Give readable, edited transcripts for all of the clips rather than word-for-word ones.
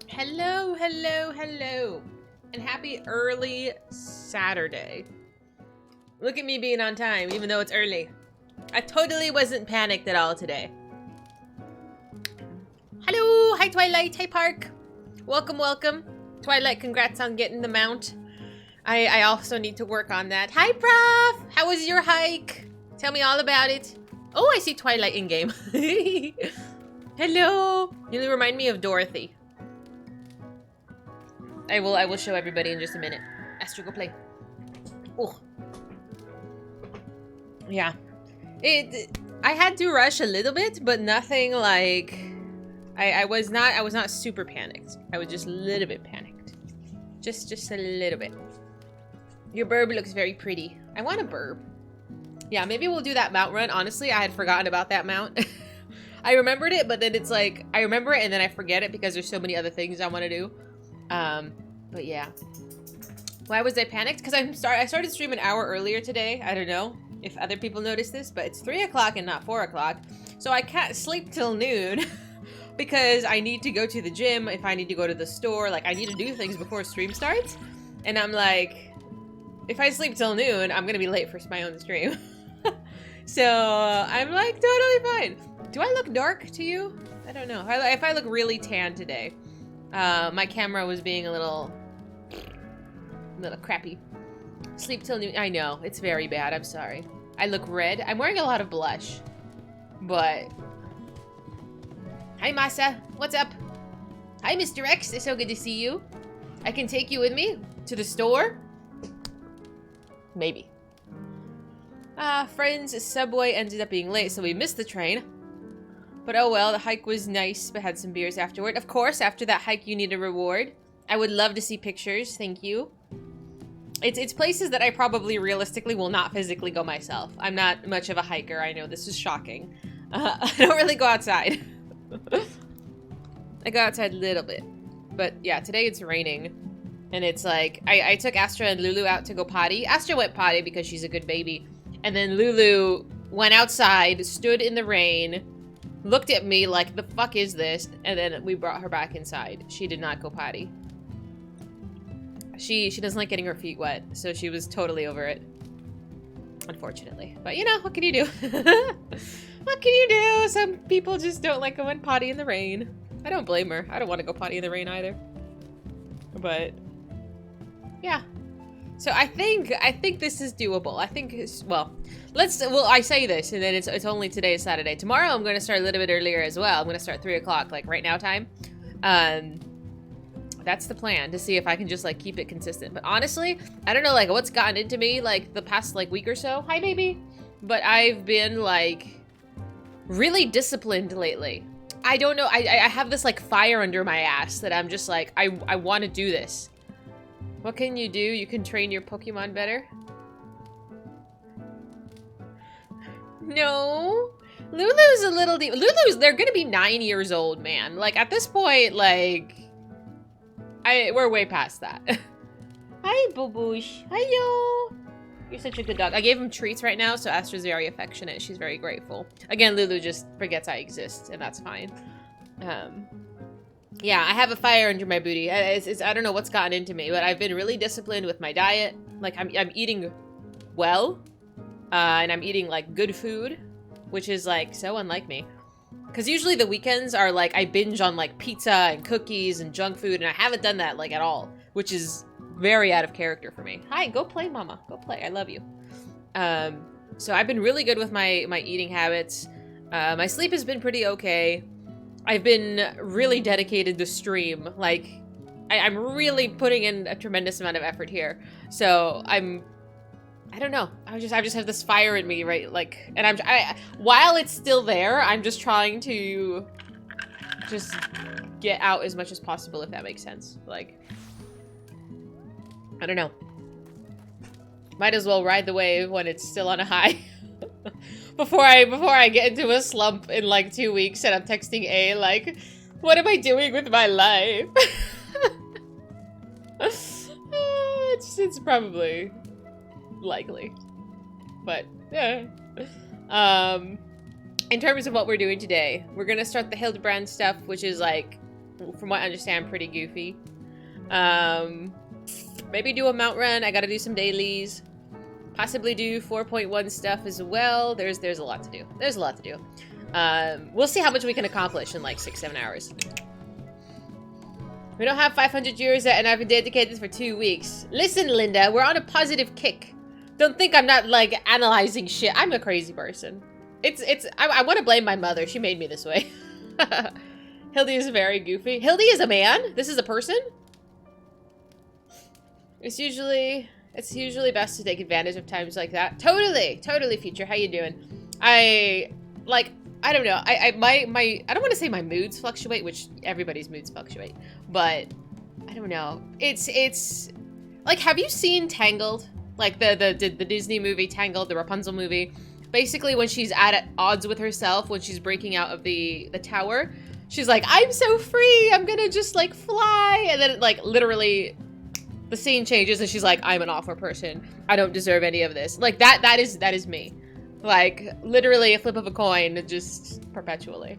Hello, hello, hello. And happy early Saturday. Look at me being on time, even though it's early. I totally wasn't panicked at all today. Hello, hi Twilight, hi Park. Welcome, welcome. Twilight, congrats on getting the mount. I also need to work on that. Hi Prof, how was your hike? Tell me all about it. Oh, I see Twilight in game. Hello. You remind me of Dorothy. I will show everybody in just a minute. Astro, go play. Oh. Yeah. I had to rush a little bit, but nothing like I was not super panicked. I was just a little bit panicked. Just a little bit. Your burb looks very pretty. I want a burb. Yeah, maybe we'll do that mount run. Honestly, I had forgotten about that mount. I remembered it, but then it's like I remember it and then I forget it because there's so many other things I want to do. But yeah. Why was I panicked? Because I started stream an hour earlier today. I don't know if other people noticed this, but it's 3 o'clock and not 4 o'clock. So I can't sleep till noon because I need to go to the gym. If I need to go to the store, like I need to do things before stream starts. And I'm like, if I sleep till noon, I'm gonna be late for my own stream. So I'm like totally fine. Do I look dark to you? I don't know. If I look really tan today. My camera was being a little crappy. Sleep till noon. I know, it's very bad. I'm sorry. I look red. I'm wearing a lot of blush. But... Hi, Masa. What's up? Hi, Mr. X. It's so good to see you. I can take you with me to the store? Maybe. Friends, Subway ended up being late, so we missed the train. But oh well, the hike was nice, but had some beers afterward. Of course, after that hike, you need a reward. I would love to see pictures, thank you. It's places that I probably realistically will not physically go myself. I'm not much of a hiker, I know this is shocking. I don't really go outside. I go outside a little bit. But yeah, today it's raining. And it's like, I took Astra and Lulu out to go potty. Astra went potty because she's a good baby. And then Lulu went outside, stood in the rain, looked at me like, the fuck is this? And then we brought her back inside. She did not go potty. She doesn't like getting her feet wet, so she was totally over it. Unfortunately. But you know, what can you do? What can you do? Some people just don't like going potty in the rain. I don't blame her. I don't want to go potty in the rain either. But yeah. So I think this is doable. I think it's, well, I say this and then it's only today is Saturday. Tomorrow I'm going to start a little bit earlier as well. I'm going to start 3 o'clock, like right now time. That's the plan, to see if I can just like keep it consistent. But honestly, I don't know like what's gotten into me like the past like week or so. Hi baby. But I've been like really disciplined lately. I don't know. I have this like fire under my ass that I'm just like, I want to do this. What can you do? You can train your Pokemon better? No. Lulu's a little deep. They're gonna be 9 years old, man. Like, at this point, like... we're way past that. Hi, Boo-Boosh. Hello. You're such a good dog. I gave him treats right now, so Astra's very affectionate. She's very grateful. Again, Lulu just forgets I exist, and that's fine. Yeah, I have a fire under my booty. I don't know what's gotten into me, but I've been really disciplined with my diet. Like, I'm eating well, and I'm eating, like, good food, which is, like, so unlike me. Because usually the weekends are, like, I binge on, like, pizza and cookies and junk food, and I haven't done that, like, at all, which is very out of character for me. Hi, go play, mama. Go play. I love you. So I've been really good with my eating habits. My sleep has been pretty okay. I've been really dedicated to stream. Like, I'm really putting in a tremendous amount of effort here. So I don't know. I just have this fire in me, right? Like, and while it's still there, I'm just trying to just get out as much as possible, if that makes sense. Like, I don't know. Might as well ride the wave when it's still on a high. Before I get into a slump in like 2 weeks and I'm texting A like, what am I doing with my life? It's probably likely. But yeah. In terms of what we're doing today, we're gonna start the Hildebrand stuff, which is like from what I understand, pretty goofy. Maybe do a mount run. I gotta do some dailies. Possibly do 4.1 stuff as well. There's a lot to do. There's a lot to do. We'll see how much we can accomplish in like 6-7 hours. We don't have 500 euros yet, and I've been dedicated for 2 weeks. Listen, Linda, we're on a positive kick. Don't think I'm not, like, analyzing shit. I'm a crazy person. I want to blame my mother. She made me this way. Hildi is very goofy. Hildi is a man? This is a person? It's usually best to take advantage of times like that. Totally, Future. How you doing? I don't know. I don't want to say my moods fluctuate, which everybody's moods fluctuate, but I don't know. It's like, have you seen Tangled? Like the Disney movie Tangled, the Rapunzel movie. Basically, when she's at odds with herself, when she's breaking out of the tower, she's like, "I'm so free. I'm gonna just like fly," and then like literally, the scene changes, and she's like, "I'm an awful person. I don't deserve any of this." Like that is me. Like, literally a flip of a coin, just perpetually.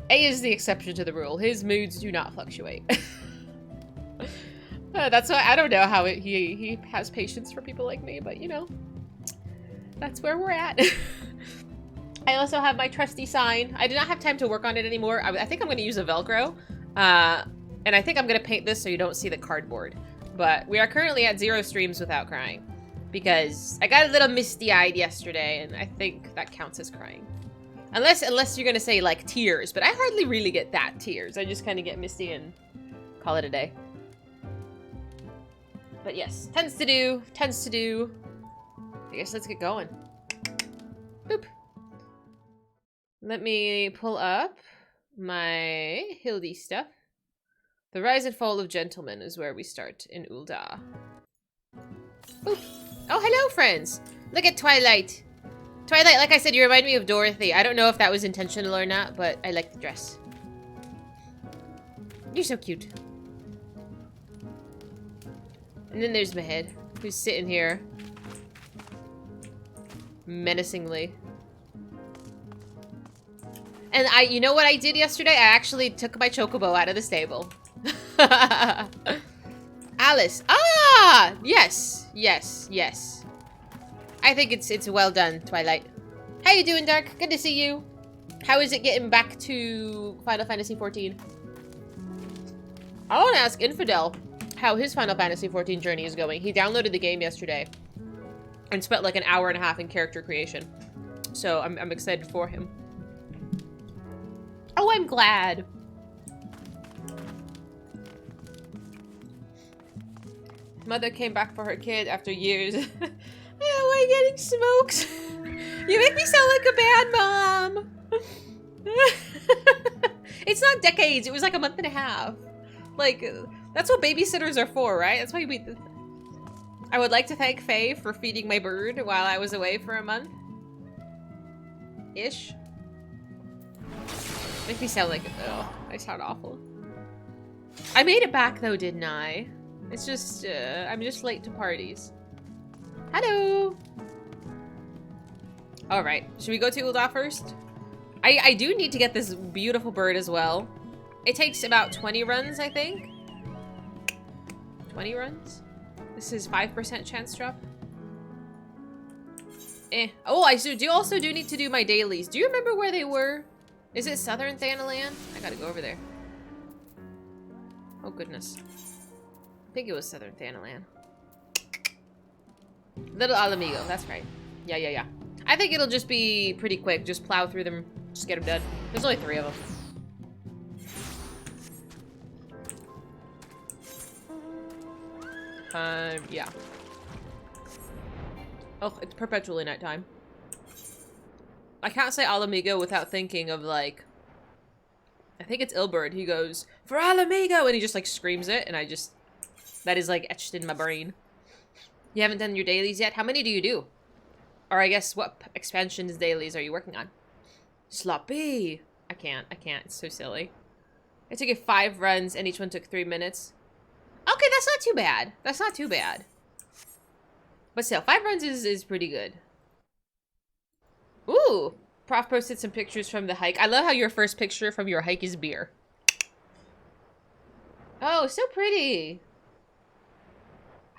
A is the exception to the rule. His moods do not fluctuate. That's why I don't know how he has patience for people like me, but you know, that's where we're at. I also have my trusty sign. I did not have time to work on it anymore. I think I'm going to use a Velcro. And I think I'm going to paint this so you don't see the cardboard. But we are currently at 0 streams without crying. Because I got a little misty-eyed yesterday, and I think that counts as crying. Unless you're gonna say, like, tears. But I hardly really get that tears. I just kind of get misty and call it a day. But yes, tends to do. I guess let's get going. Boop. Let me pull up my Hildi stuff. The Rise and Fall of Gentlemen is where we start in Ul'dah. Boop. Oh, hello, friends. Look at Twilight. Twilight, like I said, you remind me of Dorothy. I don't know if that was intentional or not, but I like the dress. You're so cute. And then there's Mahed, who's sitting here. Menacingly. And you know what I did yesterday? I actually took my chocobo out of the stable. Alice. Ah! Yes. I think it's well done, Twilight. How you doing, Dark? Good to see you. How is it getting back to Final Fantasy XIV? I want to ask Infidel how his Final Fantasy XIV journey is going. He downloaded the game yesterday and spent like an hour and a half in character creation. So I'm excited for him. Oh, I'm glad. Mother came back for her kid after years. Oh, I'm getting smokes. You make me sound like a bad mom. It's not decades. It was like a month and a half. Like, that's what babysitters are for, right? That's why I would like to thank Faye for feeding my bird while I was away for a month. Ish. Make me sound like, oh, I sound awful. I made it back though, didn't I? It's just, I'm just late to parties. Hello! Alright, should we go to Ul'dah first? I do need to get this beautiful bird as well. It takes about 20 runs, I think. 20 runs? This is 5% chance drop. Oh, I also do need to do my dailies. Do you remember where they were? Is it Southern Thanalan? I gotta go over there. Oh, goodness. I think it was Southern Thanalan. Little Alamigo, that's right. Yeah. I think it'll just be pretty quick. Just plow through them. Just get them done. There's only 3 of them. Yeah. Oh, it's perpetually nighttime. I can't say Alamigo without thinking of, like... I think it's Ilberd. He goes, "For Alamigo!" And he just, like, screams it, and I just... That is, like, etched in my brain. You haven't done your dailies yet? How many do you do? Or I guess, what expansions dailies are you working on? Sloppy! I can't. It's so silly. I took it 5 runs, and each one took 3 minutes. Okay, that's not too bad. That's not too bad. But still, 5 runs is pretty good. Ooh! Prof posted some pictures from the hike. I love how your first picture from your hike is beer. Oh, so pretty.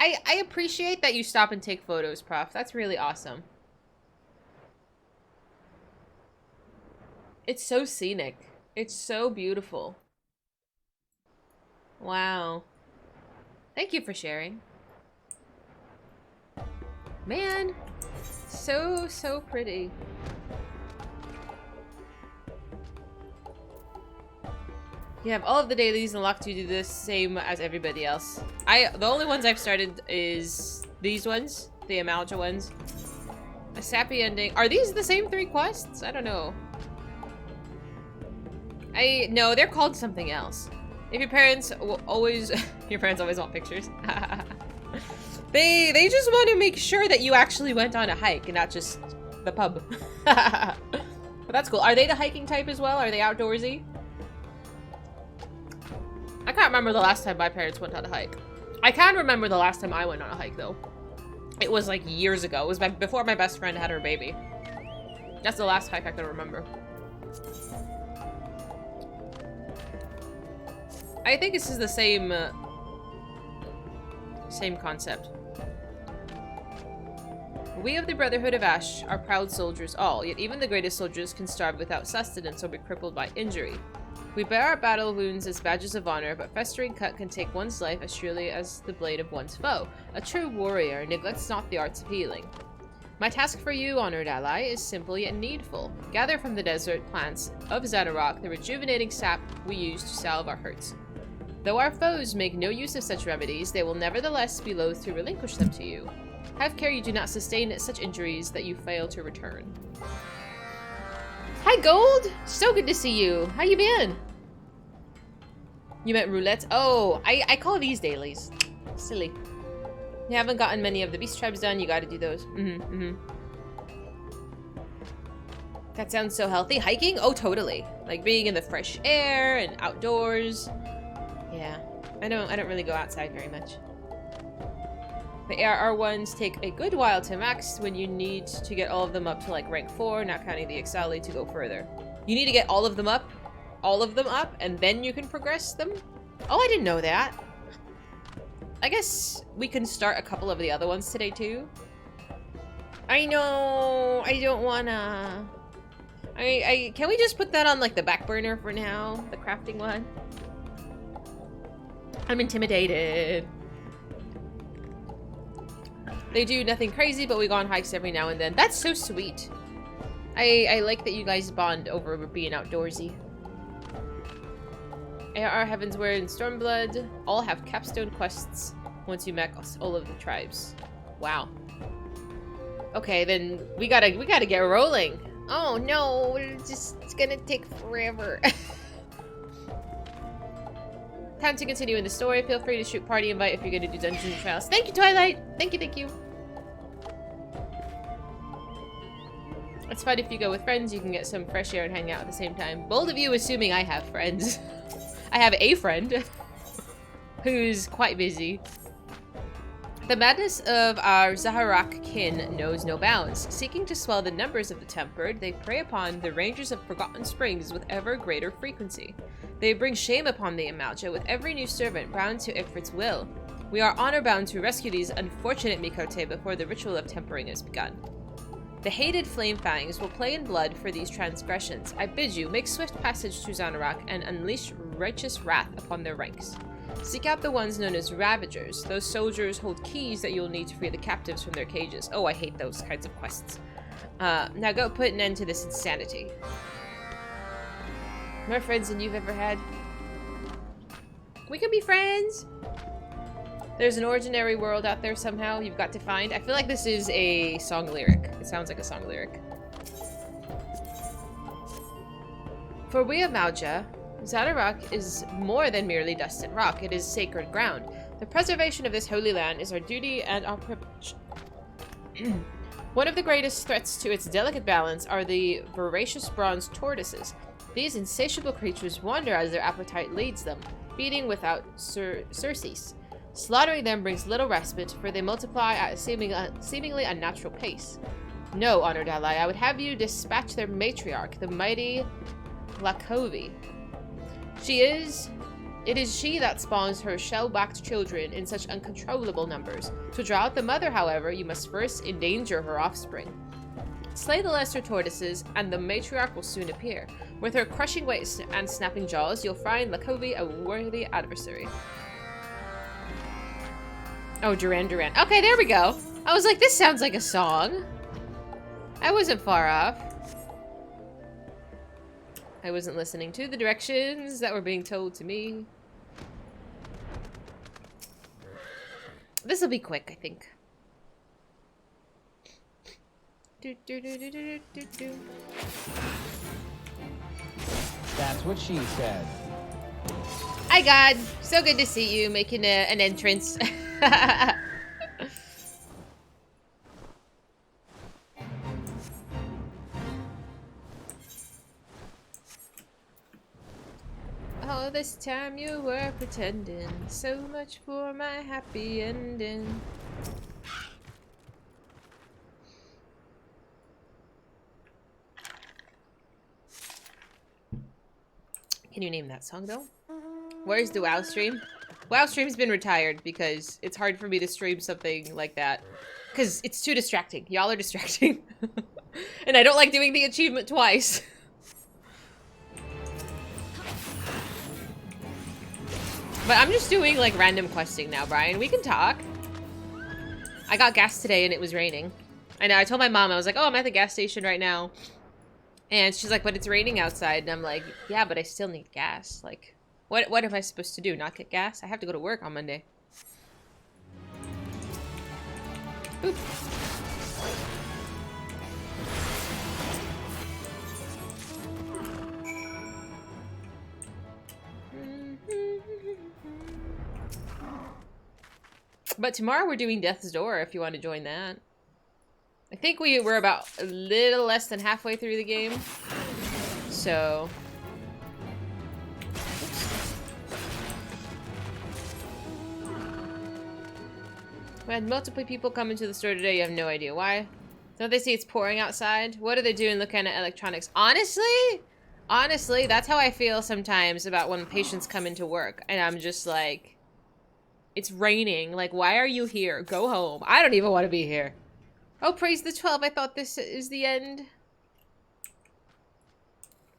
I appreciate that you stop and take photos, Prof. That's really awesome. It's so scenic. It's so beautiful. Wow. Thank you for sharing. Man, so pretty. You have all of the dailies unlocked to do the same as everybody else. The only ones I've started is these ones, the Amalja ones. A sappy ending. Are these the same 3 quests? I don't know. No, they're called something else. If your parents will always, your parents always want pictures. They just want to make sure that you actually went on a hike and not just the pub. But that's cool. Are they the hiking type as well? Are they outdoorsy? I can't remember the last time my parents went on a hike. I can remember the last time I went on a hike though. It was like years ago. It was before my best friend had her baby. That's the last hike I can remember. I think this is the same concept. We of the Brotherhood of Ash are proud soldiers all, yet even the greatest soldiers can starve without sustenance or be crippled by injury. We bear our battle wounds as badges of honor, but festering cut can take one's life as surely as the blade of one's foe. A true warrior neglects not the arts of healing. My task for you, honored ally, is simple yet needful. Gather from the desert plants of Xanarok the rejuvenating sap we use to salve our hurts. Though our foes make no use of such remedies, they will nevertheless be loath to relinquish them to you. Have care you do not sustain such injuries that you fail to return. Hi, Gold! So good to see you. How you been? You meant roulette? Oh, I call these dailies. Silly. You haven't gotten many of the beast tribes done. You gotta do those. That sounds so healthy. Hiking? Oh, totally. Like being in the fresh air and outdoors. Yeah. I don't really go outside very much. The ARR ones take a good while to max when you need to get all of them up to like rank 4, not counting the Exali to go further. You need to get all of them up, and then you can progress them? Oh, I didn't know that. I guess we can start a couple of the other ones today too. I know, I don't wanna. Can we just put that on like the back burner for now? The crafting one? I'm intimidated. They do nothing crazy, but we go on hikes every now and then. That's so sweet. I like that you guys bond over being outdoorsy. AR Heavensward and Stormblood all have capstone quests once you max all of the tribes. Wow. Okay, then we gotta get rolling. Oh no, it's gonna take forever. Time to continue in the story. Feel free to shoot party invite if you're gonna do dungeons and trials. Thank you, Twilight! Thank you. It's fun if you go with friends, you can get some fresh air and hang out at the same time. Bold of you assuming I have friends. I have a friend who's quite busy. The madness of our Zaharak kin knows no bounds. Seeking to swell the numbers of the tempered, they prey upon the rangers of Forgotten Springs with ever greater frequency. They bring shame upon the Amalja with every new servant bound to Ifrit's will. We are honor-bound to rescue these unfortunate Mikote before the ritual of tempering is begun. The hated Flame Fangs will play in blood for these transgressions. I bid you, make swift passage to Xanarok and unleash righteous wrath upon their ranks. Seek out the ones known as Ravagers. Those soldiers hold keys that you'll need to free the captives from their cages. Oh, I hate those kinds of quests. Now go put an end to this insanity. More friends than you've ever had. We can be friends! There's an ordinary world out there somehow you've got to find. I feel like this is a song lyric. It sounds like a song lyric. For we of Malja, Xanarok is more than merely dust and rock. It is sacred ground. The preservation of this holy land is our duty and our privilege. One of the greatest threats to its delicate balance are the voracious bronze tortoises. These insatiable creatures wander as their appetite leads them, feeding without surcease. Slaughtering them brings little respite, for they multiply at a seemingly unnatural pace. No, honored ally, I would have you dispatch their matriarch, the mighty Lakovi. She is It is she that spawns her shell-backed children in such uncontrollable numbers. To draw out the mother, however, you must first endanger her offspring. Slay the lesser tortoises, and the matriarch will soon appear. With her crushing weight and snapping jaws, you'll find Lakovi a worthy adversary. Oh, Duran Duran. Okay, there we go. I was like, this sounds like a song. I wasn't far off. I wasn't listening to the directions that were being told to me. This'll be quick, I think. That's what she said. Hi, God. So good to see you making an entrance. Oh, this time you were pretending. So much for my happy ending. Can you name that song, though? Where's the WoW stream? WoW stream's been retired because it's hard for me to stream something like that. Because it's too distracting. Y'all are distracting. And I don't like doing the achievement twice. But I'm just doing, like, random questing now, Brian. We can talk. I got gas today and it was raining. I know, I told my mom, I was like, oh, I'm at the gas station right now. And she's like, but it's raining outside. And I'm like, yeah, but I still need gas. Like, what am I supposed to do? Not get gas? I have to go to work on Monday. Oop. But tomorrow we're doing Death's Door if you want to join that. I think we're about a little less than halfway through the game. So... We had multiple people come into the store today. You have no idea why. Don't they see it's pouring outside? What are they doing looking at electronics? Honestly, that's how I feel sometimes about when patients come into work. And I'm just like... It's raining. Like, why are you here? Go home. I don't even want to be here. Oh, praise the 12. I thought this is the end.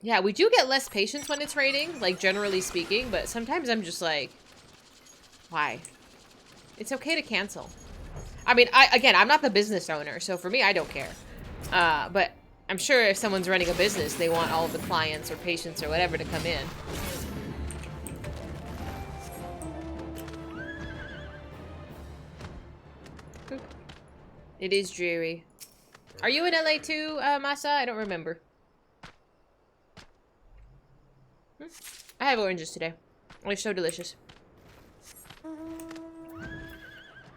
Yeah, we do get less patients when it's raining, like, generally speaking. But sometimes I'm just like, why? It's okay to cancel. I mean, again, I'm not the business owner, so for me, I don't care. But I'm sure if someone's running a business, they want all of the clients or patients or whatever to come in. It is dreary. Are you in LA too, Masa? I don't remember. I have oranges today. They're so delicious.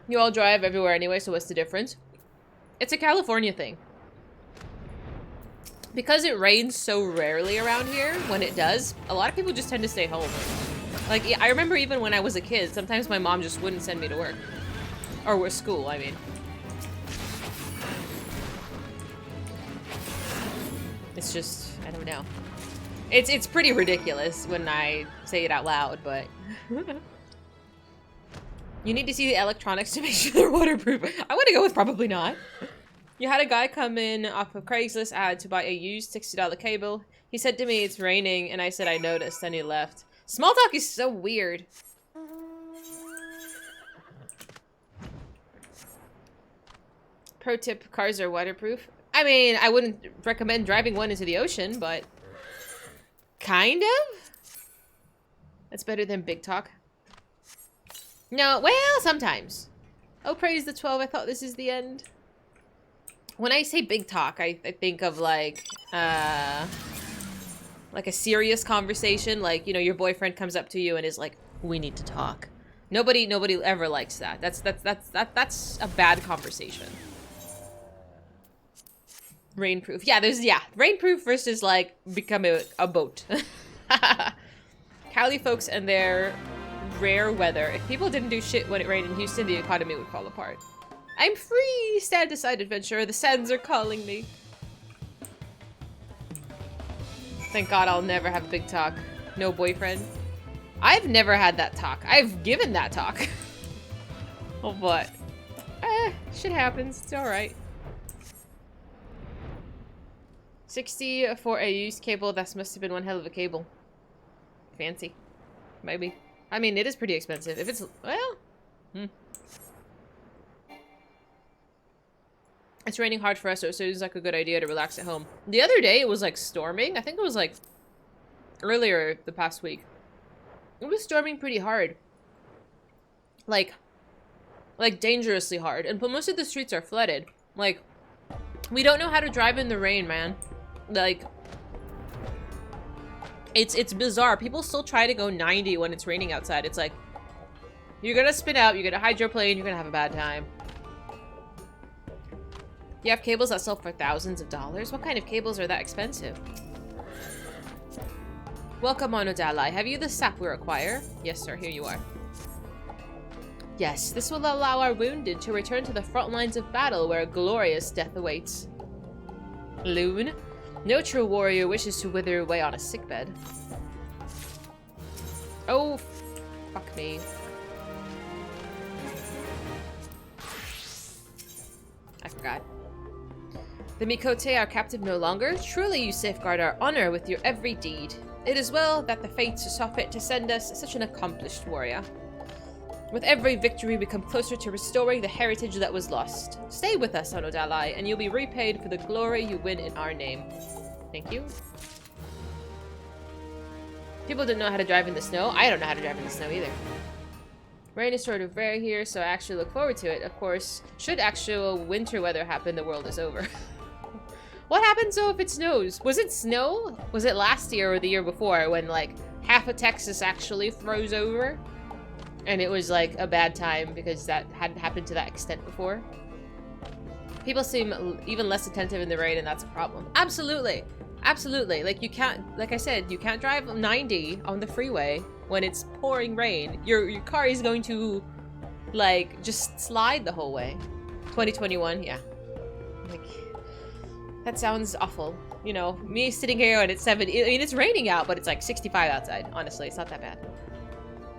You all drive everywhere anyway, so what's the difference? It's a California thing. Because it rains so rarely around here, when it does, a lot of people just tend to stay home. Like, I remember even when I was a kid, sometimes my mom just wouldn't send me to work. Or school, I mean. It's just, I don't know. It's pretty ridiculous when I say it out loud, but... You need to see the electronics to make sure they're waterproof. I want to go with probably not. You had a guy come in off of Craigslist ad to buy a used $60 cable. He said to me, it's raining, and I said I noticed, and he left. Small talk is so weird. Pro tip, cars are waterproof. I mean, I wouldn't recommend driving one into the ocean, but... Kind of? That's better than big talk. No, well, sometimes. Oh, praise the 12, I thought this is the end. When I say big talk, I think of like a serious conversation. Like, you know, your boyfriend comes up to you and is like, we need to talk. Nobody ever likes that. That's a bad conversation. Rainproof. Yeah, rainproof versus like become a boat. Cali folks and their rare weather. If people didn't do shit when it rained in Houston, the economy would fall apart. I'm free! Stand aside, adventurer. The sands are calling me. Thank God I'll never have big talk. No boyfriend. I've never had that talk. I've given that talk. Oh, but shit happens. It's alright. 60 for a used cable. That must have been one hell of a cable. Fancy. Maybe. I mean, it is pretty expensive. If it's, well, It's raining hard for us, so it seems like a good idea to relax at home. The other day, it was like storming. I think it was like earlier the past week. It was storming pretty hard. Like dangerously hard. And most of the streets are flooded. Like, we don't know how to drive in the rain, man. Like, it's bizarre. People still try to go 90 when it's raining outside. It's like, you're gonna spin out, you're gonna hydroplane, you're gonna have a bad time. You have cables that sell for thousands of dollars? What kind of cables are that expensive? Welcome on Odalai. Have you the sap we require? Yes, sir. Here you are. Yes, this will allow our wounded to return to the front lines of battle where a glorious death awaits. Loon? No true warrior wishes to wither away on a sickbed. Oh, fuck me. I forgot. The Mikote are captive no longer? Truly you safeguard our honor with your every deed. It is well that the fates saw fit to send us such an accomplished warrior. With every victory we come closer to restoring the heritage that was lost. Stay with us on Odalai, and you'll be repaid for the glory you win in our name. Thank you. People don't know how to drive in the snow. I don't know how to drive in the snow either. Rain is sort of rare here, so I actually look forward to it. Of course, should actual winter weather happen, the world is over. What happens though if it snows? Was it snow? Was it last year or the year before when like half of Texas actually froze over? And it was like a bad time because that hadn't happened to that extent before. People seem even less attentive in the rain, and that's a problem. Absolutely. Absolutely. Like you can't, like I said, you can't drive 90 on the freeway when it's pouring rain. Your car is going to like just slide the whole way. 2021, yeah. Like, that sounds awful. You know, me sitting here and it's 70. I mean, it's raining out, but it's like 65 outside. Honestly, it's not that bad.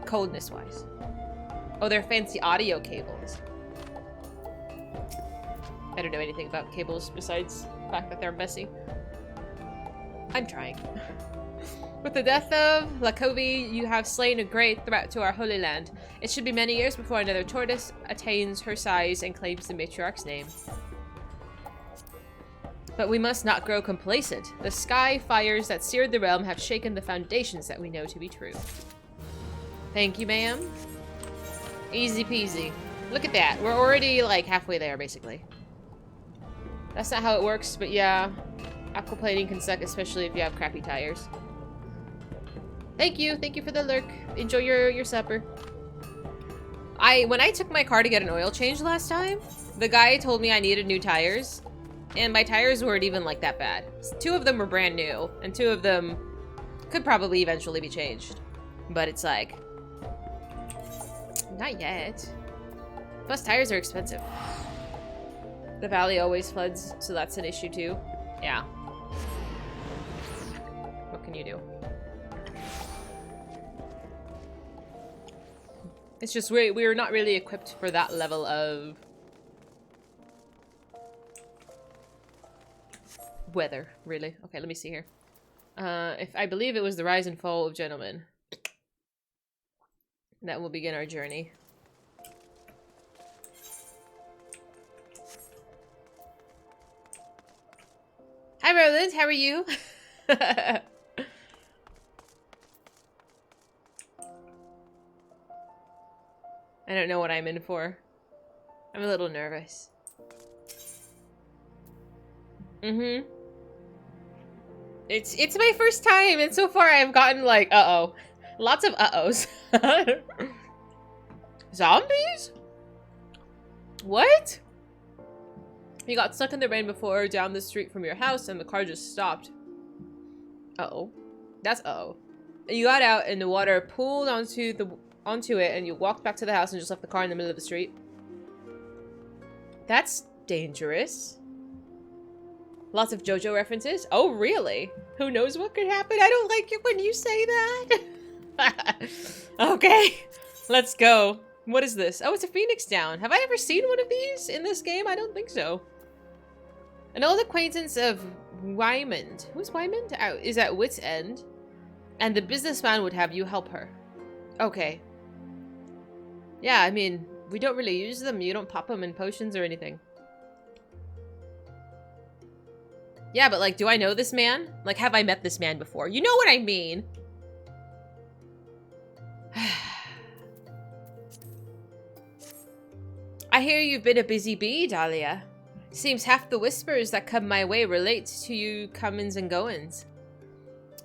Coldness-wise. Oh, they're fancy audio cables. I don't know anything about cables besides the fact that they're messy. I'm trying. With the death of Lakovi, you have slain a great threat to our holy land. It should be many years before another tortoise attains her size and claims the matriarch's name. But we must not grow complacent. The sky fires that seared the realm have shaken the foundations that we know to be true. Thank you, ma'am. Easy peasy. Look at that. We're already, like, halfway there, basically. That's not how it works, but yeah. Aquaplaning can suck, especially if you have crappy tires. Thank you. Thank you for the lurk. Enjoy your supper. When I took my car to get an oil change last time, the guy told me I needed new tires. And my tires weren't even, like, that bad. 2 of them were brand new, and 2 of them could probably eventually be changed. But it's like... not yet. Plus, tires are expensive. The valley always floods, so that's an issue too. Yeah. What can you do? It's just we're not really equipped for that level of weather, really. Okay, let me see here. I believe it was the rise and fall of gentlemen. That will begin our journey. Hi, Roland. How are you? I don't know what I'm in for. I'm a little nervous. Mm-hmm. It's my first time, and so far I've gotten like, uh-oh. Lots of uh-ohs. Zombies? What? You got stuck in the rain before down the street from your house and the car just stopped. Uh-oh. That's uh-oh. You got out and the water pooled onto it and you walked back to the house and just left the car in the middle of the street. That's dangerous. Lots of JoJo references. Oh, really? Who knows what could happen? I don't like it when you say that. Okay, let's go. What is this? Oh, it's a phoenix down. Have I ever seen one of these in this game? I don't think so. An old acquaintance of Wymond. Who's Wymond? Is at wit's end. And the businessman would have you help her. Okay. Yeah, I mean, we don't really use them. You don't pop them in potions or anything. Yeah, but like, do I know this man? Like, have I met this man before? You know what I mean. I hear you've been a busy bee, Dahlia. Seems half the whispers that come my way relate to you comings and goings.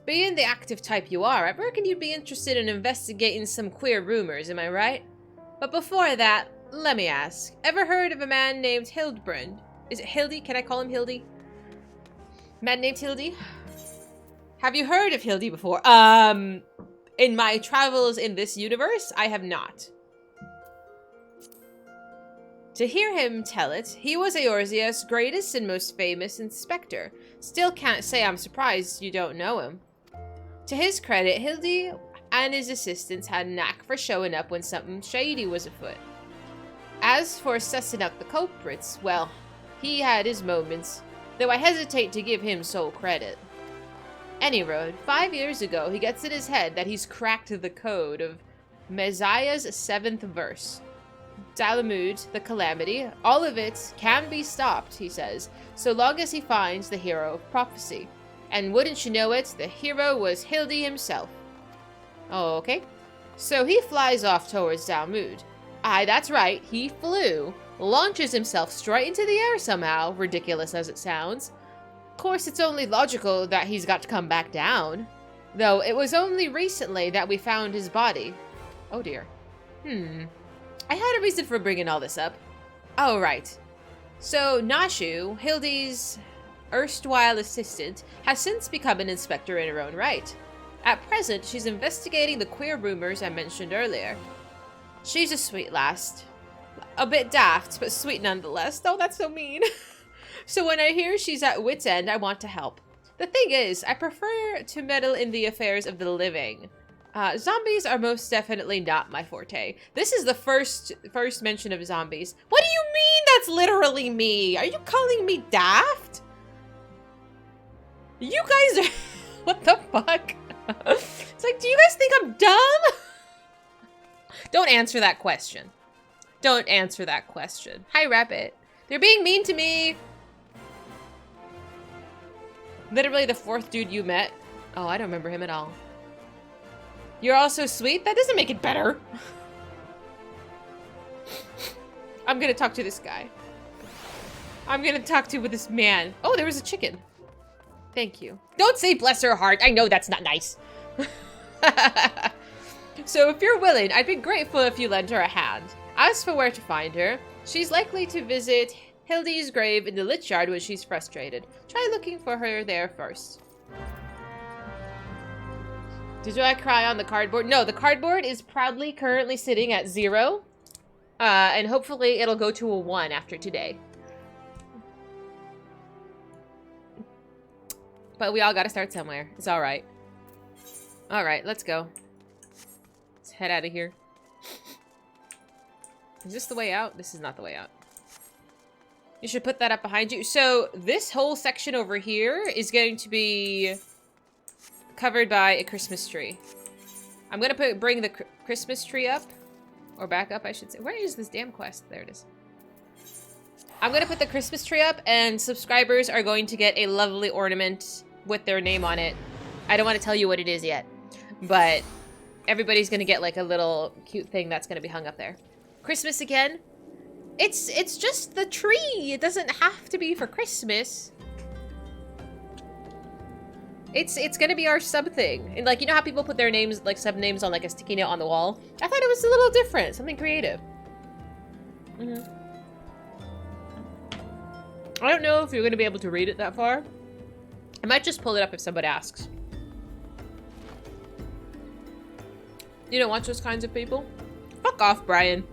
Being the active type you are, I reckon you'd be interested in investigating some queer rumors, am I right? But before that, let me ask, ever heard of a man named Hildebrand? Is it Hildi? Can I call him Hildi? Man named Hildi? Have you heard of Hildi before? In my travels in this universe, I have not. To hear him tell it, he was Eorzea's greatest and most famous inspector. Still can't say I'm surprised you don't know him. To his credit, Hildi and his assistants had a knack for showing up when something shady was afoot. As for sussing out the culprits, well, he had his moments, though I hesitate to give him sole credit. Anyroad, 5 years ago, he gets in his head that he's cracked the code of Messiah's 7th verse. Dalamud, the calamity, all of it can be stopped, he says, so long as he finds the hero of prophecy. And wouldn't you know it, the hero was Hildi himself. Oh, okay. So he flies off towards Dalamud. Aye, that's right, he flew. Launches himself straight into the air somehow, ridiculous as it sounds. Of course, it's only logical that he's got to come back down. Though it was only recently that we found his body. Oh dear. I had a reason for bringing all this up. Oh, right. So, Nashu, Hildi's erstwhile assistant, has since become an inspector in her own right. At present, she's investigating the queer rumors I mentioned earlier. She's a sweet lass. A bit daft, but sweet nonetheless. Oh, that's so mean. So when I hear she's at wit's end, I want to help. The thing is, I prefer to meddle in the affairs of the living. Zombies are most definitely not my forte. This is the first mention of zombies. What do you mean that's literally me? Are you calling me daft? You guys are... What the fuck? It's like, do you guys think I'm dumb? Don't answer that question. Don't answer that question. Hi, Rabbit. They're being mean to me. Literally the 4th dude you met. Oh, I don't remember him at all. You're all so sweet? That doesn't make it better. I'm gonna talk to this guy. I'm gonna talk to this man. Oh, there was a chicken. Thank you. Don't say bless her heart. I know that's not nice. So if you're willing, I'd be grateful if you lend her a hand. As for where to find her, she's likely to visit Hildi's grave in the Lich Yard when she's frustrated. Try looking for her there first. Did I cry on the cardboard? No, the cardboard is proudly currently sitting at 0. And hopefully it'll go to a 1 after today. But we all gotta start somewhere. It's alright. Alright, let's go. Let's head out of here. Is this the way out? This is not the way out. You should put that up behind you. So this whole section over here is going to be covered by a Christmas tree. I'm gonna bring the Christmas tree up. Or back up, I should say. Where is this damn quest? There it is. I'm gonna put the Christmas tree up, and subscribers are going to get a lovely ornament with their name on it. I don't want to tell you what it is yet, but everybody's gonna get like a little cute thing that's gonna be hung up there. Christmas again? It's just the tree. It doesn't have to be for Christmas. It's gonna be our sub thing. And like, you know how people put their names, like sub names on like a sticky note on the wall? I thought it was a little different, something creative. I don't know if you're gonna be able to read it that far. I might just pull it up if somebody asks. You don't watch those kinds of people? Fuck off, Brian.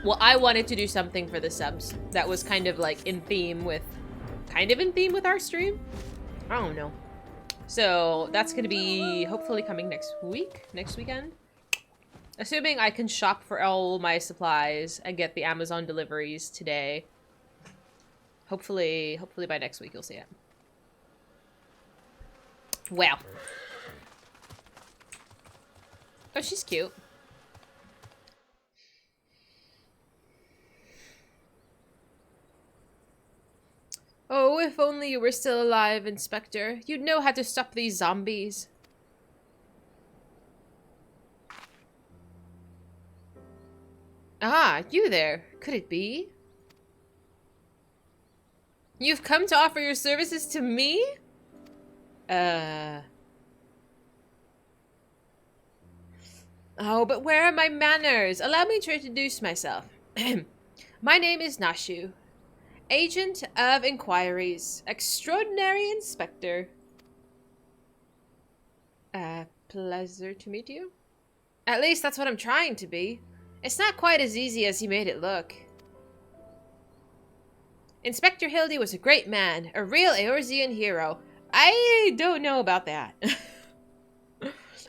Well, I wanted to do something for the subs that was kind of like in theme with our stream. I don't know. So that's going to be hopefully coming next weekend. Assuming I can shop for all my supplies and get the Amazon deliveries today. Hopefully by next week you'll see it. Well. Oh, she's cute. Oh, if only you were still alive, Inspector. You'd know how to stop these zombies. Ah, you there. Could it be? You've come to offer your services to me? Oh, but where are my manners? Allow me to introduce myself. My name is Nashu. Agent of Inquiries. Extraordinary Inspector. Pleasure to meet you. At least that's what I'm trying to be. It's not quite as easy as he made it look. Inspector Hildi was a great man, a real Eorzean hero. I don't know about that.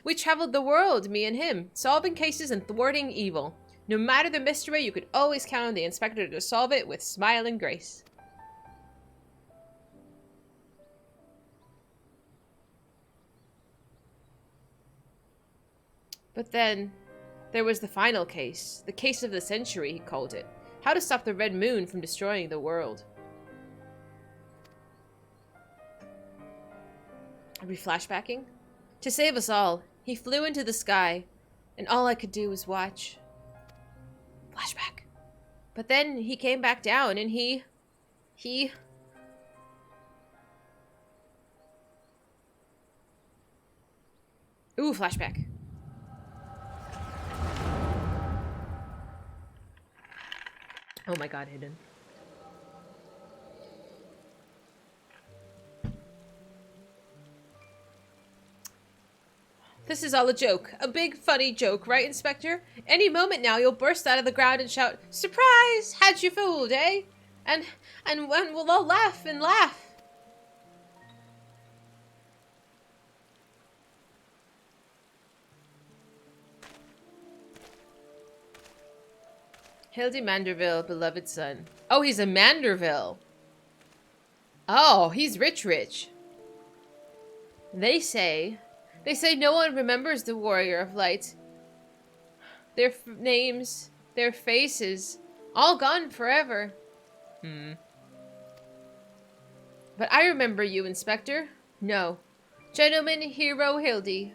We traveled the world, me and him, solving cases and thwarting evil. No matter the mystery, you could always count on the Inspector to solve it with smile and grace. But then, there was the final case. The case of the century, he called it. How to stop the Red Moon from destroying the world. Are we flashbacking? To save us all, he flew into the sky, and all I could do was watch. Flashback. But then he came back down, and he... Ooh, flashback. Oh my god, Hidden. This is all a joke. A big, funny joke, right, Inspector? Any moment now, you'll burst out of the ground and shout, "Surprise! Had you fooled, eh?" And we'll all laugh and laugh. Hildi Manderville, beloved son. Oh, he's a Manderville. Oh, he's rich. They say no one remembers the Warrior of Light. Their names, their faces, all gone forever. But I remember you, Inspector. No. Gentleman Hero Hildi.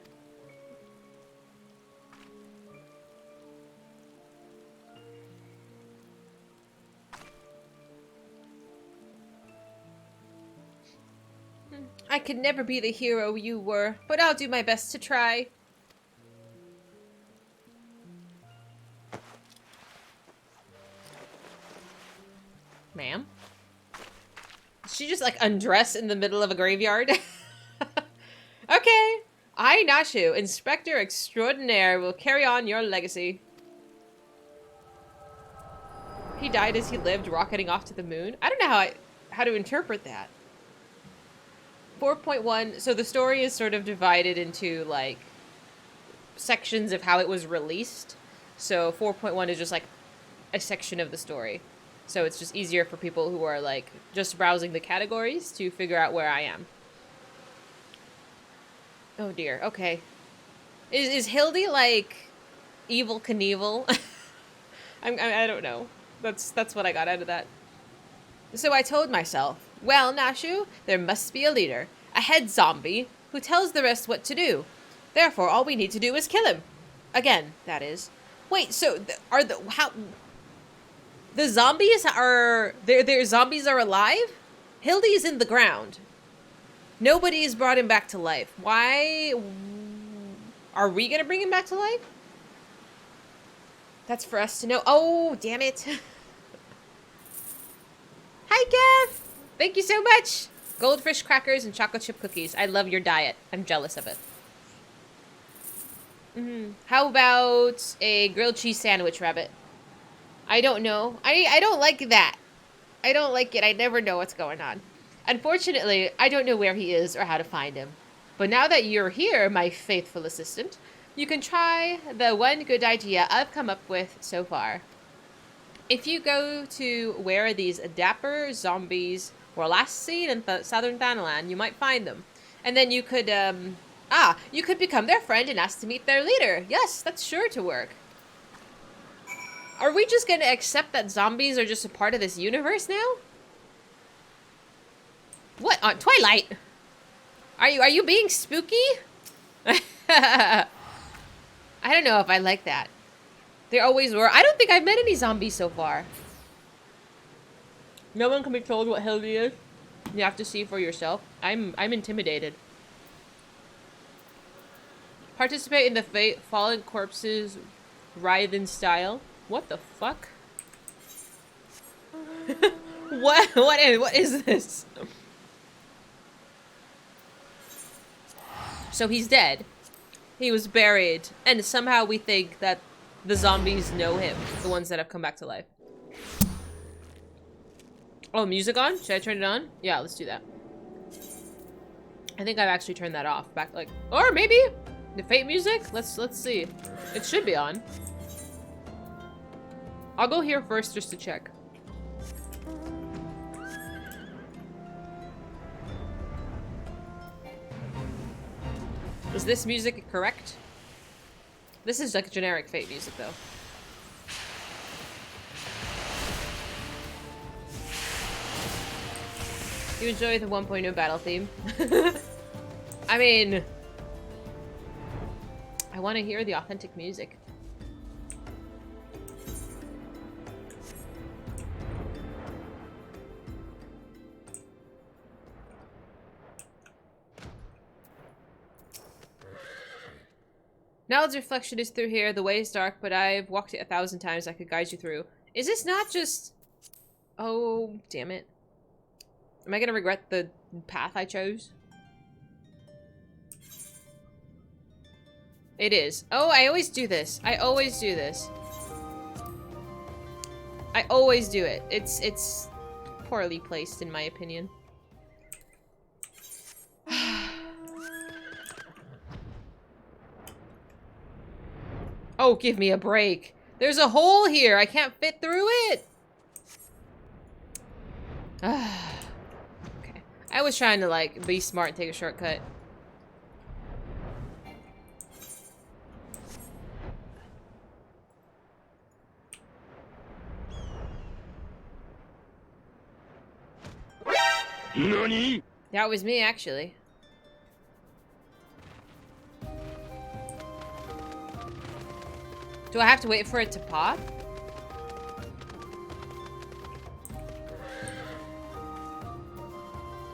I could never be the hero you were, but I'll do my best to try. Ma'am? Did she just, like, undress in the middle of a graveyard? Okay. I, Nashu, Inspector Extraordinaire, will carry on your legacy. He died as he lived, rocketing off to the moon. I don't know how to interpret that. 4.1, so the story is sort of divided into, like, sections of how it was released. So 4.1 is just, like, a section of the story. So it's just easier for people who are, like, just browsing the categories to figure out where I am. Oh, dear. Okay. Is Hildi, like, Evel Knievel? I don't know. That's what I got out of that. So I told myself, well, Nashu, there must be a leader, a head zombie, who tells the rest what to do. Therefore, all we need to do is kill him. Again, that is. Wait, so the zombies are... Their zombies are alive? Hildi is in the ground. Nobody has brought him back to life. Why... Are we gonna bring him back to life? That's for us to know. Oh, damn it. Hi, Kev! Thank you so much! Goldfish crackers and chocolate chip cookies. I love your diet. I'm jealous of it. How about a grilled cheese sandwich, Rabbit? I don't know. I don't like that. I don't like it. I never know what's going on. Unfortunately, I don't know where he is or how to find him. But now that you're here, my faithful assistant, you can try the one good idea I've come up with so far. If you go to where these dapper zombies were last seen in southern Thanalan, you might find them. And then you could, you could become their friend and ask to meet their leader. Yes, that's sure to work. Are we just gonna accept that zombies are just a part of this universe now? What? On Twilight? Are you being spooky? I don't know if I like that. They always were. I don't think I've met any zombies so far. No one can be told what Hildi is. You have to see for yourself. I'm intimidated. Participate in the fate fallen corpses writhen style. What the fuck? What is this? So he's dead. He was buried, and somehow we think that the zombies know him, the ones that have come back to life. Oh, music on? Should I turn it on? Yeah, let's do that. I think I've actually turned that off. Back like, or maybe the fate music. Let's see. It should be on. I'll go here first just to check. Is this music correct? This is like generic fate music though. You enjoy the 1.0 battle theme? I mean, I want to hear the authentic music. Knowledge reflection is through here. The way is dark, but I've walked it 1,000 times. I could guide you through. Is this not just... Oh, damn it. Am I gonna regret the path I chose? It is. Oh, I always do this. I always do this. I always do it. It's poorly placed, in my opinion. Oh, give me a break. There's a hole here. I can't fit through it. Okay. I was trying to, like, be smart and take a shortcut. NANI? That was me, actually. Do I have to wait for it to pop?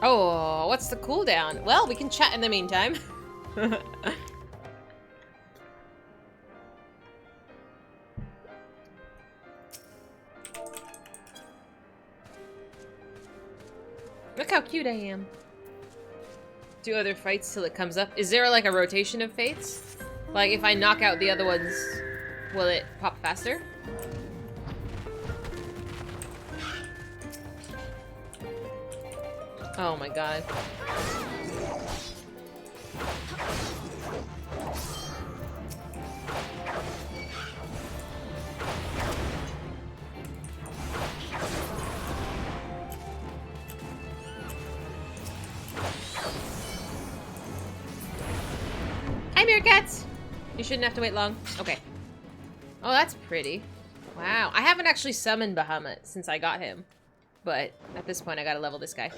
Oh, what's the cooldown? Well, we can chat in the meantime. Look how cute I am. Do other fights till it comes up. Is there like a rotation of fates? Like if I knock out the other ones, will it pop faster? Oh my god. Hi, meerkats! You shouldn't have to wait long. Okay. Oh, that's pretty. Wow. I haven't actually summoned Bahamut since I got him. But at this point, I gotta level this guy.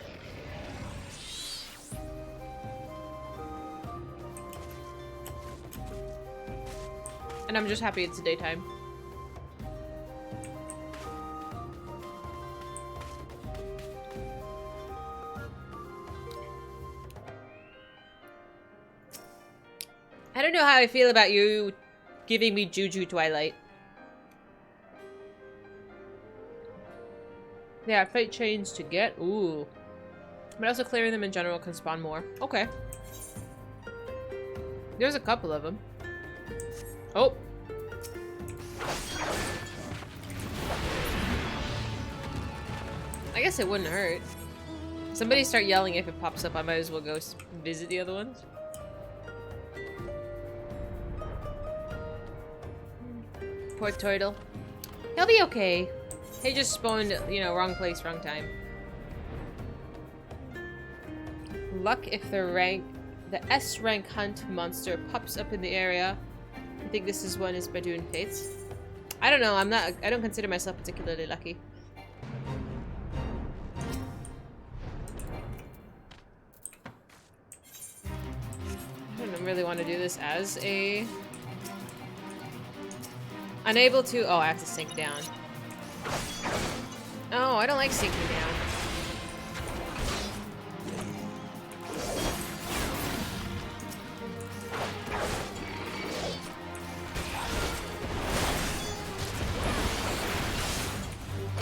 And I'm just happy it's daytime. I don't know how I feel about you giving me Juju Twilight. Yeah, fate chains to get. Ooh. But also clearing them in general can spawn more. Okay. There's a couple of them. Oh. I guess it wouldn't hurt. Somebody start yelling if it pops up. I might as well go visit the other ones. Poor turtle. He'll be okay. He just spawned, you know, wrong place, wrong time. Luck if the S rank hunt monster pops up in the area. I think this is one is by doing fates. I don't know, I don't consider myself particularly lucky. I don't really want to do this as a... Unable to... Oh, I have to sink down. Oh, I don't like sinking down.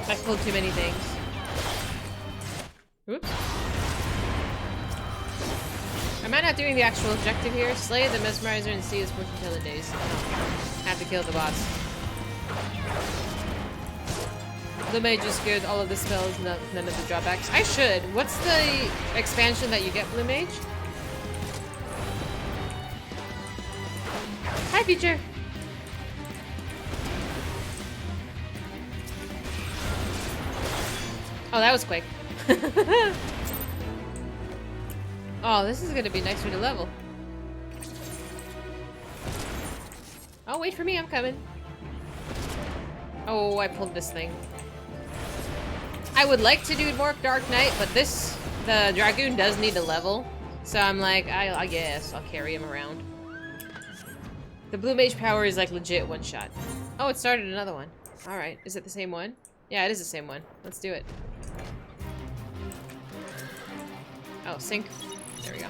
I pulled too many things. Oops. Am I not doing the actual objective here? Slay the mesmerizer and see his fortune teller days. Have to kill the boss. The mage is good, all of the spells, none of the drawbacks. I should. What's the expansion that you get, Blue Mage? Hi, future. Oh, that was quick. Oh, this is gonna be nicer to level. Oh, wait for me, I'm coming. Oh, I pulled this thing. I would like to do more Dark Knight, but the Dragoon does need a level. So I'm like, I guess I'll carry him around. The Blue Mage power is like legit one shot. Oh, it started another one. Alright, is it the same one? Yeah, it is the same one. Let's do it. Oh, sync. There we go.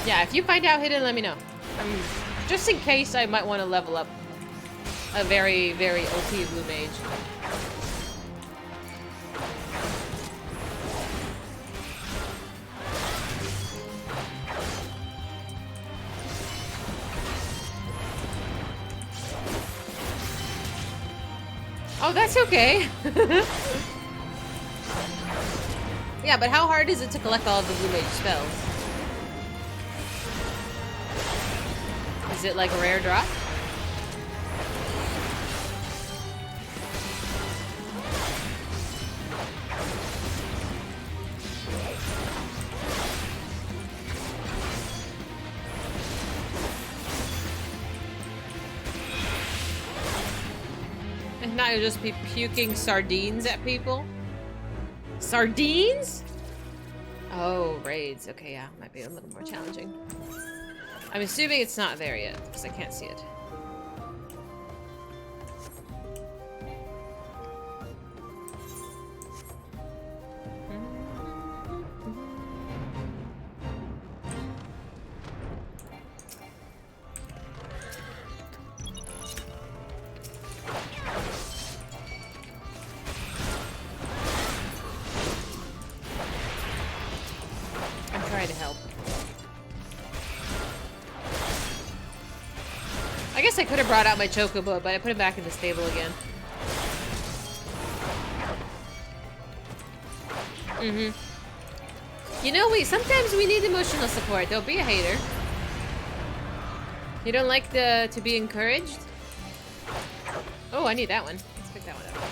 Yeah, if you find out hidden, let me know. Just in case I might want to level up a very, very OP Blue Mage. Oh, that's okay. Yeah, but how hard is it to collect all of the Blue Mage spells? Is it like a rare drop? And now you'll just be puking sardines at people? Sardines? Oh, raids. Okay, yeah, might be a little more challenging. I'm assuming it's not there yet, because I can't see it. I'm trying to help. I guess I could have brought out my chocobo, but I put it back in the stable again. You know, sometimes we need emotional support. Don't be a hater. You don't like to be encouraged? Oh, I need that one. Let's pick that one up.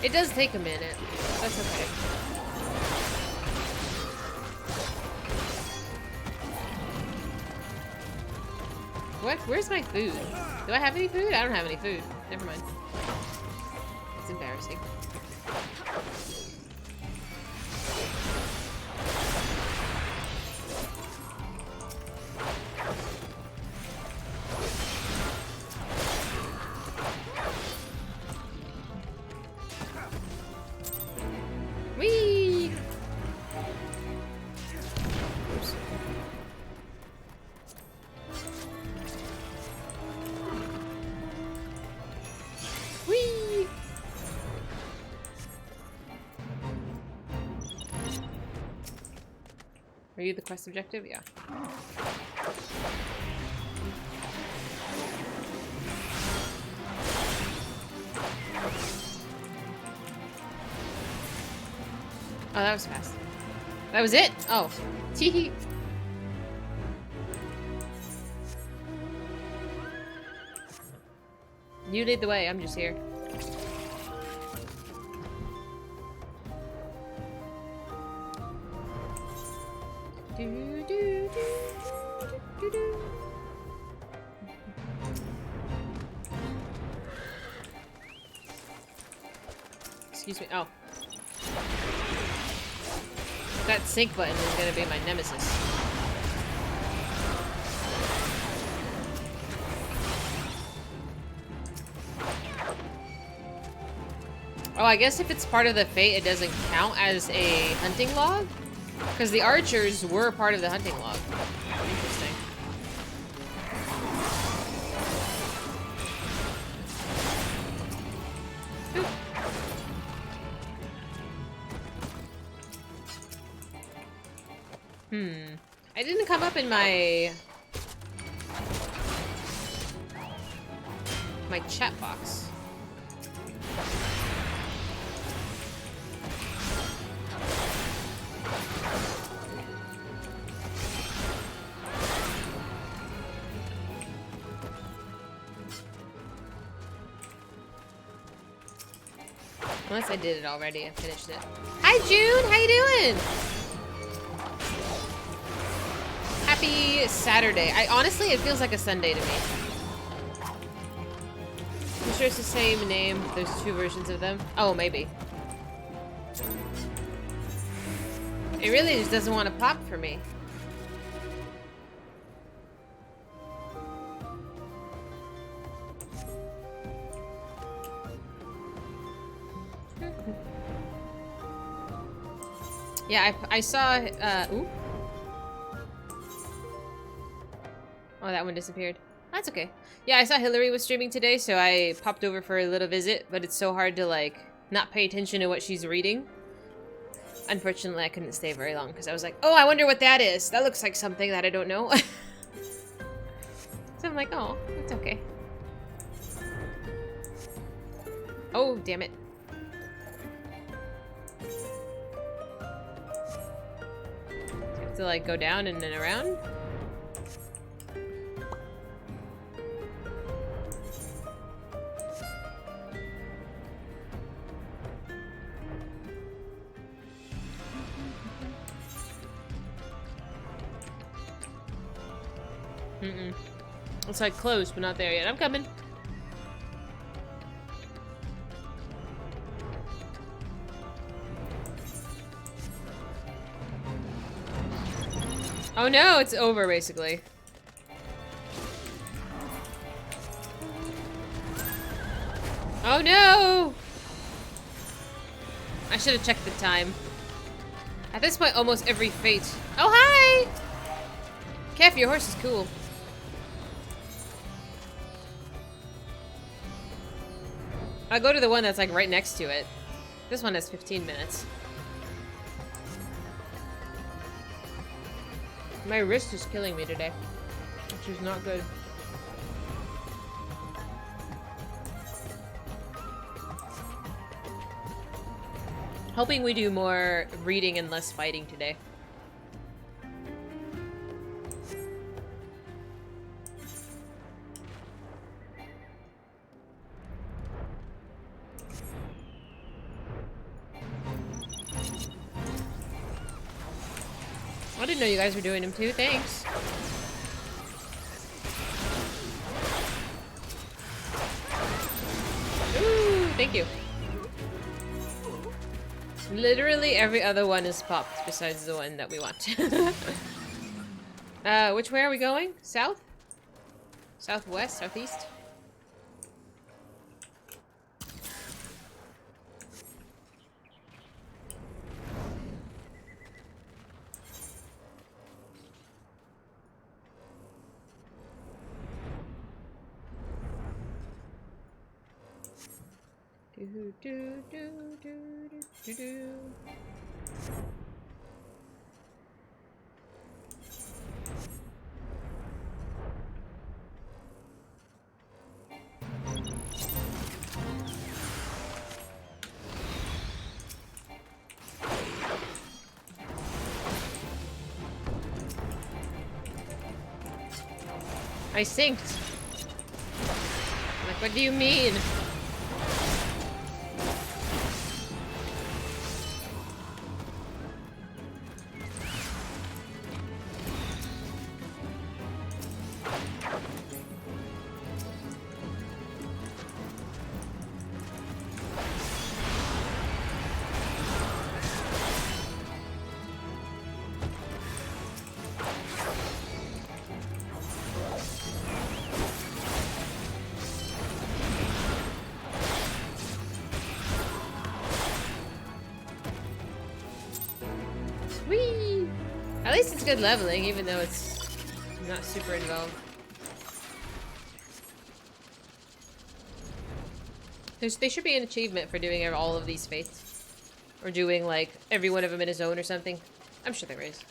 It does take a minute. That's okay. What? Where's my food? Do I have any food? I don't have any food. Never mind. It's embarrassing. Whee! Oops. Whee! Are you the quest objective? Yeah. Oh, that was fast. That was it? Oh. Teehee. You lead the way, I'm just here. Do, do, do, do, do. Excuse me. Oh. That sync button is gonna be my nemesis. Oh, I guess if it's part of the fate, it doesn't count as a hunting log? Because the archers were part of the hunting log. Interesting. Ooh. I didn't come up in my chat box. Unless I did it already, I finished it. Hi June, how you doing? Happy Saturday. Honestly, it feels like a Sunday to me. I'm sure it's the same name. There's two versions of them. Oh, maybe. It really just doesn't want to pop for me. Yeah, I saw, ooh. Oh, that one disappeared. That's okay. Yeah, I saw Hillary was streaming today, so I popped over for a little visit, but it's so hard to, like, not pay attention to what she's reading. Unfortunately, I couldn't stay very long, because I was like, oh, I wonder what that is. That looks like something that I don't know. So I'm like, oh, it's okay. Oh, damn it. To like go down and then around. It's like close, but not there yet. I'm coming. Oh no, it's over basically. Oh no! I should have checked the time. At this point, almost every fate. Oh, hi! Kef, your horse is cool. I'll go to the one that's like right next to it. This one has 15 minutes. My wrist is killing me today, which is not good. Hoping we do more reading and less fighting today. I didn't know you guys were doing them too. Thanks. Ooh, thank you. Literally every other one is popped besides the one that we want. Which way are we going? South? Southwest? Southeast? Do, do, do, do, do, do. I synced. Like, what do you mean? Whee! At least it's good leveling, even though it's not super involved. They should be an achievement for doing all of these fates. Or doing, like, every one of them in a zone or something. I'm sure there is.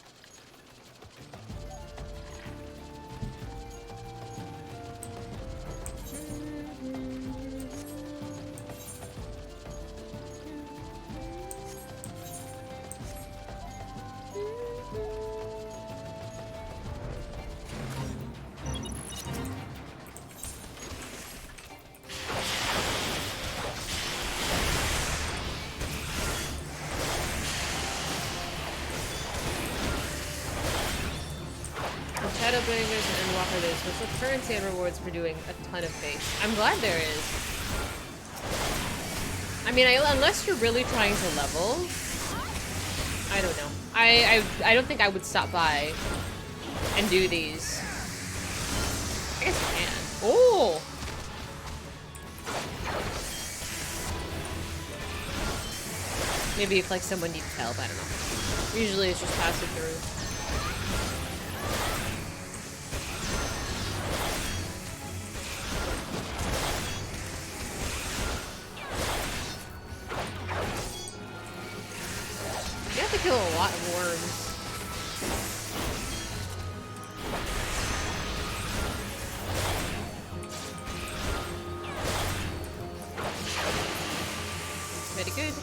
Shadowbringers and Walker Lives. What's the currency and rewards for doing a ton of fates? I'm glad there is. I mean, unless you're really trying to level, I don't know. I don't think I would stop by and do these. I guess I can. Oh! Maybe if like someone needs help, I don't know. Usually it's just pass it through. Kill a lot of worms. Very good.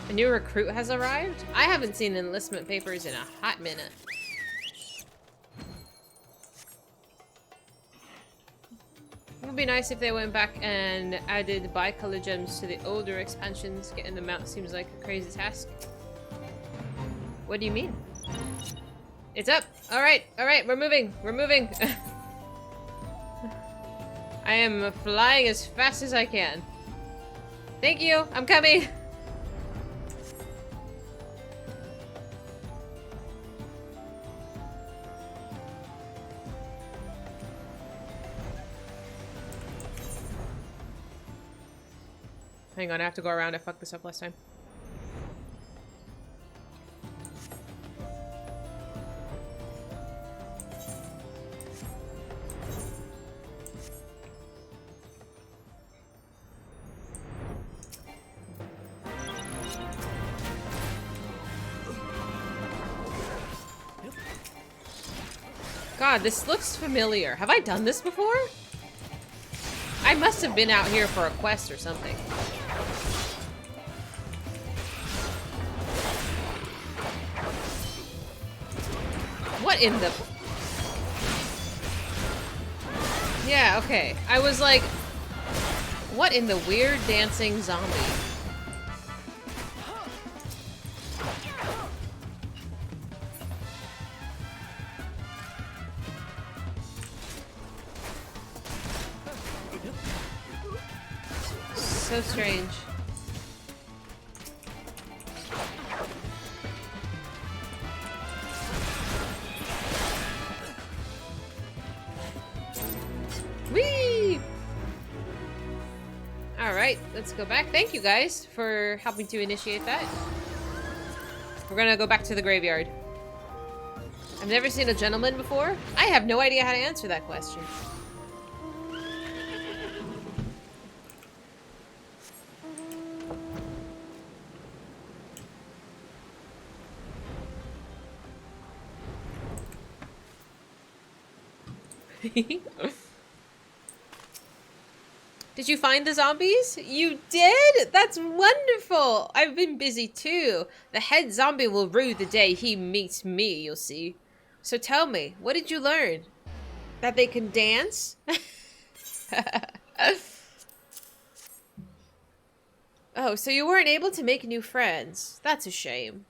A new recruit has arrived? I haven't seen enlistment papers in a hot minute. It would be nice if they went back and added bi-color gems to the older expansions. Getting them out seems like a crazy task. What do you mean? It's up! Alright, we're moving, we're moving! I am flying as fast as I can. Thank you, I'm coming! Hang on, I have to go around. I fucked this up last time. God, this looks familiar. Have I done this before? I must have been out here for a quest or something. What in the... Yeah, okay. I was like, what in the weird dancing zombie? So strange. Whee! Alright, let's go back. Thank you guys for helping to initiate that. We're gonna go back to the graveyard. I've never seen a gentleman before. I have no idea how to answer that question. Did you find the zombies? You did? That's wonderful. I've been busy too. The head zombie will rue the day he meets me, you'll see. So tell me, what did you learn? That they can dance? Oh, so you weren't able to make new friends. That's a shame.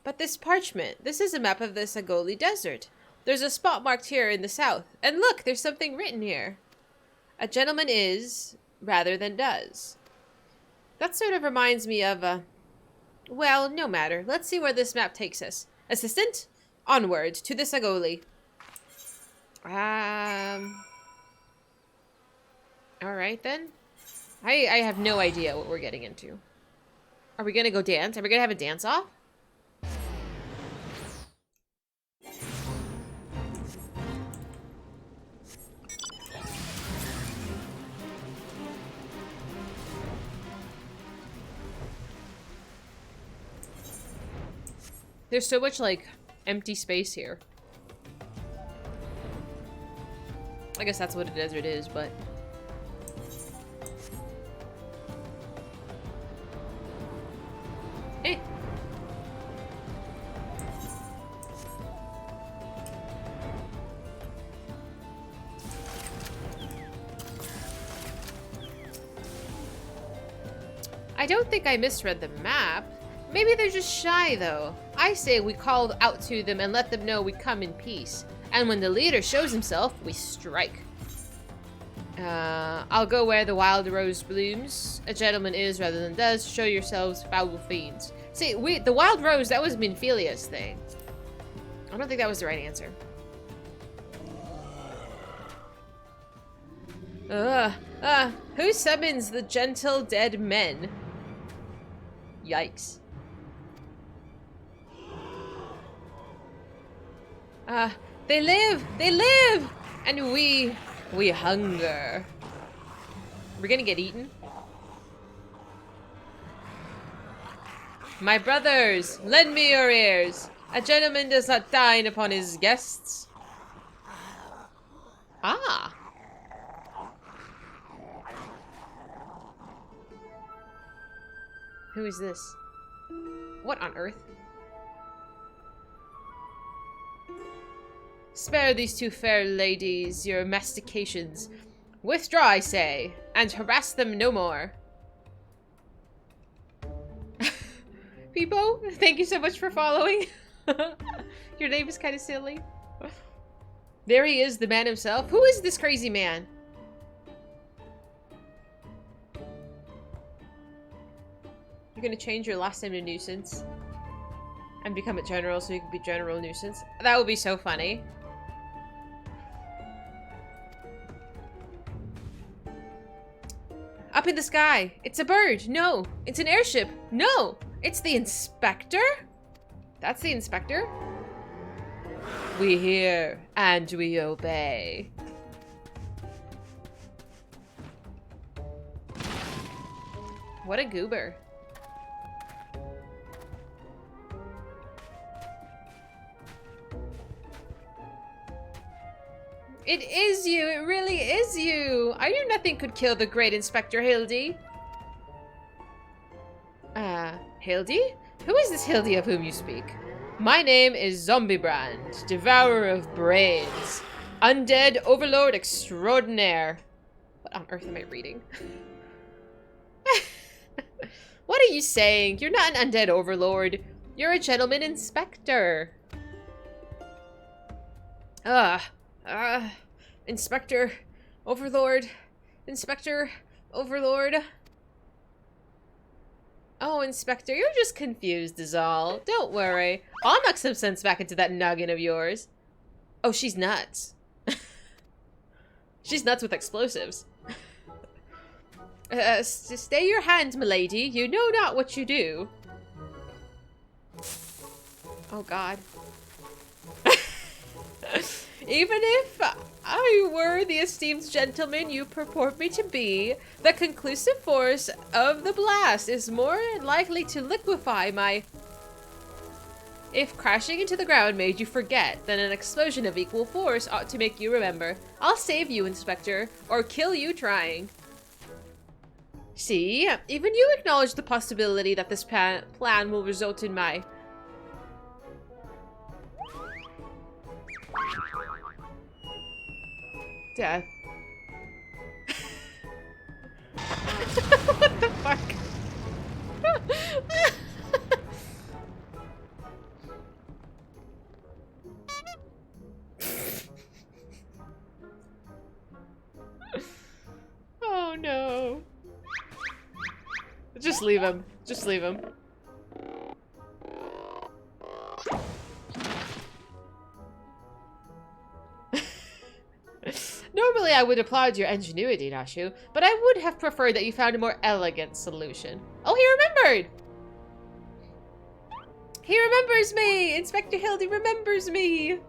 But this parchment, this is a map of the Sagoli Desert. There's a spot marked here in the south. And look, there's something written here. A gentleman is, rather than does. That sort of reminds me of, well, no matter. Let's see where this map takes us. Assistant, onward to the Sagoli. Alright then. I have no idea what we're getting into. Are we gonna go dance? Are we gonna have a dance-off? There's so much, like, empty space here. I guess that's what a desert is, but... Hey! I don't think I misread the map. Maybe they're just shy, though. I say we call out to them and let them know we come in peace. And when the leader shows himself, we strike. I'll go where the wild rose blooms. A gentleman is rather than does. Show yourselves, foul fiends. See, the wild rose, that was Minfilia's thing. I don't think that was the right answer. Who summons the gentle dead men? Yikes. They live! And we hunger. We're gonna get eaten. My brothers, lend me your ears. A gentleman does not dine upon his guests. Ah. Who is this? What on earth? Spare these two fair ladies your mastications. Withdraw, I say, and harass them no more. Peepo, thank you so much for following. Your name is kind of silly. There he is, the man himself. Who is this crazy man? You're gonna change your last name to Nuisance and become a general so you can be General Nuisance. That would be so funny. Up in the sky. It's a bird. No. It's an airship. No. It's the inspector? That's the inspector? We hear and we obey. What a goober. It is you! It really is you! I knew nothing could kill the great Inspector Hildi. Hildi? Who is this Hildi of whom you speak? My name is Zombiebrand, Devourer of Brains. Undead Overlord Extraordinaire. What on earth am I reading? What are you saying? You're not an undead overlord. You're a gentleman inspector. Inspector, Overlord, Inspector, Overlord. Oh, Inspector, you're just confused is all. Don't worry. I'll knock some sense back into that noggin of yours. Oh, she's nuts. She's nuts with explosives. Stay your hand, milady. You know not what you do. Oh, God. Even if I were the esteemed gentleman you purport me to be, the conclusive force of the blast is more likely to liquefy my... If crashing into the ground made you forget, then an explosion of equal force ought to make you remember. I'll save you, Inspector, or kill you trying. See, even you acknowledge the possibility that this plan will result in my... death. What the fuck? Oh no. Just leave him. Just leave him. Normally I would applaud your ingenuity, Nashu, but I would have preferred that you found a more elegant solution. Oh, he remembered! He remembers me! Inspector Hildi remembers me!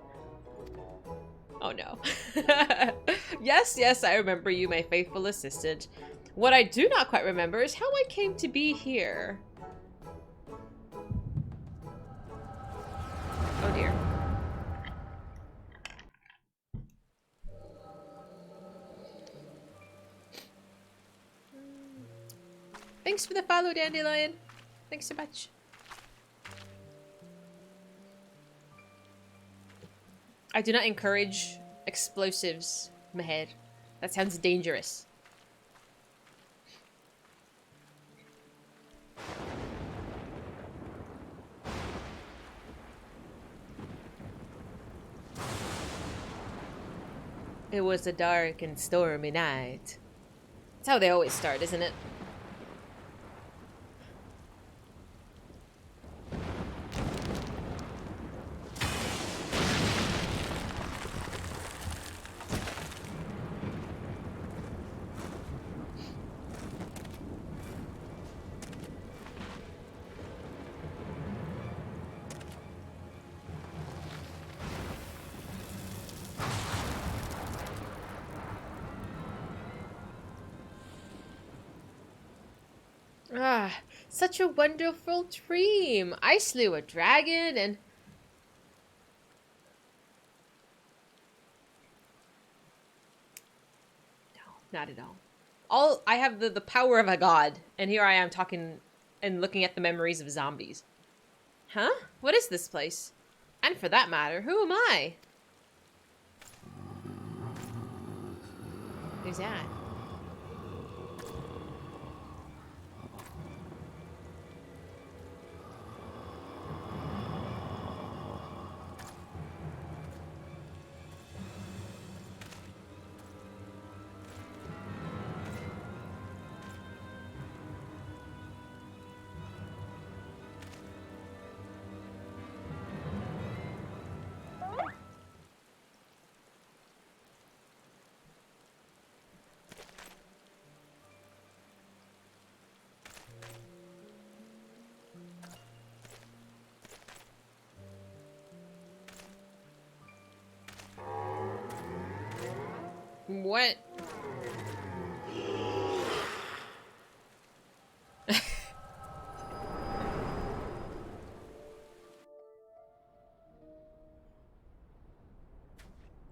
Oh no. Yes, yes, I remember you, my faithful assistant. What I do not quite remember is how I came to be here. Oh dear. Thanks for the follow, Dandelion. Thanks so much. I do not encourage explosives, Mehed. That sounds dangerous. It was a dark and stormy night. That's how they always start, isn't it? Ah, such a wonderful dream. I slew a dragon and... No, not at all. I have the power of a god, and here I am talking and looking at the memories of zombies. Huh? What is this place? And for that matter, who am I? Who's that? What?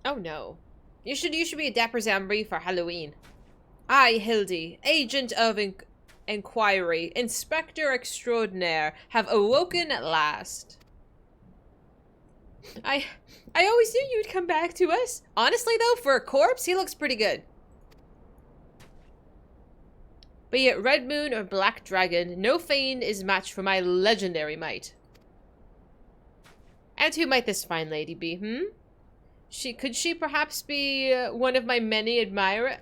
Oh no. You should be a dapper zombie for Halloween. I, Hildi, agent of inquiry, inspector extraordinaire, have awoken at last. I always knew you'd come back to us. Honestly though, for a corpse, he looks pretty good. Be it Red Moon or Black Dragon, no fiend is matched for my legendary might. And who might this fine lady be, Could she perhaps be one of my many admirers?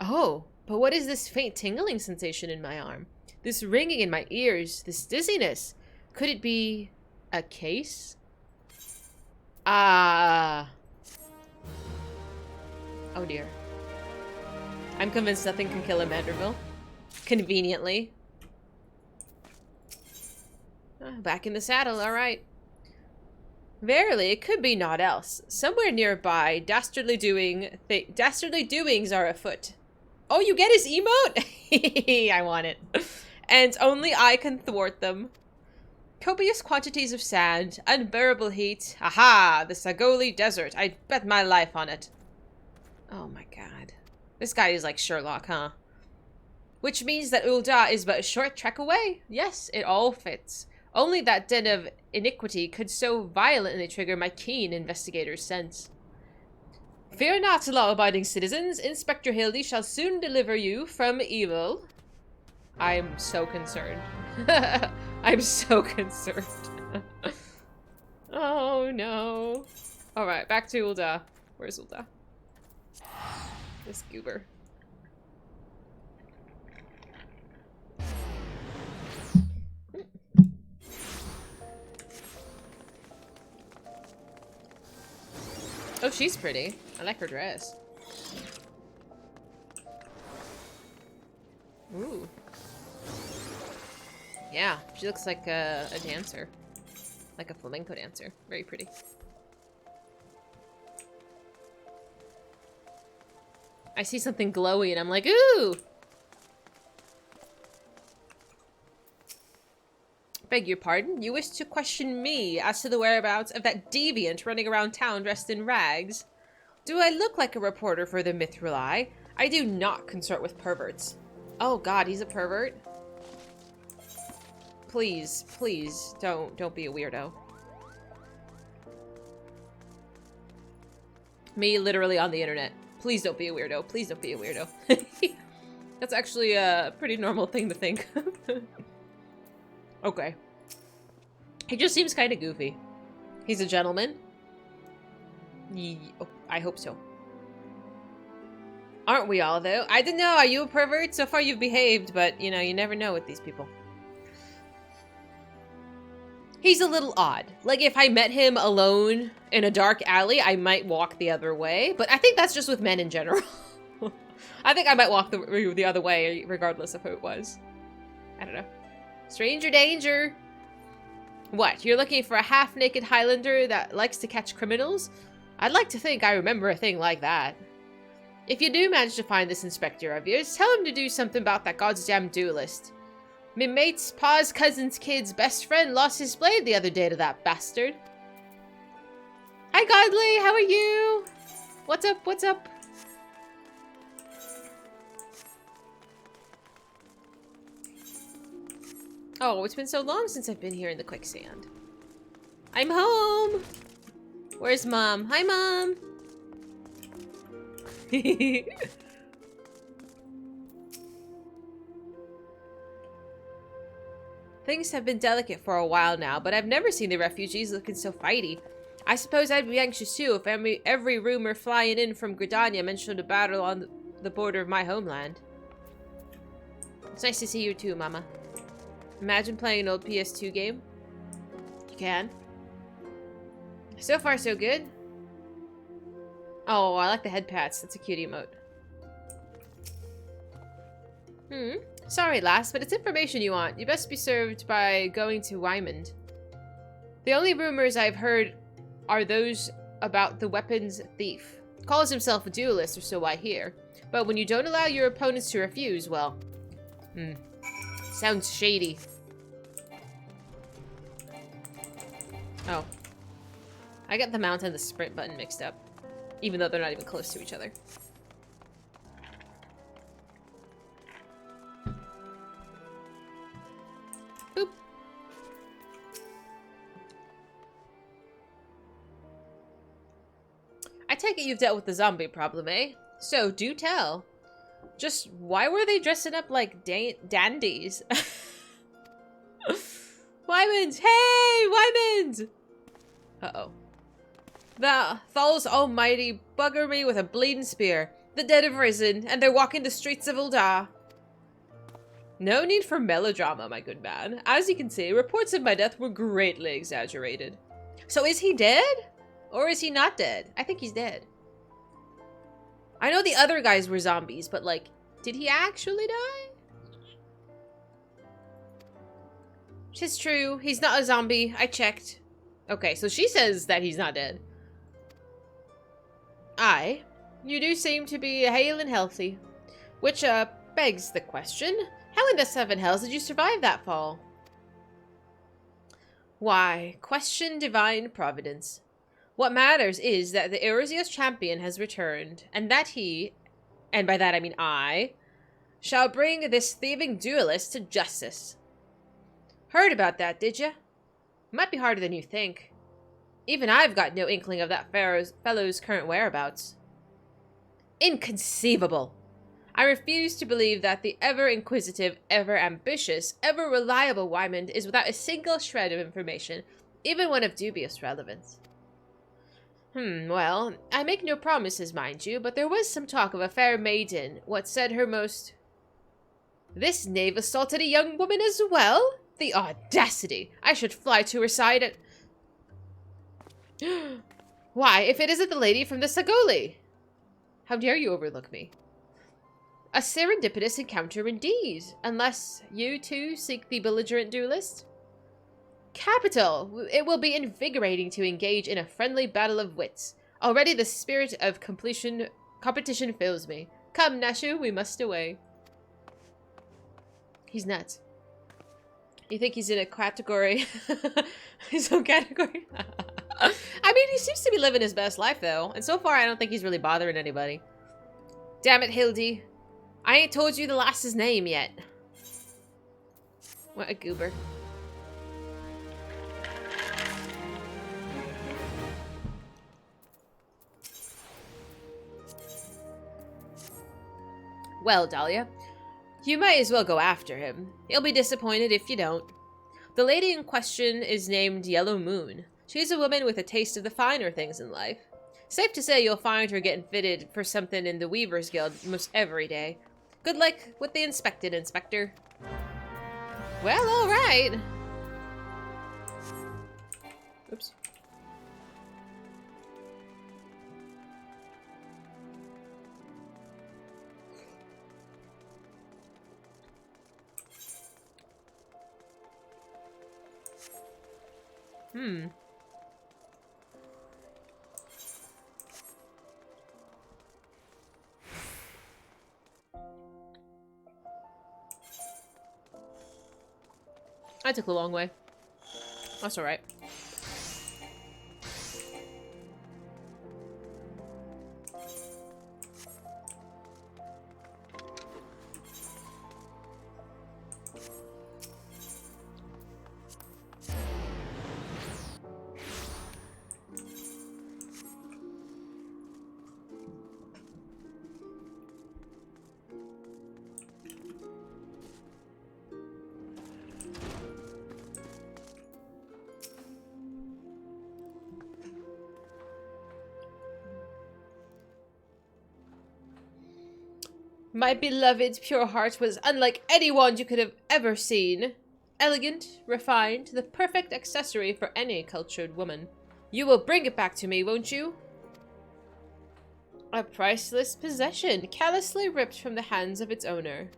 Oh, but what is this faint tingling sensation in my arm? This ringing in my ears, this dizziness? Could it be a case? Ah. Oh dear. I'm convinced nothing can kill a Manderville. Conveniently. Back in the saddle, alright. Verily, it could be naught else. Somewhere nearby, dastardly doings are afoot. Oh, you get his emote? I want it. and only I can thwart them. Copious quantities of sand, unbearable heat. Aha! The Sagoli Desert. I'd bet my life on it. Oh my god. This guy is like Sherlock, huh? Which means that Ul'dah is but a short trek away. Yes, it all fits. Only that den of iniquity could so violently trigger my keen investigator's sense. Fear not, law-abiding citizens. Inspector Hildi shall soon deliver you from evil. I'm so concerned. I'm so concerned. Oh no. Alright, back to Ul'dah. Where's Ul'dah? This goober. Oh, she's pretty. I like her dress. Ooh. Yeah, she looks like a dancer. Like a flamenco dancer. Very pretty. I see something glowy and I'm like, ooh! Beg your pardon? You wish to question me as to the whereabouts of that deviant running around town dressed in rags? Do I look like a reporter for the Mithril Eye? I do not consort with perverts. Oh god, he's a pervert? Please, please, don't be a weirdo. Me literally on the internet. Please don't be a weirdo. Please don't be a weirdo. That's actually a pretty normal thing to think. Okay. He just seems kind of goofy. He's a gentleman. Oh, I hope so. Aren't we all, though? I don't know. Are you a pervert? So far you've behaved, but, you know, you never know with these people. He's a little odd. Like, if I met him alone in a dark alley, I might walk the other way. But I think that's just with men in general. I think I might walk the other way, regardless of who it was. I don't know. Stranger danger. What, you're looking for a half-naked Highlander that likes to catch criminals? I'd like to think I remember a thing like that. If you do manage to find this inspector of yours, tell him to do something about that goddamn duelist. Me mate's pa's cousin's kid's best friend lost his blade the other day to that bastard. Hi Godly, how are you? What's up, what's up? Oh, it's been so long since I've been here in the quicksand. I'm home! Where's Mom? Hi, Mom! Things have been delicate for a while now, but I've never seen the refugees looking so fighty. I suppose I'd be anxious too if every rumor flying in from Gridania mentioned a battle on the border of my homeland. It's nice to see you too, Mama. Imagine playing an old PS2 game. You can. So far, so good. Oh, I like the head pats. That's a cute emote. Sorry, lass, but it's information you want. You best be served by going to Wymond. The only rumors I've heard are those about the weapons thief. Calls himself a duelist, or so I hear. But when you don't allow your opponents to refuse, well... sounds shady. Oh. I got the mount and the sprint button mixed up. Even though they're not even close to each other. Boop. I take it you've dealt with the zombie problem, eh? So, do tell. Just why were they dressing up like dandies? Wymond! Hey! Wymond! Uh-oh. The Thal's almighty bugger me with a bleeding spear. The dead have risen, and they're walking the streets of Ul'dah. No need for melodrama, my good man. As you can see, reports of my death were greatly exaggerated. So is he dead? Or is he not dead? I think he's dead. I know the other guys were zombies, but like, did he actually die? 'Tis true, he's not a zombie. I checked. Okay, so she says that he's not dead. Aye, you do seem to be hale and healthy. Which, begs the question, How in the seven hells did you survive that fall? Why, question divine providence. What matters is that the Erusios champion has returned, and that he, and by that I mean I, shall bring this thieving duelist to justice. Heard about that, did ya? Might be harder than you think. Even I've got no inkling of that fellow's current whereabouts. Inconceivable! I refuse to believe that the ever-inquisitive, ever-ambitious, ever-reliable Wymond is without a single shred of information, even one of dubious relevance. Well, I make no promises, mind you, but there was some talk of a fair maiden, what said her most... This knave assaulted a young woman as well? The audacity! I should fly to her side and... Why, if it isn't the lady from the Sagoli! How dare you overlook me? A serendipitous encounter indeed, unless you too seek the belligerent duelist. Capital! It will be invigorating to engage in a friendly battle of wits. Already the spirit of competition fills me. Come, Nashu, we must away. He's nuts. You think he's in a category? His own category? I mean, he seems to be living his best life, though. And so far, I don't think he's really bothering anybody. Damn it, Hildi. I ain't told you the lass's name yet. What a goober. Well, Dahlia, you might as well go after him. He'll be disappointed if you don't. The lady in question is named Yellow Moon. She's a woman with a taste of the finer things in life. Safe to say you'll find her getting fitted for something in the Weavers Guild most every day. Good luck with the inspected, Inspector. Well, alright. Oops. I took a long way. That's alright. My beloved pure heart was unlike anyone you could have ever seen. Elegant, refined, the perfect accessory for any cultured woman. You will bring it back to me, won't you? A priceless possession, callously ripped from the hands of its owner.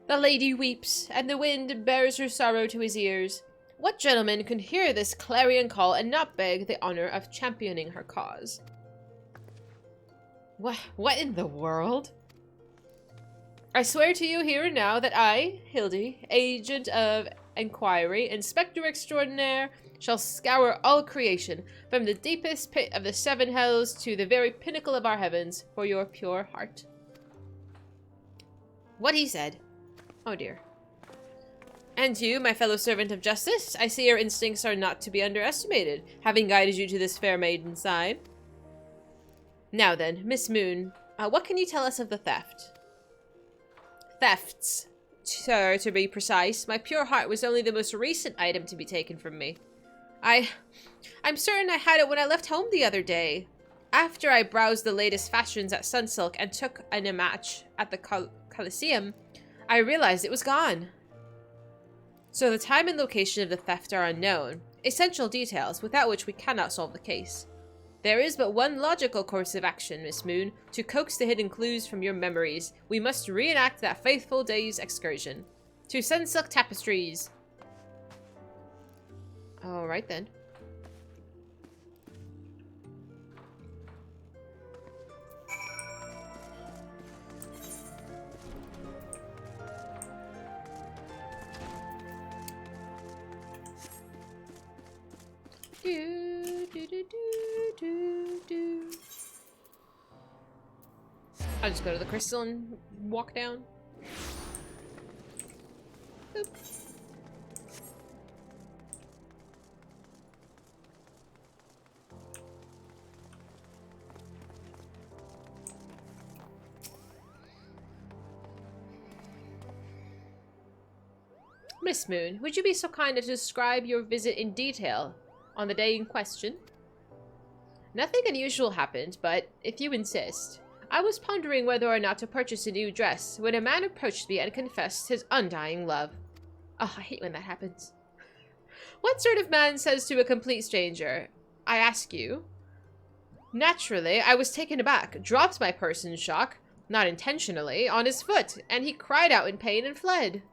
The lady weeps, and the wind bears her sorrow to his ears. What gentleman could hear this clarion call and not beg the honor of championing her cause? What in the world? I swear to you here and now that I, Hildi, agent of inquiry, inspector extraordinaire, shall scour all creation, from the deepest pit of the seven hells to the very pinnacle of our heavens, for your pure heart. What he said. Oh dear. And you, my fellow servant of justice, I see your instincts are not to be underestimated, having guided you to this fair maiden's side. Now then, Miss Moon, what can you tell us of the theft? Thefts. Sir, to be precise, my pure heart was only the most recent item to be taken from me. I'm certain I had it when I left home the other day. After I browsed the latest fashions at Sunsilk and took in a match at the Coliseum, I realized it was gone. So the time and location of the theft are unknown, essential details without which we cannot solve the case. There is but one logical course of action, Miss Moon. To coax the hidden clues from your memories, we must reenact that faithful day's excursion. To Sunsilk Tapestries. Alright then. I'll just go to the crystal and walk down. Boop. Miss Moon, would you be so kind as to describe your visit in detail on the day in question? Nothing unusual happened, but if you insist, I was pondering whether or not to purchase a new dress when a man approached me and confessed his undying love. Oh, I hate when that happens. What sort of man says to a complete stranger, I ask you? Naturally, I was taken aback, dropped my purse in shock, not intentionally, on his foot, and he cried out in pain and fled.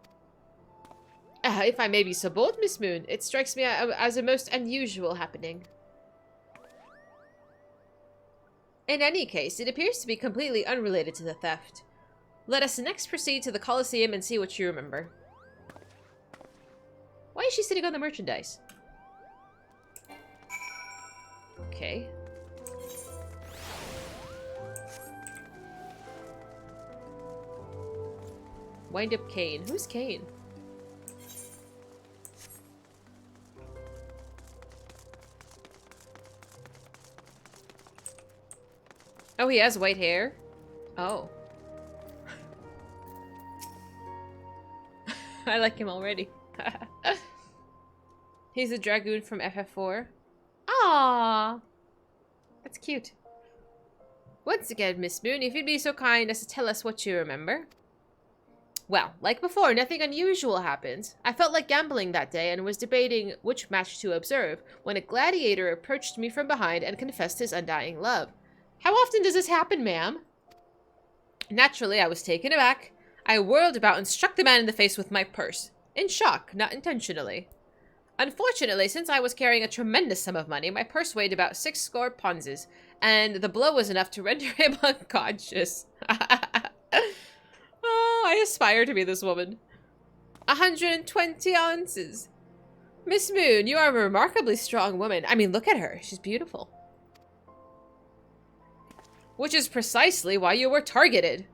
If I may be so bold, Miss Moon, it strikes me as a most unusual happening. In any case, it appears to be completely unrelated to the theft. Let us next proceed to the Colosseum and see what you remember. Why is she sitting on the merchandise? Okay. Wind up Kane. Who's Kane? Oh, he has white hair? Oh. I like him already. He's a dragoon from FF4. Aww. That's cute. Once again, Miss Moon, if you'd be so kind as to tell us what you remember. Well, like before, nothing unusual happened. I felt like gambling that day and was debating which match to observe when a gladiator approached me from behind and confessed his undying love. How often does this happen, ma'am? Naturally, I was taken aback. I whirled about and struck the man in the face with my purse. In shock, not intentionally. Unfortunately, since I was carrying a tremendous sum of money, my purse weighed about 6 score ponzes, and the blow was enough to render him unconscious. Oh, I aspire to be this woman. 120 ounces. Miss Moon, you are a remarkably strong woman. I mean, look at her. She's beautiful. Which is precisely why you were targeted.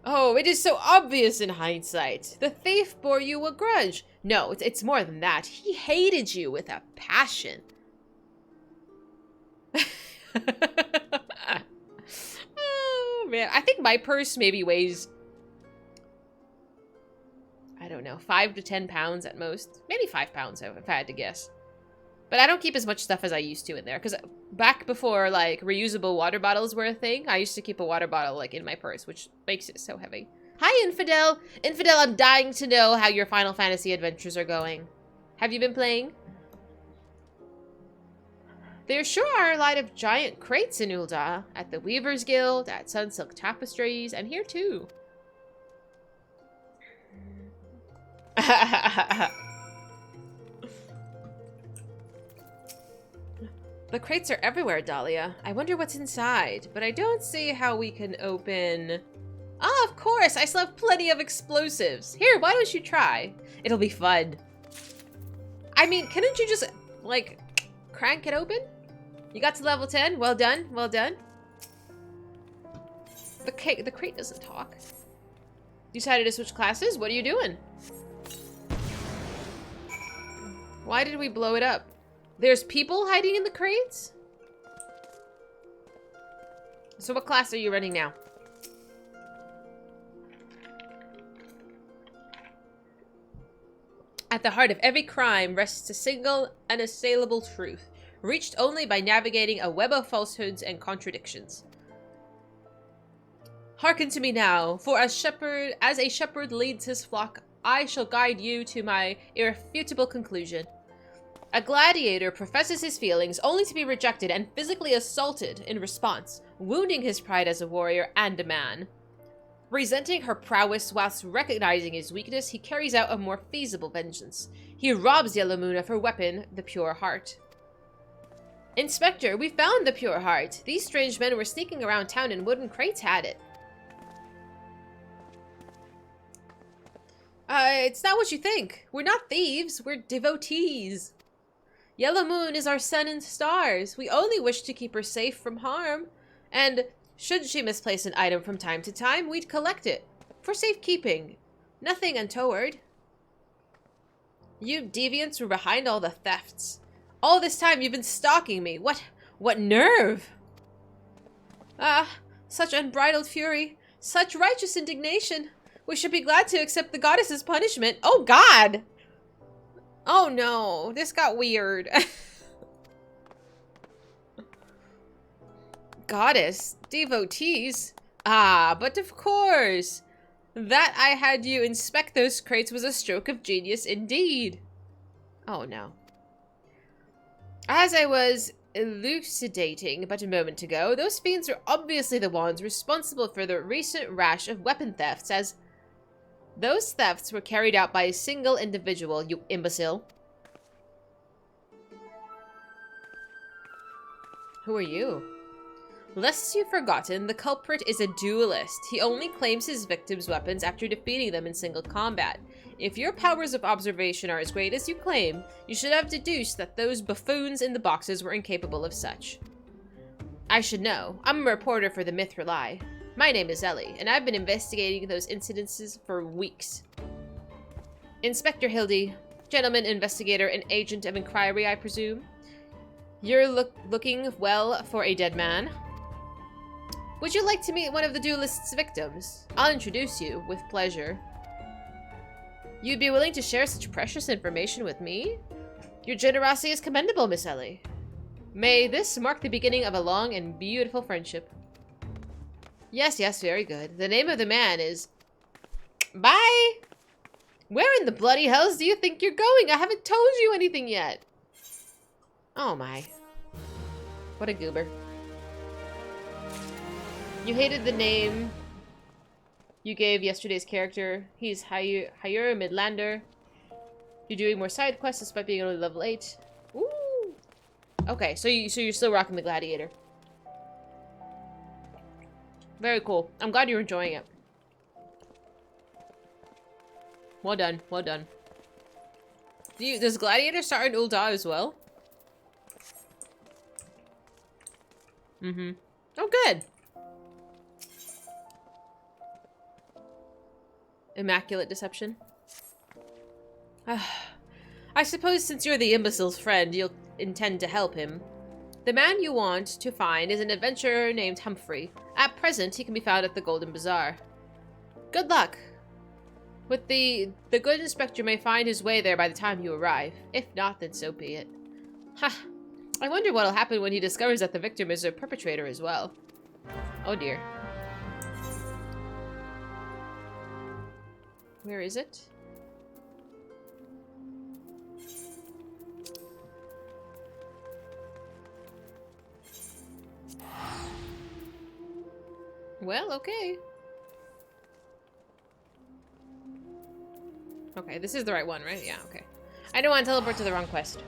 Oh, it is so obvious in hindsight. The thief bore you a grudge. No, it's more than that. He hated you with a passion. Oh, man. I think my purse maybe weighs, I don't know, 5 to 10 pounds at most. Maybe 5 pounds, if I had to guess. But I don't keep as much stuff as I used to in there. Because back before, like, reusable water bottles were a thing, I used to keep a water bottle, like, in my purse, which makes it so heavy. Hi, Infidel! Infidel, I'm dying to know how your Final Fantasy adventures are going. Have you been playing? There sure are a lot of giant crates in Ul'dah. At the Weaver's Guild, at Sunsilk Tapestries, and here too. The crates are everywhere, Dahlia. I wonder what's inside, but I don't see how we can open... Ah, of course! I still have plenty of explosives. Here, why don't you try? It'll be fun. I mean, couldn't you just, like, crank it open? You got to level 10? Well done, well done. The crate doesn't talk. You decided to switch classes? What are you doing? Why did we blow it up? There's people hiding in the crates? So what class are you running now? At the heart of every crime rests a single, unassailable truth, reached only by navigating a web of falsehoods and contradictions. Hearken to me now, for as a shepherd leads his flock, I shall guide you to my irrefutable conclusion. A gladiator professes his feelings only to be rejected and physically assaulted in response, wounding his pride as a warrior and a man. Resenting her prowess whilst recognizing his weakness, he carries out a more feasible vengeance. He robs Yellow Moon of her weapon, the Pure Heart. Inspector, we found the Pure Heart. These strange men were sneaking around town and wooden crates had it. It's not what you think. We're not thieves, we're devotees. Yellow Moon is our sun and stars. We only wish to keep her safe from harm. And Should she misplace an item from time to time, we'd collect it. For safekeeping. Nothing untoward. You deviants were behind all the thefts. All this time you've been stalking me. What nerve? Ah, such unbridled fury. Such righteous indignation. We should be glad to accept the goddess's punishment. Oh, God! Oh, no. This got weird. Goddess? Devotees? Ah, but of course. That I had you inspect those crates was a stroke of genius indeed. Oh, no. As I was elucidating but a moment ago, those fiends are obviously the ones responsible for the recent rash of weapon thefts, as those thefts were carried out by a single individual, you imbecile. Who are you? Lest you've forgotten, the culprit is a duelist. He only claims his victims' weapons after defeating them in single combat. If your powers of observation are as great as you claim, you should have deduced that those buffoons in the boxes were incapable of such. I should know. I'm a reporter for the Myth Rely. My name is Ellie, and I've been investigating those incidences for weeks. Inspector Hildi, gentleman investigator and agent of inquiry, I presume. You're looking, well, for a dead man. Would you like to meet one of the duelist's victims? I'll introduce you, with pleasure. You'd be willing to share such precious information with me? Your generosity is commendable, Miss Ellie. May this mark the beginning of a long and beautiful friendship. Yes, very good. The name of the man is... Bye! Where in the bloody hells do you think you're going? I haven't told you anything yet. Oh my. What a goober. You hated the name you gave yesterday's character. He's Hayur Midlander. You're doing more side quests despite being only level 8. Ooh. Okay, so you're still rocking the gladiator. Very cool. I'm glad you're enjoying it. Well done, well done. Does gladiator start in Ul'dah as well? Mm-hmm. Oh, good. Immaculate deception. I suppose since you're the imbecile's friend, you'll intend to help him. The man you want to find is an adventurer named Humphrey. At present, he can be found at the Golden Bazaar. Good luck. With the good inspector may find his way there by the time you arrive. If not, then so be it. Ha! I wonder what'll happen when he discovers that the victim is a perpetrator as well. Oh dear. Where is it? Well, okay. Okay, this is the right one, right? Yeah, okay. I don't want to teleport to the wrong quest.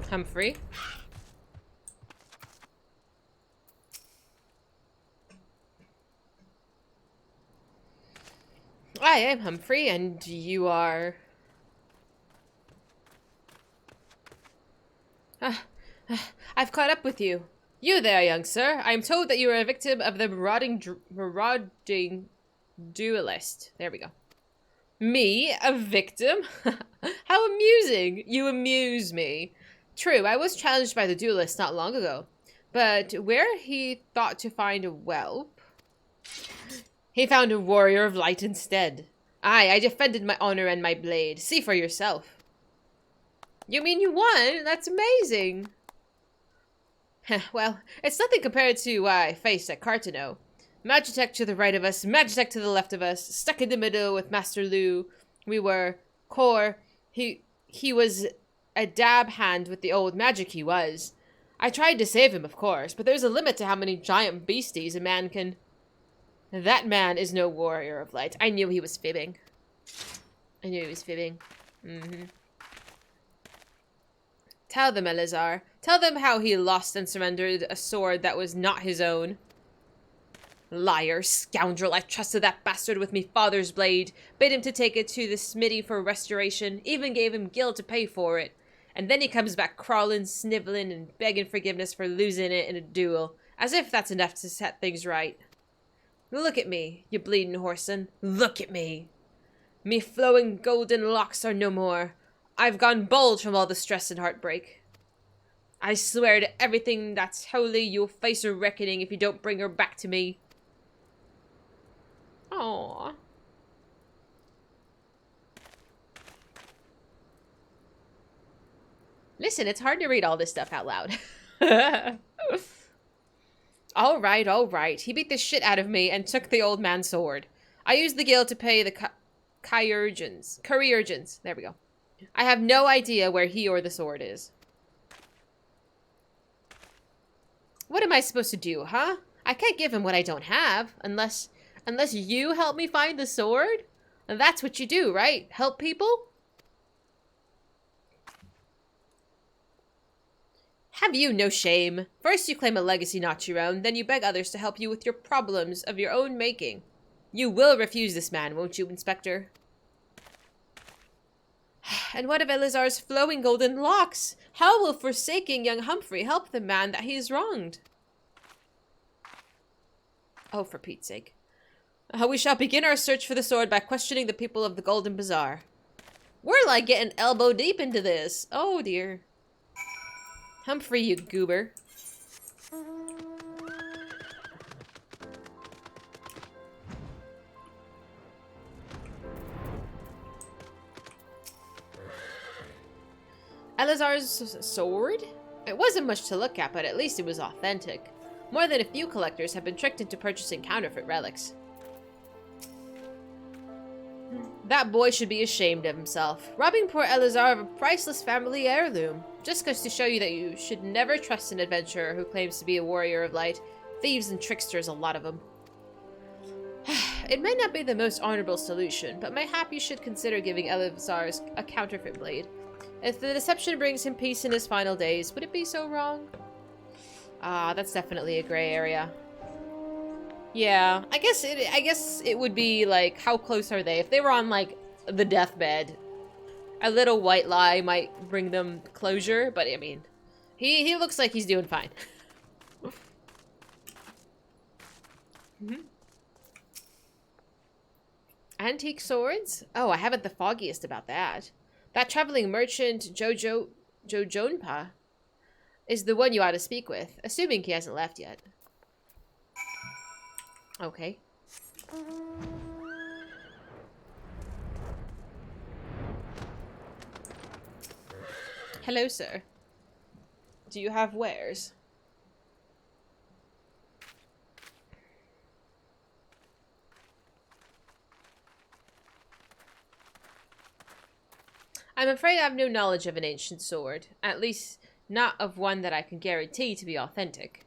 Humphrey. I am Humphrey, and you are... I've caught up with you. You there, young sir. I am told that you are a victim of the marauding duelist. There we go. Me? A victim? How amusing. You amuse me. True, I was challenged by the duelist not long ago. But where he thought to find a whelp, he found a warrior of light instead. Aye, I defended my honor and my blade. See for yourself. You mean you won? That's amazing. Well, it's nothing compared to what I faced at Cartano. Magitech to the right of us, Magitech to the left of us, stuck in the middle with Master Lu. We were core. He was a dab hand with the old magic, he was. I tried to save him, of course, but there's a limit to how many giant beasties a man can... That man is no warrior of light. I knew he was fibbing. I knew he was fibbing. Tell them, Elazar. Tell them how he lost and surrendered a sword that was not his own. Liar, scoundrel, I trusted that bastard with me father's blade, bid him to take it to the smithy for restoration, even gave him gil to pay for it. And then he comes back crawling, sniveling, and begging forgiveness for losing it in a duel, as if that's enough to set things right. Look at me, you bleeding whoreson. Look at me. Me flowing golden locks are no more. I've gone bald from all the stress and heartbreak. I swear to everything that's holy you'll face a reckoning if you don't bring her back to me. Aww. Listen, it's hard to read all this stuff out loud. All right. He beat the shit out of me and took the old man's sword. I used the gil to pay the Kyurgens. There we go. I have no idea where he or the sword is. What am I supposed to do, huh? I can't give him what I don't have, unless you help me find the sword? And that's what you do, right? Help people? Have you no shame? First you claim a legacy not your own, then you beg others to help you with your problems of your own making. You will refuse this man, won't you, Inspector? And what of Elazar's flowing golden locks? How will forsaking young Humphrey help the man that he has wronged? Oh, for Pete's sake. We shall begin our search for the sword by questioning the people of the Golden Bazaar. We're like getting elbow deep into this. Oh, dear. Humphrey, you goober. Elazar's sword? It wasn't much to look at, but at least it was authentic. More than a few collectors have been tricked into purchasing counterfeit relics. That boy should be ashamed of himself, robbing poor Elazar of a priceless family heirloom. Just goes to show you that you should never trust an adventurer who claims to be a warrior of light. Thieves and tricksters, a lot of them. It may not be the most honorable solution, but mayhap you should consider giving Elazar a counterfeit blade. If the deception brings him peace in his final days, would it be so wrong? Ah, that's definitely a gray area. Yeah, I guess it would be like, how close are they? If they were on like the deathbed, a little white lie might bring them closure. But I mean, he looks like he's doing fine. Antique swords? Oh, I haven't the foggiest about that. That traveling merchant Jojonpa is the one you ought to speak with, assuming he hasn't left yet. Okay. Hello, sir. Do you have wares? I'm afraid I have no knowledge of an ancient sword, at least not of one that I can guarantee to be authentic.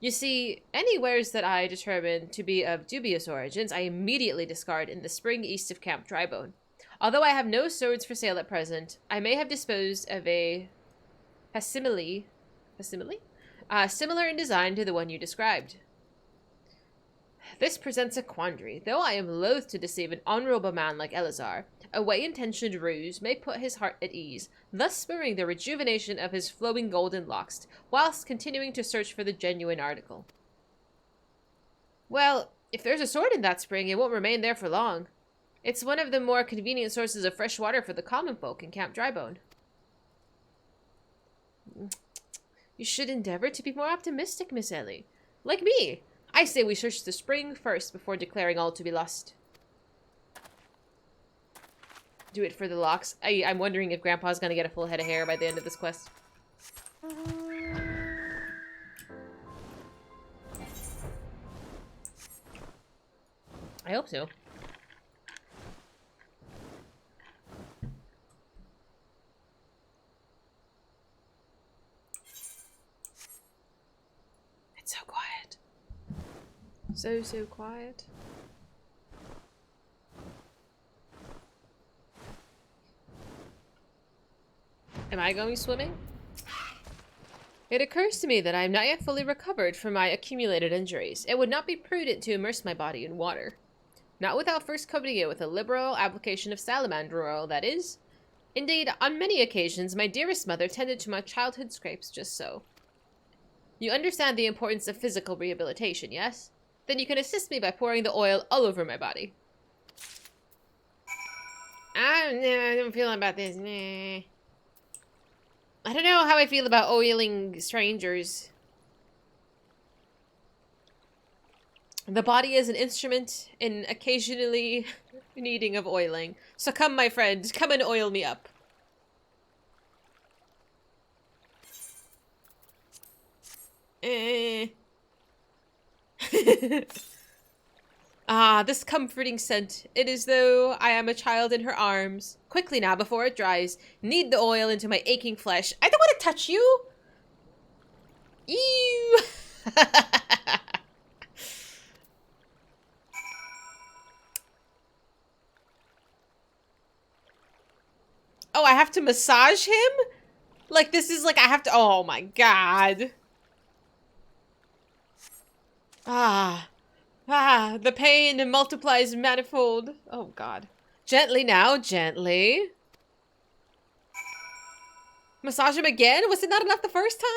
You see, any wares that I determine to be of dubious origins, I immediately discard in the spring east of Camp Drybone. Although I have no swords for sale at present, I may have disposed of a facsimile, similar in design to the one you described. This presents a quandary. Though I am loath to deceive an honorable man like Elazar, a well-intentioned ruse may put his heart at ease, thus spurring the rejuvenation of his flowing golden locks, whilst continuing to search for the genuine article. Well, if there's a sword in that spring, it won't remain there for long. It's one of the more convenient sources of fresh water for the common folk in Camp Drybone. You should endeavor to be more optimistic, Miss Ellie. Like me. I say we search the spring first before declaring all to be lost. Do it for the locks. I'm wondering if Grandpa's gonna get a full head of hair by the end of this quest. I hope so. quiet. So quiet. Am I going swimming? It occurs to me that I am not yet fully recovered from my accumulated injuries. It would not be prudent to immerse my body in water. Not without first coating it with a liberal application of salamander oil, that is. Indeed, on many occasions, my dearest mother tended to my childhood scrapes just so. You understand the importance of physical rehabilitation, yes? Then you can assist me by pouring the oil all over my body. I don't feel about this. Nah. I don't know how I feel about oiling strangers. The body is an instrument in occasionally needing of oiling. So come, my friend, come and oil me up. Ah, this comforting scent. It is though I am a child in her arms. Quickly now, before it dries. Knead the oil into my aching flesh. I don't want to touch you! Ew! Oh, I have to massage him? Like, this is like, I have to, oh my god. The pain multiplies manifold. Oh god. Gently now, gently. Massage him again? Was it not enough the first time?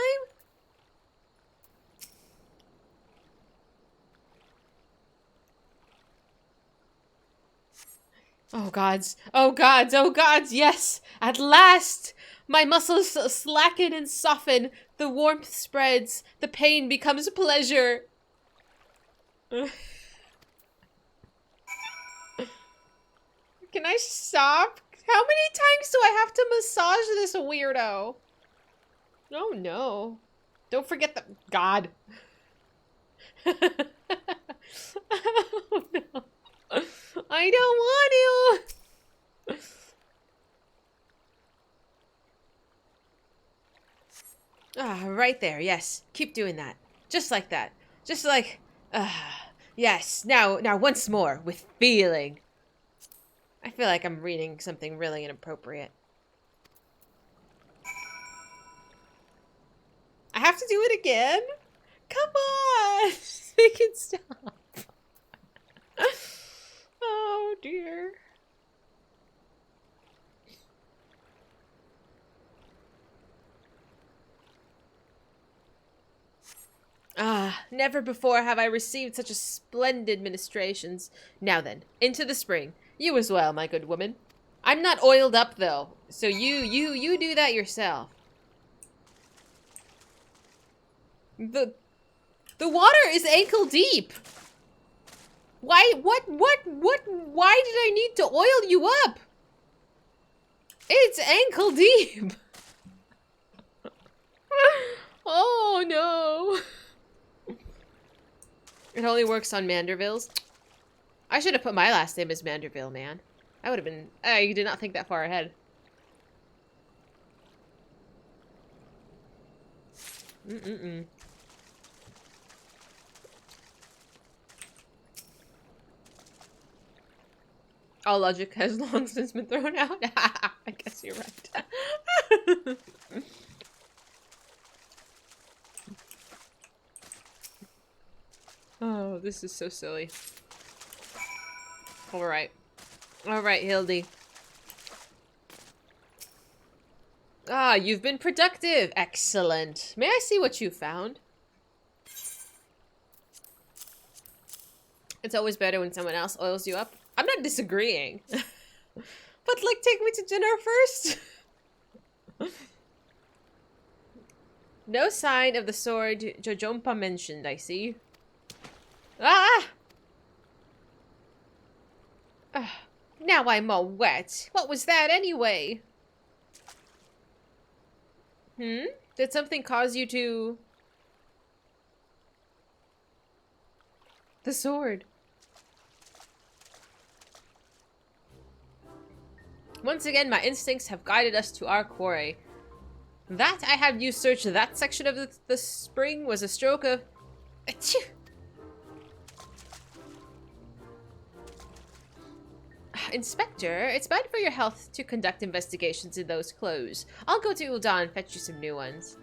Oh gods, oh gods, oh gods, yes! At last! My muscles slacken and soften, the warmth spreads, the pain becomes pleasure. Can I stop? How many times do I have to massage this weirdo? Oh no. Don't forget the... God. Oh no. I don't want to. Right there. Yes. Keep doing that. Just like that. Just like, yes. Now once more with feeling. I feel like I'm reading something really inappropriate. I have to do it again? Come on. Make it stop. Oh dear. Never before have I received such a splendid ministrations. Now then, into the spring. You as well, my good woman. I'm not oiled up though, so you do that yourself. The water is ankle deep. Why did I need to oil you up? It's ankle deep. Oh no. It only works on Mandervilles. I should have put my last name as Manderville, man. I would have been... I did not think that far ahead. All logic has long since been thrown out. I guess you're right. Oh, this is so silly. Alright. Alright, Hildi. You've been productive. Excellent. May I see what you found? It's always better when someone else oils you up. I'm not disagreeing. But, like, take me to dinner first? No sign of the sword Jojompa mentioned, I see. Now I'm all wet. What was that anyway? Did something cause you to... The sword. Once again, my instincts have guided us to our quarry. That I had you search that section of the spring was a stroke of Achoo. Inspector, it's bad for your health to conduct investigations in those clothes. I'll go to Ul'dah and fetch you some new ones.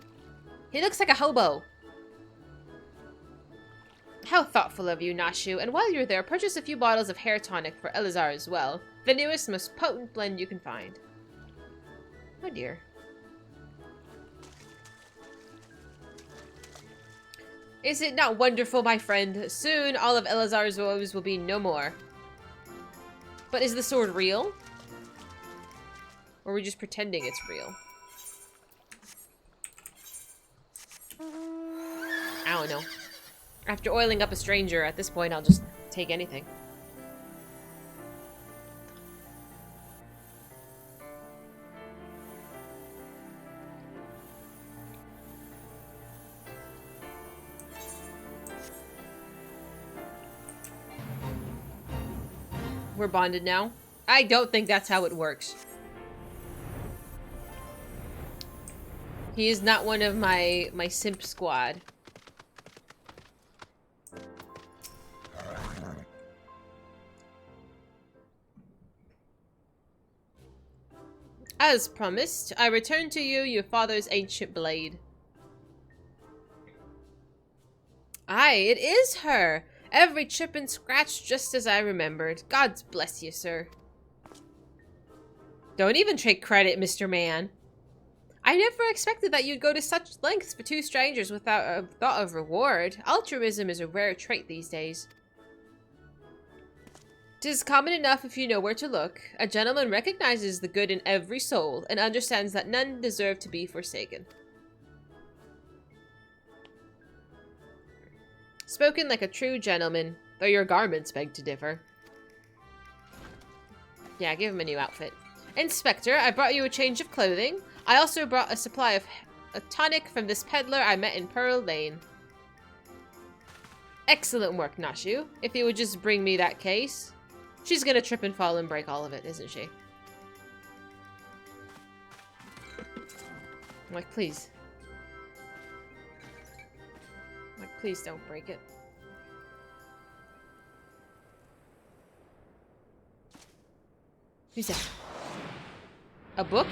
He looks like a hobo. How thoughtful of you, Nashu. And while you're there, purchase a few bottles of hair tonic for Elazar as well. The newest, most potent blend you can find. Oh dear. Is it not wonderful, my friend? Soon, all of Elazar's woes will be no more. But is the sword real? Or are we just pretending it's real? I don't know. After oiling up a stranger, at this point, I'll just take anything. We're bonded now. I don't think that's how it works. He is not one of my simp squad. As promised, I return to you your father's ancient blade. Aye, it is her! Every chip and scratch just as I remembered. God bless you, sir. Don't even take credit, Mr. Man. I never expected that you'd go to such lengths for two strangers without a thought of reward. Altruism is a rare trait these days. 'Tis common enough if you know where to look. A gentleman recognizes the good in every soul and understands that none deserve to be forsaken. Spoken like a true gentleman, though your garments beg to differ. Yeah, give him a new outfit. Inspector, I brought you a change of clothing. I also brought a supply of a tonic from this peddler I met in Pearl Lane. Excellent work, Nashu. If you would just bring me that case. She's gonna trip and fall and break all of it, isn't she? I'm like, please. Like, please don't break it. Who's that? A book?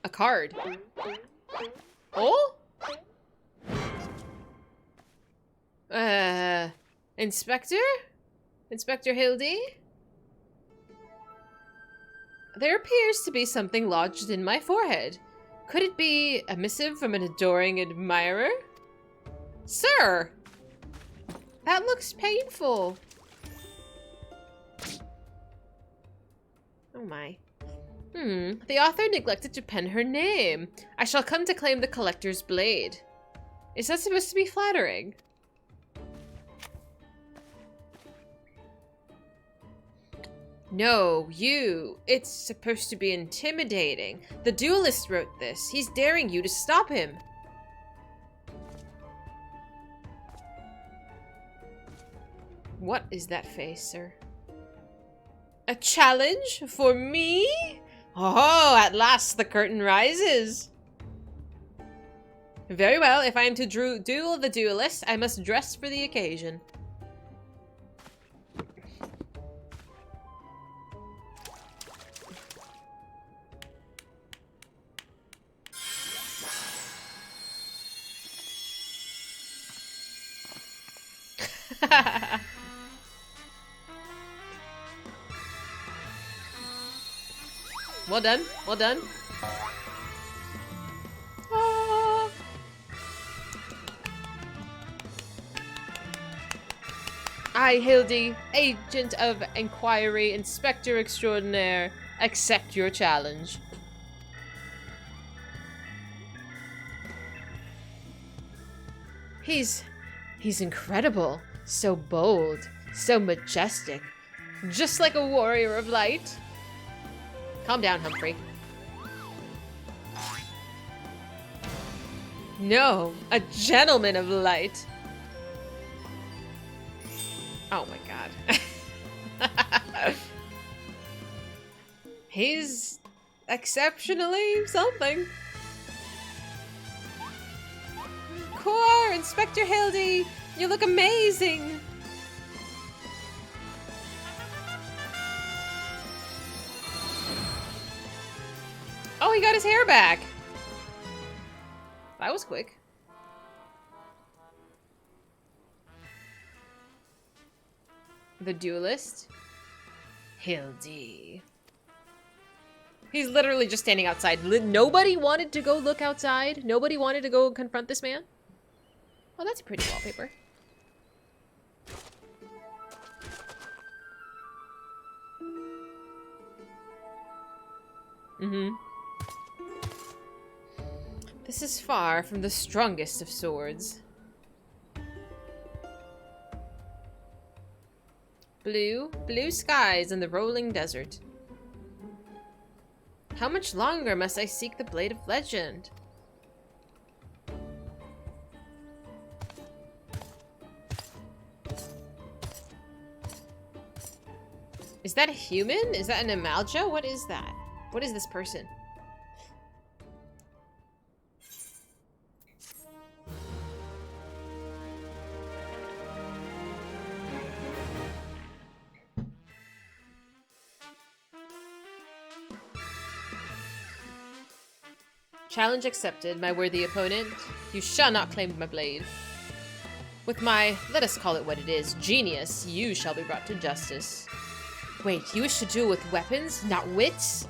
A card? Oh? Inspector? Inspector Hildi? There appears to be something lodged in my forehead. Could it be a missive from an adoring admirer? Sir! That looks painful. Oh my. The author neglected to pen her name. I shall come to claim the collector's blade. Is that supposed to be flattering? No, you. It's supposed to be intimidating. The duelist wrote this. He's daring you to stop him. What is that face, sir? A challenge? For me? Oh, at last the curtain rises. Very well, if I am to duel the duelist, I must dress for the occasion. Well done, well done. Ah. I, Hildi, agent of inquiry, inspector extraordinaire, accept your challenge. He's incredible. So bold, so majestic. Just like a warrior of light. Calm down, Humphrey. No, a gentleman of light. Oh my god. He's exceptionally something. Core, Inspector Hildi, You look amazing! Oh, he got his hair back! That was quick. The duelist. Hildi. He's literally just standing outside. Nobody wanted to go look outside? Nobody wanted to go confront this man? Oh, that's a pretty wallpaper. Mm-hmm. This is far from the strongest of swords. Blue skies and the rolling desert. How much longer must I seek the Blade of Legend? Is that a human? Is that an Amalja? What is that? What is this person? Challenge accepted, my worthy opponent. You shall not claim my blade. With my, let us call it what it is, genius, you shall be brought to justice. Wait, you wish to duel with weapons, not wits?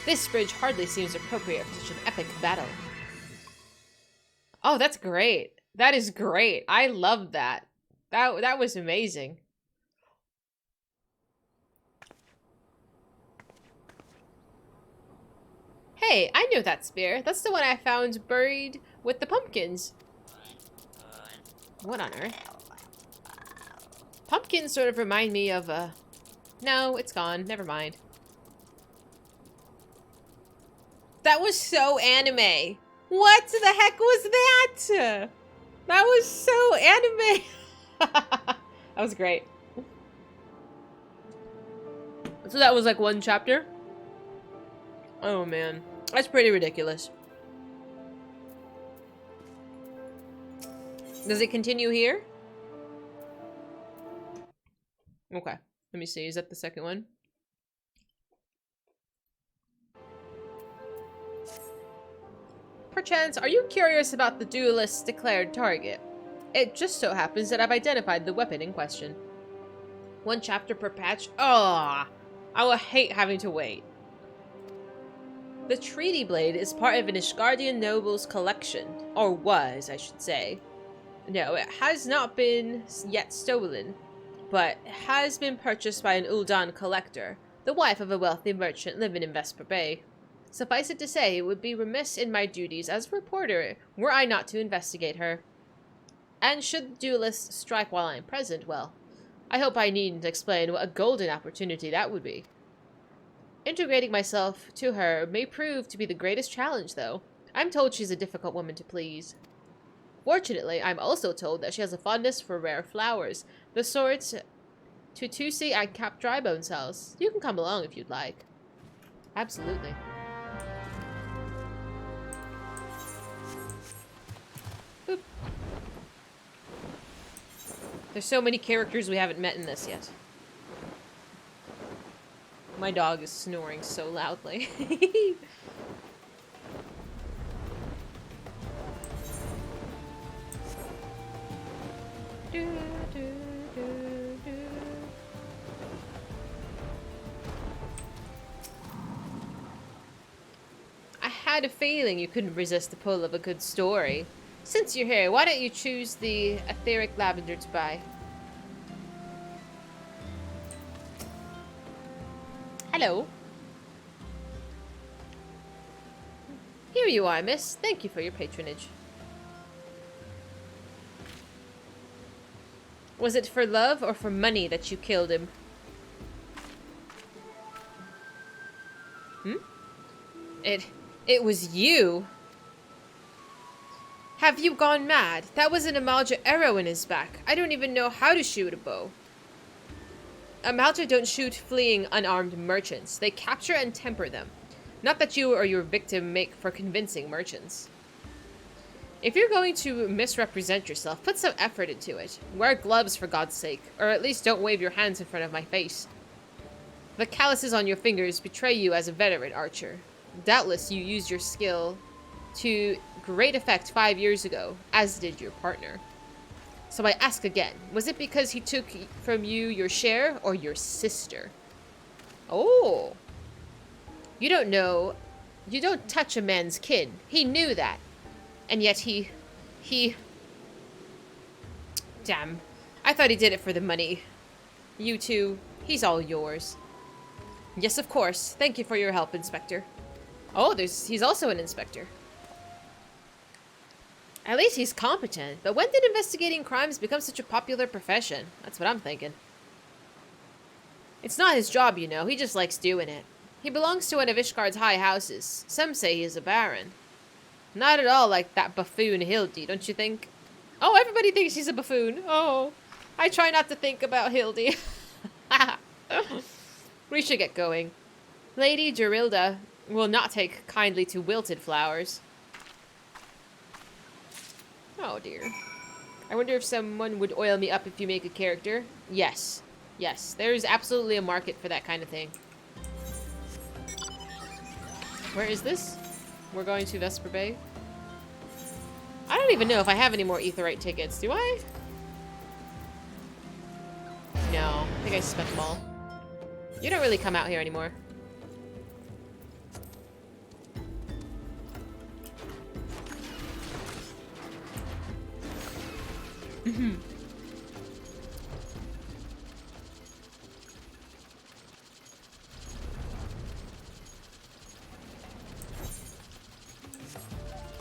This bridge hardly seems appropriate for such an epic battle. Oh, that's great. That is great. I love that. That was amazing. Hey, I know that spear. That's the one I found buried with the pumpkins. What on earth? Pumpkins sort of remind me of No, it's gone. Never mind. That was so anime. What the heck was that? That was so anime. That was great. So that was like one chapter? Oh man, that's pretty ridiculous. Does it continue here? Okay, let me see. Is that the second one? Perchance, are you curious about the duelist's declared target? It just so happens that I've identified the weapon in question. One chapter per patch? Oh, I will hate having to wait. The Treaty Blade is part of an Ishgardian noble's collection. Or was, I should say. No, it has not been yet stolen, but has been purchased by an Ul'dan collector, the wife of a wealthy merchant living in Vesper Bay. Suffice it to say, it would be remiss in my duties as a reporter were I not to investigate her. And should the duelist strike while I am present, well, I hope I needn't explain what a golden opportunity that would be. Integrating myself to her may prove to be the greatest challenge, though. I'm told she's a difficult woman to please. Fortunately, I'm also told that she has a fondness for rare flowers, the sorts Tutusi and Cap Drybone sells. You can come along if you'd like. Absolutely. Boop. There's so many characters we haven't met in this yet. My dog is snoring so loudly. I had a feeling you couldn't resist the pull of a good story. Since you're here, why don't you choose the etheric lavender to buy? Hello. Here you are, miss. Thank you for your patronage. Was it for love or for money that you killed him? It was you? Have you gone mad? That was an Amalja arrow in his back. I don't even know how to shoot a bow. Amalja don't shoot fleeing unarmed merchants. They capture and temper them. Not that you or your victim make for convincing merchants. If you're going to misrepresent yourself, put some effort into it. Wear gloves, for God's sake. Or at least don't wave your hands in front of my face. The calluses on your fingers betray you as a veteran archer. Doubtless you used your skill to great effect 5 years ago, as did your partner. So I ask again, was it because he took from you your share, or your sister? Oh. You don't know. You don't touch a man's kin. He knew that. And yet he... Damn. I thought he did it for the money. You two, he's all yours. Yes, of course. Thank you for your help, Inspector. Oh, he's also an inspector. At least he's competent. But when did investigating crimes become such a popular profession? That's what I'm thinking. It's not his job, you know. He just likes doing it. He belongs to one of Ishgard's high houses. Some say he is a baron. Not at all like that buffoon Hildi, don't you think? Oh, everybody thinks he's a buffoon. Oh, I try not to think about Hildi. We should get going. Lady Gerilda will not take kindly to wilted flowers. Oh dear. I wonder if someone would oil me up if you make a character. Yes. Yes, there's absolutely a market for that kind of thing. Where is this? We're going to Vesper Bay. I don't even know if I have any more Aetheryte tickets. Do I? No, I think I spent them all. You don't really come out here anymore.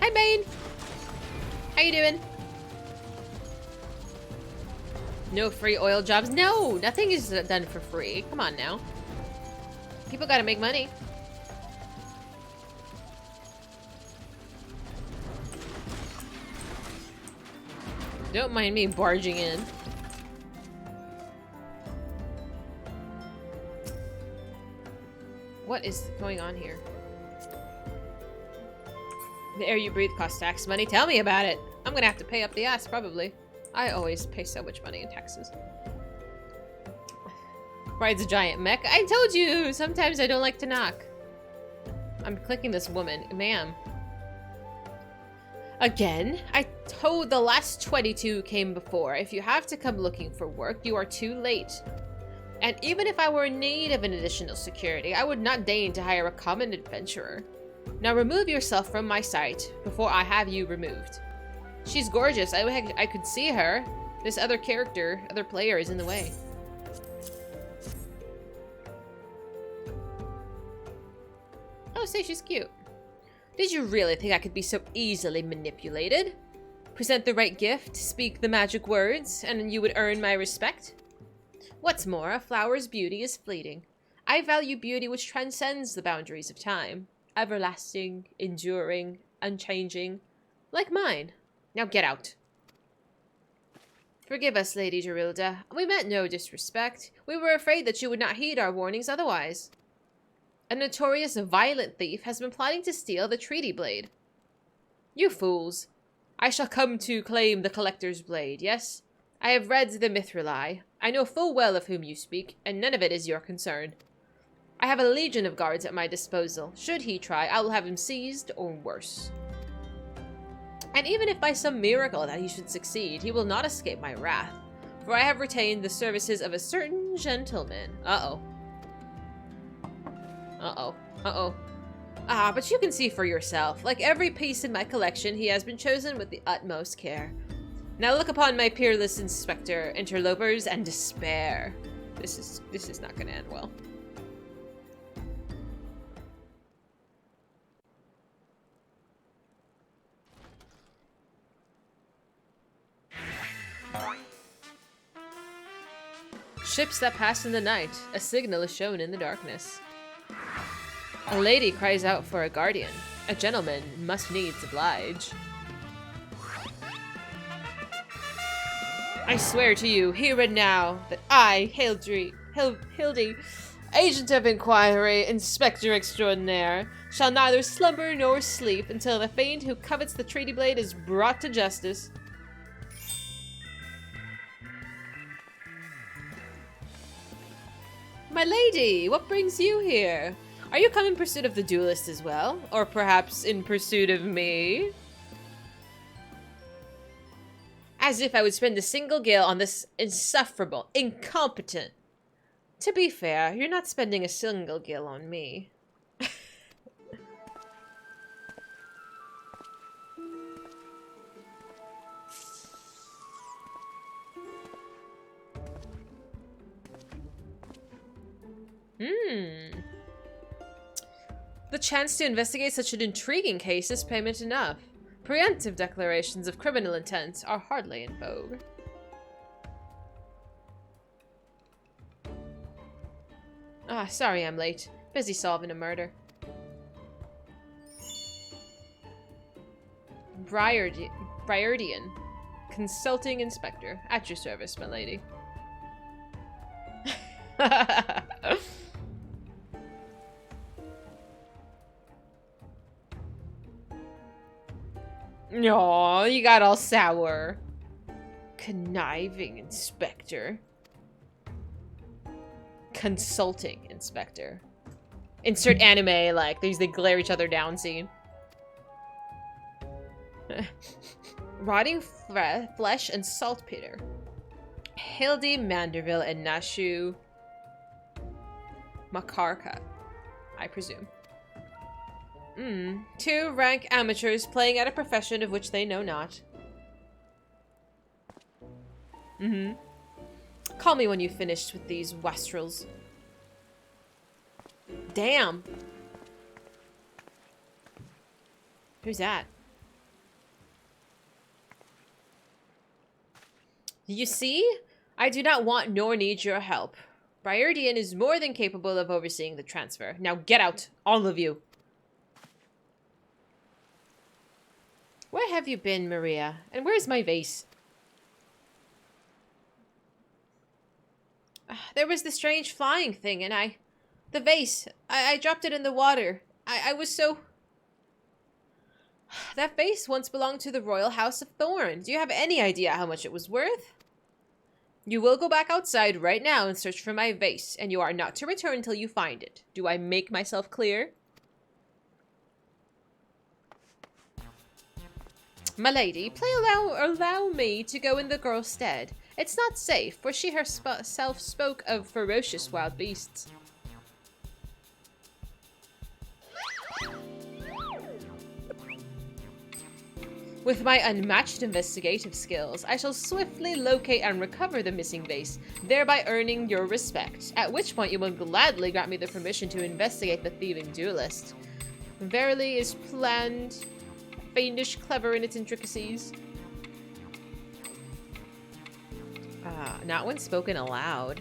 Hi, Bane. How you doing? No free oil jobs? No, nothing is done for free. Come on now. People gotta make money. Don't mind me barging in. What is going on here? The air you breathe costs tax money. Tell me about it. I'm gonna have to pay up the ass, probably. I always pay so much money in taxes. Rides a giant mech. I told you! Sometimes I don't like to knock. I'm clicking this woman. Ma'am. Again? I told the last 22 came before. If you have to come looking for work, you are too late. And even if I were in need of an additional security, I would not deign to hire a common adventurer. Now remove yourself from my sight before I have you removed. She's gorgeous. I could see her. This other player is in the way. Oh, say she's cute. Did you really think I could be so easily manipulated? Present the right gift, speak the magic words, and you would earn my respect? What's more, a flower's beauty is fleeting. I value beauty which transcends the boundaries of time. Everlasting, enduring, unchanging. Like mine. Now get out. Forgive us, Lady Gerilda. We meant no disrespect. We were afraid that you would not heed our warnings otherwise. A notorious violent thief has been plotting to steal the treaty blade. You fools. I shall come to claim the collector's blade, yes? I have read the Mithrili. I know full well of whom you speak, and none of it is your concern. I have a legion of guards at my disposal. Should he try, I will have him seized, or worse. And even if by some miracle that he should succeed, he will not escape my wrath, for I have retained the services of a certain gentleman. Uh-oh. Uh-oh. Uh-oh. Ah, but you can see for yourself. Like every piece in my collection, he has been chosen with the utmost care. Now look upon my peerless inspector, interlopers, and despair. This is not gonna end well. Ships that pass in the night. A signal is shown in the darkness. A lady cries out for a guardian. A gentleman must needs oblige. I swear to you, here and now, that I, Hildi, Agent of Inquiry, Inspector Extraordinaire, shall neither slumber nor sleep until the fiend who covets the treaty blade is brought to justice. My lady, what brings you here? Are you come in pursuit of the duelist as well? Or perhaps in pursuit of me? As if I would spend a single gil on this insufferable, incompetent. To be fair, you're not spending a single gil on me. The chance to investigate such an intriguing case is payment enough. Preemptive declarations of criminal intent are hardly in vogue. Ah, sorry I'm late. Busy solving a murder. Briardian. Consulting Inspector. At your service, my lady. No, you got all sour. Conniving Inspector. Consulting Inspector. Insert anime, like, they glare each other down scene. Rotting flesh and saltpeter. Hildi, Manderville, and Nashu Makarka, I presume. Two rank amateurs playing at a profession of which they know not. Call me when you've finished with these wastrels. Damn. Who's that? You see? I do not want nor need your help. Briardian is more than capable of overseeing the transfer. Now get out, all of you. Where have you been, Maria? And where's my vase? There was the strange flying thing, and the vase, I dropped it in the water. I was so... That vase once belonged to the Royal House of Thorn. Do you have any idea how much it was worth? You will go back outside right now and search for my vase, and you are not to return until you find it. Do I make myself clear? My lady, please allow me to go in the girl's stead. It's not safe, for she herself spoke of ferocious wild beasts. With my unmatched investigative skills, I shall swiftly locate and recover the missing vase, thereby earning your respect, at which point you will gladly grant me the permission to investigate the thieving duelist. Verily is planned, fiendish clever in its intricacies. Not when spoken aloud.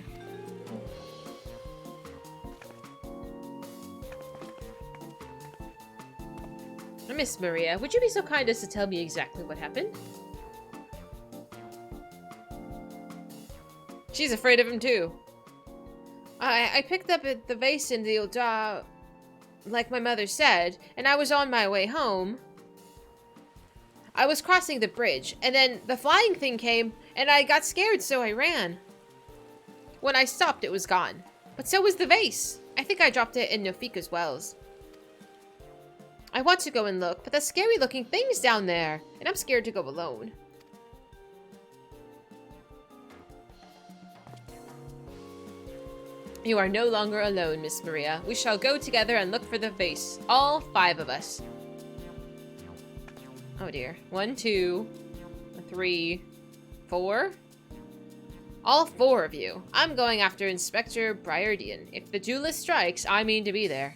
Miss Maria, would you be so kind as to tell me exactly what happened? She's afraid of him too. I picked up the vase in the old, like my mother said, and I was on my way home. I was crossing the bridge, and then the flying thing came, and I got scared, so I ran. When I stopped, it was gone. But so was the vase. I think I dropped it in Nofika's wells. I want to go and look, but the scary-looking thing's down there, and I'm scared to go alone. You are no longer alone, Miss Maria. We shall go together and look for the vase. All 5 of us. Oh dear. 1, 2, 3, 4. All 4 of you. I'm going after Inspector Briardian. If the duelist strikes, I mean to be there.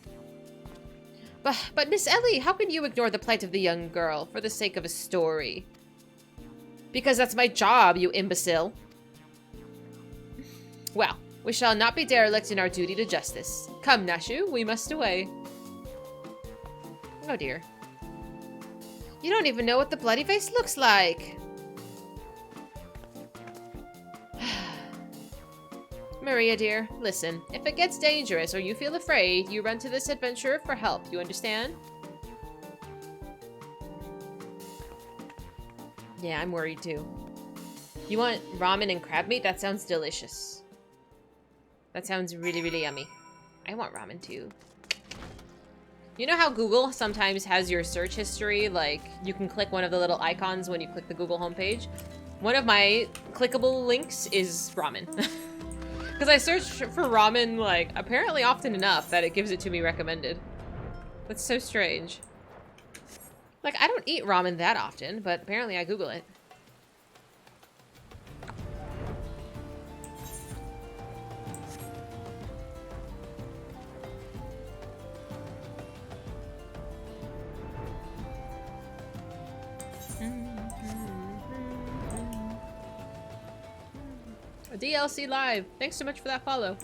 But Miss Ellie, how can you ignore the plight of the young girl for the sake of a story? Because that's my job, you imbecile. Well, we shall not be derelict in our duty to justice. Come, Nashu, we must away. Oh dear. You don't even know what the bloody face looks like. Maria, dear, listen. If it gets dangerous or you feel afraid, you run to this adventurer for help. You understand? Yeah, I'm worried too. You want ramen and crab meat? That sounds delicious. That sounds really, really yummy. I want ramen too. You know how Google sometimes has your search history? Like, you can click one of the little icons when you click the Google homepage. One of my clickable links is ramen. Because I searched for ramen, like, apparently often enough that it gives it to me recommended. That's so strange. Like, I don't eat ramen that often, but apparently I Google it. DLC Live. Thanks so much for that follow.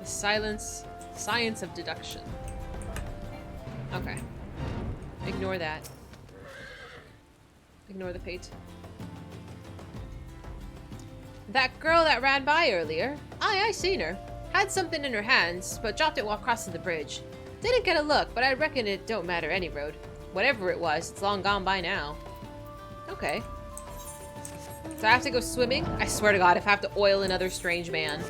The science of deduction. Okay. Ignore that. Ignore the fate. That girl that ran by earlier. I seen her. Had something in her hands, but dropped it while crossing the bridge. Didn't get a look, but I reckon it don't matter any road. Whatever it was, it's long gone by now. Okay. So I have to go swimming? I swear to God, if I have to oil another strange man.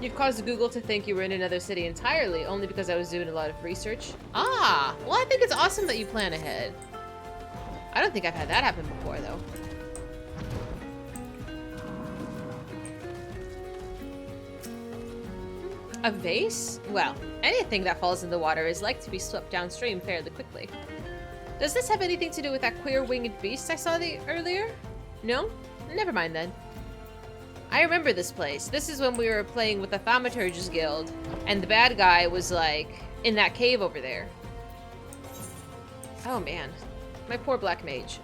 You've caused Google to think you were in another city entirely, only because I was doing a lot of research. Ah! Well, I think it's awesome that you plan ahead. I don't think I've had that happen before, though. A vase? Well, anything that falls in the water is like to be swept downstream fairly quickly. Does this have anything to do with that queer winged beast I saw earlier? No? Never mind then. I remember this place. This is when we were playing with the Thaumaturge's Guild, and the bad guy was, like, in that cave over there. Oh man. My poor black mage.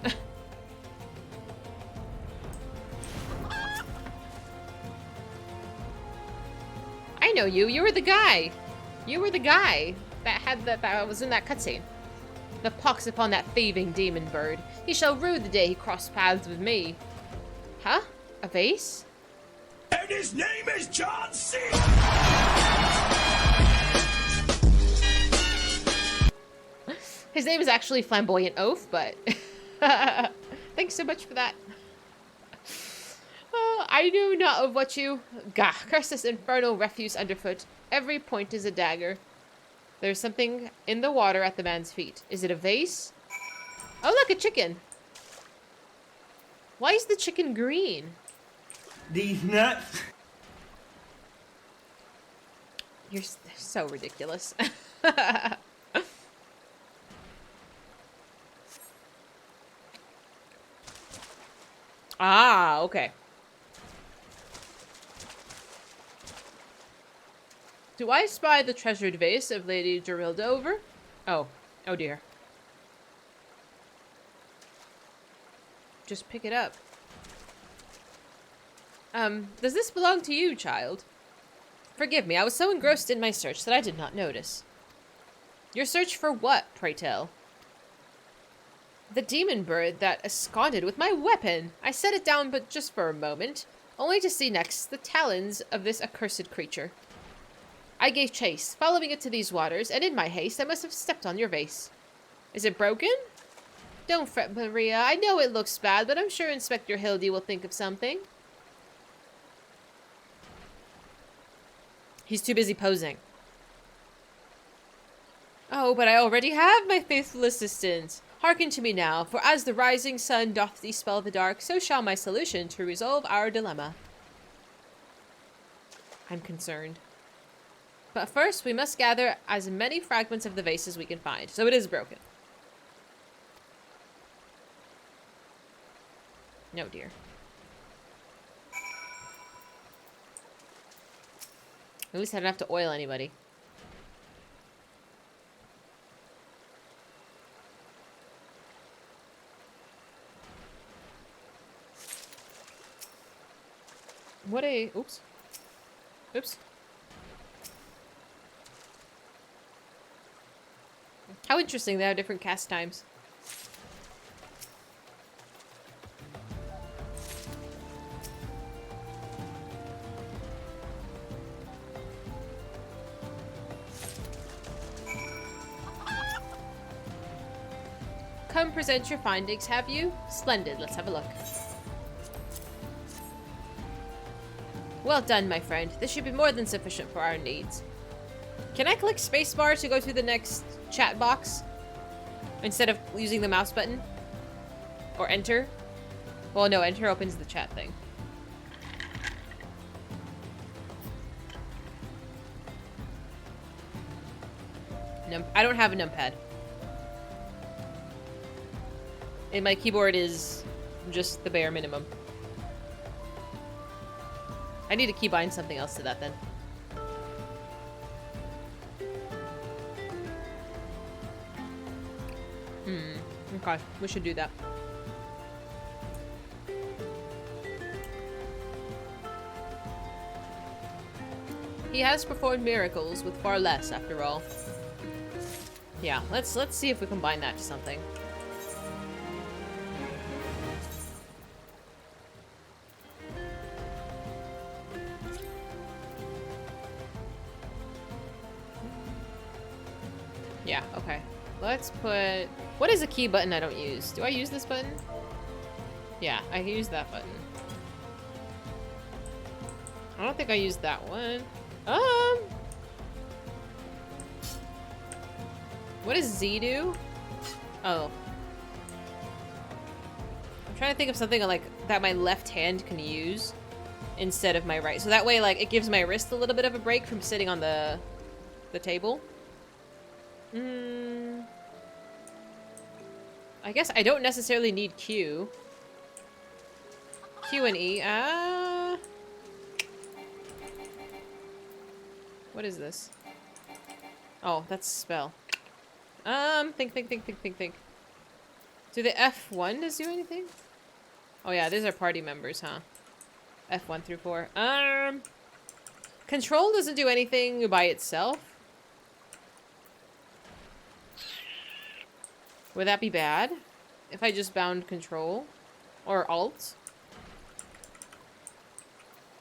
I know you. You were the guy. You were the guy that had that was in that cutscene. The pox upon that thieving demon bird. He shall rue the day he crossed paths with me. Huh? A vase? And his name is John C. His name is actually Flamboyant Oath, but thanks so much for that. I know not of what you... Gah, curse this infernal refuse underfoot. Every point is a dagger. There's something in the water at the man's feet. Is it a vase? Oh, look, a chicken. Why is the chicken green? These nuts. You're so ridiculous. Ah, okay. Do I spy the treasured vase of Lady Gerilda over? Oh. Oh dear. Just pick it up. Does this belong to you, child? Forgive me, I was so engrossed in my search that I did not notice. Your search for what, pray tell? The demon bird that absconded with my weapon. I set it down but just for a moment, only to see next the talons of this accursed creature. I gave chase, following it to these waters, and in my haste I must have stepped on your vase. Is it broken? Don't fret, Maria. I know it looks bad, but I'm sure Inspector Hildi will think of something. He's too busy posing. Oh, but I already have my faithful assistant. Hearken to me now, for as the rising sun doth dispel the dark, so shall my solution to resolve our dilemma. I'm concerned. But first, we must gather as many fragments of the vase as we can find. So it is broken. No, dear. At least I don't have to oil anybody. What a... Oops. Oops. How interesting, they have different cast times. come present your findings, have you? Splendid, let's have a look. Well done, my friend. This should be more than sufficient for our needs. Can I click spacebar to go to the next chat box? Instead of using the mouse button? Or enter? Well, no, enter opens the chat thing. I don't have a numpad. And my keyboard is just the bare minimum. I need to keybind something else to that then. Okay, we should do that. He has performed miracles with far less, after all. Yeah, let's see if we combine that to something. Yeah, okay. Let's put... What is a key button I don't use? Do I use this button? Yeah, I use that button. I don't think I used that one. What does Z do? Oh. I'm trying to think of something like that my left hand can use instead of my right. So that way, like, it gives my wrist a little bit of a break from sitting on the table. I guess I don't necessarily need Q. Q and E. What is this? Oh, that's spell. Think. Do the F1 does do anything? Oh yeah, these are party members, huh? F1 through 4. Control doesn't do anything by itself. Would that be bad? If I just bound control? Or alt?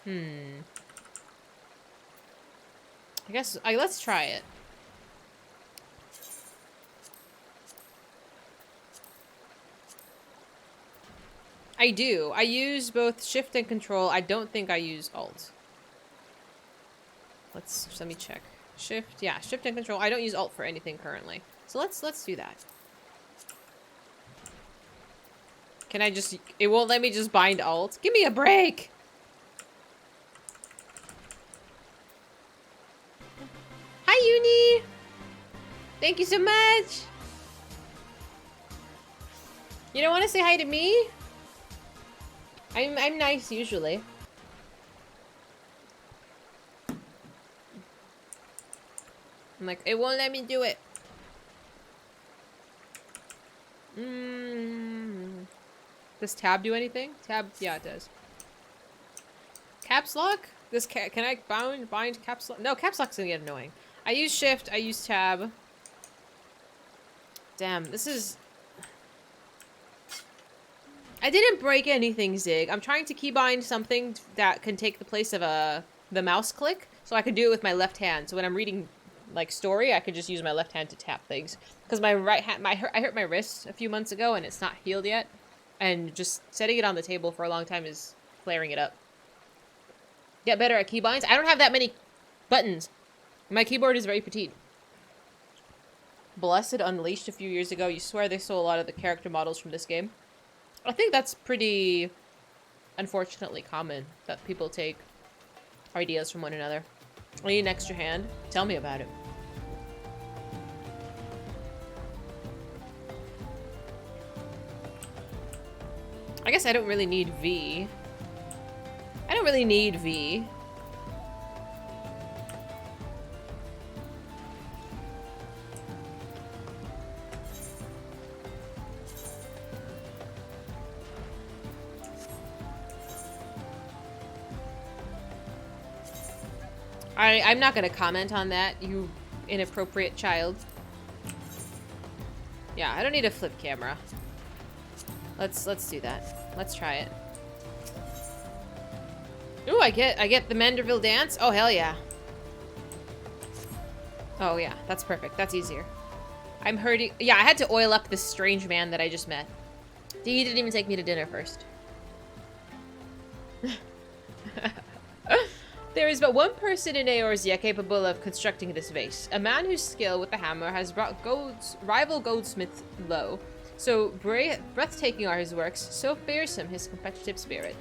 I guess, let's try it. I do. I use both shift and control. I don't think I use alt. Let me check. Shift, yeah, shift and control. I don't use alt for anything currently. So let's do that. Can I just, it won't let me just bind alt? Give me a break! Hi, Uni! Thank you so much! You don't want to say hi to me? I'm nice usually. I'm like, it won't let me do it. Does tab do anything? Tab, yeah, it does. Caps lock? Can I bind caps lock? No, caps lock's gonna get annoying. I use shift, I use tab. Damn, this is... I didn't break anything, Zig. I'm trying to keybind something that can take the place of the mouse click, so I can do it with my left hand. So when I'm reading, like, story, I can just use my left hand to tap things. Because my right hand, I hurt my wrist a few months ago, and it's not healed yet. And just setting it on the table for a long time is flaring it up. Get better at keybinds. I don't have that many buttons. My keyboard is very petite. Blessed Unleashed a few years ago. You swear they stole a lot of the character models from this game. I think that's pretty, unfortunately, common, that people take ideas from one another. I need an extra hand. Tell me about it. I guess I don't really need V. I don't really need V. I'm not gonna comment on that, you inappropriate child. Yeah, I don't need a flip camera. Let's do that. Let's try it. Ooh, I get the Manderville dance? Oh, hell yeah. Oh, yeah, that's perfect. That's easier. I'm hurting. Yeah, I had to oil up this strange man that I just met. He didn't even take me to dinner first. There is but one person in Eorzea capable of constructing this vase. A man whose skill with the hammer has brought rival goldsmiths low. So breathtaking are his works, so fearsome his competitive spirit.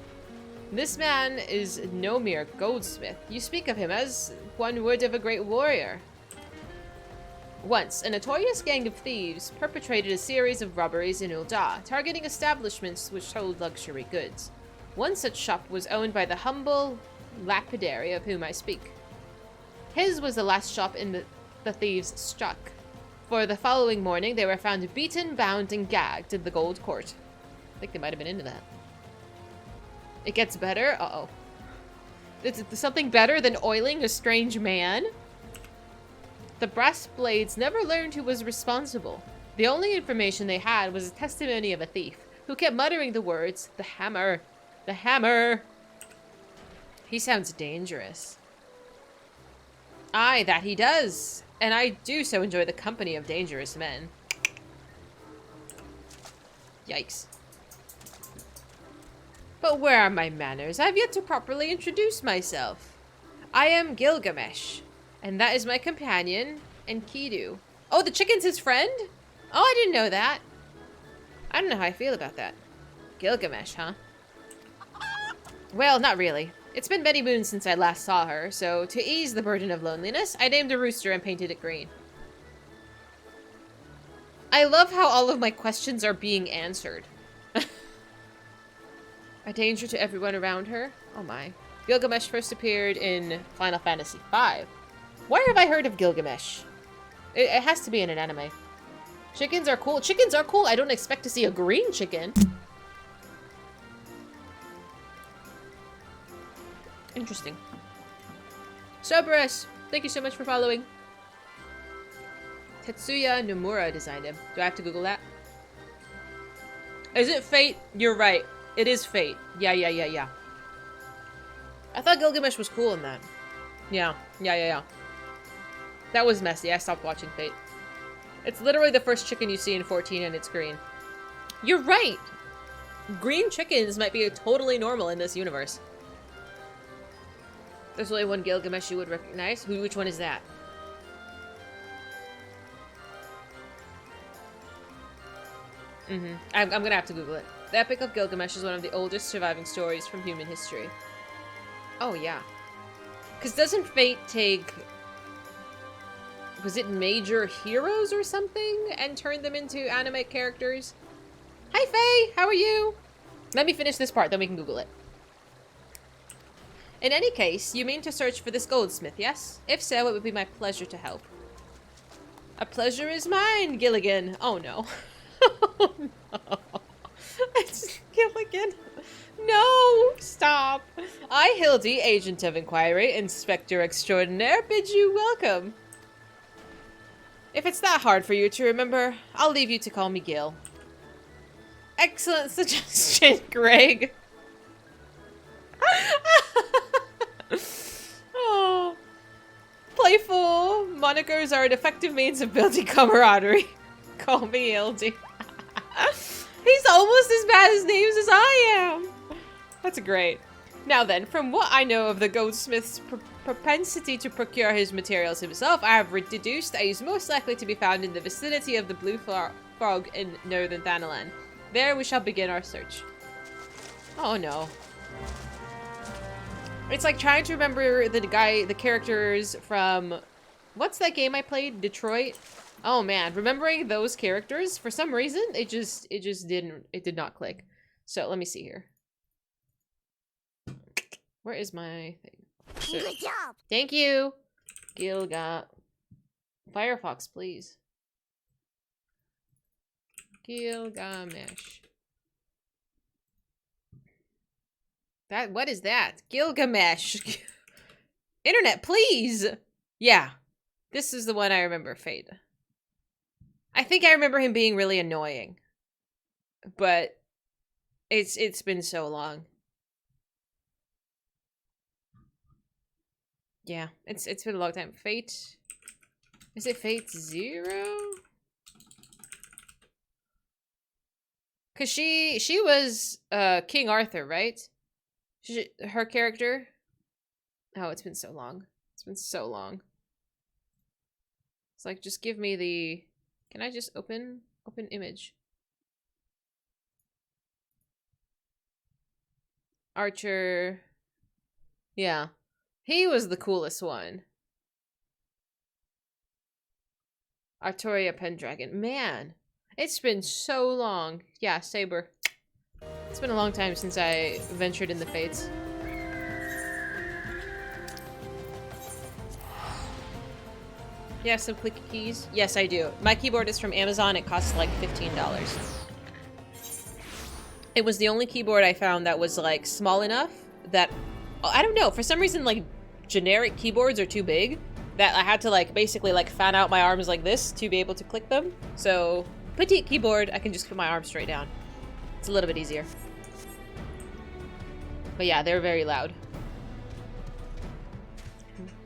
This man is no mere goldsmith. You speak of him as one would of a great warrior. Once, a notorious gang of thieves perpetrated a series of robberies in Ul'dah, targeting establishments which sold luxury goods. One such shop was owned by the humble lapidary of whom I speak. His was the last shop in the thieves struck. For the following morning, they were found beaten, bound, and gagged in the Gold Court. I think they might have been into that. It gets better? Uh-oh. Is it something better than oiling a strange man? The brass blades never learned who was responsible. The only information they had was a testimony of a thief, who kept muttering the words, "The hammer! The hammer!" He sounds dangerous. Aye, that he does. And I do so enjoy the company of dangerous men. Yikes. But where are my manners? I have yet to properly introduce myself. I am Gilgamesh, and that is my companion, Enkidu. Oh, the chicken's his friend? Oh, I didn't know that. I don't know how I feel about that. Gilgamesh, huh? Well, not really. It's been many moons since I last saw her, so to ease the burden of loneliness, I named a rooster and painted it green. I love how all of my questions are being answered. A danger to everyone around her? Oh my. Gilgamesh first appeared in Final Fantasy V. Where have I heard of Gilgamesh? It has to be in an anime. Chickens are cool. Chickens are cool. I don't expect to see a green chicken. Interesting. Cerberus, thank you so much for following. Tetsuya Nomura designed him. Do I have to Google that? Is it Fate? You're right. It is Fate. Yeah. I thought Gilgamesh was cool in that. Yeah. That was messy. I stopped watching Fate. It's literally the first chicken you see in 14 and it's green. You're right! Green chickens might be totally normal in this universe. There's only one Gilgamesh you would recognize. Which one is that? I'm gonna have to Google it. The Epic of Gilgamesh is one of the oldest surviving stories from human history. Oh, yeah. Because doesn't Fate take... Was it major heroes or something? And turn them into anime characters? Hi, Faye! How are you? Let me finish this part, then we can Google it. In any case, you mean to search for this goldsmith, yes? If so, it would be my pleasure to help. A pleasure is mine, Gilligan. Oh, no. Oh, no. It's Gilligan. No! Stop. I, Hildi, Agent of Inquiry, Inspector Extraordinaire, bid you welcome. If it's that hard for you to remember, I'll leave you to call me Gil. Excellent suggestion, Greg. Oh. Playful monikers are an effective means of building camaraderie. Call me Hildi. He's almost as bad at names as I am. That's great. Now then, from what I know of the goldsmith's propensity to procure his materials himself, I have deduced that he's most likely to be found in the vicinity of the Blue Fog in northern Thanalan. There we shall begin our search. Oh no. It's like trying to remember the characters from... What's that game I played? Detroit? Oh man, remembering those characters, for some reason, it did not click. So, let me see here. Where is my thing? Good job. Thank you. Gilga. Firefox, please. Gilgamesh. What is that? Gilgamesh. Internet, please. Yeah. This is the one I remember, Fate. I think I remember him being really annoying. But it's been so long. Yeah, it's been a long time. Fate. Is it Fate 0? Cause she was King Arthur, right? Her character. Oh, it's been so long. It's been so long. It's like, just give me the. Can I just open image? Archer. Yeah, he was the coolest one. Artoria Pendragon. Man, it's been so long. Yeah, Saber. It's been a long time since I ventured in the Fates. You have some clicky keys? Yes, I do. My keyboard is from Amazon. It costs like $15. It was the only keyboard I found that was like small enough that, I don't know, for some reason like generic keyboards are too big that I had to like basically like fan out my arms like this to be able to click them. So petite keyboard, I can just put my arms straight down. It's a little bit easier. But yeah, they're very loud.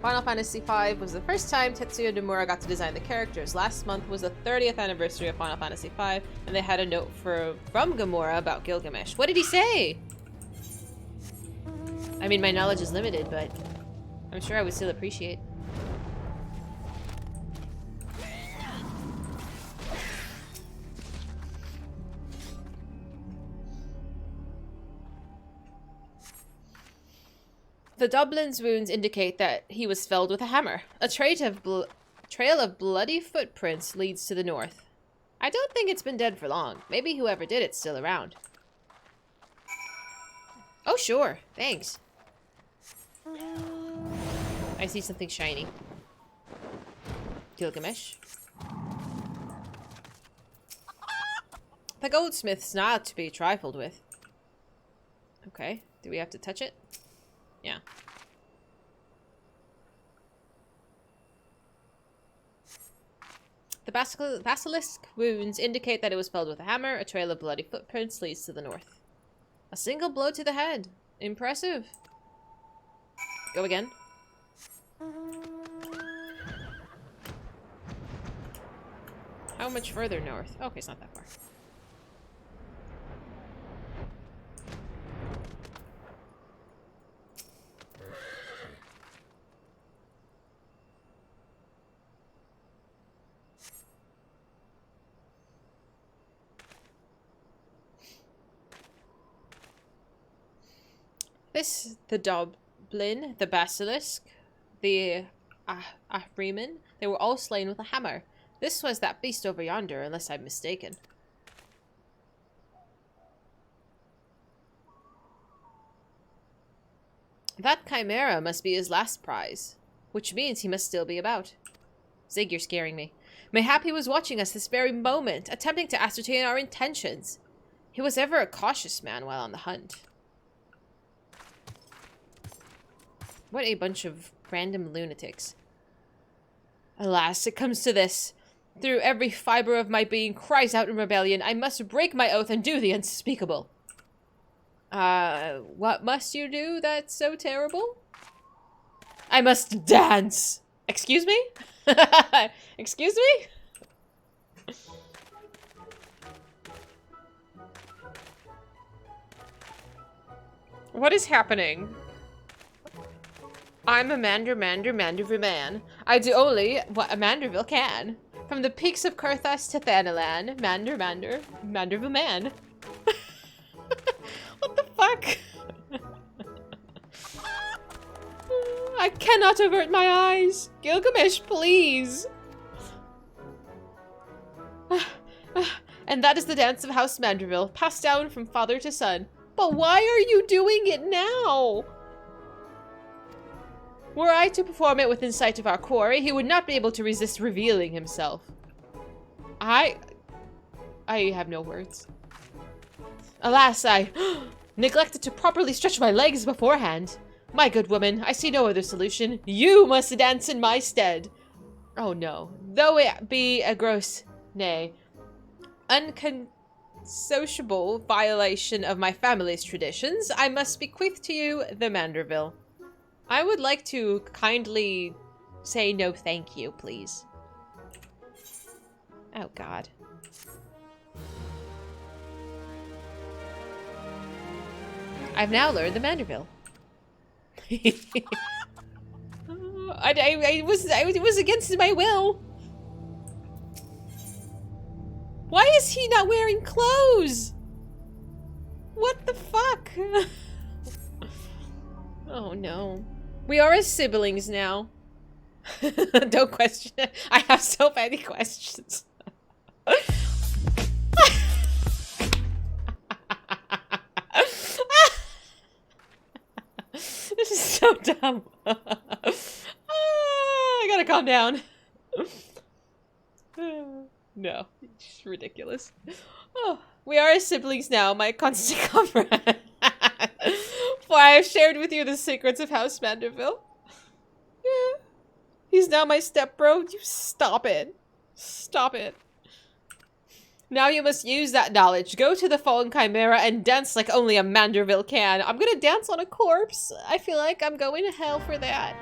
Final Fantasy V was the first time Tetsuya Nomura got to design the characters. Last month was the 30th anniversary of Final Fantasy V, and they had a note from Gamora about Gilgamesh. What did he say? I mean, my knowledge is limited, but I'm sure I would still appreciate. The Dublin's wounds indicate that he was felled with a hammer. A trail of bloody footprints leads to the north. I don't think it's been dead for long. Maybe whoever did it's still around. Oh, sure. Thanks. I see something shiny. Gilgamesh. The goldsmith's not to be trifled with. Okay. Do we have to touch it? Yeah. The basilisk wounds indicate that it was felled with a hammer. A trail of bloody footprints leads to the north. A single blow to the head. Impressive. Go again. How much further north? Okay, it's not that far. The Dublin, the Basilisk, the Ahriman, they were all slain with a hammer. This was that beast over yonder, unless I'm mistaken. That chimera must be his last prize, which means he must still be about. Zig, you're scaring me. Mayhap he was watching us this very moment, attempting to ascertain our intentions. He was ever a cautious man while on the hunt. What a bunch of random lunatics. Alas, it comes to this. Through every fiber of my being cries out in rebellion. I must break my oath and do the unspeakable. What must you do that's so terrible? I must dance. Excuse me? Excuse me? What is happening? I'm a Manderville man. I do only what a Manderville can. From the peaks of Kurthas to Thanalan, Manderville man. What the fuck? I cannot avert my eyes. Gilgamesh, please. And that is the dance of House Manderville, passed down from father to son. But why are you doing it now? Were I to perform it within sight of our quarry, he would not be able to resist revealing himself. I have no words. Alas, I neglected to properly stretch my legs beforehand. My good woman, I see no other solution. You must dance in my stead. Oh no. Though it be a gross, nay, unconsociable violation of my family's traditions, I must bequeath to you the Manderville. I would like to kindly say no thank you, please. Oh, God. I've now learned the Manderville. It was against my will. Why is he not wearing clothes? What the fuck? Oh no. We are as siblings now. Don't question it. I have so many questions. This is so dumb. I gotta calm down. No, it's ridiculous. Oh, we are as siblings now, my constant comrade. For I have shared with you the secrets of House Manderville. Yeah. He's now my stepbro. You stop it. Stop it. Now you must use that knowledge. Go to the fallen chimera and dance like only a Manderville can. I'm gonna dance on a corpse. I feel like I'm going to hell for that.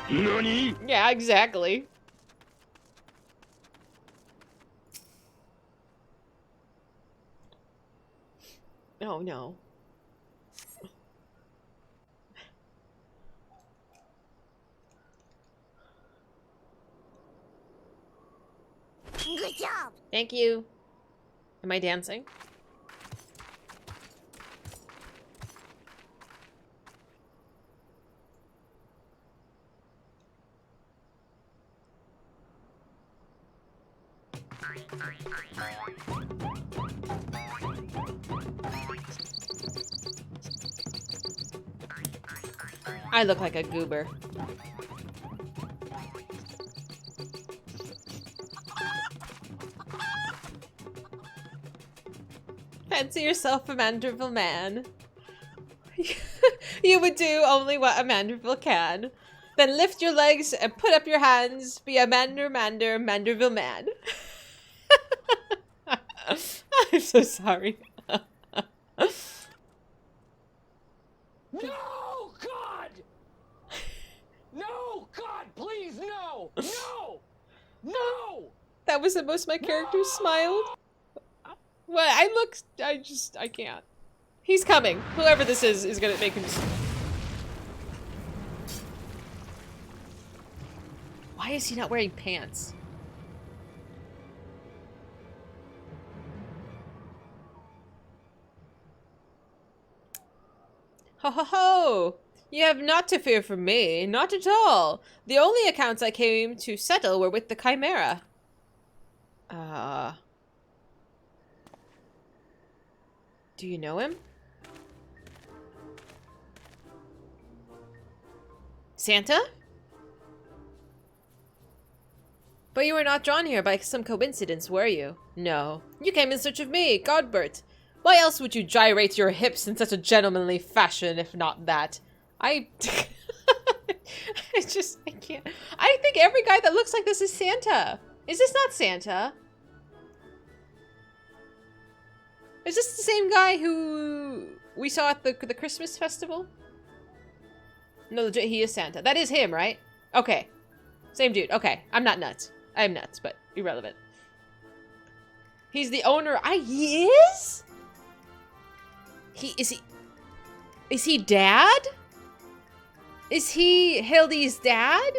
Nani? Yeah, exactly. Oh no. Good job. Thank you. Am I dancing? I look like a goober. Fancy yourself a Manderville man. You would do only what a Manderville can. Then lift your legs and put up your hands. Be a Manderville man. I'm so sorry. No, God! No, God, please, no! No! No! That was the most my character smiled. Well, I can't. He's coming. Whoever this is gonna make him. Why is he not wearing pants? Ho ho ho! You have not to fear from me, not at all. The only accounts I came to settle were with the Chimera. Do you know him? Santa? But you were not drawn here by some coincidence, were you? No. You came in search of me, Godbert. Why else would you gyrate your hips in such a gentlemanly fashion, if not that? I can't. I think every guy that looks like this is Santa. Is this not Santa? Is this the same guy who we saw at the Christmas festival? No, legit, he is Santa. That is him, right? Okay. Same dude. Okay. I'm not nuts. I'm nuts, but irrelevant. He's the owner. He is? Is he dad? Is he Hildi's dad?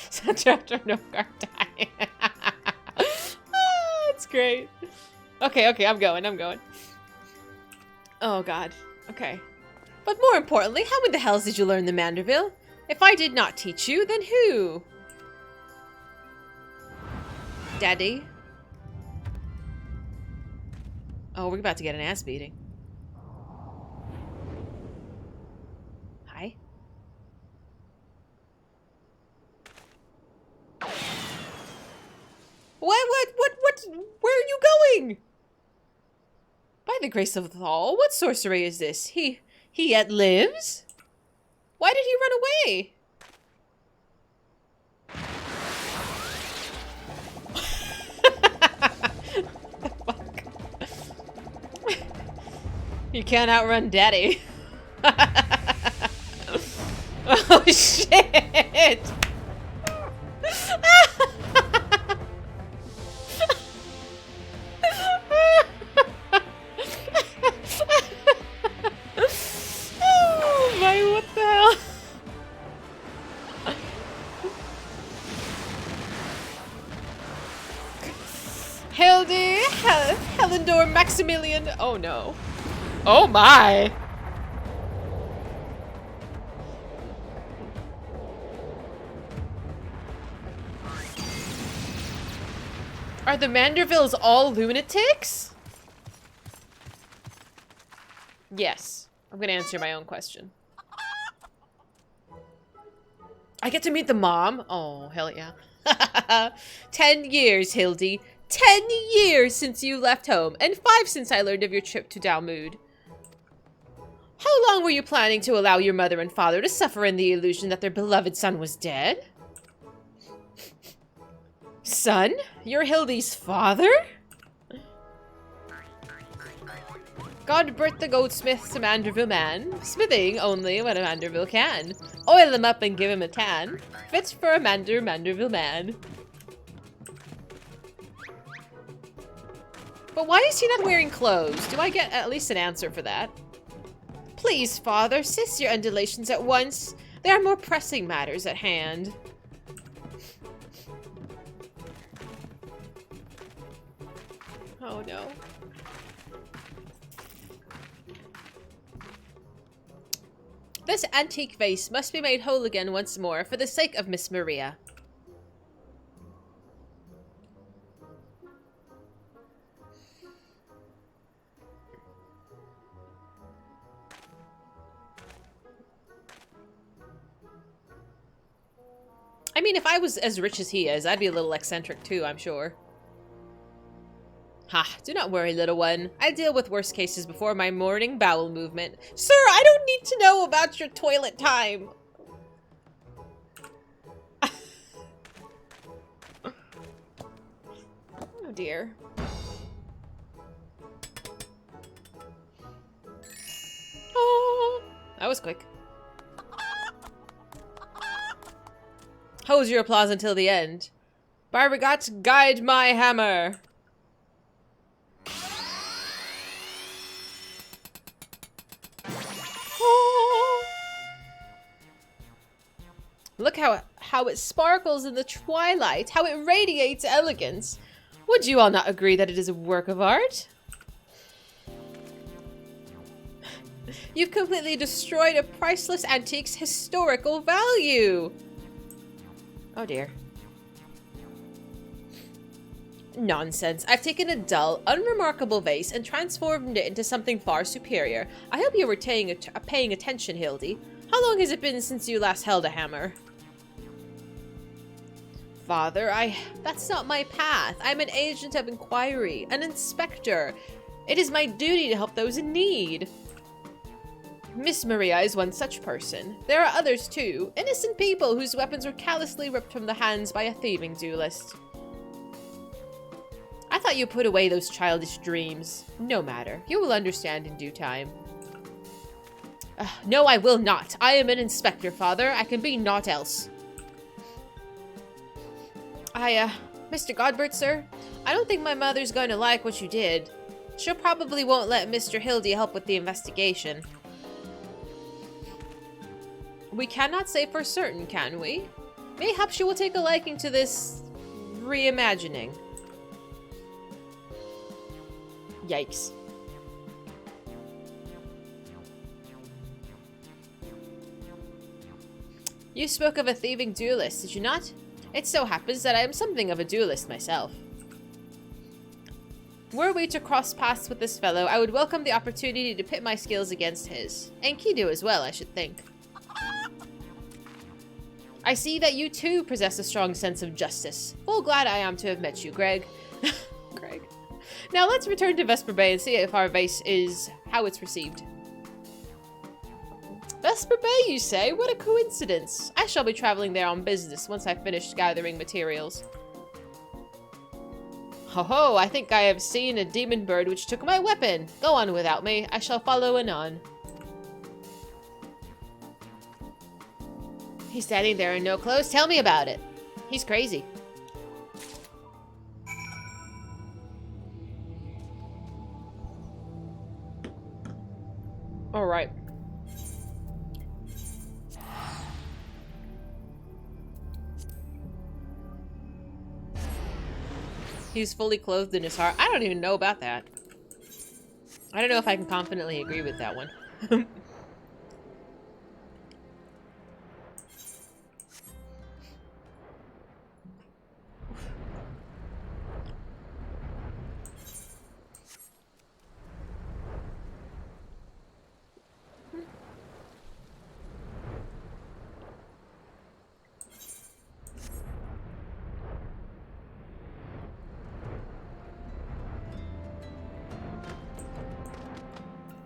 Such after no guard die. That's great. Okay, I'm going. Oh god. Okay. But more importantly, how in the hells did you learn the Manderville? If I did not teach you, then who? Daddy? Oh, we're about to get an ass beating. Hi? What? Where are you going? By the grace of all, what sorcery is this? He yet lives? Why did he run away? The fuck? You can't outrun Daddy. Oh shit! Hildi, Helendor, Maximilian. Oh no. Oh my. Are the Mandervilles all lunatics? Yes. I'm gonna answer my own question. I get to meet the mom? Oh, hell yeah. 10 years, Hildi. 10 years since you left home, and 5 since I learned of your trip to Dalmood. How long were you planning to allow your mother and father to suffer in the illusion that their beloved son was dead? Son? You're Hildi's father? God birthed the goldsmith to Manderville man, smithing only what a Manderville can. Oil him up and give him a tan, fit for a Manderville man. But why is he not wearing clothes? Do I get at least an answer for that? Please, father, cease your undulations at once. There are more pressing matters at hand. Oh no. This antique vase must be made whole again once more for the sake of Miss Maria. I mean, if I was as rich as he is, I'd be a little eccentric too, I'm sure. Ha, do not worry, little one. I deal with worse cases before my morning bowel movement. Sir, I don't need to know about your toilet time. Oh dear. Oh, that was quick. Hold your applause until the end. Barbagot, guide my hammer. Look how it sparkles in the twilight, how it radiates elegance. Would you all not agree that it is a work of art? You've completely destroyed a priceless antique's historical value. Oh dear. Nonsense. I've taken a dull, unremarkable vase and transformed it into something far superior. I hope you were paying attention, Hildi. How long has it been since you last held a hammer? Father, that's not my path. I'm an agent of inquiry, an inspector. It is my duty to help those in need. Miss Maria is one such person. There are others too, innocent people whose weapons were callously ripped from the hands by a thieving duelist. I thought you put away those childish dreams. No matter. You will understand in due time. No, I will not. I am an inspector, father. I can be naught else. Mr. Godbert, sir? I don't think my mother's going to like what you did. She'll probably won't let Mr. Hildi help with the investigation. We cannot say for certain, can we? Mayhap she will take a liking to this reimagining. Yikes. You spoke of a thieving duelist, did you not? It so happens that I am something of a duelist myself. Were we to cross paths with this fellow, I would welcome the opportunity to pit my skills against his. And Kido as well, I should think. I see that you too possess a strong sense of justice. Full glad I am to have met you, Greg. Greg. Now let's return to Vesper Bay and see if our vase is how it's received. Vesper Bay, you say? What a coincidence. I shall be traveling there on business once I've finished gathering materials. Ho ho, I think I have seen a demon bird which took my weapon. Go on without me. I shall follow anon. He's standing there in no clothes. Tell me about it. He's crazy. All right. He's fully clothed in his heart. I don't even know about that. I don't know if I can confidently agree with that one.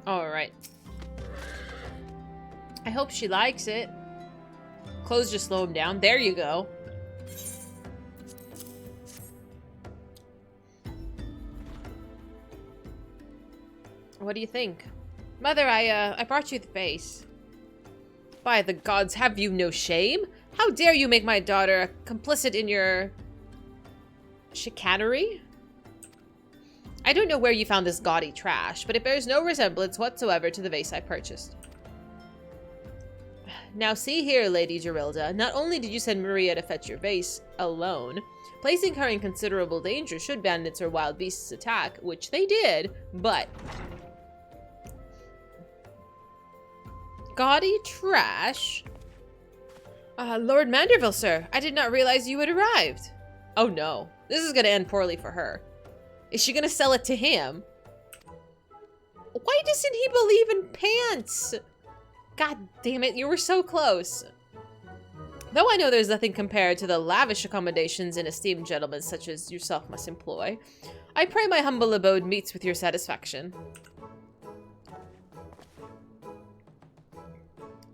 Alright. I hope she likes it. Clothes just slow him down. There you go. What do you think? Mother, I brought you the vase. By the gods, have you no shame? How dare you make my daughter complicit in your chicanery? I don't know where you found this gaudy trash, but it bears no resemblance whatsoever to the vase I purchased. Now see here, Lady Gerilda, not only did you send Maria to fetch your vase alone, placing her in considerable danger should bandits or wild beasts attack, which they did, but... Gaudy trash? Lord Manderville, sir, I did not realize you had arrived. Oh no, this is gonna end poorly for her. Is she gonna sell it to him? Why doesn't he believe in pants? God damn it, you were so close. Though I know there's nothing compared to the lavish accommodations an esteemed gentleman such as yourself must employ, I pray my humble abode meets with your satisfaction.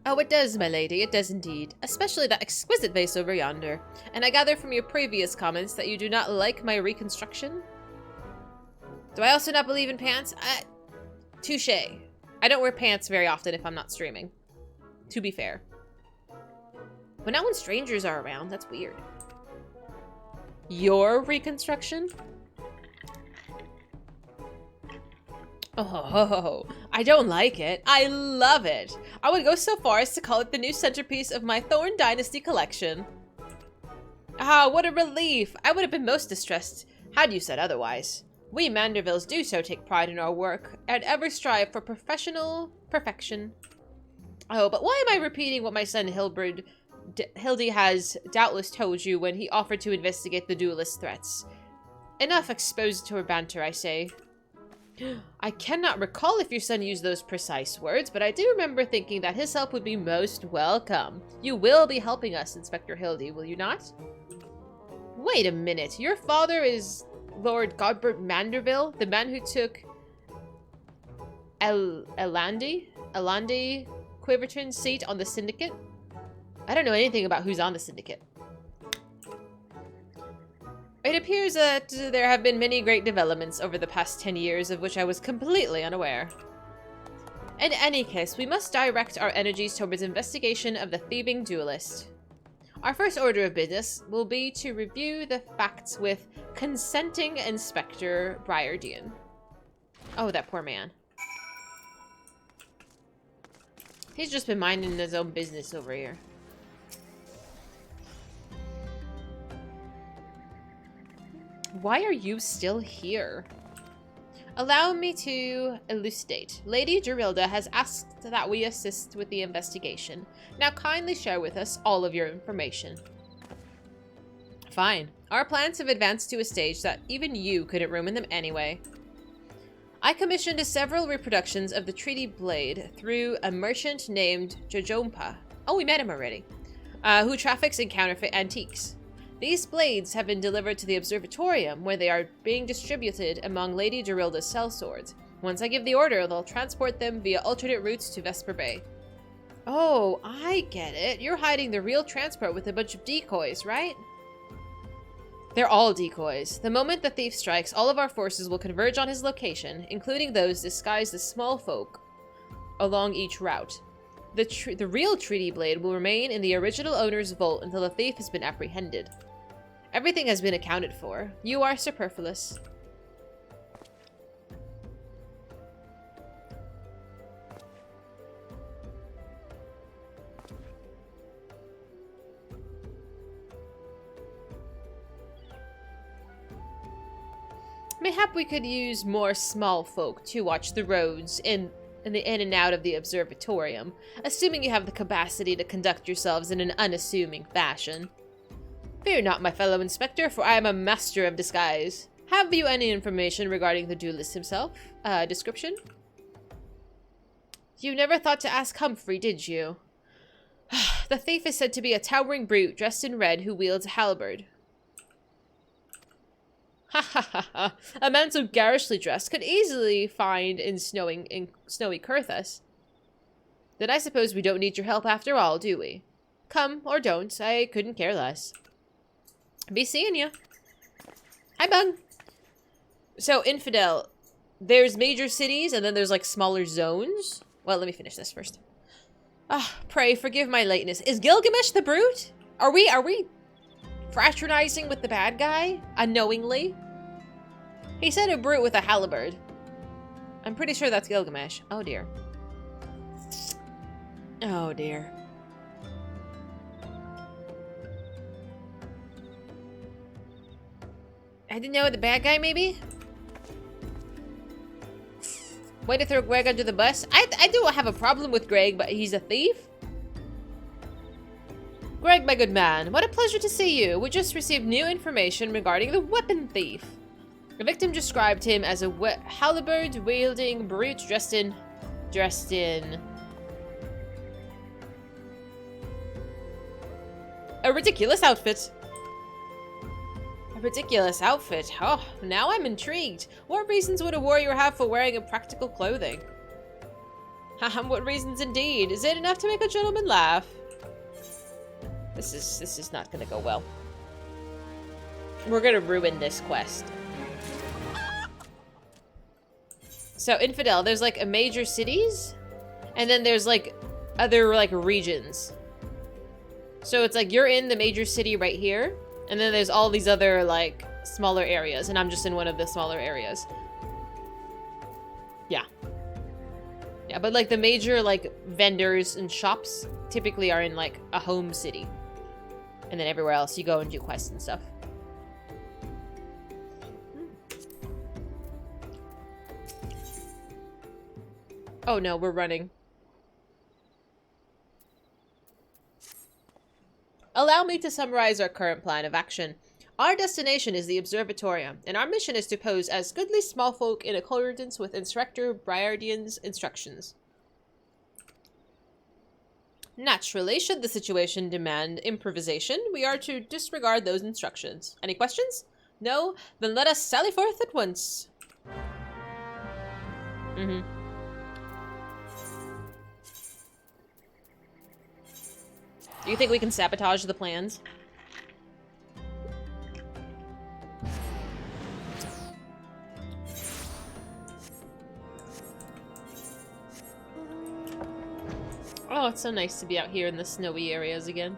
Oh, it does, my lady, it does indeed. Especially that exquisite vase over yonder. And I gather from your previous comments that you do not like my reconstruction? Do I also not believe in pants? Touché. I don't wear pants very often if I'm not streaming. To be fair. But not when strangers are around, that's weird. Your reconstruction? Oh, I don't like it. I love it. I would go so far as to call it the new centerpiece of my Thorn Dynasty collection. Ah, what a relief. I would have been most distressed had you said otherwise. We Mandervilles do so take pride in our work and ever strive for professional perfection. Oh, but why am I repeating what my son Hildi has doubtless told you when he offered to investigate the duelist threats? Enough expository banter, I say. I cannot recall if your son used those precise words, but I do remember thinking that his help would be most welcome. You will be helping us, Inspector Hildi, will you not? Wait a minute, your father is Lord Godbert Manderville, the man who took Elandi Quiverton's seat on the Syndicate? I don't know anything about who's on the Syndicate. It appears that there have been many great developments over the past 10 years of which I was completely unaware. In any case, we must direct our energies towards investigation of the thieving duelist. Our first order of business will be to review the facts with consenting Inspector Briardian. Oh, that poor man. He's just been minding his own business over here. Why are you still here? Allow me to elucidate. Lady Gerilda has asked that we assist with the investigation. Now kindly share with us all of your information. Fine. Our plans have advanced to a stage that even you couldn't ruin them anyway. I commissioned several reproductions of the Treaty Blade through a merchant named Jojompa. Oh, we met him already. Who traffics in counterfeit antiques. These blades have been delivered to the observatorium, where they are being distributed among Lady Gerilda's sellswords. Once I give the order, they'll transport them via alternate routes to Vesper Bay. Oh, I get it. You're hiding the real transport with a bunch of decoys, right? They're all decoys. The moment the thief strikes, all of our forces will converge on his location, including those disguised as small folk along each route. The real Treaty Blade will remain in the original owner's vault until the thief has been apprehended. Everything has been accounted for. You are superfluous. Mayhap we could use more small folk to watch the roads in the in and out of the observatorium, assuming you have the capacity to conduct yourselves in an unassuming fashion. Fear not, my fellow inspector, for I am a master of disguise. Have you any information regarding the duelist himself? Description? You never thought to ask Humphrey, did you? The thief is said to be a towering brute dressed in red who wields a halberd. Ha ha ha ha. A man so garishly dressed could easily find in snowy Kurthus. Then I suppose we don't need your help after all, do we? Come, or don't, I couldn't care less. Be seeing ya. Hi, Bug. So, Infidel, there's major cities, and then there's, like, smaller zones. Well, let me finish this first. Ah, pray, forgive my lateness. Is Gilgamesh the brute? Are we fraternizing with the bad guy? Unknowingly? He said a brute with a halberd. I'm pretty sure that's Gilgamesh. Oh, dear. Oh, dear. I didn't know the bad guy, maybe? Way to throw Greg under the bus. I do have a problem with Greg, but he's a thief? Greg, my good man, what a pleasure to see you. We just received new information regarding the weapon thief. The victim described him as a halberd-wielding brute dressed in a ridiculous outfit. A ridiculous outfit? Oh, now I'm intrigued. What reasons would a warrior have for wearing impractical clothing? What reasons indeed? Is it enough to make a gentleman laugh? This is not gonna go well. We're gonna ruin this quest. So, Infidel, there's like a major cities, and then there's like other like regions. So it's like you're in the major city right here, and then there's all these other like smaller areas, and I'm just in one of the smaller areas. Yeah. Yeah, but like the major like vendors and shops typically are in like a home city. And then everywhere else you go and do quests and stuff. Oh no, we're running. Allow me to summarize our current plan of action. Our destination is the observatorium, and our mission is to pose as goodly small folk in accordance with Inspector Briardian's instructions. Naturally, should the situation demand improvisation, we are to disregard those instructions. Any questions? No? Then let us sally forth at once. Do you think we can sabotage the plans? Oh, it's so nice to be out here in the snowy areas again.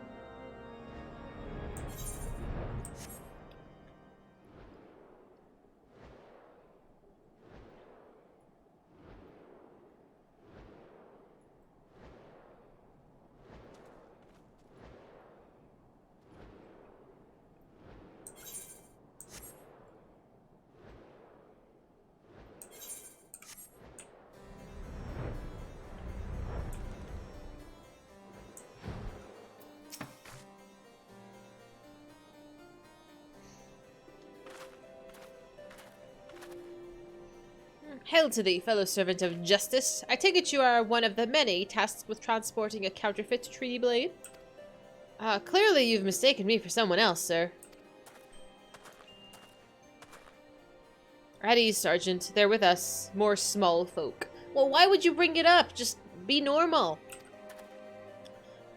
Hail to thee, fellow servant of justice. I take it you are one of the many tasked with transporting a counterfeit treaty blade? Clearly you've mistaken me for someone else, sir. At ease, Sergeant. They're with us. More small folk. Well, why would you bring it up? Just be normal.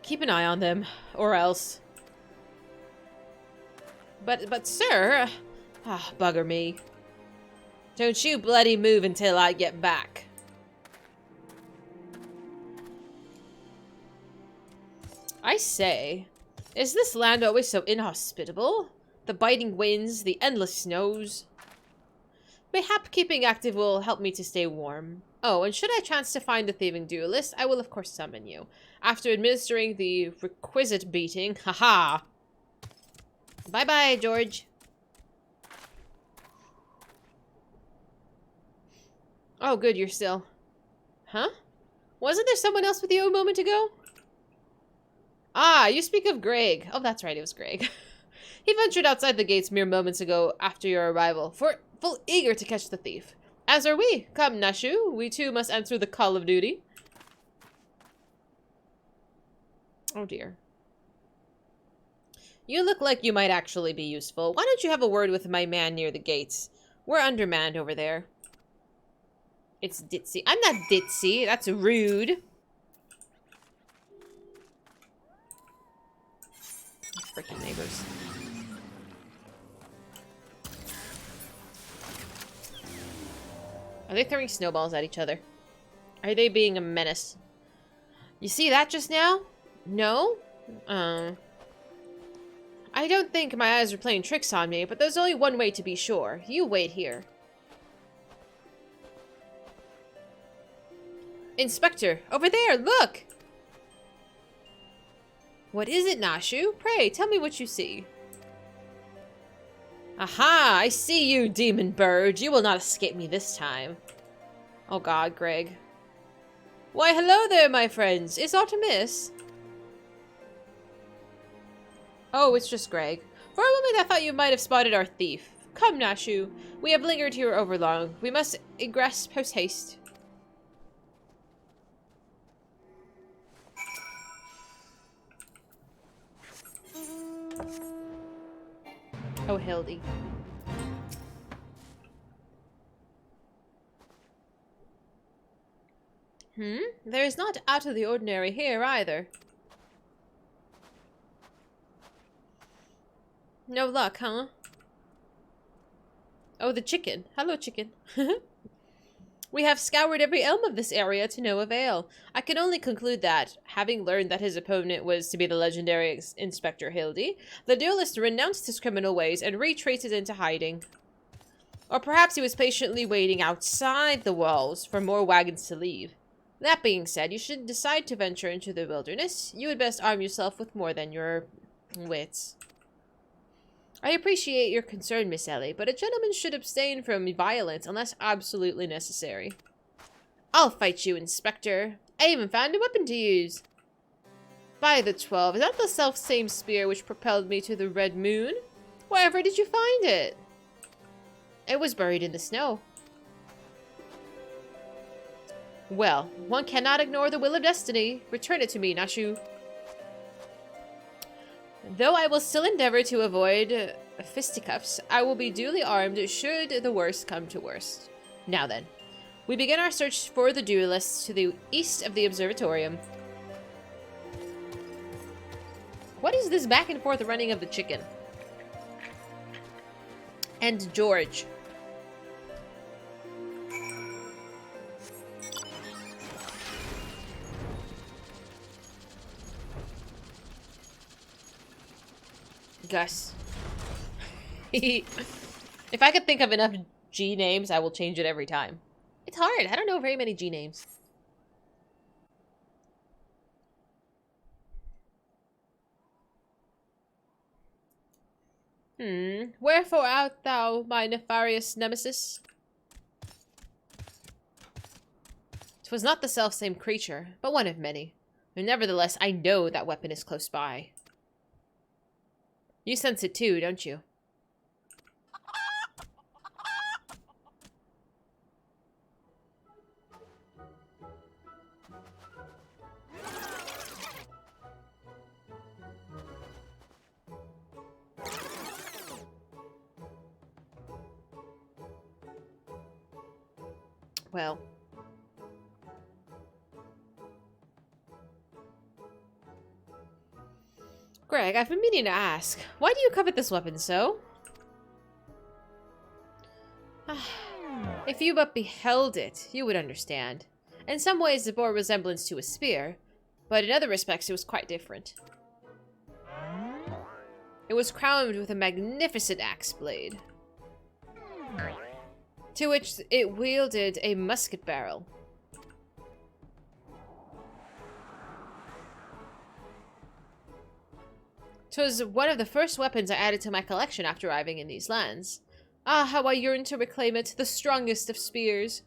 Keep an eye on them, or else. But sir... bugger me. Don't you bloody move until I get back. I say, is this land always so inhospitable? The biting winds, the endless snows. Mayhap keeping active will help me to stay warm. Oh, and should I chance to find the thieving duelist, I will of course summon you. After administering the requisite beating, haha. Bye-bye, George. Oh, good, you're still... Huh? Wasn't there someone else with you a moment ago? Ah, you speak of Greg. Oh, that's right, it was Greg. He ventured outside the gates mere moments ago after your arrival, full eager to catch the thief. As are we. Come, Nashu, we too must answer the call of duty. Oh dear. You look like you might actually be useful. Why don't you have a word with my man near the gates? We're undermanned over there. It's ditzy. I'm not ditzy. That's rude. Freaking neighbors. Are they throwing snowballs at each other? Are they being a menace? You see that just now? No? I don't think my eyes are playing tricks on me, but there's only one way to be sure. You wait here. Inspector, over there, look! What is it, Nashu? Pray, tell me what you see. Aha! I see you, demon bird. You will not escape me this time. Oh god, Greg. Why, hello there, my friends. Is aught amiss? Oh, it's just Greg. For a moment I thought you might have spotted our thief. Come, Nashu. We have lingered here overlong. We must egress post-haste. Oh, Hildi. There is not out of the ordinary here, either. No luck, huh? Oh, the chicken. Hello, chicken. We have scoured every elm of this area to no avail. I can only conclude that, having learned that his opponent was to be the legendary Inspector Hildi, the duelist renounced his criminal ways and retreated into hiding. Or perhaps he was patiently waiting outside the walls for more wagons to leave. That being said, you should decide to venture into the wilderness. You would best arm yourself with more than your wits. I appreciate your concern, Miss Ellie, but a gentleman should abstain from violence unless absolutely necessary. I'll fight you, Inspector. I even found a weapon to use. By the 12, is that the self-same spear which propelled me to the Red Moon? Wherever did you find it? It was buried in the snow. Well, one cannot ignore the will of destiny. Return it to me, Nashu. Though I will still endeavor to avoid fisticuffs, I will be duly armed should the worst come to worst. Now then, we begin our search for the duelists to the east of the observatorium. What is this back and forth running of the chicken? And George. Gus. If I could think of enough G names, I will change it every time. It's hard. I don't know very many G names. Wherefore art thou, my nefarious nemesis? 'Twas not the selfsame creature, but one of many. And nevertheless, I know that weapon is close by. You sense it too, don't you? Well. Greg, I've been meaning to ask, why do you covet this weapon so? If you but beheld it, you would understand. In some ways it bore resemblance to a spear, but in other respects it was quite different. It was crowned with a magnificent axe blade, to which it wielded a musket barrel. 'Twas one of the first weapons I added to my collection after arriving in these lands. Ah, how I yearn to reclaim it, the strongest of spears.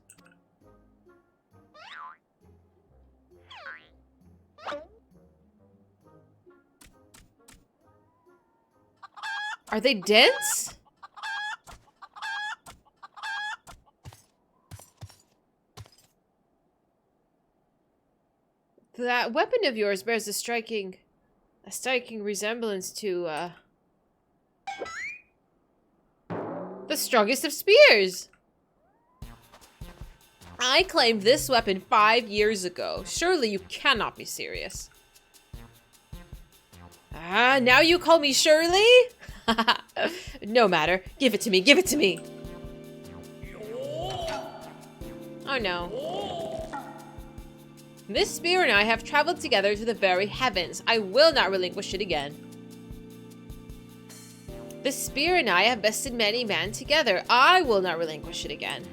Are they dense? That weapon of yours bears a striking resemblance to, the strongest of spears. I claimed this weapon 5 years ago. Surely you cannot be serious. Ah, now you call me Shirley? No matter. Give it to me, give it to me. Oh no. This spear and I have traveled together to the very heavens. I will not relinquish it again. This spear and I have bested many men together. I will not relinquish it again.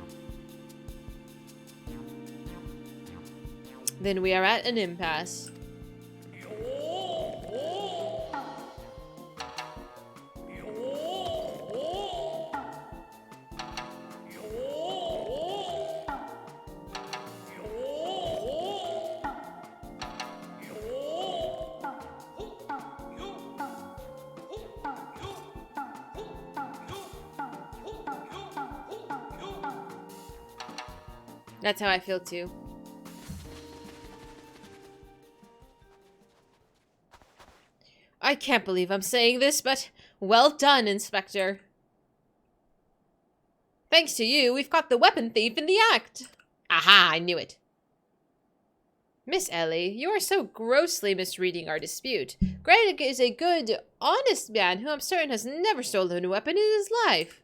Then we are at an impasse. That's how I feel too. I can't believe I'm saying this, but well done, Inspector. Thanks to you, we've caught the weapon thief in the act. Aha, I knew it. Miss Ellie, you are so grossly misreading our dispute. Greg is a good, honest man who I'm certain has never stolen a weapon in his life.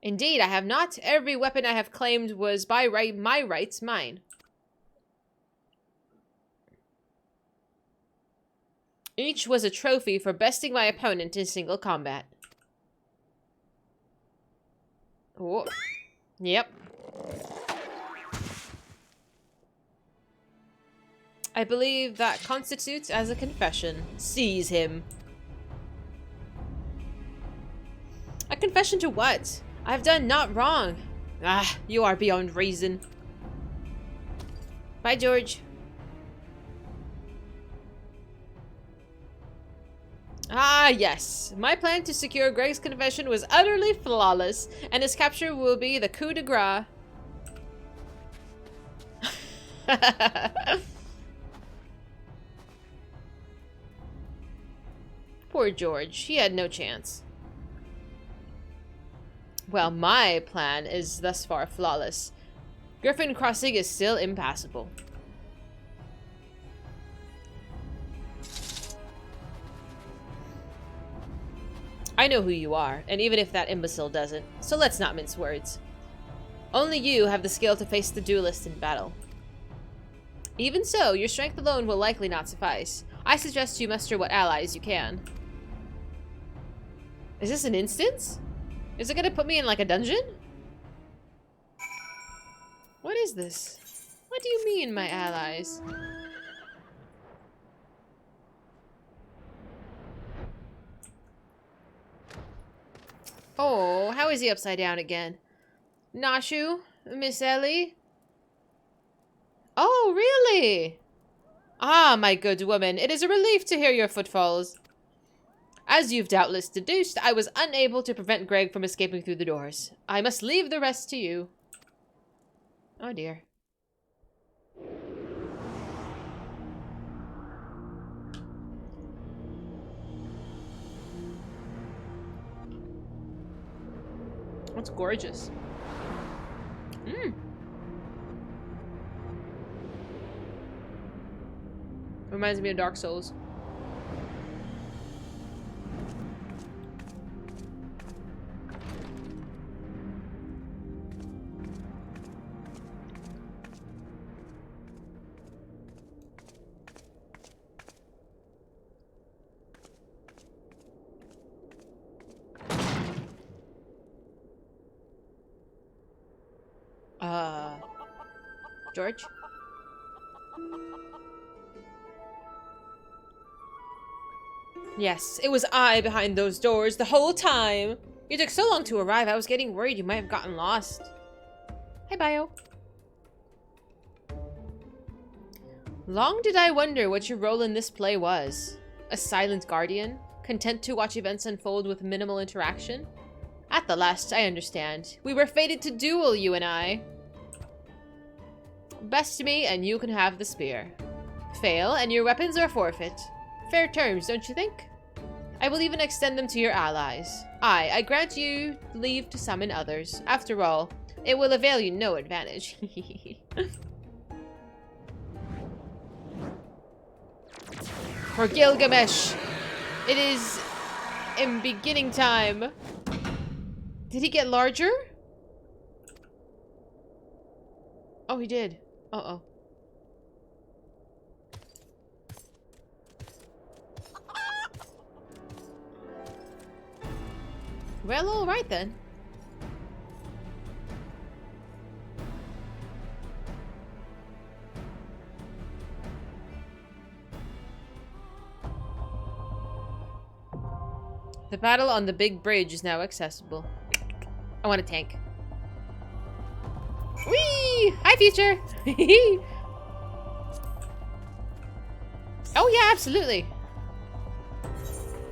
Indeed, I have not. Every weapon I have claimed was by my rights mine. Each was a trophy for besting my opponent in single combat. Oh. Yep. I believe that constitutes as a confession. Seize him. A confession to what? I've done not wrong. Ah, you are beyond reason. Bye, George. Ah, yes. My plan to secure Greg's confession was utterly flawless, and his capture will be the coup de grace. Poor George. He had no chance. Well, my plan is thus far flawless. Griffin Crossing is still impassable. I know who you are, and even if that imbecile doesn't, so let's not mince words. Only you have the skill to face the duelist in battle. Even so, your strength alone will likely not suffice. I suggest you muster what allies you can. Is this an instance? Is it gonna put me in like a dungeon? What is this? What do you mean, my allies? Oh, how is he upside down again? Nashu? Miss Ellie? Oh, really? Ah, my good woman, it is a relief to hear your footfalls. As you've doubtless deduced, I was unable to prevent Greg from escaping through the doors. I must leave the rest to you. Oh dear. That's gorgeous. Reminds me of Dark Souls. George? Yes, it was I behind those doors the whole time. You took so long to arrive, I was getting worried you might have gotten lost. Hi, Bio. Long did I wonder what your role in this play was. A silent guardian? Content to watch events unfold with minimal interaction? At the last, I understand. We were fated to duel, you and I. Best me, and you can have the spear. Fail, and your weapons are forfeit. Fair terms, don't you think? I will even extend them to your allies. I grant you leave to summon others. After all, it will avail you no advantage. For Gilgamesh, it is in beginning time. Did he get larger? Oh, he did. Uh-oh. Well, alright then. The battle on the big bridge is now accessible. I want a tank. Whee! Hi, future! Oh yeah, absolutely.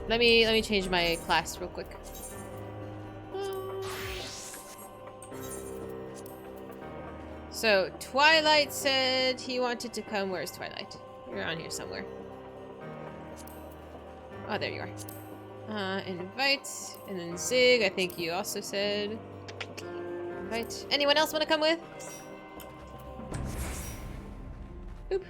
Let me change my class real quick. So, Twilight said he wanted to come. Where's Twilight? You're on here somewhere. Oh, there you are. Invite. And then Zig, I think you also said. Invite. Anyone else want to come with? Oop.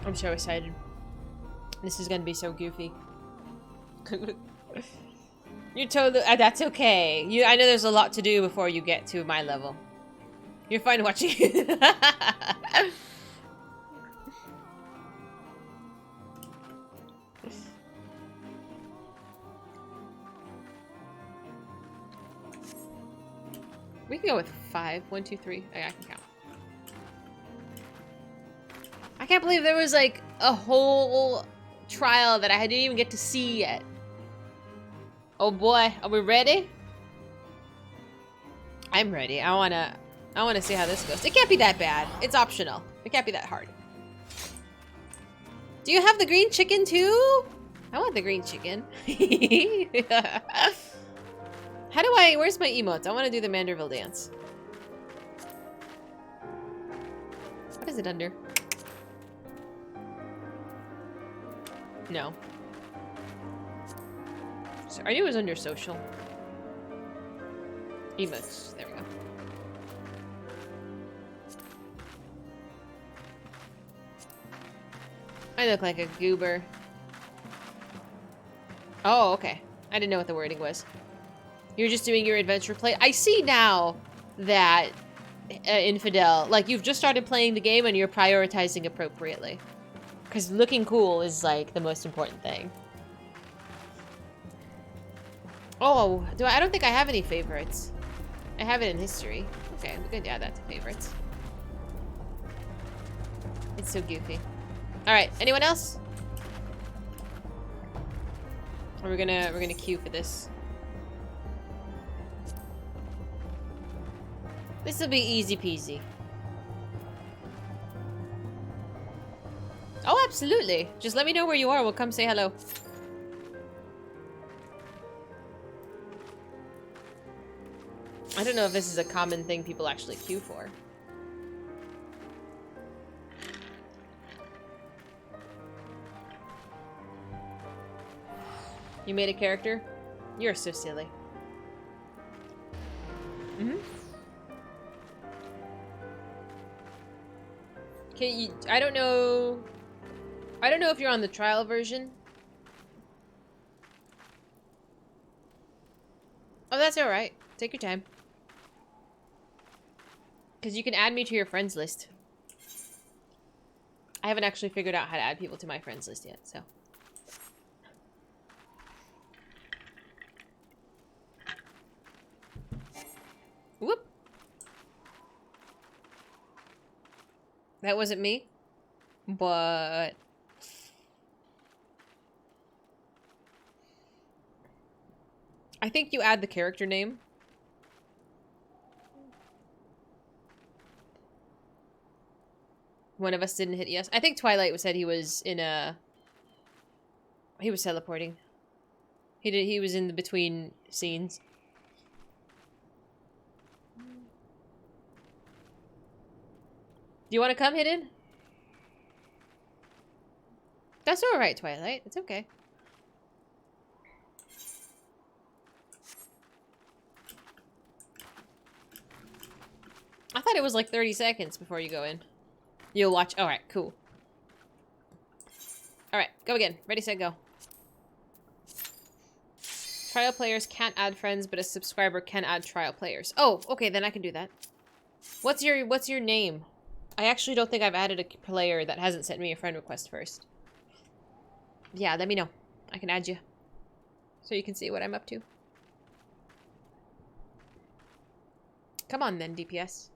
I'm so excited. This is gonna be so goofy. You're totally- that's okay. I know there's a lot to do before you get to my level. You're fine watching. We can go with 5. 1, 2, 3. I can count. I can't believe there was like a whole trial that I didn't even get to see yet. Oh boy, are we ready? I'm ready. I wanna see how this goes. It can't be that bad. It's optional. It can't be that hard. Do you have the green chicken too? I want the green chicken. How do I, where's my emotes? I want to do the Manderville dance. What is it under? No. So I knew it was under social. Emotes. There we go. I look like a goober. Oh, okay. I didn't know what the wording was. You're just doing your adventure play. I see now that Infidel, like you've just started playing the game and you're prioritizing appropriately. Because looking cool is like the most important thing. Oh, I don't think I have any favorites. I have it in history. Okay, we can add that to favorites. It's so goofy. Alright, anyone else? Or we're gonna queue for this. This will be easy peasy. Oh, absolutely. Just let me know where you are. We'll come say hello. I don't know if this is a common thing people actually queue for. You made a character? You're so silly. Mm-hmm. Okay, I don't know if you're on the trial version. Oh, that's alright. Take your time. Because you can add me to your friends list. I haven't actually figured out how to add people to my friends list yet, so. Whoop. That wasn't me, but I think you add the character name. One of us didn't hit yes. I think Twilight said he was in a... He was teleporting. He was in the between scenes. Do you want to come, Hidden? That's alright, Twilight. It's okay. I thought it was like 30 seconds before you go in. You'll watch. Alright, cool. Alright, go again. Ready, set, go. Trial players can't add friends, but a subscriber can add trial players. Oh, okay, then I can do that. What's your name? I actually don't think I've added a player that hasn't sent me a friend request first. Yeah, let me know. I can add you. So you can see what I'm up to. Come on then, DPS.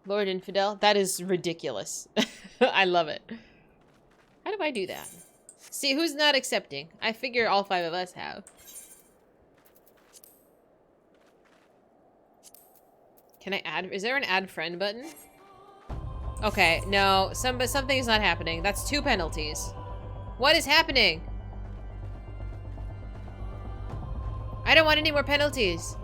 Lord Infidel? That is ridiculous. I love it. How do I do that? See, who's not accepting? I figure all 5 of us have. Can I add? Is there an add friend button? Okay, no. Something is not happening. That's 2 penalties. What is happening? I don't want any more penalties.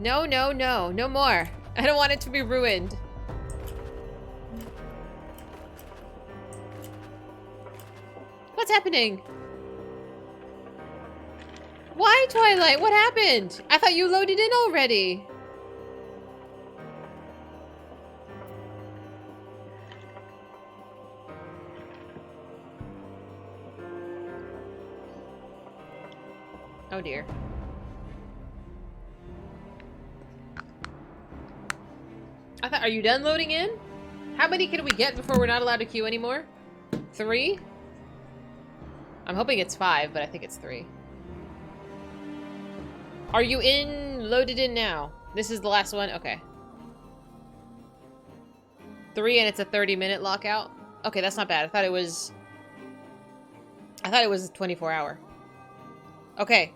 No, no, no. No more. I don't want it to be ruined. What's happening? Why, Twilight? What happened? I thought you loaded in already. Oh dear. Are you done loading in? How many can we get before we're not allowed to queue anymore? 3? I'm hoping it's 5, but I think it's 3. Are you loaded in now? This is the last one? Okay. 3 and it's a 30-minute lockout? Okay, that's not bad. I thought it was a 24-hour. Okay.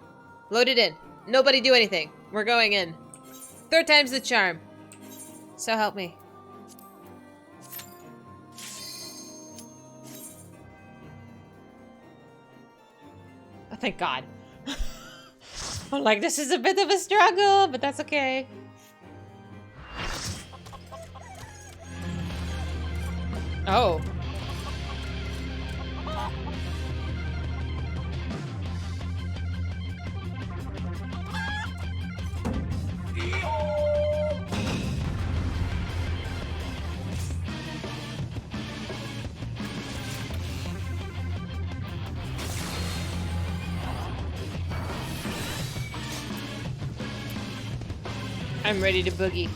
Loaded in. Nobody do anything. We're going in. 3rd time's the charm. So help me. Oh, thank God. I'm like, this is a bit of a struggle, but that's okay. Oh. I'm ready to boogie.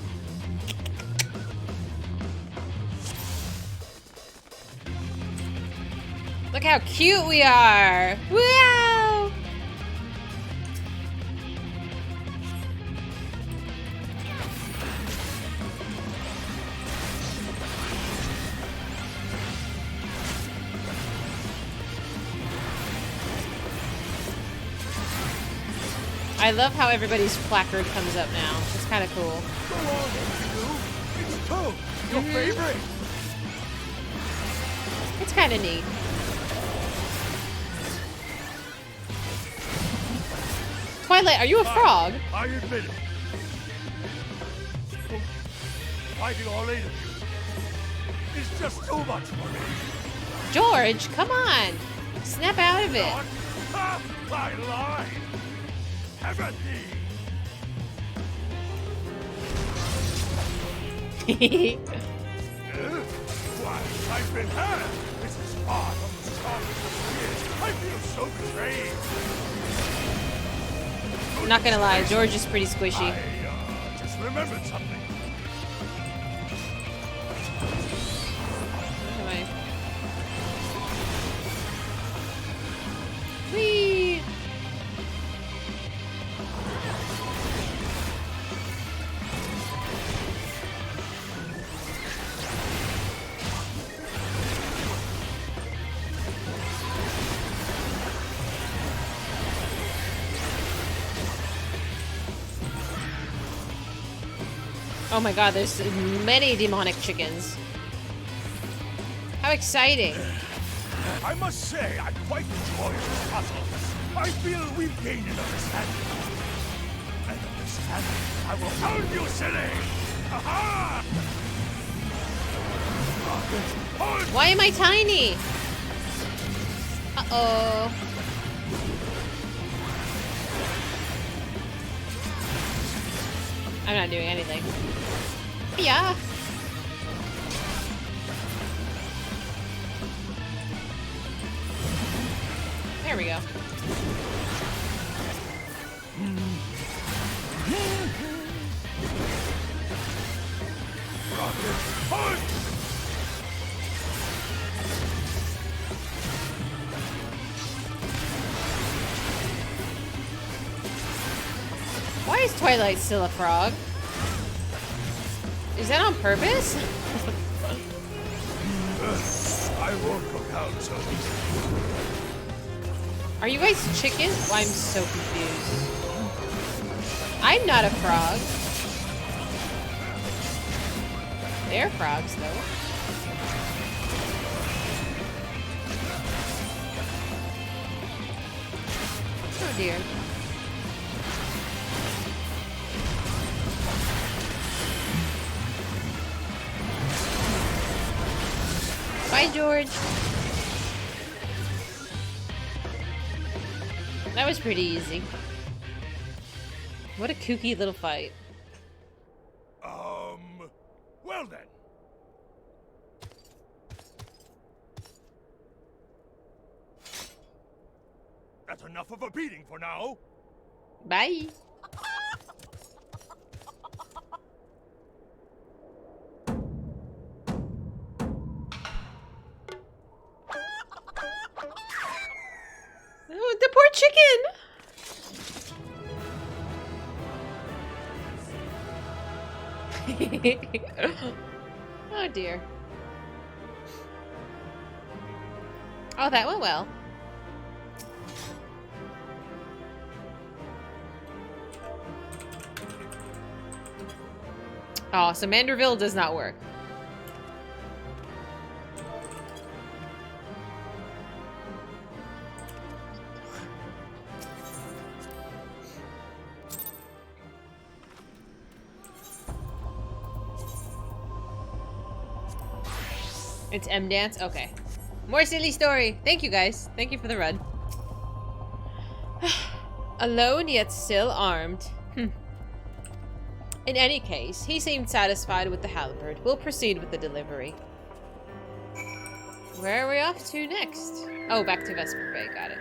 Look how cute we are! Wow! I love how everybody's placard comes up now. It's kind of cool. Go on, it's Toad, your favorite. It's kind of neat. Twilight, are you a frog? I admit it. Fighting all 8 of you is just too much for me. George, come on. Snap out of it. Not half my line. Heavenly. Why, I've been had. This is far from the strongest of years. I feel so betrayed. I'm not gonna lie, George is pretty squishy. I just remembered something. Come on. Whee! Oh my god, there's many demonic chickens. How exciting. I must say, I quite enjoy this puzzle. I feel we've gained an understanding. An understanding? I will pound you, silly! Aha! Why am I tiny? Uh-oh. I'm not doing anything. Yeah. There we go. Why is Twilight still a frog? Is that on purpose? I won't go down so easily. Are you guys chickens? Well, I'm so confused. I'm not a frog. They're frogs, though. Oh dear. Bye, George. That was pretty easy. What a kooky little fight. Well then. That's enough of a beating for now. Bye. Oh, the poor chicken! Oh dear. Oh, that went well. Oh, so Manderville does not work. It's M dance? Okay. More silly story. Thank you guys. Thank you for the run. Alone yet still armed. In any case, he seemed satisfied with the halberd. We'll proceed with the delivery. Where are we off to next? Oh, back to Vesper Bay. Got it.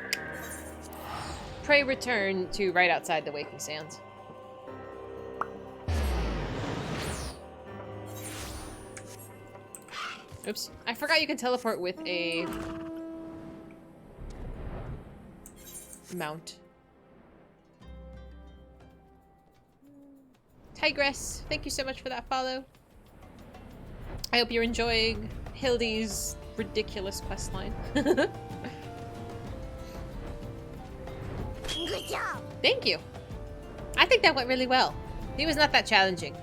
Pray return to right outside the Waking Sands. Oops. I forgot you can teleport with a mount. Tigress, thank you so much for that follow. I hope you're enjoying Hildi's ridiculous questline. Good job. Thank you. I think that went really well. He was not that challenging.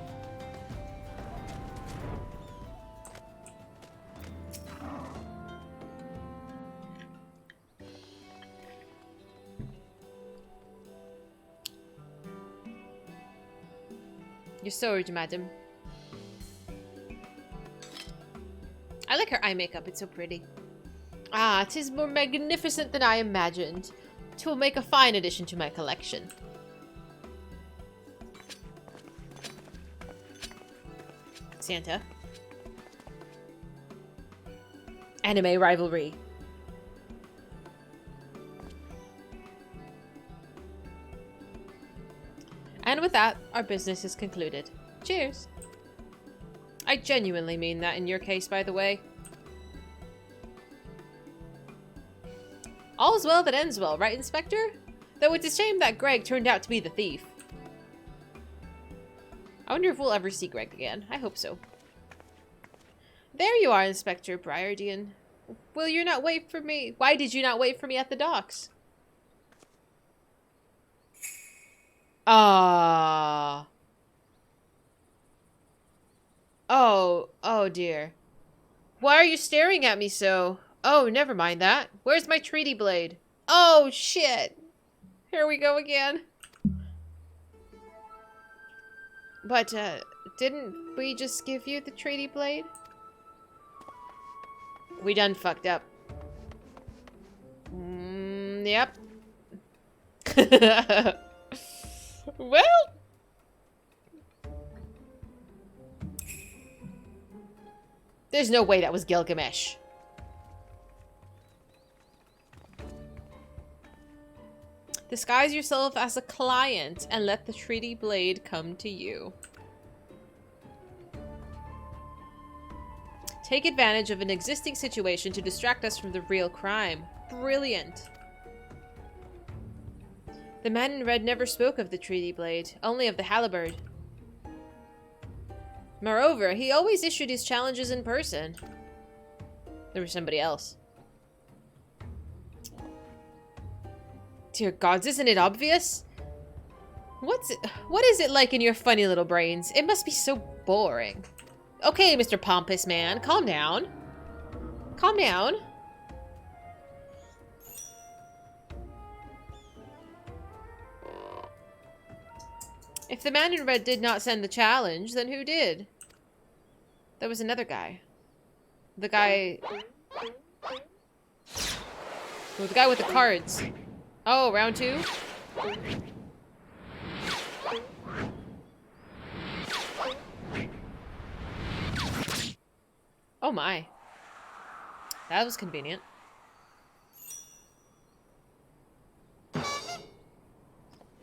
Your sword, madam. I like her eye makeup, it's so pretty. Ah, 'tis more magnificent than I imagined. 'Twill make a fine addition to my collection. Santa. Anime rivalry. And with that, our business is concluded. Cheers! I genuinely mean that in your case, by the way. All's well that ends well, right, Inspector? Though it's a shame that Greg turned out to be the thief. I wonder if we'll ever see Greg again. I hope so. There you are, Inspector Briardian. Will you not wait for me? Why did you not wait for me at the docks? Ah. Oh, oh dear. Why are you staring at me so? Oh, never mind that. Where's my treaty blade? Oh, shit. Here we go again. But, didn't we just give you the treaty blade? We done fucked up. Yep. Well. There's no way that was Gilgamesh. Disguise yourself as a client and let the treaty blade come to you. Take advantage of an existing situation to distract us from the real crime. Brilliant. The man in red never spoke of the treaty blade, only of the halberd. Moreover, he always issued his challenges in person. There was somebody else. Dear gods, isn't it obvious? What is it like in your funny little brains? It must be so boring. Okay, Mr. Pompous Man, calm down. Calm down. If the man in red did not send the challenge, then who did? There was another guy. The guy... Oh, the guy with the cards. Oh, round 2? Oh my. That was convenient.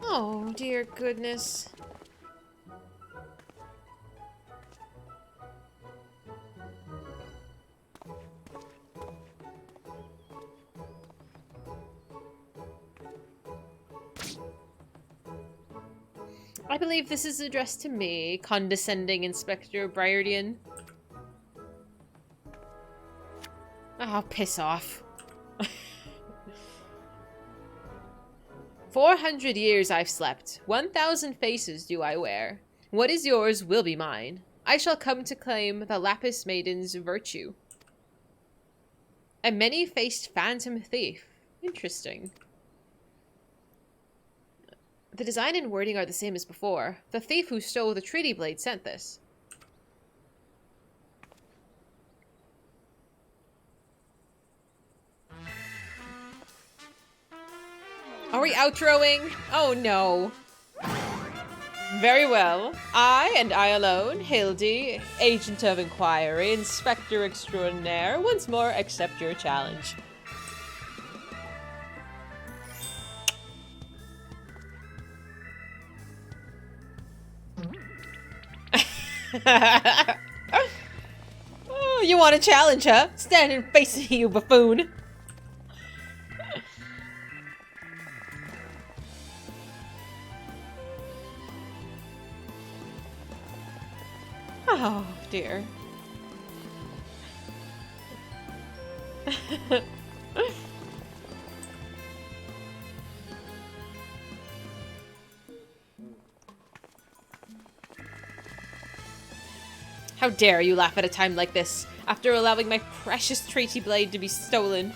Oh, dear goodness. I believe this is addressed to me, condescending Inspector Briardian. Oh, piss off. 400 years I've slept. 1,000 faces do I wear. What is yours will be mine. I shall come to claim the Lapis Maiden's virtue. A many-faced phantom thief. Interesting. The design and wording are the same as before. The thief who stole the treaty blade sent this. Are we outroing? Oh no. Very well. I, and I alone, Hildi, Agent of Inquiry, Inspector Extraordinaire, once more accept your challenge. Oh, you want a challenge, huh? Standing facing you, buffoon. Oh, dear. How dare you laugh at a time like this, after allowing my precious treaty blade to be stolen.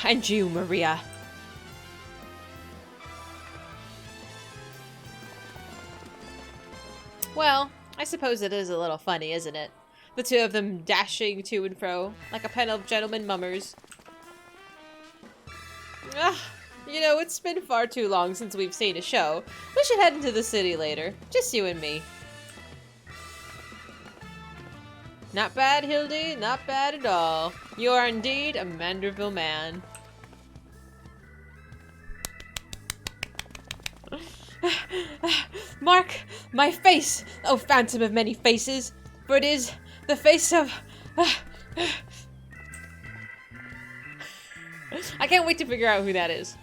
And you, Maria. Well, I suppose it is a little funny, isn't it? The two of them dashing to and fro, like a pen of gentlemen mummers. You know, it's been far too long since we've seen a show. We should head into the city later. Just you and me. Not bad, Hildi. Not bad at all. You are indeed a Manderville man. Mark my face, oh phantom of many faces, for it is the face of... I can't wait to figure out who that is.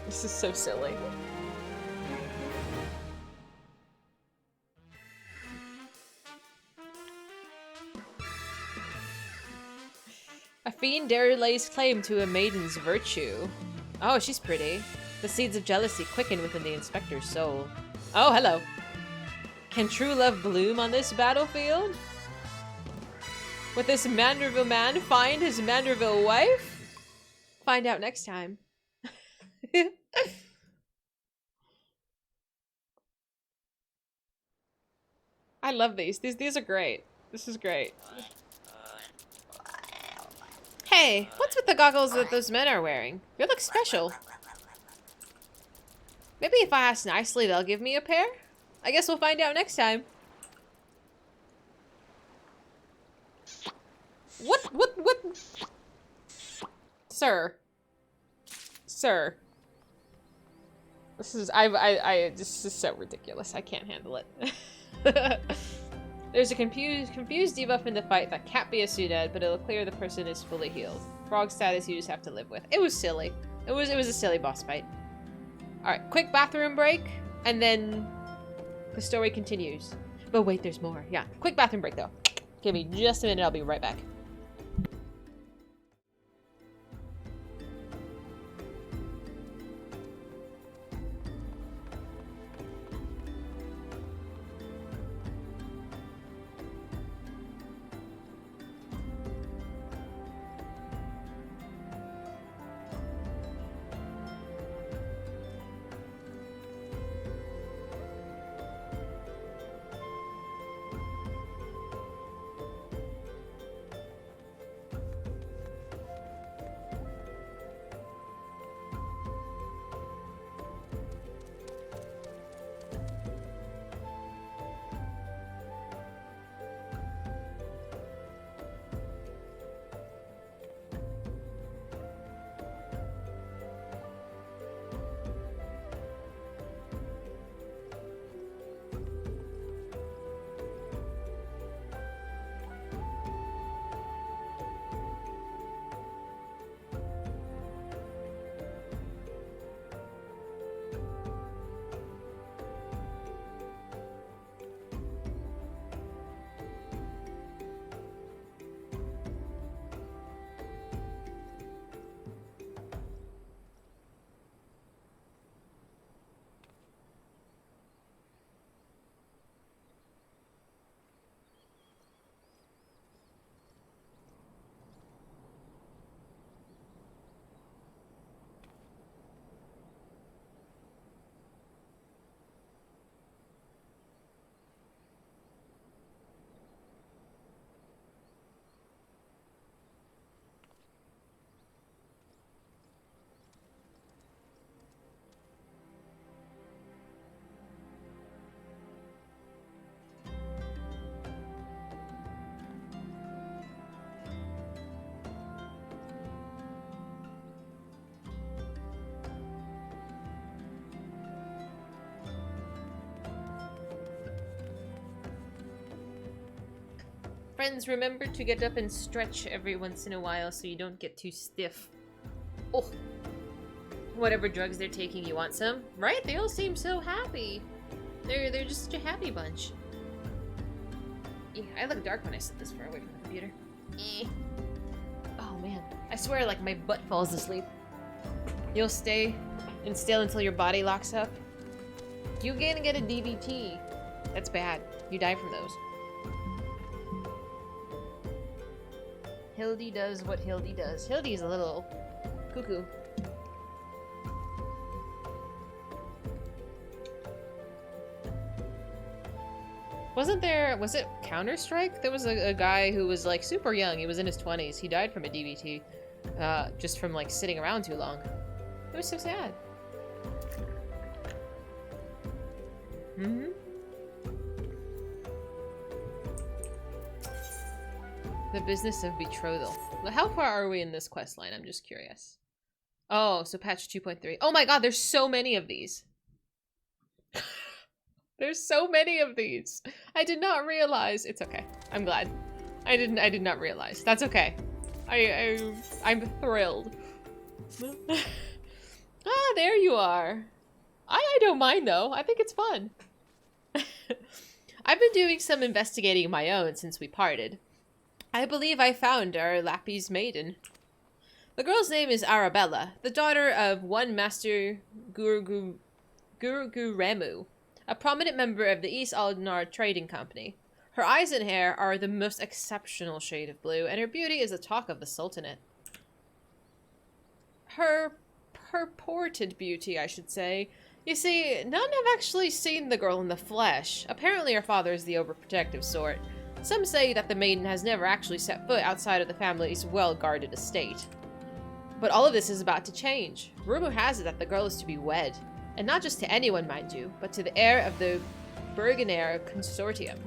This is so silly. A fiend dare lays claim to a maiden's virtue. Oh, she's pretty. The seeds of jealousy quicken within the inspector's soul. Oh, hello. Can true love bloom on this battlefield? Would this Manderville man find his Manderville wife? Find out next time. I love these. These are great. This is great. Hey, what's with the goggles that those men are wearing? They look special. Maybe if I ask nicely, they'll give me a pair? I guess we'll find out next time. What? Sir. Sir. This is, this is so ridiculous. I can't handle it. There's a confused debuff in the fight that can't be assumed, but it'll clear the person is fully healed. Frog status you just have to live with. It was silly. It was a silly boss fight. Alright, quick bathroom break, and then the story continues. But wait, there's more. Yeah, quick bathroom break though. Give me just a minute, I'll be right back. Friends, remember to get up and stretch every once in a while so you don't get too stiff. Oh, whatever drugs they're taking, you want some? Right? They all seem so happy. They're just such a happy bunch. Yeah, I look dark when I sit this far away from the computer. Oh man, I swear like my butt falls asleep. You'll stay and still until your body locks up. You're gonna get a DVT. That's bad. You die from those. Hildi does what Hildi does. Hildi's a little cuckoo. Was it Counter-Strike? There was a guy who was like super young. He was in his 20s. He died from a DVT. Just from like sitting around too long. It was so sad. Mm-hmm. The business of betrothal. How far are we in this quest line? I'm just curious. Oh, so patch 2.3. Oh my god, there's so many of these. There's so many of these. I did not realize. It's okay. I'm glad. I did not realize. That's okay. I'm thrilled. Ah, there you are. I don't mind though. I think it's fun. I've been doing some investigating of my own since we parted. I believe I found our Lappy's maiden. The girl's name is Arabella, the daughter of one master Guru Remu, a prominent member of the East Aldinar Trading Company. Her eyes and hair are the most exceptional shade of blue, and her beauty is the talk of the Sultanate. Her purported beauty, I should say. You see, none have actually seen the girl in the flesh. Apparently her father is the overprotective sort. Some say that the maiden has never actually set foot outside of the family's well-guarded estate. But all of this is about to change. Rumor has it that the girl is to be wed. And not just to anyone, mind you, but to the heir of the Burgenair Consortium.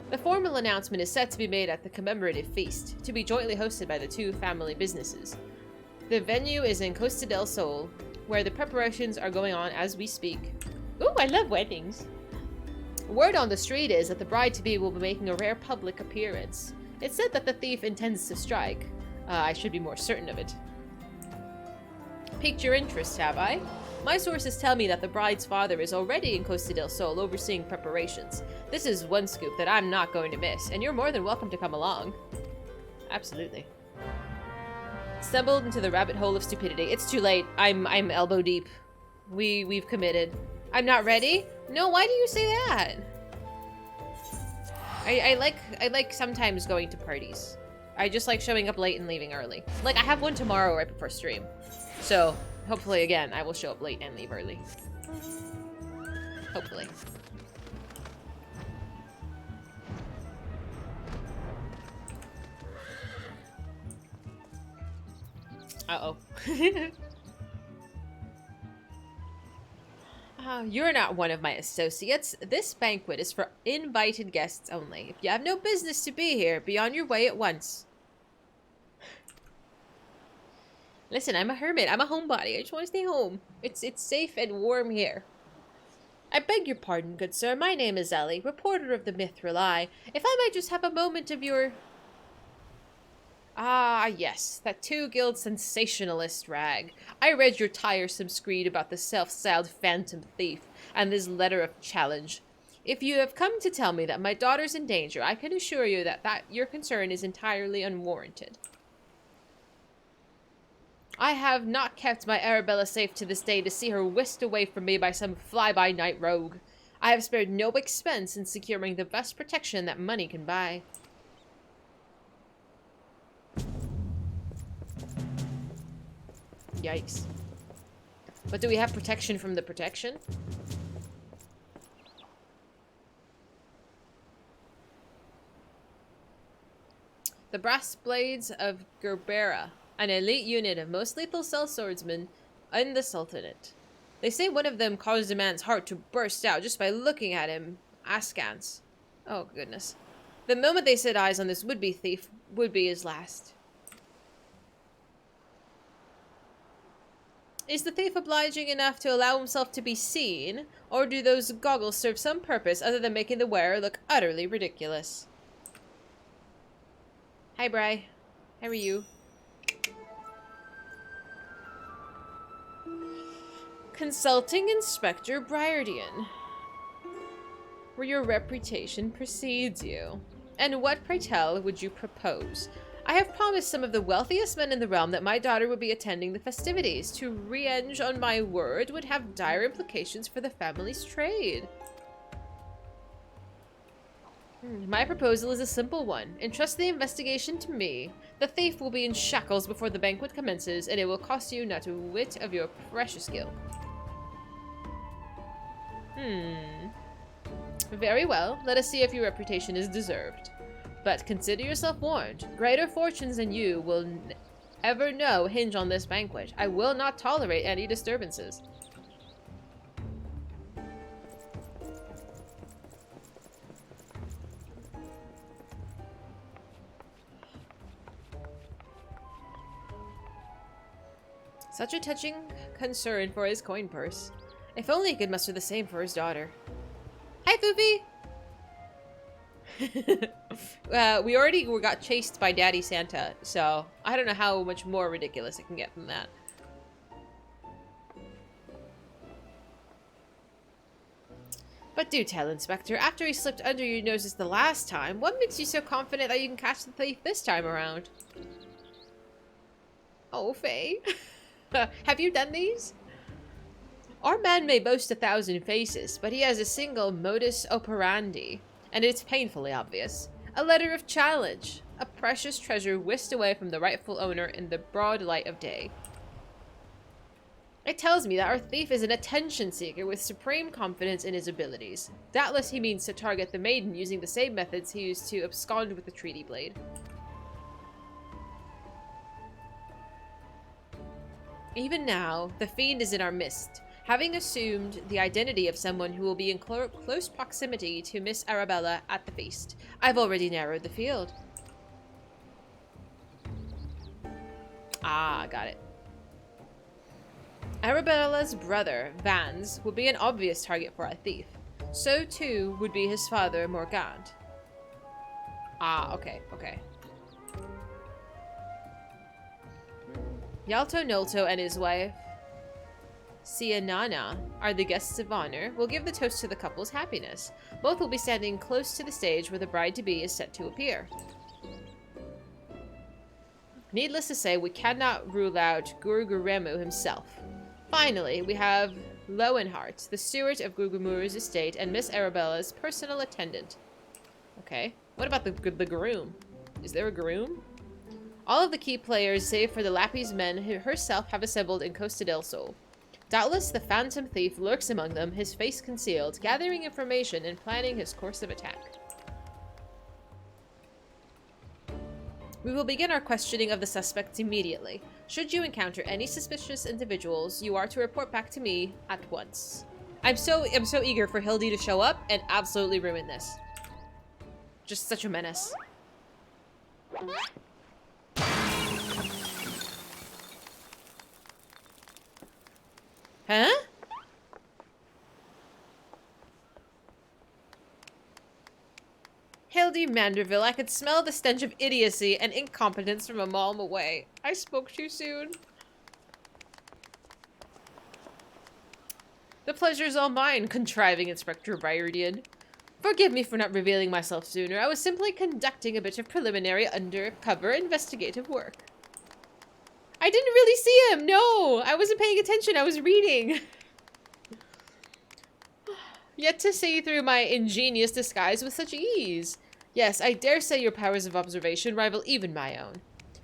The formal announcement is set to be made at the commemorative feast, to be jointly hosted by the two family businesses. The venue is in Costa del Sol, where the preparations are going on as we speak. Ooh, I love weddings! Word on the street is that the bride-to-be will be making a rare public appearance. It's said that the thief intends to strike. I should be more certain of it. Piqued your interest, have I? My sources tell me that the bride's father is already in Costa del Sol overseeing preparations. This is one scoop that I'm not going to miss, and you're more than welcome to come along. Absolutely. Stumbled into the rabbit hole of stupidity. It's too late. I'm elbow deep. We've committed. I'm not ready? No, why do you say that? I like sometimes going to parties. I just like showing up late and leaving early. Like, I have one tomorrow right before stream. So, hopefully, again, I will show up late and leave early. Hopefully. Uh-oh. You're not one of my associates. This banquet is for invited guests only. If you have no business to be here, be on your way at once. Listen, I'm a hermit. I'm a homebody. I just want to stay home. It's safe and warm here. I beg your pardon, good sir. My name is Ellie, reporter of the Mithril Eye. If I might just have a moment of your... Ah, yes, that two-guild sensationalist rag. I read your tiresome screed about the self-styled phantom thief, and this letter of challenge. If you have come to tell me that my daughter's in danger, I can assure you that your concern is entirely unwarranted. I have not kept my Arabella safe to this day to see her whisked away from me by some fly-by-night rogue. I have spared no expense in securing the best protection that money can buy. Yikes. But do we have protection from the protection? The Brass Blades of Gerbera, an elite unit of most lethal sellswordsmen in the Sultanate. They say one of them caused a man's heart to burst out just by looking at him askance. Oh, goodness. The moment they set eyes on this would-be thief would be his last. Is the thief obliging enough to allow himself to be seen, or do those goggles serve some purpose other than making the wearer look utterly ridiculous? Hi, Bri. How are you? Consulting Inspector Briardian. Where your reputation precedes you. And what, pray tell, would you propose? I have promised some of the wealthiest men in the realm that my daughter would be attending the festivities. To re-enge on my word would have dire implications for the family's trade. My proposal is a simple one. Entrust the investigation to me. The thief will be in shackles before the banquet commences, and it will cost you not a whit of your precious gil. Very well. Let us see if your reputation is deserved. But consider yourself warned. Greater fortunes than you will ever know hinge on this banquet. I will not tolerate any disturbances. Such a touching concern for his coin purse. If only he could muster the same for his daughter. Hi, Foofy! We already got chased by Daddy Santa, so I don't know how much more ridiculous it can get than that. But do tell, Inspector, after he slipped under your noses the last time, what makes you so confident that you can catch the thief this time around? Oh, Faye. Have you done these? Our man may boast 1,000 faces, but he has a single modus operandi, and it's painfully obvious. A letter of challenge. A precious treasure whisked away from the rightful owner in the broad light of day. It tells me that our thief is an attention seeker with supreme confidence in his abilities. Doubtless he means to target the maiden using the same methods he used to abscond with the treaty blade. Even now, the fiend is in our midst, having assumed the identity of someone who will be in close proximity to Miss Arabella at the feast. I've already narrowed the field. Ah, got it. Arabella's brother, Vans, would be an obvious target for our thief. So too would be his father, Morgant. Ah, okay, okay. Yalto Nolto and his wife, Sianana, are the guests of honor. We'll give the toast to the couple's happiness. Both will be standing close to the stage where the bride-to-be is set to appear. Needless to say, we cannot rule out Gurguremu himself. Finally, we have Lowenhart, the steward of Gurgumuru's estate, and Miss Arabella's personal attendant. Okay. What about the groom? Is there a groom? All of the key players, save for the Lappy's men who herself have assembled in Costa del Sol. Doubtless the phantom thief lurks among them, his face concealed, gathering information and planning his course of attack. We will begin our questioning of the suspects immediately. Should you encounter any suspicious individuals, you are to report back to me at once. I'm so eager for Hildi to show up and absolutely ruin this. Just such a menace. Huh? Hildi Manderville, I could smell the stench of idiocy and incompetence from a mile away. I spoke too soon. The pleasure's all mine, contriving Inspector Byardian. Forgive me for not revealing myself sooner. I was simply conducting a bit of preliminary undercover investigative work. I didn't really see him! No! I wasn't paying attention, I was reading! Yet to see through my ingenious disguise with such ease. Yes, I dare say your powers of observation rival even my own.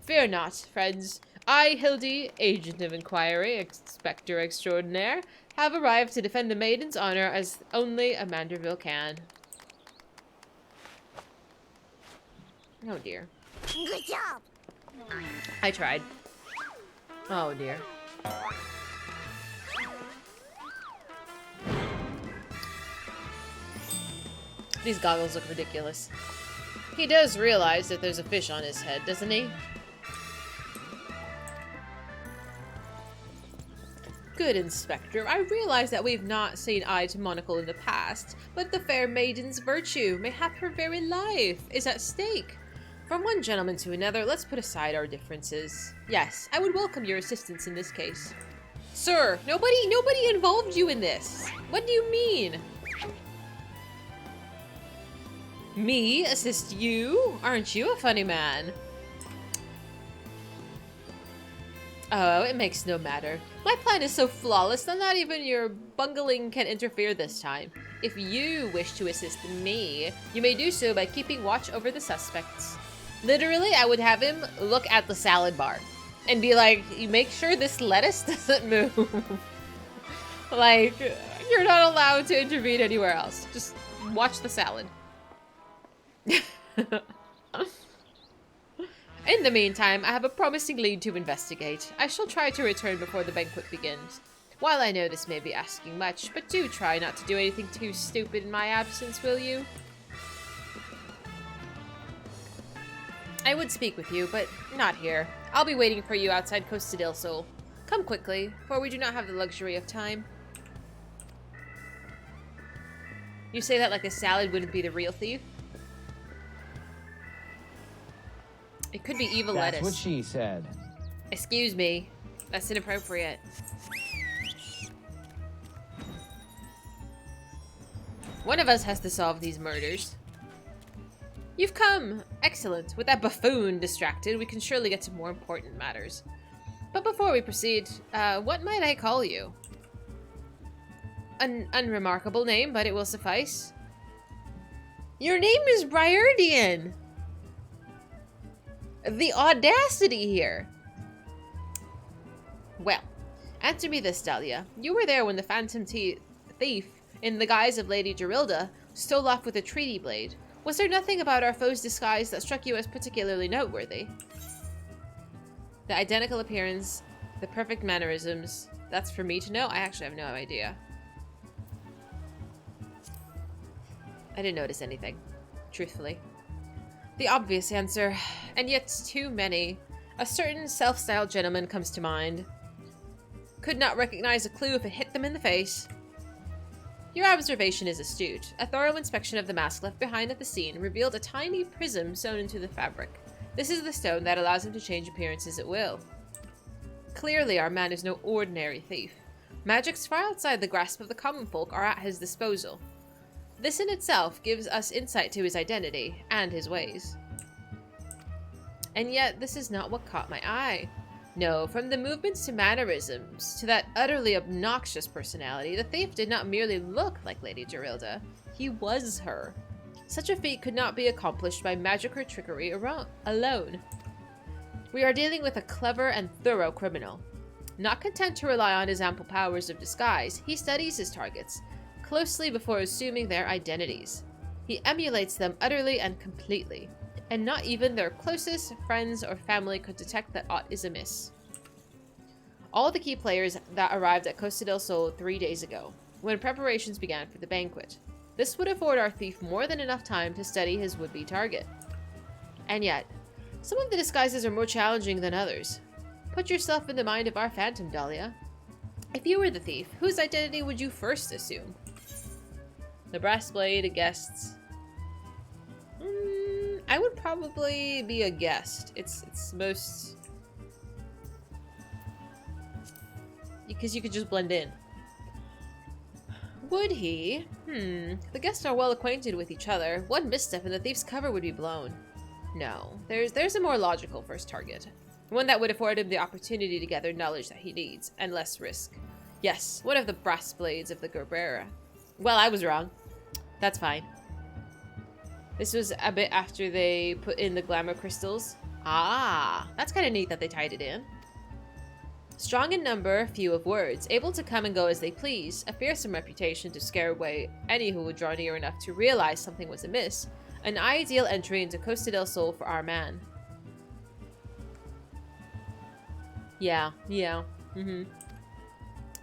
Fear not, friends. I, Hildi, agent of inquiry, inspector extraordinaire, have arrived to defend the maiden's honor as only a Manderville can. Oh dear. Good job. I tried. Oh dear. These goggles look ridiculous. He does realize that there's a fish on his head, doesn't he? Good, Inspector. I realize that we've not seen eye to monocle in the past, but the fair maiden's virtue, mayhap her very life, is at stake. From one gentleman to another, let's put aside our differences. Yes, I would welcome your assistance in this case. Sir, nobody involved you in this. What do you mean? Me assist you? Aren't you a funny man? Oh, it makes no matter. My plan is so flawless that not even your bungling can interfere this time. If you wish to assist me, you may do so by keeping watch over the suspects. Literally, I would have him look at the salad bar and be like, you make sure this lettuce doesn't move. Like, you're not allowed to intervene anywhere else. Just watch the salad. In the meantime, I have a promising lead to investigate. I shall try to return before the banquet begins. While I know this may be asking much, but do try not to do anything too stupid in my absence, will you? I would speak with you, but not here. I'll be waiting for you outside Costa del Sol. Come quickly, for we do not have the luxury of time. You say that like a salad wouldn't be the real thief? It could be evil lettuce. That's what she said. Excuse me. That's inappropriate. One of us has to solve these murders. You've come! Excellent. With that buffoon distracted, we can surely get to more important matters. before we proceed, what might I call you? An unremarkable name, but it will suffice. Your name is Briardian! The audacity here! Well, answer me this, Dahlia. You were there when the phantom thief, in the guise of Lady Gerilda, stole off with a treaty blade. Was there nothing about our foe's disguise that struck you as particularly noteworthy? The identical appearance, the perfect mannerisms. That's for me to know? I actually have no idea. I didn't notice anything, truthfully. The obvious answer, and yet too many. A certain self-styled gentleman comes to mind. Could not recognize a clue if it hit them in the face. Your observation is astute. A thorough inspection of the mask left behind at the scene revealed a tiny prism sewn into the fabric. This is the stone that allows him to change appearances at will. Clearly, our man is no ordinary thief. Magics far outside the grasp of the common folk are at his disposal. This in itself gives us insight to his identity and his ways. And yet, this is not what caught my eye. No, from the movements to mannerisms, to that utterly obnoxious personality, the thief did not merely look like Lady Gerilda. He was her. Such a feat could not be accomplished by magic or trickery alone. We are dealing with a clever and thorough criminal. Not content to rely on his ample powers of disguise, he studies his targets closely before assuming their identities. He emulates them utterly and completely, and not even their closest friends or family could detect that aught is amiss. All the key players that arrived at Costa del Sol 3 days ago, when preparations began for the banquet. This would afford our thief more than enough time to study his would-be target. And yet, some of the disguises are more challenging than others. Put yourself in the mind of our phantom, Dahlia. If you were the thief, whose identity would you first assume? The brass blade, a guest's. I would probably be a guest. It's most... because you could just blend in. Would he? The guests are well acquainted with each other. One misstep and the thief's cover would be blown. No, there's a more logical first target. One that would afford him the opportunity to gather knowledge that he needs, and less risk. Yes, one of the brass blades of the Gerbera. Well, I was wrong. That's fine. This was a bit after they put in the glamour crystals. Ah, that's kind of neat that they tied it in. Strong in number, few of words, able to come and go as they please, a fearsome reputation to scare away any who would draw near enough to realize something was amiss, an ideal entry into Costa del Sol for our man. Yeah.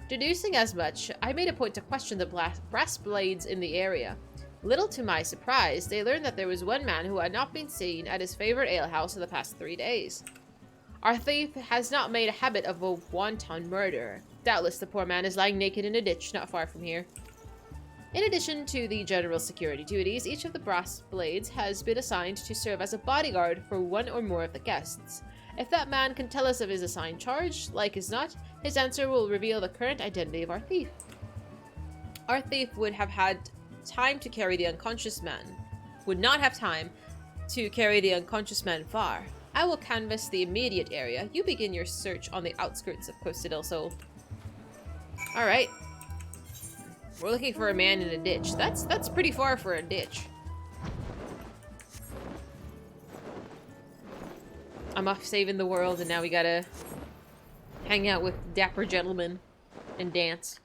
Deducing as much, I made a point to question the brass blades in the area. Little to my surprise, they learned that there was one man who had not been seen at his favorite alehouse in the past 3 days. Our thief has not made a habit of a wanton murder. Doubtless the poor man is lying naked in a ditch not far from here. In addition to the general security duties, each of the brass blades has been assigned to serve as a bodyguard for one or more of the guests. If that man can tell us of his assigned charge, like as not, his answer will reveal the current identity of our thief. Our thief would have had time to carry the unconscious man. Would not have time to carry the unconscious man far. I will canvass the immediate area. You begin your search on the outskirts of Costa del Sol. Alright. We're looking for a man in a ditch. That's pretty far for a ditch. I'm off saving the world and now we gotta hang out with dapper gentlemen and dance.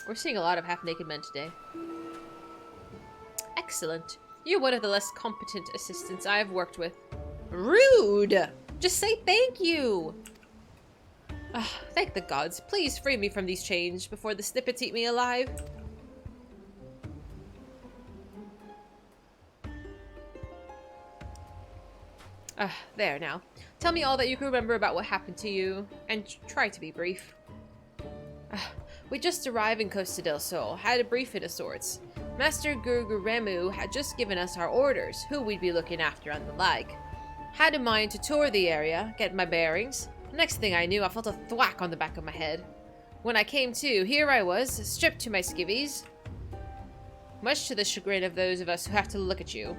We're seeing a lot of half-naked men today. Excellent. You're one of the less competent assistants I have worked with. Rude! Just say thank you! Thank the gods. Please free me from these chains before the snippets eat me alive. There now. Tell me all that you can remember about what happened to you, and try to be brief. We just arrived in Costa del Sol, had a briefing of sorts. Master Gurguremu had just given us our orders, who we'd be looking after and the like. Had in mind to tour the area, get my bearings. Next thing I knew, I felt a thwack on the back of my head. When I came to, here I was, stripped to my skivvies. Much to the chagrin of those of us who have to look at you.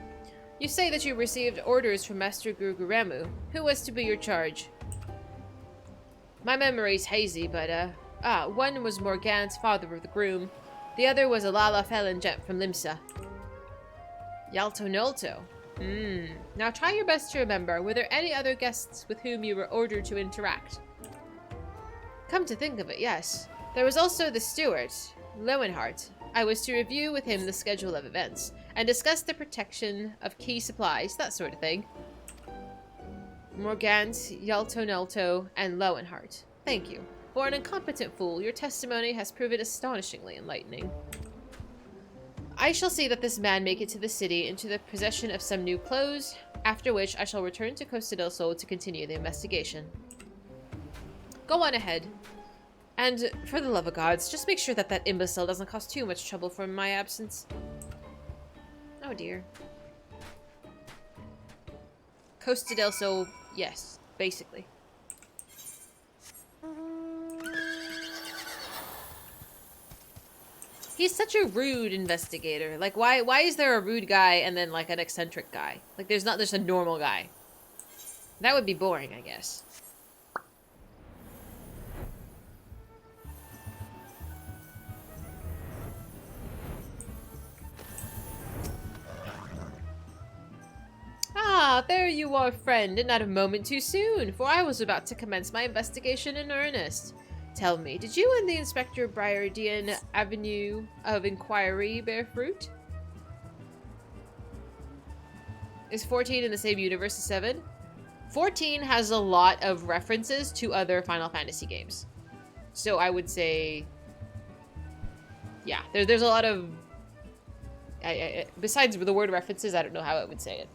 You say that you received orders from Master Gurguremu. Who was to be your charge? My memory's hazy, but, one was Morgana's father of the groom. The other was a Lala Felon gent from Limsa. Yalto Nolto. Now try your best to remember, were there any other guests with whom you were ordered to interact? Come to think of it, yes. There was also the steward, Lowenhart. I was to review with him the schedule of events, and discuss the protection of key supplies, that sort of thing. Morgant, Yalto Nolto, and Lowenhart. Thank you. For an incompetent fool, your testimony has proven astonishingly enlightening. I shall see that this man make it to the city into the possession of some new clothes, after which I shall return to Costa del Sol to continue the investigation. Go on ahead. And, for the love of gods, just make sure that that imbecile doesn't cause too much trouble for my absence. Oh dear. Costa del Sol, yes, basically. He's such a rude investigator. Like, why is there a rude guy and then, like, an eccentric guy? Like, there's not just a normal guy. That would be boring, I guess. Ah, there you are, friend, and not a moment too soon, for I was about to commence my investigation in earnest. Tell me, did you and the Inspector Briardian Avenue of Inquiry bear fruit? Is 14 in the same universe as 7? 14 has a lot of references to other Final Fantasy games. So I would say... yeah, there's a lot of... besides the word references, I don't know how I would say it.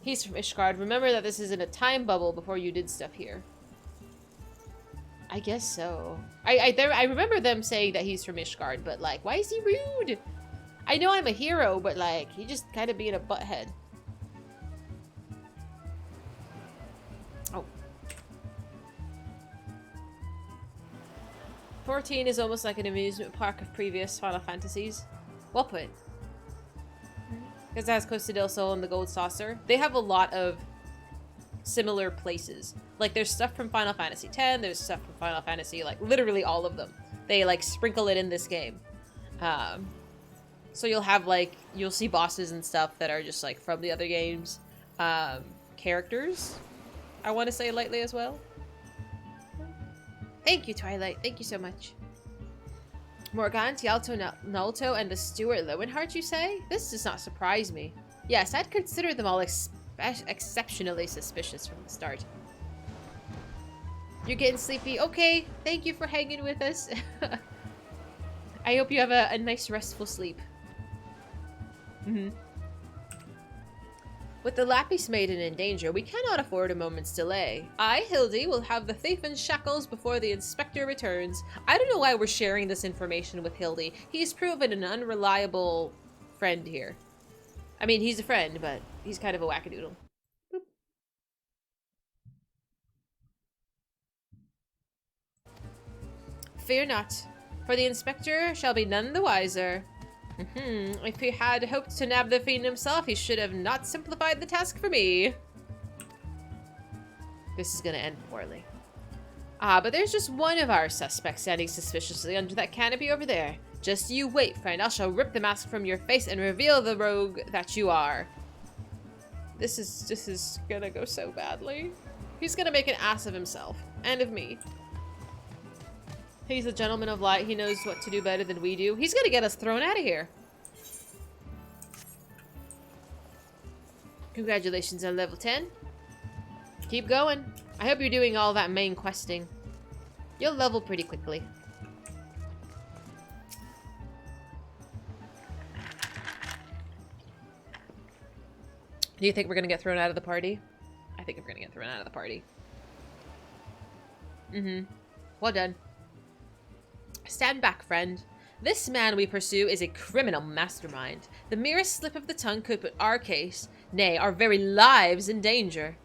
He's from Ishgard. Remember that this is in a time bubble before you did stuff here. I guess so. I remember them saying that he's from Ishgard, but like, why is he rude? I know I'm a hero, but like, he just kind of being a butthead. Oh. 14 is almost like an amusement park of previous Final Fantasies. Well put. Because it has Costa del Sol and the Gold Saucer. They have a lot of similar places. Like, there's stuff from Final Fantasy X, there's stuff from Final Fantasy, like, literally all of them. They, like, sprinkle it in this game. So you'll have, like, you'll see bosses and stuff that are just, like, from the other games. Characters, I want to say lightly as well. Thank you, Twilight. Thank you so much. Morgant, Yalto Nolto, and the Steward Lowenhart, you say? This does not surprise me. Yes, I'd consider them all exceptionally suspicious from the start. You're getting sleepy? Okay, thank you for hanging with us. I hope you have a nice restful sleep. With the Lapis Maiden in danger, we cannot afford a moment's delay. I, Hildi, will have the thief in shackles before the inspector returns. I don't know why we're sharing this information with Hildi. He's proven an unreliable friend here. I mean, he's a friend, but he's kind of a wackadoodle. Boop. Fear not, for the inspector shall be none the wiser. If he had hoped to nab the fiend himself, he should have not simplified the task for me. This is gonna end poorly. Ah, but there's just one of our suspects standing suspiciously under that canopy over there. Just you wait, friend. I shall rip the mask from your face and reveal the rogue that you are. This is gonna go so badly. He's gonna make an ass of himself. And of me. He's a gentleman of light. He knows what to do better than we do. He's gonna get us thrown out of here. Congratulations on level 10. Keep going. I hope you're doing all that main questing. You'll level pretty quickly. Do you think we're gonna get thrown out of the party? I think we're gonna get thrown out of the party. Well done. Stand back, friend. This man we pursue is a criminal mastermind. The merest slip of the tongue could put our case, Nay, our very lives in danger.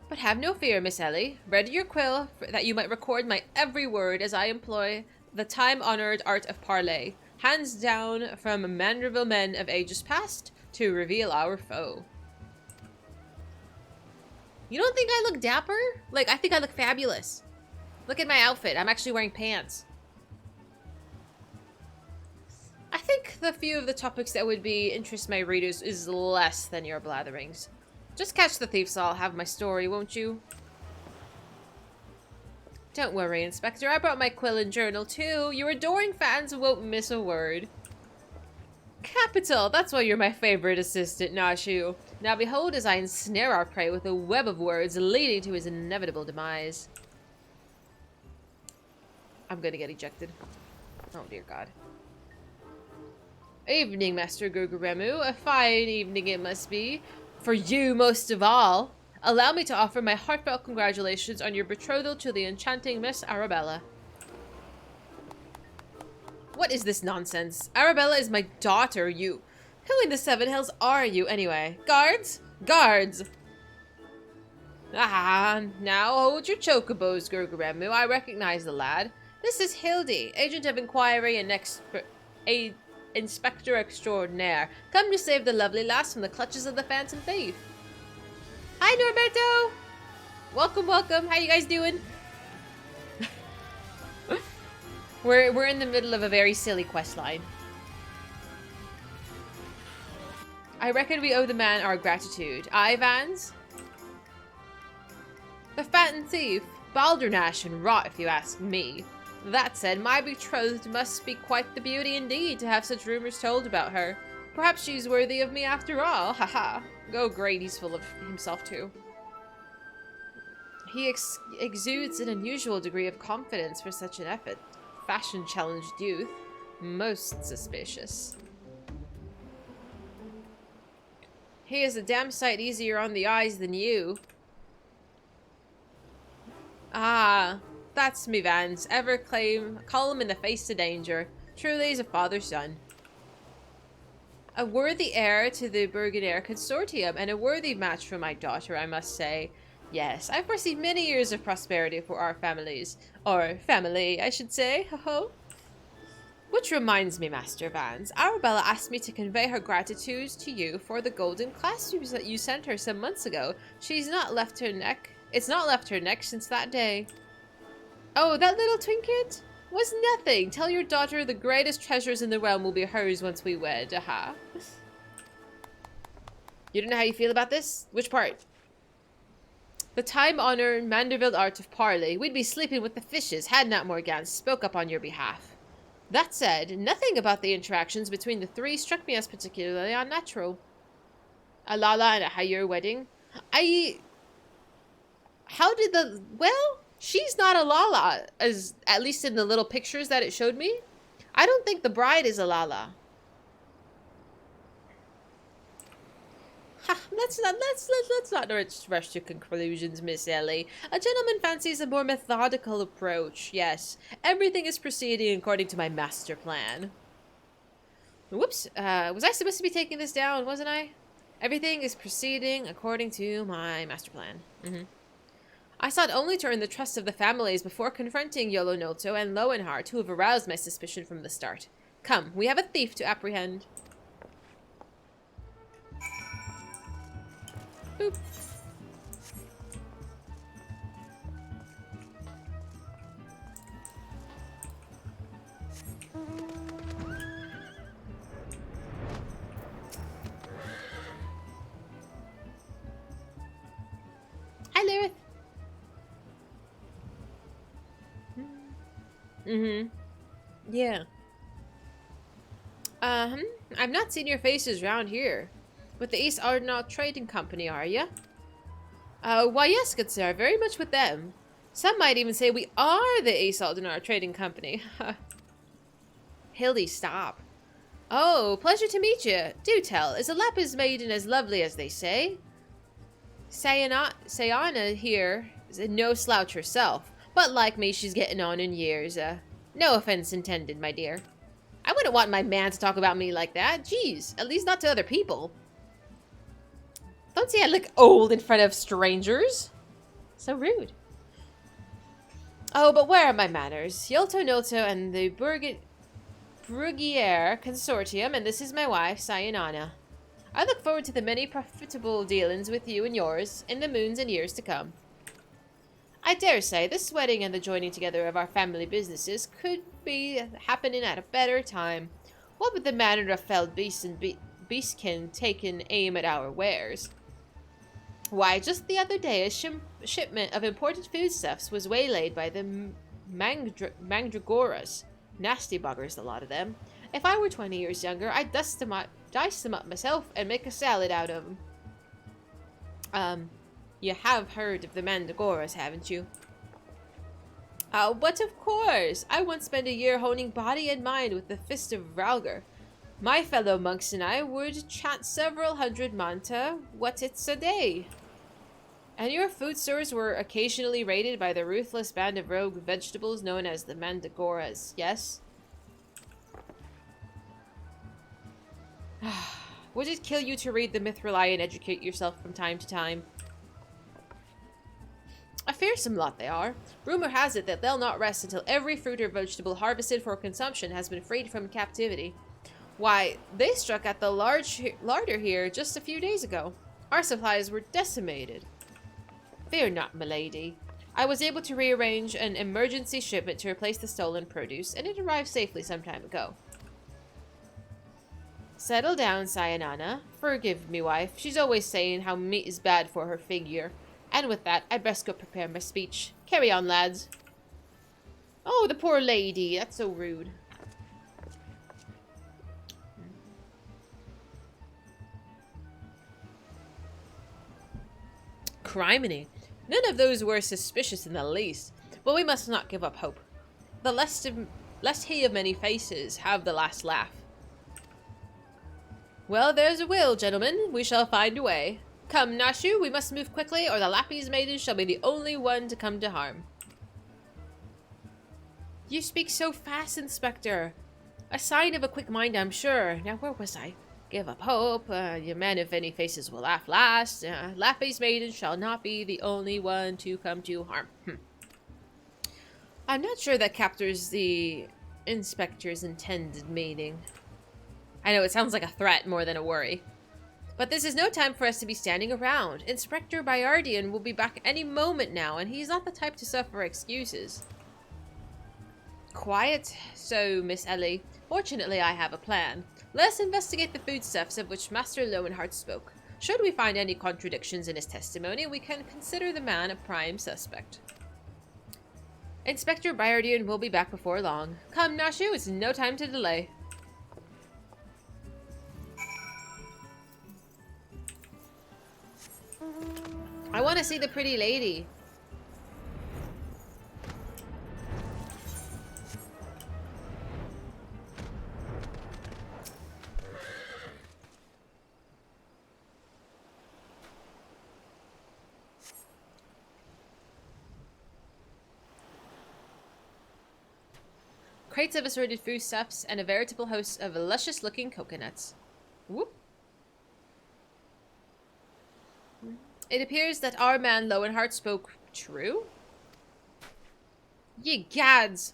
But have no fear, Miss Ellie. Ready your quill, that you might record my every word as I employ the time-honored art of parley, hands down from Manderville men of ages past, to reveal our foe. You don't think I look dapper? Like, I think I look fabulous. Look at my outfit. I'm actually wearing pants. I think the few of the topics that would interest my readers is less than your blatherings. Just catch the thieves, I'll have my story, won't you? Don't worry, Inspector. I brought my quill and journal, too. Your adoring fans won't miss a word. Capital! That's why you're my favorite assistant, Nashu. Now behold as I ensnare our prey with a web of words leading to his inevitable demise. I'm gonna get ejected. Oh, dear God. Evening, Master Gurguremu. A fine evening it must be. For you, most of all. Allow me to offer my heartfelt congratulations on your betrothal to the enchanting Miss Arabella. What is this nonsense? Arabella is my daughter, you. Who in the Seven Hills are you, anyway? Guards? Guards! Ah, now hold your chocobos, Gurguremu. I recognize the lad. This is Hildi, agent of inquiry and Inspector Extraordinaire, come to save the lovely lass from the clutches of the phantom thief. Hi, Norberto! Welcome, welcome. How you guys doing? We're in the middle of a very silly quest line. I reckon we owe the man our gratitude. Aye, Vans? The phantom thief, balderdash and rot, if you ask me. That said, my betrothed must be quite the beauty indeed to have such rumors told about her. Perhaps she's worthy of me after all, haha. Oh great, he's full of himself too. He exudes an unusual degree of confidence for such an effort. Fashion-challenged youth. Most suspicious. He is a damn sight easier on the eyes than you. Ah... That's me, Vans. Ever calm in the face of danger. Truly he's a father-son. A worthy heir to the Burgundier consortium, and a worthy match for my daughter, I must say. Yes, I foresee many years of prosperity for our families. Or family, I should say. Ho-ho. Which reminds me, Master Vans. Arabella asked me to convey her gratitude to you for the golden clasp that you sent her some months ago. It's not left her neck since that day. Oh, that little trinket? Was nothing. Tell your daughter the greatest treasures in the realm will be hers once we wed. Aha. You don't know how you feel about this? Which part? The time-honored Manderville art of parley. We'd be sleeping with the fishes had not Morgane spoke up on your behalf. That said, nothing about the interactions between the three struck me as particularly unnatural. A Lala and a Hayur wedding? How did the... Well... She's not a Lala, at least in the little pictures that it showed me. I don't think the bride is a Lala. Ha, let's not rush to conclusions, Miss Ellie. A gentleman fancies a more methodical approach. Yes, everything is proceeding according to my master plan. Whoops, was I supposed to be taking this down, wasn't I? Everything is proceeding according to my master plan. I sought only to earn the trust of the families before confronting Yolonolto and Lowenhart, who have aroused my suspicion from the start. Come, we have a thief to apprehend. Boop. Hi, Lyrith. Yeah. I've not seen your faces round here. With the East Ardenal Trading Company, are ya? Why yes, good sir, very much with them. Some might even say we are the East Ardenal Trading Company. Hildi, stop. Oh, pleasure to meet you. Do tell, is a Lapis maiden as lovely as they say? Sayana here is no slouch herself. But like me, she's getting on in years. No offense intended, my dear. I wouldn't want my man to talk about me like that. Jeez, at least not to other people. Don't say I look old in front of strangers. So rude. Oh, but where are my manners? Yolto Nolto and the Brugiere Consortium, and this is my wife, Sayonana. I look forward to the many profitable dealings with you and yours in the moons and years to come. I dare say this wedding and the joining together of our family businesses could be happening at a better time. What with the manner of felled beasts and beastkin taking aim at our wares? Why, just the other day, a shipment of imported foodstuffs was waylaid by the Mandragoras. Nasty buggers, a lot of them. If I were 20 years younger, I'd dice them up myself and make a salad out of them. You have heard of the Mandragoras, haven't you? But of course! I once spent a year honing body and mind with the Fist of Ralgar. My fellow monks and I would chant several hundred manta what it's a day. And your food stores were occasionally raided by the ruthless band of rogue vegetables known as the Mandragoras, yes? Would it kill you to read the Mithrili and educate yourself from time to time? A fearsome lot they are. Rumor has it that they'll not rest until every fruit or vegetable harvested for consumption has been freed from captivity. Why, they struck at the larder here just a few days ago. Our supplies were decimated. Fear not, milady. I was able to rearrange an emergency shipment to replace the stolen produce, and it arrived safely some time ago. Settle down, Sayonana. Forgive me, wife. She's always saying how meat is bad for her figure. And with that, I'd best go prepare my speech. Carry on, lads. Oh, the poor lady. That's so rude. Criminy. None of those were suspicious in the least, but we must not give up hope. The lest he of many faces have the last laugh. Well, there's a will, gentlemen. We shall find a way. Come, Nashu, we must move quickly, or the Lapis maiden shall be the only one to come to harm. You speak so fast, Inspector. A sign of a quick mind, I'm sure. Now, where was I? Give up hope. Your men of any faces will laugh last. Lapis maiden shall not be the only one to come to harm. I'm not sure that captures the Inspector's intended meaning. I know it sounds like a threat more than a worry. But this is no time for us to be standing around. Inspector Bayardian will be back any moment now, and he's not the type to suffer excuses. Quiet. So, Miss Ellie, fortunately I have a plan. Let's investigate the foodstuffs of which Master Lowenheart spoke. Should we find any contradictions in his testimony, we can consider the man a prime suspect. Inspector Bayardian will be back before long. Come, Nashu, it's no time to delay. I want to see the pretty lady. Crates of assorted foodstuffs and a veritable host of luscious-looking coconuts. Whoop. It appears that our man Lowenheart spoke true. Ye gads!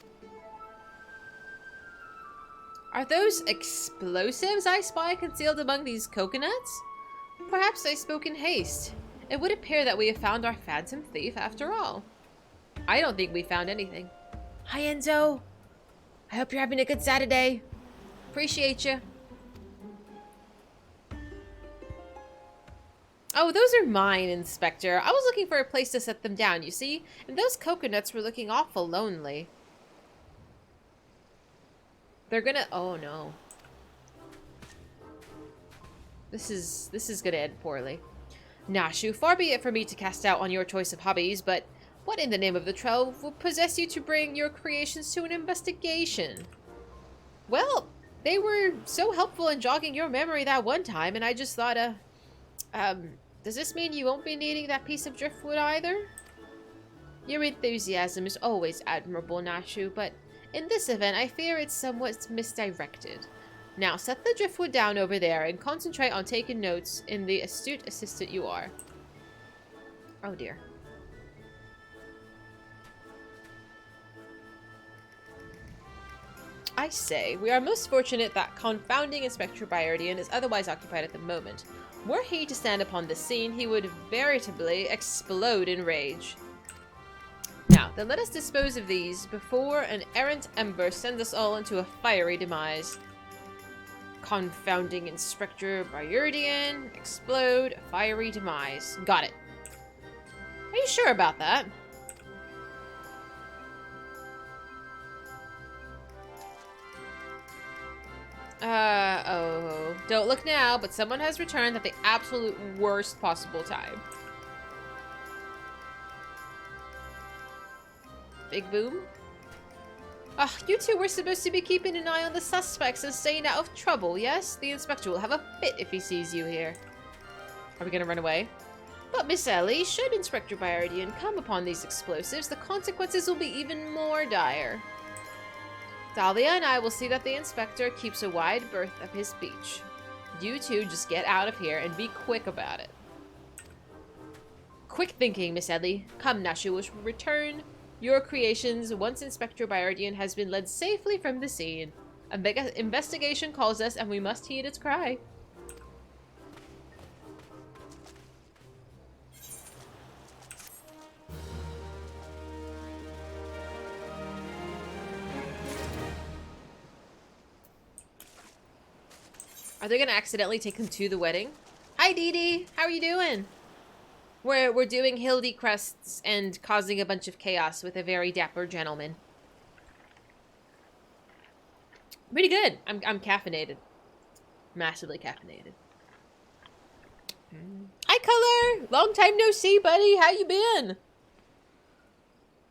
Are those explosives I spy concealed among these coconuts? Perhaps I spoke in haste. It would appear that we have found our phantom thief after all. I don't think we found anything. Hi, Enzo. I hope you're having a good Saturday. Appreciate you. Oh, those are mine, Inspector. I was looking for a place to set them down, you see? And those coconuts were looking awful lonely. They're gonna... Oh, no. This is gonna end poorly. Nashu, far be it for me to cast doubt on your choice of hobbies, but what in the name of the 12 will possess you to bring your creations to an investigation? Well, they were so helpful in jogging your memory that one time, and I just thought, does this mean you won't be needing that piece of driftwood either? Your enthusiasm is always admirable, Nashu, but In this event, I fear it's somewhat misdirected. Now, set the driftwood down over there and concentrate on taking notes in the astute assistant you are. Oh dear. I say, we are most fortunate that confounding Inspector Byardian is otherwise occupied at the moment. Were he to stand upon the scene, he would veritably explode in rage. Now, then let us dispose of these before an errant ember sends us all into a fiery demise. Confounding Inspector Byardian, explode, fiery demise. Got it. Are you sure about that? Oh. Don't look now, but someone has returned at the absolute worst possible time. Big boom? Ah, you two were supposed to be keeping an eye on the suspects and staying out of trouble, yes? The inspector will have a fit if he sees you here. Are we gonna run away? But Miss Ellie, should Inspector Byardian come upon these explosives, the consequences will be even more dire. Dahlia and I will see that the inspector keeps a wide berth of his speech. You two just get out of here and be quick about it. Quick thinking, Miss Ellie. Come now, she will return your creations once Inspector Byardian has been led safely from the scene. A big investigation calls us and we must heed its cry. Are they gonna accidentally take them to the wedding? Hi, Dee Dee. How are you doing? We're doing Hildi crests and causing a bunch of chaos with a very dapper gentleman. Pretty good. I'm caffeinated. Massively caffeinated. Hi, Color. Long time no see, buddy. How you been?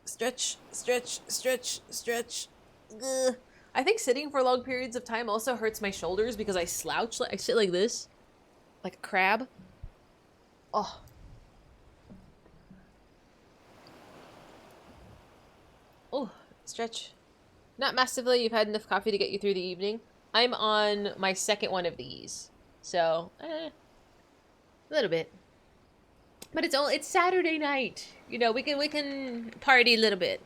Stretch, stretch, stretch, stretch. Ugh. I think sitting for long periods of time also hurts my shoulders because I slouch. I sit like this. Like a crab. Oh. Oh, stretch. Not massively. You've had enough coffee to get you through the evening. I'm on my second one of these. So, a little bit. But it's Saturday night. You know, we can party a little bit.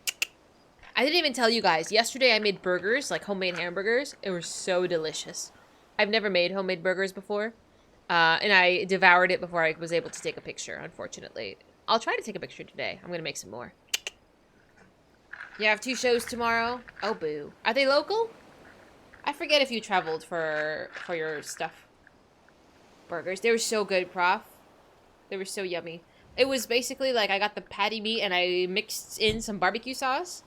I didn't even tell you guys. Yesterday I made burgers, like homemade hamburgers. It was so delicious. I've never made homemade burgers before. And I devoured it before I was able to take a picture, unfortunately. I'll try to take a picture today. I'm going to make some more. You have 2 shows tomorrow? Oh, boo. Are they local? I forget if you traveled for your stuff. Burgers. They were so good, Prof. They were so yummy. It was basically like I got the patty meat and I mixed in some barbecue sauce.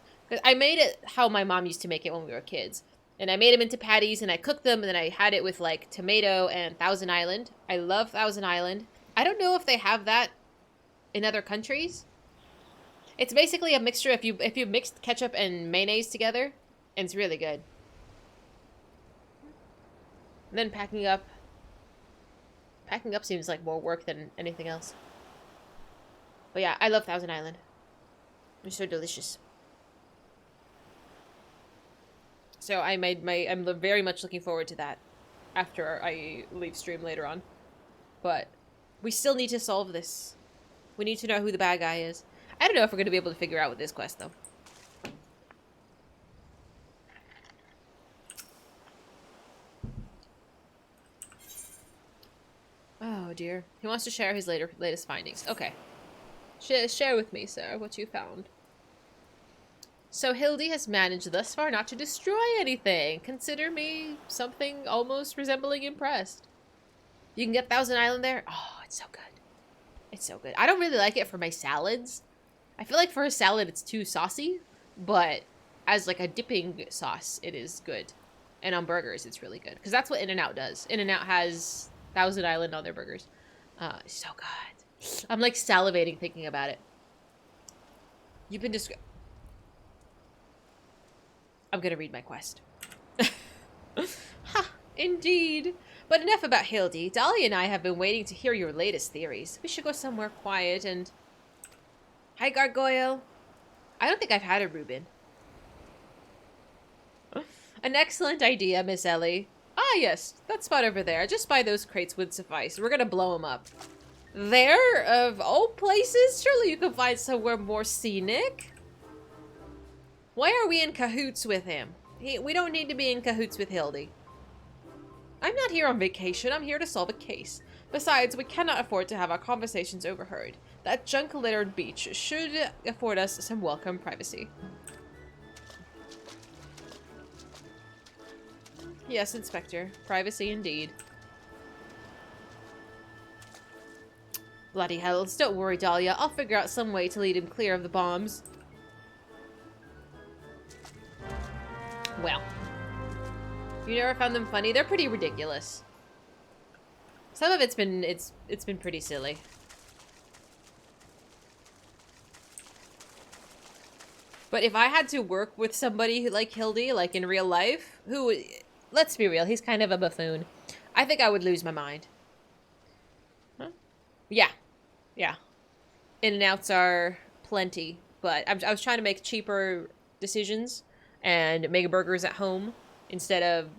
I made it how my mom used to make it when we were kids. And I made them into patties and I cooked them and then I had it with like tomato and Thousand Island. I love Thousand Island. I don't know if they have that in other countries. It's basically a mixture if you mix ketchup and mayonnaise together, and it's really good. And then packing up. Packing up seems like more work than anything else. But yeah, I love Thousand Island. It's so delicious. So I'm very much looking forward to that after I leave stream later on. But we still need to solve this. We need to know who the bad guy is. I don't know if we're going to be able to figure out with this quest, though. Oh, dear. He wants to share his latest findings. Okay. Share with me, sir, what you found. So Hildi has managed thus far not to destroy anything. Consider me something almost resembling impressed. You can get Thousand Island there. Oh, it's so good. It's so good. I don't really like it for my salads. I feel like for a salad it's too saucy, but as like a dipping sauce, it is good. And on burgers, it's really good. Because that's what In-N-Out does. In-N-Out has Thousand Island on their burgers. So good. I'm like salivating thinking about it. You've been I'm gonna read my quest. Ha! Indeed. But enough about Hildi. Dahlia and I have been waiting to hear your latest theories. We should go somewhere quiet and... Hi, Gargoyle. I don't think I've had a Reuben. An excellent idea, Miss Ellie. Ah, yes, that spot over there. Just by those crates would suffice. We're gonna blow them up. There, of all places, surely you could find somewhere more scenic. Why are we in cahoots with him? We don't need to be in cahoots with Hildi. I'm not here on vacation. I'm here to solve a case. Besides, we cannot afford to have our conversations overheard. That junk-littered beach should afford us some welcome privacy. Yes, Inspector. Privacy indeed. Bloody hells. Don't worry, Dahlia. I'll figure out some way to lead him clear of the bombs. Well. You never found them funny? They're pretty ridiculous. Some of it's been pretty silly. But if I had to work with somebody like Hildi, like in real life, who, let's be real, he's kind of a buffoon, I think I would lose my mind. Huh? Yeah. Yeah. In-N-Outs are plenty, but I was trying to make cheaper decisions and make burgers at home instead of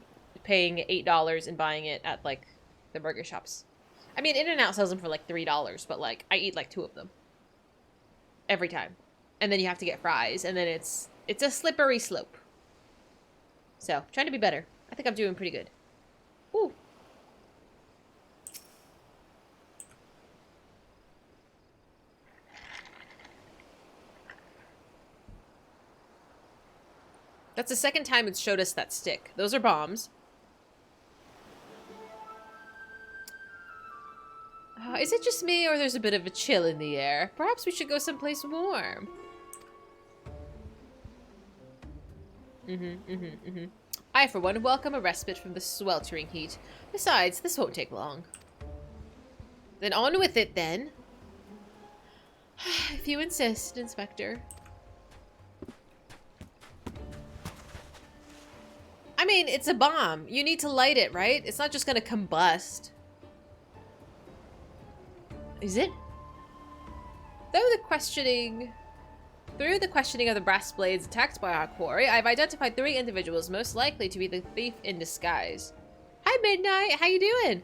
paying $8 and buying it at, like, the burger shops. I mean, In-N-Out sells them for, like, $3, but, like, I eat, like, 2 of them. Every time. And then you have to get fries, and then it's a slippery slope. So, trying to be better. I think I'm doing pretty good. Ooh. That's the second time it's showed us that stick. Those are bombs. Is it just me, or there's a bit of a chill in the air? Perhaps we should go someplace warm. I, for one, welcome a respite from the sweltering heat. Besides, this won't take long. Then on with it, then. If you insist, Inspector. I mean, it's a bomb. You need to light it, right? It's not just gonna combust. Is it? Through the questioning of the brass blades attacked by our quarry, I've identified 3 individuals most likely to be the thief in disguise. Hi, Midnight. How you doing?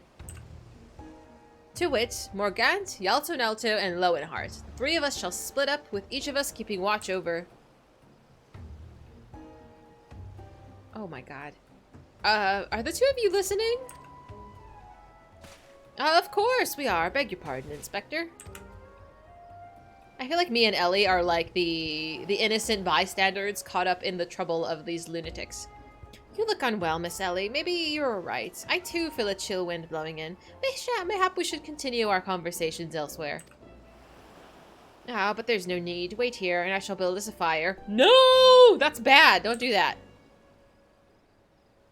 To wit, Morgant, Yalto Nalto, and Lowenhart. The 3 of us shall split up, with each of us keeping watch over... Oh my god. Are the 2 of you listening? Of course we are. Beg your pardon, Inspector. I feel like me and Ellie are like the innocent bystanders caught up in the trouble of these lunatics. You look unwell, Miss Ellie. Maybe you're right. I too feel a chill wind blowing in. Mayhap we should continue our conversations elsewhere. Ah, but there's no need. Wait here, and I shall build us a fire. No! That's bad. Don't do that.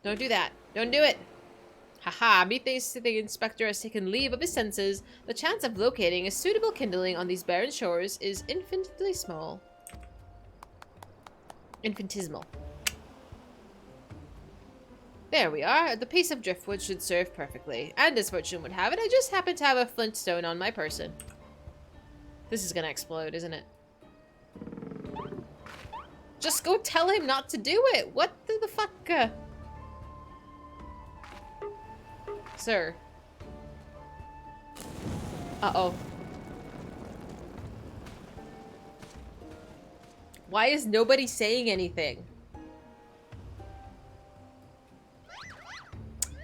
Don't do that. Don't do it. Haha, methinks the Inspector has taken leave of his senses. The chance of locating a suitable kindling on these barren shores is infinitely small. Infinitesimal. There we are. The piece of driftwood should serve perfectly. And as fortune would have it, I just happen to have a flintstone on my person. This is gonna explode, isn't it? Just go tell him not to do it! What the fuck? Sir. Uh-oh. Why is nobody saying anything?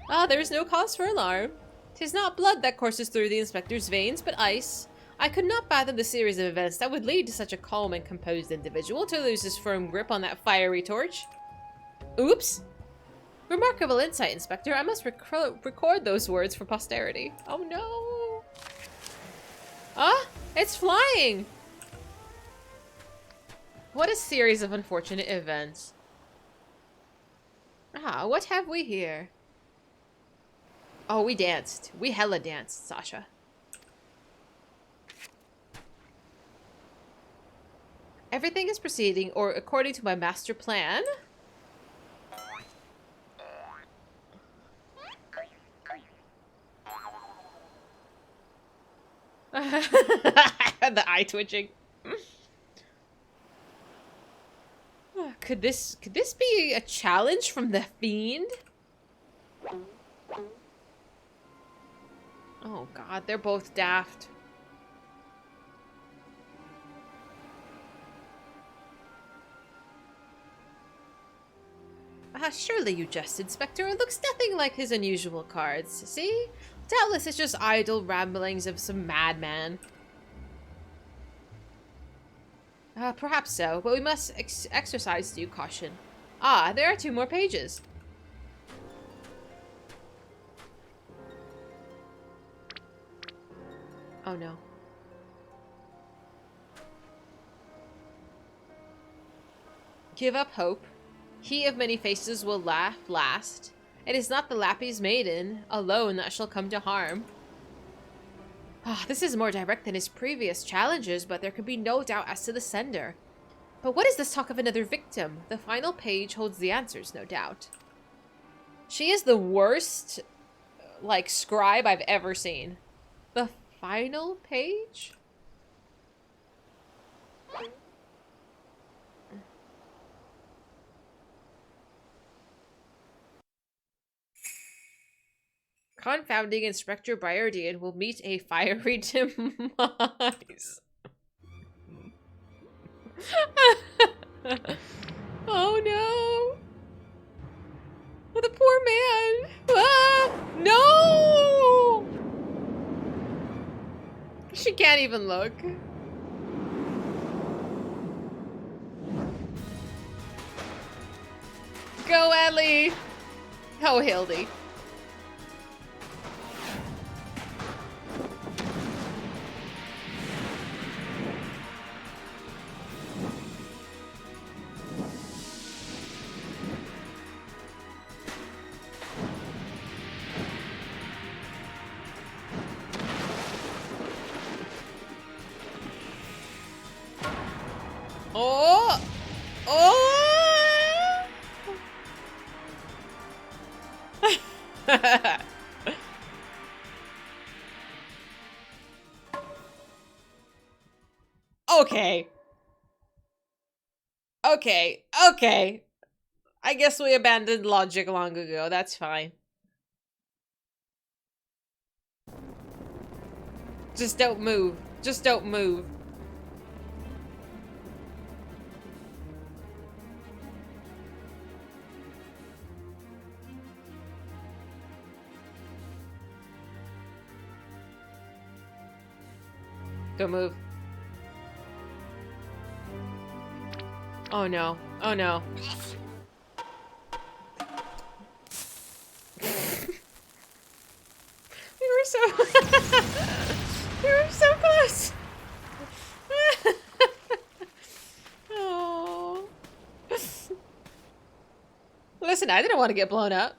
Ah, there is no cause for alarm. 'Tis not blood that courses through the Inspector's veins, but ice. I could not fathom the series of events that would lead to such a calm and composed individual to lose his firm grip on that fiery torch. Oops. Remarkable insight, Inspector. I must record those words for posterity. Oh no! Ah! It's flying! What a series of unfortunate events. Ah, what have we here? Oh, we danced. We hella danced, Sasha. Everything is proceeding according to my master plan. The eye twitching. Could this be a challenge from the Fiend? Oh god, they're both daft. Surely you jest, Inspector. It looks nothing like his unusual cards. See? Doubtless it's just idle ramblings of some madman. Perhaps so, but we must exercise due caution. Ah, there are 2 more pages. Oh no. Give up hope. He of many faces will laugh last. It is not the Lappy's maiden alone that shall come to harm. Ah, this is more direct than his previous challenges, but there could be no doubt as to the sender. But what is this talk of another victim? The final page holds the answers, no doubt. She is the worst, like, scribe I've ever seen. The final page? Confounding Inspector Briardian will meet a fiery demise. Oh no! Oh, the poor man! Ah! No! She can't even look. Go, Ellie! Oh, Hildi. Oh! Oh! Okay. Okay. Okay. I guess we abandoned logic long ago. That's fine. Just don't move. Just don't move. Don't move. Oh no. Oh no. We were so we were so close. Oh. Listen, I didn't want to get blown up.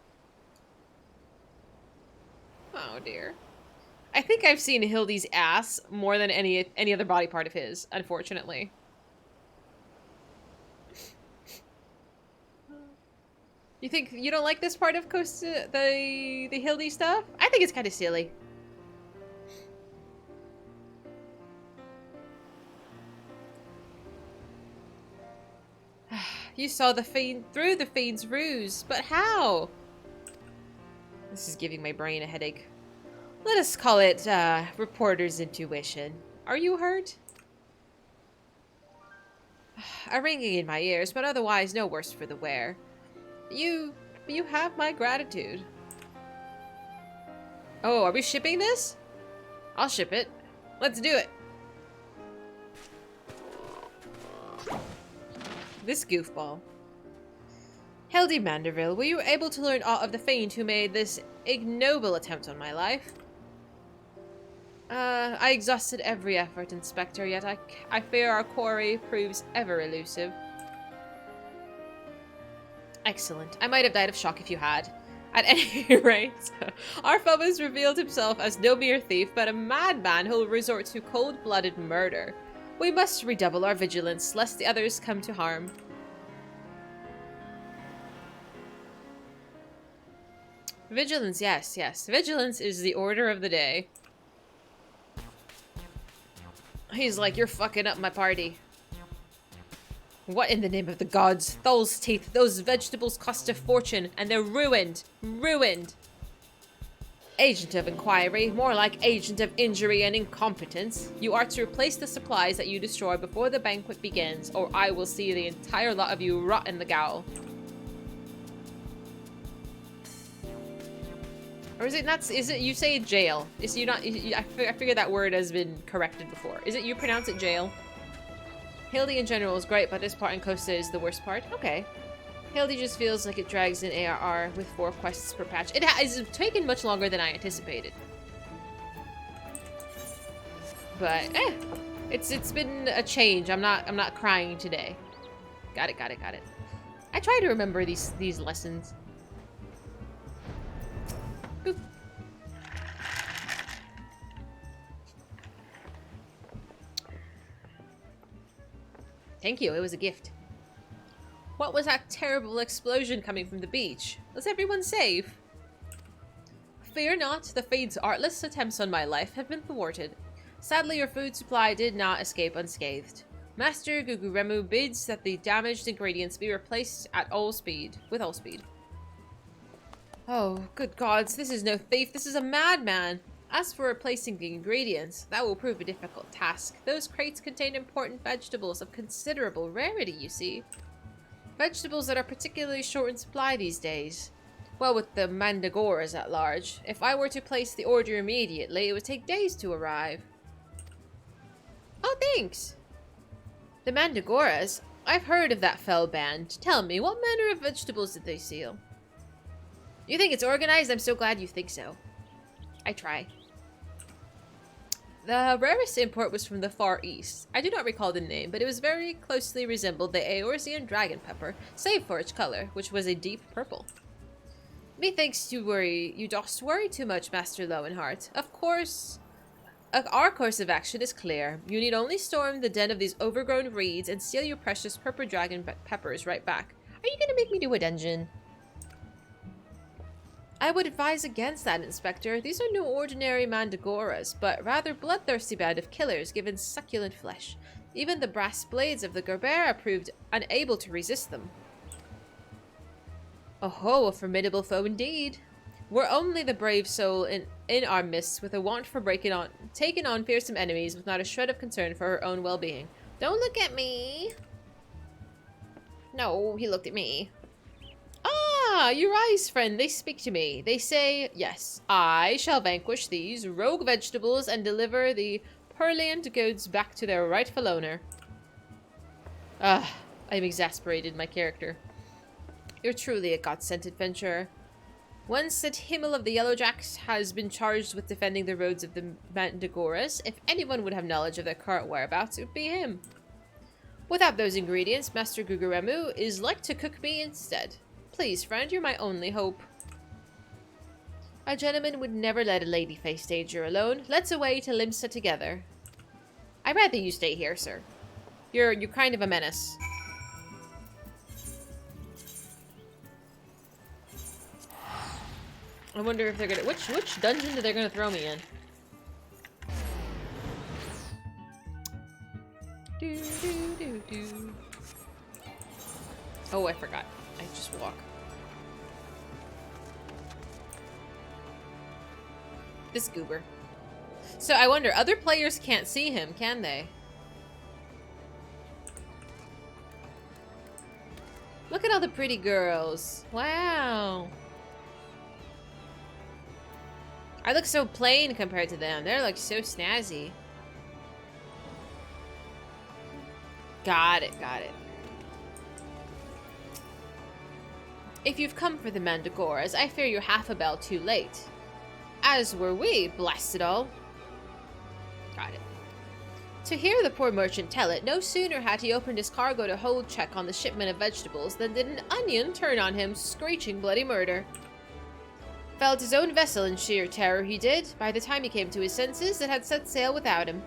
Oh dear. I think I've seen Hildi's ass more than any other body part of his, unfortunately. You think you don't like this part of the Hildi stuff? I think it's kind of silly. You saw the fiend through the fiend's ruse, but how? This is giving my brain a headache. Let us call it reporter's intuition. Are you hurt? A ringing in my ears, but otherwise no worse for the wear. You have my gratitude. Oh, are we shipping this? I'll ship it. Let's do it. This goofball. Hildi Manderville, were you able to learn aught of the fiend who made this ignoble attempt on my life? I exhausted every effort, Inspector, yet I fear our quarry proves ever elusive. Excellent. I might have died of shock if you had. At any rate, our foe has revealed himself as no mere thief, but a madman who will resort to cold-blooded murder. We must redouble our vigilance, lest the others come to harm. Vigilance, yes, yes. Vigilance is the order of the day. He's like, you're fucking up my party. What in the name of the gods? Thol's teeth. Those vegetables cost a fortune, and they're ruined. Ruined. Agent of inquiry, more like agent of injury and incompetence. You are to replace the supplies that you destroy before the banquet begins, or I will see the entire lot of you rot in the gaol. Or is it not? Is it you say jail? Is you not? I figured that word has been corrected before. Is it you pronounce it jail? Hildi in general is great, but this part in Costa is the worst part. Okay. Hildi just feels like it drags in ARR with 4 quests per patch. It has taken much longer than I anticipated. But it's been a change. I'm not crying today. Got it. I try to remember these lessons. Boop. Thank you. It was a gift. What was that terrible explosion coming from the beach? Was everyone safe? Fear not, the Fade's artless attempts on my life have been thwarted. Sadly, your food supply did not escape unscathed. Master Guguremu bids that the damaged ingredients be replaced with all speed. Oh, good gods, this is no thief, this is a madman. As for replacing the ingredients, that will prove a difficult task. Those crates contain important vegetables of considerable rarity, you see. Vegetables that are particularly short in supply these days. Well, with the mandragoras at large, if I were to place the order immediately, it would take days to arrive. Oh, thanks! The mandragoras? I've heard of that fell band. Tell me, what manner of vegetables did they steal? You think it's organized? I'm so glad you think so. I try. The rarest import was from the Far East. I do not recall the name, but it was very closely resembled the Eorzean dragon pepper, save for its color, which was a deep purple. Methinks you dost worry too much, Master Lowenheart. Of course, our course of action is clear. You need only storm the den of these overgrown reeds and steal your precious purple dragon peppers right back. Are you gonna make me do a dungeon? I would advise against that, Inspector. These are no ordinary mandragoras, but rather bloodthirsty band of killers given succulent flesh. Even the brass blades of the Gerbera proved unable to resist them. Oh, a formidable foe indeed. We're only the brave soul in our midst with a want for taking on fearsome enemies with not a shred of concern for her own well-being. Don't look at me. No, he looked at me. Ah, your eyes, friend, they speak to me. They say, yes, I shall vanquish these rogue vegetables and deliver the purulent goods back to their rightful owner. Ah, I'm exasperated, my character. You're truly a god-sent adventurer. Once that Himmel of the Yellowjacks has been charged with defending the roads of the Mandragoras, if anyone would have knowledge of their current whereabouts, it would be him. Without those ingredients, Master Guguremu is like to cook me instead. Please, friend, you're my only hope. A gentleman would never let a lady face danger alone. Let's away to Limsa together. I'd rather you stay here, sir. You're kind of a menace. I wonder if they're gonna which dungeon are they gonna throw me in? Do. Oh, I forgot. I just walk. This goober. So I wonder, other players can't see him, can they? Look at all the pretty girls. Wow. I look so plain compared to them. They're like so snazzy. Got it. If you've come for the Mandragoras, I fear you're half a bell too late. As were we, blast it all. Got it. To hear the poor merchant tell it, no sooner had he opened his cargo to hold check on the shipment of vegetables than did an onion turn on him, screeching bloody murder. Felt his own vessel in sheer terror, he did. By the time he came to his senses, it had set sail without him.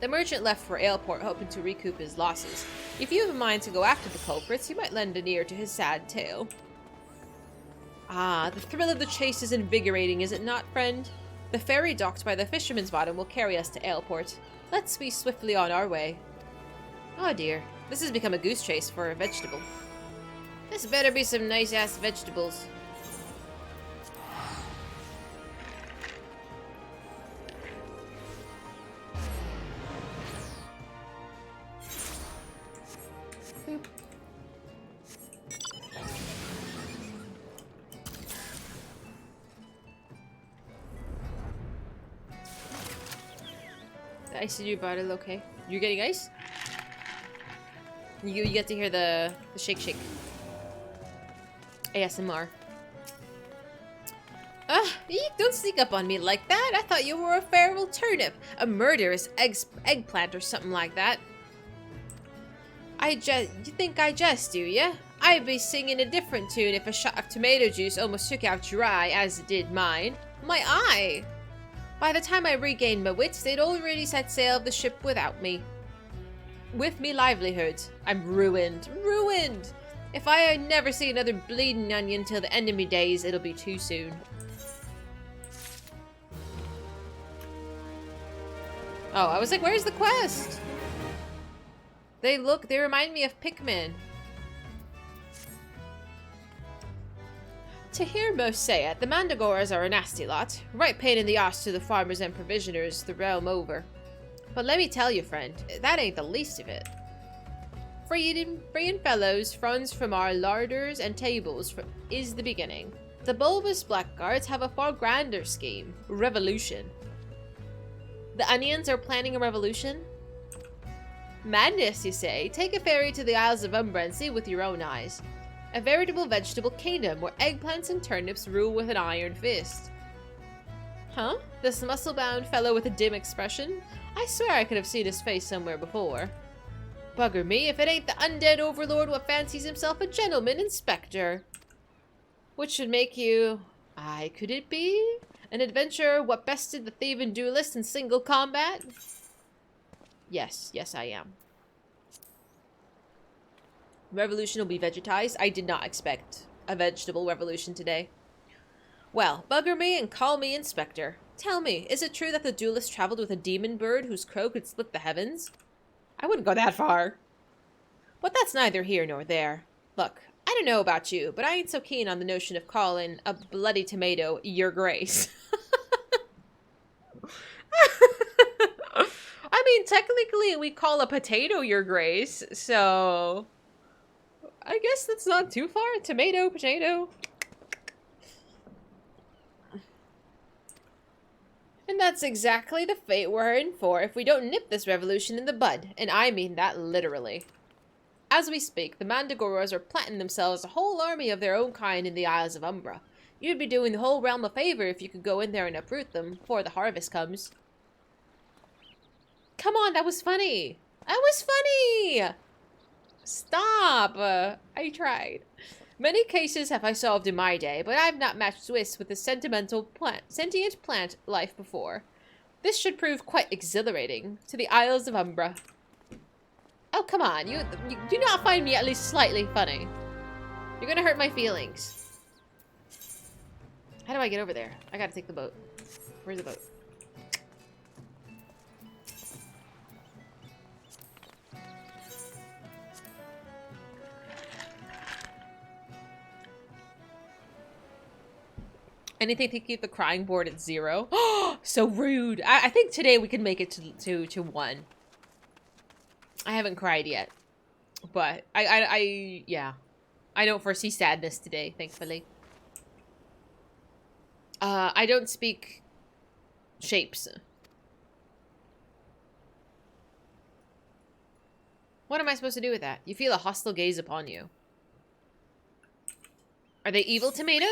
The merchant left for Aleport, hoping to recoup his losses. If you have a mind to go after the culprits, you might lend an ear to his sad tale. Ah, the thrill of the chase is invigorating, is it not, friend? The ferry docked by the Fisherman's Bottom will carry us to Aleport. Let's be swiftly on our way. Oh dear, This has become a goose chase for a vegetable. This better be some nice-ass vegetables. Boop. The ice in your bottle, okay. You're getting ice? You get to hear the shake shake. ASMR. Eek, don't sneak up on me like that. I thought you were a feral turnip, a murderous eggplant or something like that. You think I jest, do ya? I'd be singing a different tune if a shot of tomato juice almost took out your eye, as it did mine. My eye! By the time I regained my wits, they'd already set sail of the ship without me. With me livelihood. I'm ruined. Ruined! If I never see another bleeding onion till the end of me days, it'll be too soon. Oh, I was like, where's the quest? They remind me of Pikmin. To hear most say it, the Mandragoras are a nasty lot. Right pain in the arse to the farmers and provisioners the realm over. But let me tell you, friend, that ain't the least of it. Freeing fellows, funds from our larders and tables is the beginning. The bulbous blackguards have a far grander scheme. Revolution. The onions are planning a revolution? Madness, you say? Take a ferry to the Isles of Umbra and see with your own eyes. A veritable vegetable kingdom where eggplants and turnips rule with an iron fist. Huh? This muscle-bound fellow with a dim expression? I swear I could have seen his face somewhere before. Bugger me if it ain't the undead overlord what fancies himself a gentleman inspector. Which should make you... Aye, could it be? An adventurer what bested the thieving duelist in single combat? Yes, I am. Revolution will be vegetized. I did not expect a vegetable revolution today. Well, bugger me and call me inspector. Tell me, is it true that the duelist traveled with a demon bird whose crow could split the heavens? I wouldn't go that far. But that's neither here nor there. Look, I don't know about you, but I ain't so keen on the notion of calling a bloody tomato your grace. I mean, technically we call a potato your grace, so... I guess that's not too far. Tomato, potato. And that's exactly the fate we're in for if we don't nip this revolution in the bud, and I mean that literally. As we speak, the Mandragoras are planting themselves a whole army of their own kind in the Isles of Umbra. You'd be doing the whole realm a favor if you could go in there and uproot them before the harvest comes. Come on, that was funny! That was funny! Stop! I tried. Many cases have I solved in my day, but I've not matched Swiss with a sentient plant life before. This should prove quite exhilarating to the Isles of Umbra. Oh, come on. You do not find me at least slightly funny. You're gonna hurt my feelings. How do I get over there? I gotta take the boat. Where's the boat? Anything to keep the crying board at 0. Oh, so rude. I think today we can make it to 1. I haven't cried yet, but yeah, I don't foresee sadness today, thankfully. I don't speak shapes. What am I supposed to do with that? You feel a hostile gaze upon you. Are they evil tomatoes?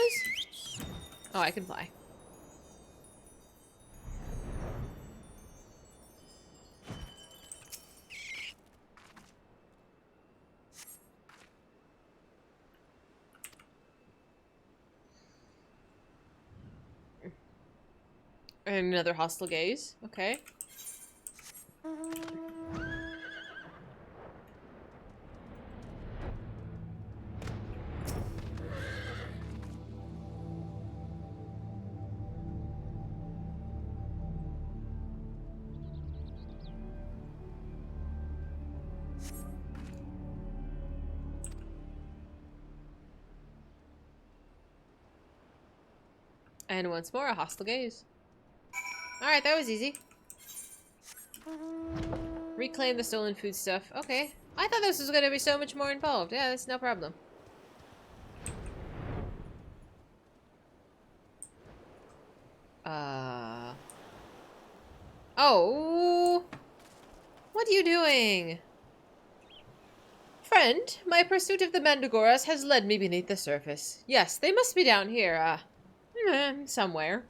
Oh, I can fly. And another hostile gaze. Okay. And once more, a hostile gaze. Alright, that was easy. Reclaim the stolen food stuff. Okay. I thought this was going to be so much more involved. Yeah, that's no problem. Oh. What are you doing? Friend, my pursuit of the Mandragoras has led me beneath the surface. Yes, they must be down here, somewhere.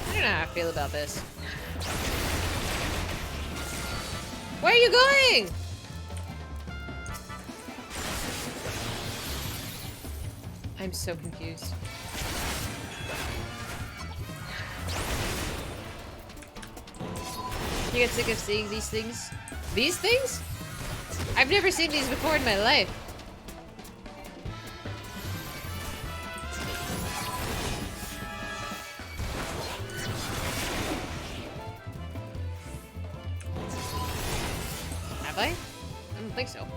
I don't know how I feel about this. Where are you going? I'm so confused. You get sick of seeing these things? These things? I've never seen these before in my life. I don't think so.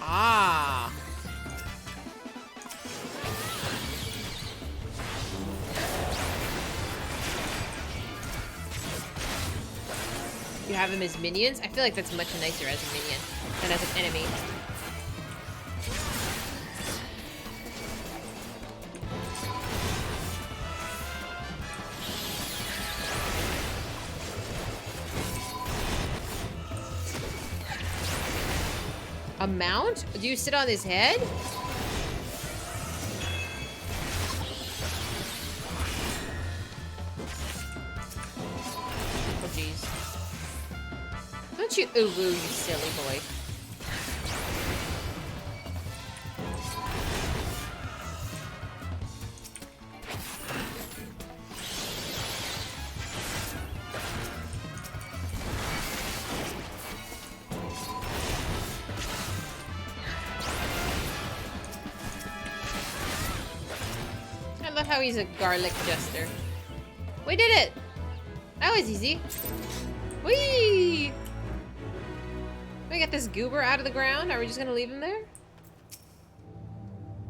Ah. You have them as minions? I feel like that's much nicer as a minion than as an enemy. A mount? Do you sit on his head? Oh, jeez. Don't you ooh-woo, you silly boy. How he's a garlic jester. We did it! That was easy. Whee! Can we get this goober out of the ground? Are we just gonna leave him there?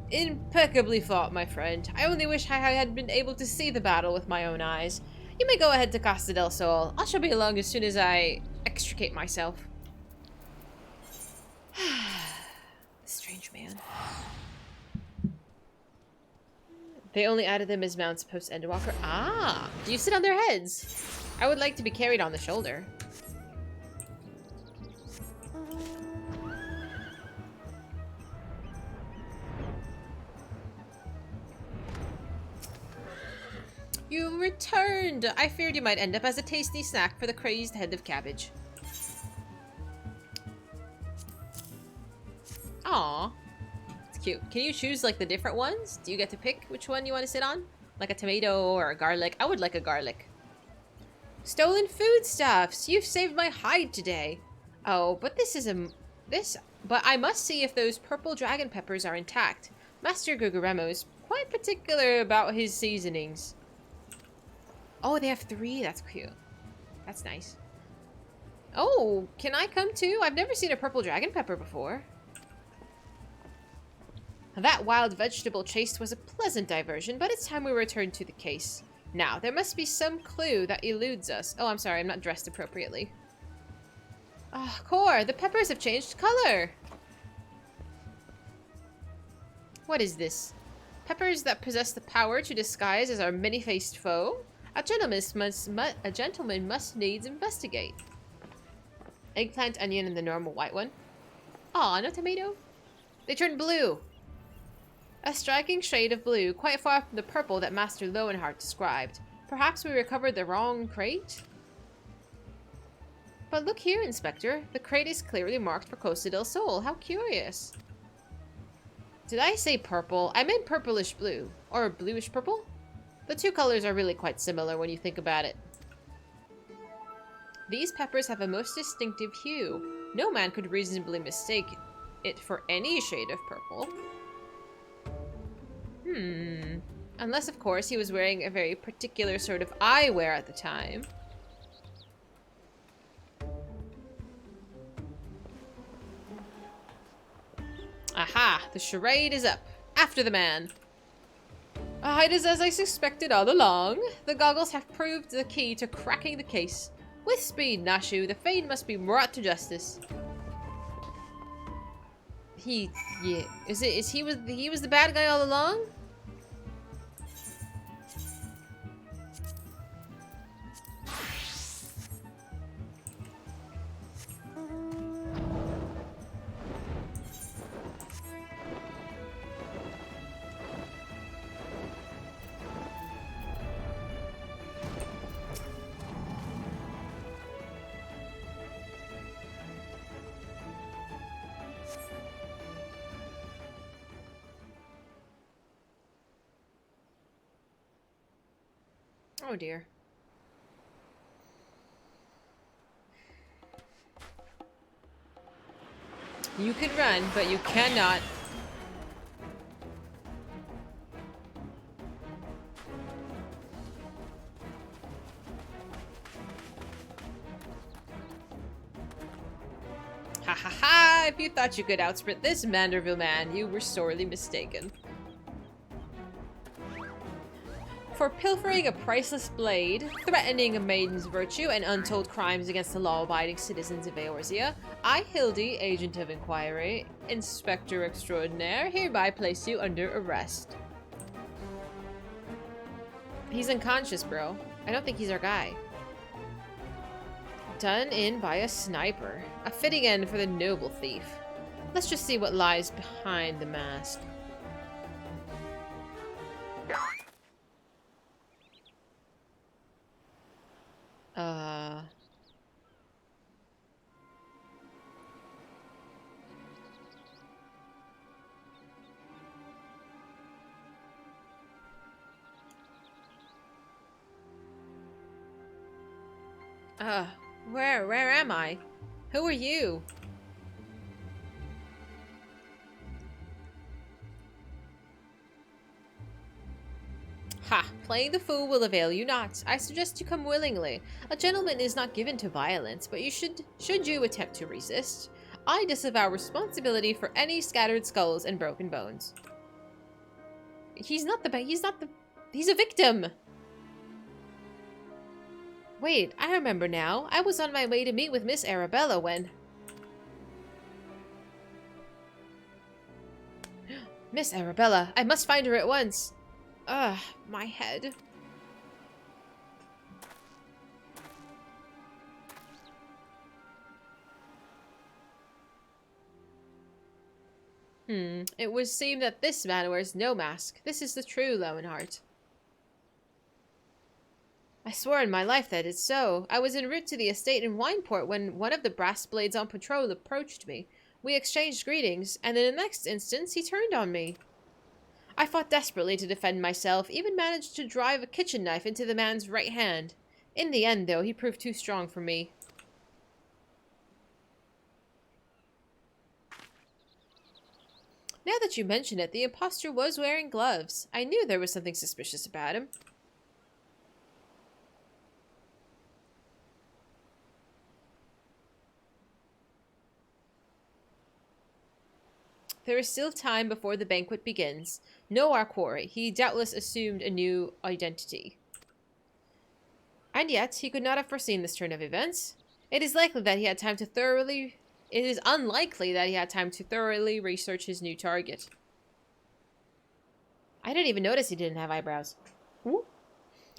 Impeccably fought, my friend. I only wish I had been able to see the battle with my own eyes. You may go ahead to Costa del Sol. I shall be along as soon as I extricate myself. Strange man. They only added them as mounts post-Endwalker. Ah! Do you sit on their heads? I would like to be carried on the shoulder. You returned! I feared you might end up as a tasty snack for the crazed head of cabbage. Aww. Cute. Can you choose like the different ones? Do you get to pick which one you want to sit on? Like a tomato or a garlic? I would like a garlic. Stolen foodstuffs! You've saved my hide today. Oh, but but I must see if those purple dragon peppers are intact. Master Guguremo's quite particular about his seasonings. Oh, they have 3. That's cute. That's nice. Oh, can I come too? I've never seen a purple dragon pepper before. That wild vegetable chase was a pleasant diversion, but it's time we return to the case. Now, there must be some clue that eludes us. Oh, I'm sorry, I'm not dressed appropriately. Ah, Core, the peppers have changed color! What is this? Peppers that possess the power to disguise as our many-faced foe? A gentleman must needs investigate. Eggplant, onion, and the normal white one. Aw, no tomato? They turned blue! A striking shade of blue, quite far from the purple that Master Lowenhart described. Perhaps we recovered the wrong crate? But look here, Inspector. The crate is clearly marked for Costa del Sol. How curious. Did I say purple? I meant purplish blue. Or bluish purple? The two colors are really quite similar when you think about it. These peppers have a most distinctive hue. No man could reasonably mistake it for any shade of purple. Unless, of course, he was wearing a very particular sort of eyewear at the time. Aha! The charade is up. After the man. Ah, it is as I suspected all along. The goggles have proved the key to cracking the case. With speed, Nashu, the Fade must be brought to justice. He was the bad guy all along? Oh dear. You can run, but you cannot. Ha ha ha! If you thought you could outsprint this Manderville man, you were sorely mistaken. For pilfering a priceless blade, threatening a maiden's virtue, and untold crimes against the law-abiding citizens of Eorzea, I, Hildi, Agent of Inquiry, Inspector Extraordinaire, hereby place you under arrest. He's unconscious, bro. I don't think he's our guy. Done in by a sniper. A fitting end for the noble thief. Let's just see what lies behind the mask. Where am I? Who are you? Ha! Playing the fool will avail you not. I suggest you come willingly. A gentleman is not given to violence, but you should you attempt to resist, I disavow responsibility for any scattered skulls and broken bones. He's a victim! Wait, I remember now. I was on my way to meet with Miss Arabella when... Miss Arabella, I must find her at once. Ugh, my head. It would seem that this man wears no mask. This is the true Lowenheart. I swore in my life that it's so. I was en route to the estate in Wineport when one of the brass blades on patrol approached me. We exchanged greetings, and in the next instance, he turned on me. I fought desperately to defend myself, even managed to drive a kitchen knife into the man's right hand. In the end, though, he proved too strong for me. Now that you mention it, the impostor was wearing gloves. I knew there was something suspicious about him. There is still time before the banquet begins. Know our quarry. He doubtless assumed a new identity. And yet, he could not have foreseen this turn of events. It is unlikely that he had time to thoroughly research his new target. I didn't even notice he didn't have eyebrows. Ooh.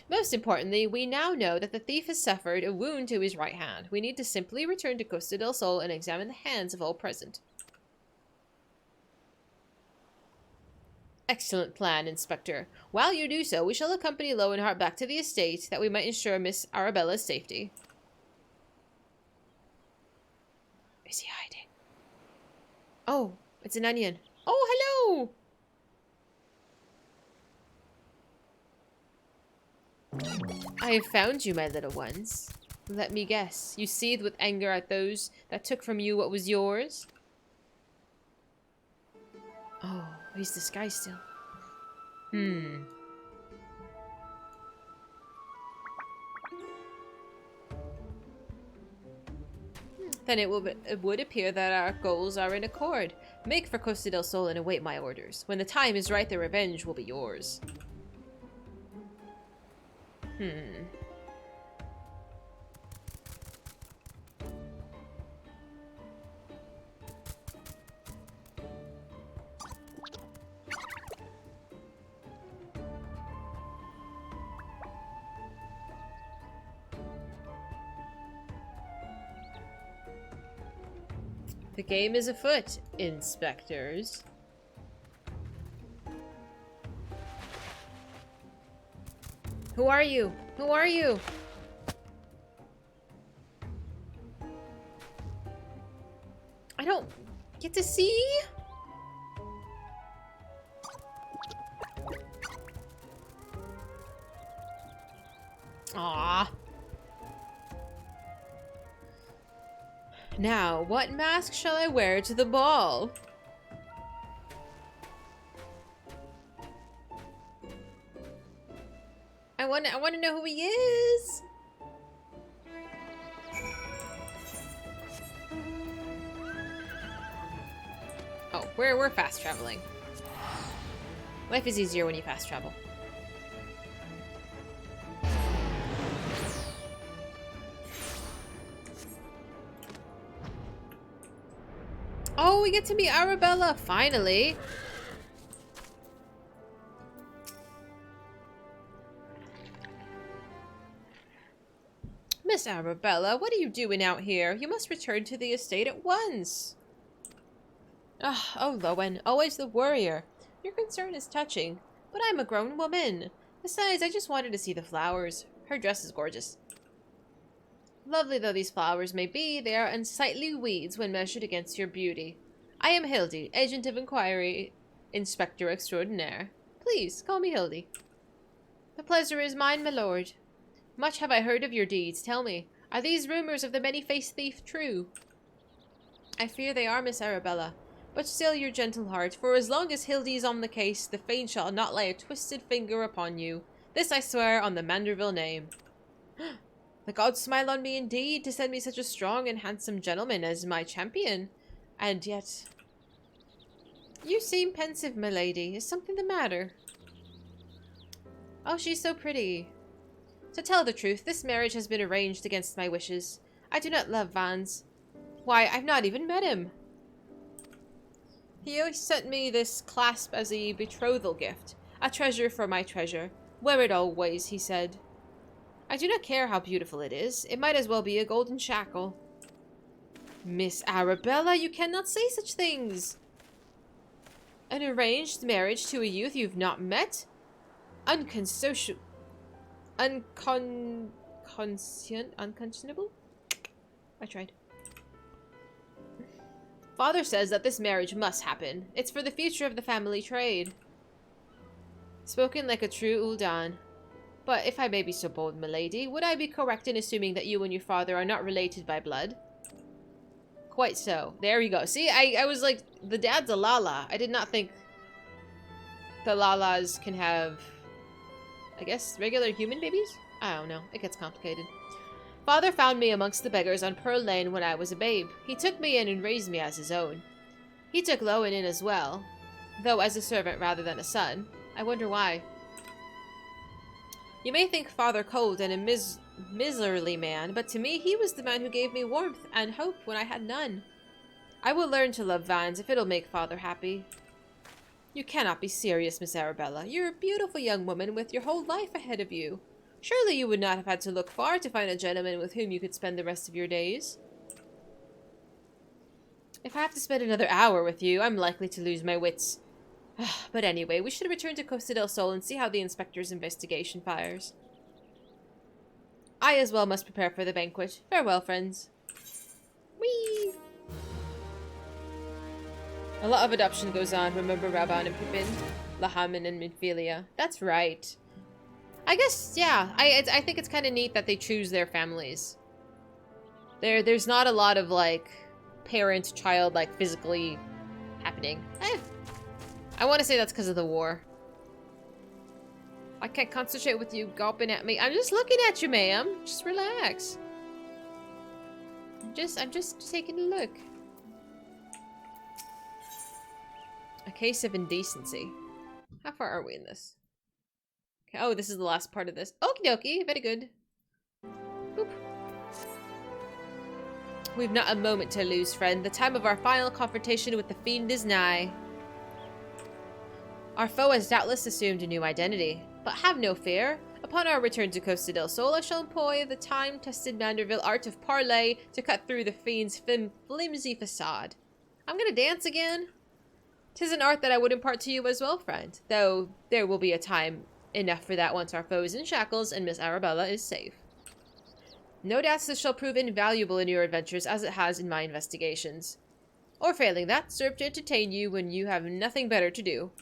Most importantly, we now know that the thief has suffered a wound to his right hand. We need to simply return to Costa del Sol and examine the hands of all present. Excellent plan, Inspector. While you do so, we shall accompany Lowenheart back to the estate that we might ensure Miss Arabella's safety. Is he hiding? Oh, it's an onion. Oh, hello! I have found you, my little ones. Let me guess. You seethe with anger at those that took from you what was yours? Oh, he's disguised still. Then it would appear that our goals are in accord. Make for Costa del Sol and await my orders. When the time is right, the revenge will be yours. The game is afoot, inspectors. Who are you? Who are you? I don't get to see? Ah. Now, what mask shall I wear to the ball? I want to know who he is. Oh, we're fast traveling. Life is easier when you fast travel. Oh, we get to meet Arabella, finally. Miss Arabella, what are you doing out here? You must return to the estate at once. Oh, Lowen, always the worrier. Your concern is touching, but I'm a grown woman. Besides, I just wanted to see the flowers. Her dress is gorgeous. Lovely though these flowers may be, they are unsightly weeds when measured against your beauty. I am Hildi, Agent of Inquiry, Inspector Extraordinaire. Please, call me Hildi. The pleasure is mine, my lord. Much have I heard of your deeds. Tell me, are these rumors of the many-faced thief true? I fear they are, Miss Arabella. But still your gentle heart, for as long as Hildi is on the case, the Fane shall not lay a twisted finger upon you. This I swear on the Manderville name. The gods smile on me indeed to send me such a strong and handsome gentleman as my champion. And yet... You seem pensive, my lady. Is something the matter? Oh, she's so pretty. To tell the truth, this marriage has been arranged against my wishes. I do not love Vans. Why, I've not even met him. He always sent me this clasp as a betrothal gift. A treasure for my treasure. Wear it always, he said. I do not care how beautiful it is. It might as well be a golden shackle. Miss Arabella, you cannot say such things. An arranged marriage to a youth you've not met? Unconscionable? I tried. Father says that this marriage must happen. It's for the future of the family trade. Spoken like a true Uldan. But if I may be so bold, milady, would I be correct in assuming that you and your father are not related by blood? Quite so. There we go. See, I was like, the dad's a Lala. I did not think the Lalas can have, I guess, regular human babies? I don't know. It gets complicated. Father found me amongst the beggars on Pearl Lane when I was a babe. He took me in and raised me as his own. He took Lowen in as well, though as a servant rather than a son. I wonder why. You may think Father cold and a miserly man, but to me he was the man who gave me warmth and hope when I had none. I will learn to love Vans if it'll make Father happy. You cannot be serious, Miss Arabella. You're a beautiful young woman with your whole life ahead of you. Surely you would not have had to look far to find a gentleman with whom you could spend the rest of your days. If I have to spend another hour with you, I'm likely to lose my wits. But anyway, we should return to Costa del Sol and see how the inspector's investigation fires. I as well must prepare for the banquet. Farewell, friends. Whee! A lot of adoption goes on. Remember Raban and Pippin? Lahamin and Midphilia. That's right. I guess, yeah. I think it's kind of neat that they choose their families. There's not a lot of, like, parent-child, like, physically happening. I want to say that's because of the war. I can't concentrate with you gawping at me. I'm just looking at you, ma'am. Just relax. I'm just taking a look. A case of indecency. How far are we in this? Okay, oh, this is the last part of this. Okie dokie, very good. Boop. We've not a moment to lose, friend. The time of our final confrontation with the fiend is nigh. Our foe has doubtless assumed a new identity, but have no fear. Upon our return to Costa del Sol, I shall employ the time-tested Manderville art of parley to cut through the fiend's flimsy facade. I'm gonna dance again. 'Tis an art that I would impart to you as well, friend, though there will be a time enough for that once our foe is in shackles and Miss Arabella is safe. No doubts this shall prove invaluable in your adventures as it has in my investigations. Or failing that, serve to entertain you when you have nothing better to do.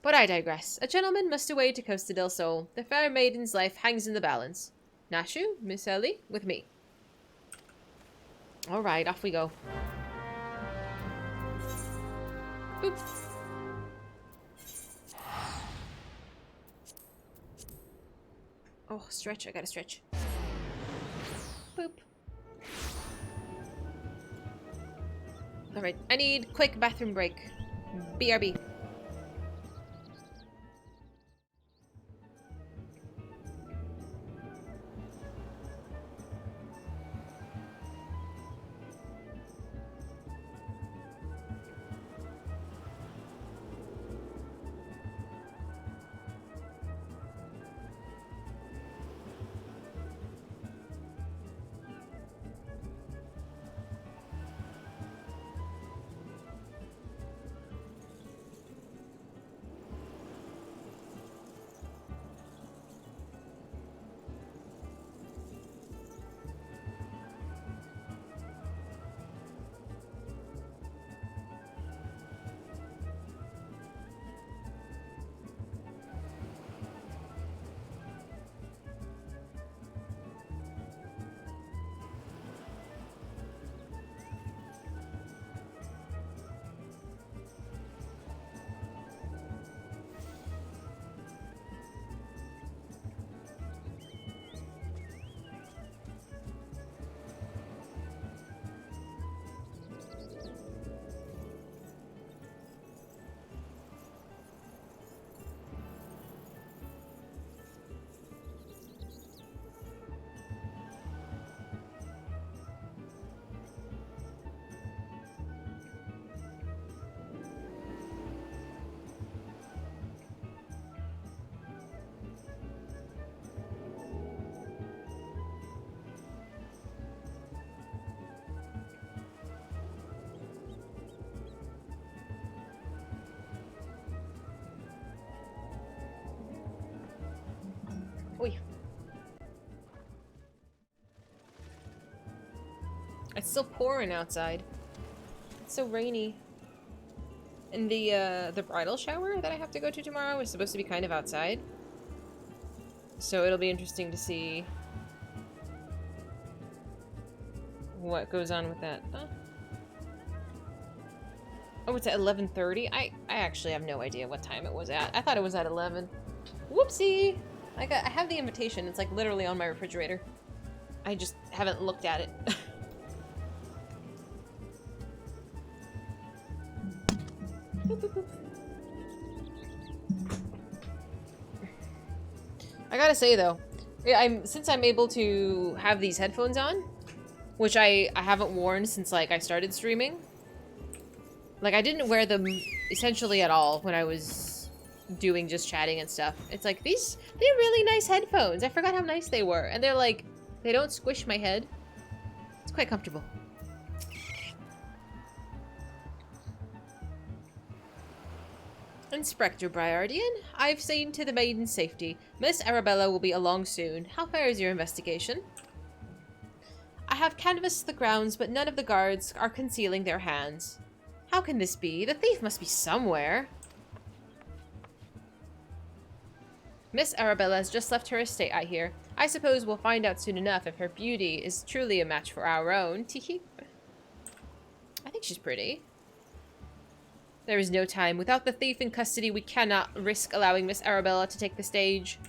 But I digress. A gentleman must away to Costa del Sol. The fair maiden's life hangs in the balance. Nashu, Miss Ellie, with me. Alright, off we go. Boop. Oh, stretch. I gotta stretch. Boop. Alright, I need quick bathroom break. BRB. Oy. It's still pouring outside. It's so rainy. And the bridal shower that I have to go to tomorrow is supposed to be kind of outside. So it'll be interesting to see what goes on with that. Huh? Oh, it's at 11:30? I actually have no idea what time it was at. I thought it was at 11. Whoopsie! I have the invitation. It's like literally on my refrigerator. I just haven't looked at it. I gotta say though, since I'm able to have these headphones on, which I haven't worn since like I started streaming. Like I didn't wear them essentially at all when I was doing just chatting and stuff. It's like they're really nice headphones. I forgot how nice they were, and they're like they don't squish my head. It's quite comfortable. Inspector Briardian, I've seen to the maiden's safety. Miss Arabella will be along soon. How far is your investigation? I have canvassed the grounds, but none of the guards are concealing their hands. How can this be? The thief must be somewhere. Miss Arabella has just left her estate, I hear. I suppose we'll find out soon enough if her beauty is truly a match for our own. Teehee. I think she's pretty. There is no time. Without the thief in custody, we cannot risk allowing Miss Arabella to take the stage.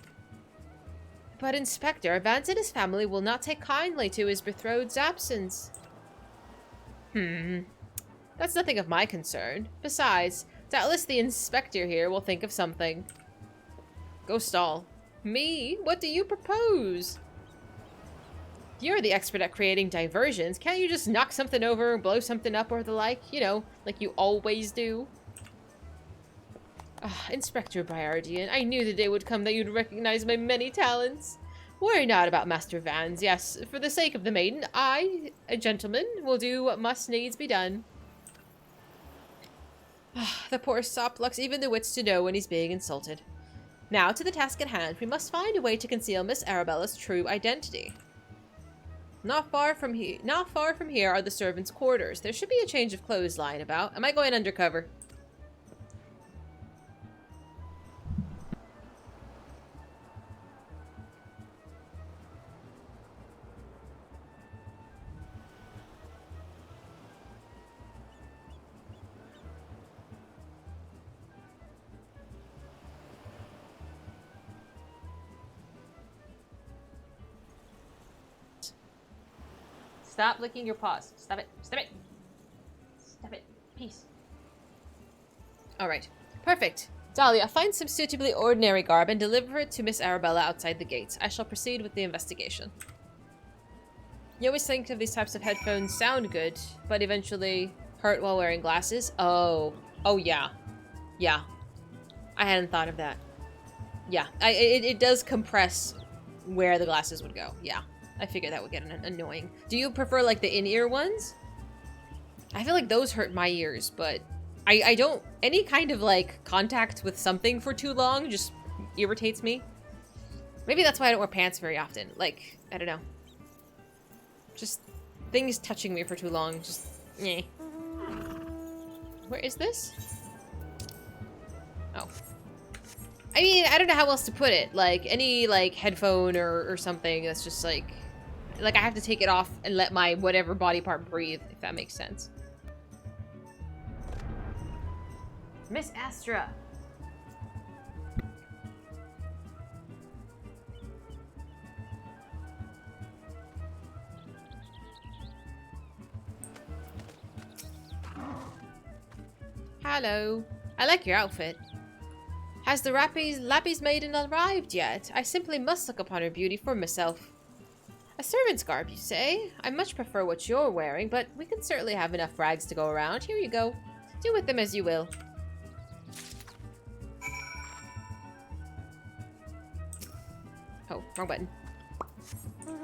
But Inspector, Vance and his family will not take kindly to his betrothed's absence. That's nothing of my concern. Besides, doubtless the Inspector here will think of something. Go stall. Me? What do you propose? You're the expert at creating diversions. Can't you just knock something over, blow something up, or the like? You know, like you always do. Inspector Byardian, I knew the day would come that you'd recognize my many talents. Worry not about Master Vans. Yes, for the sake of the maiden, I, a gentleman, will do what must needs be done. The poor sop lacks even the wits to know when he's being insulted. Now, to the task at hand, we must find a way to conceal Miss Arabella's true identity. Not far from here are the servants' quarters. There should be a change of clothes lying about. Am I going undercover? Stop licking your paws. Stop it. Stop it. Stop it. Peace. Alright. Perfect. Dahlia, find some suitably ordinary garb and deliver it to Miss Arabella outside the gates. I shall proceed with the investigation. You always think of these types of headphones sound good, but eventually hurt while wearing glasses? Oh. Oh, yeah. Yeah. I hadn't thought of that. Yeah. It does compress where the glasses would go. Yeah. I figured that would get annoying. Do you prefer, like, the in-ear ones? I feel like those hurt my ears, but I don't... Any kind of, like, contact with something for too long just irritates me. Maybe that's why I don't wear pants very often. Like, I don't know. Just things touching me for too long. Just, eh. Where is this? Oh. I mean, I don't know how else to put it. Like, any, like, headphone or something that's just, like, I have to take it off and let my whatever body part breathe, if that makes sense. Miss Astra. Hello. I like your outfit. Has the Lappy's maiden arrived yet? I simply must look upon her beauty for myself. A servant's garb, you say? I much prefer what you're wearing, but we can certainly have enough rags to go around. Here you go. Do with them as you will. Oh, wrong button.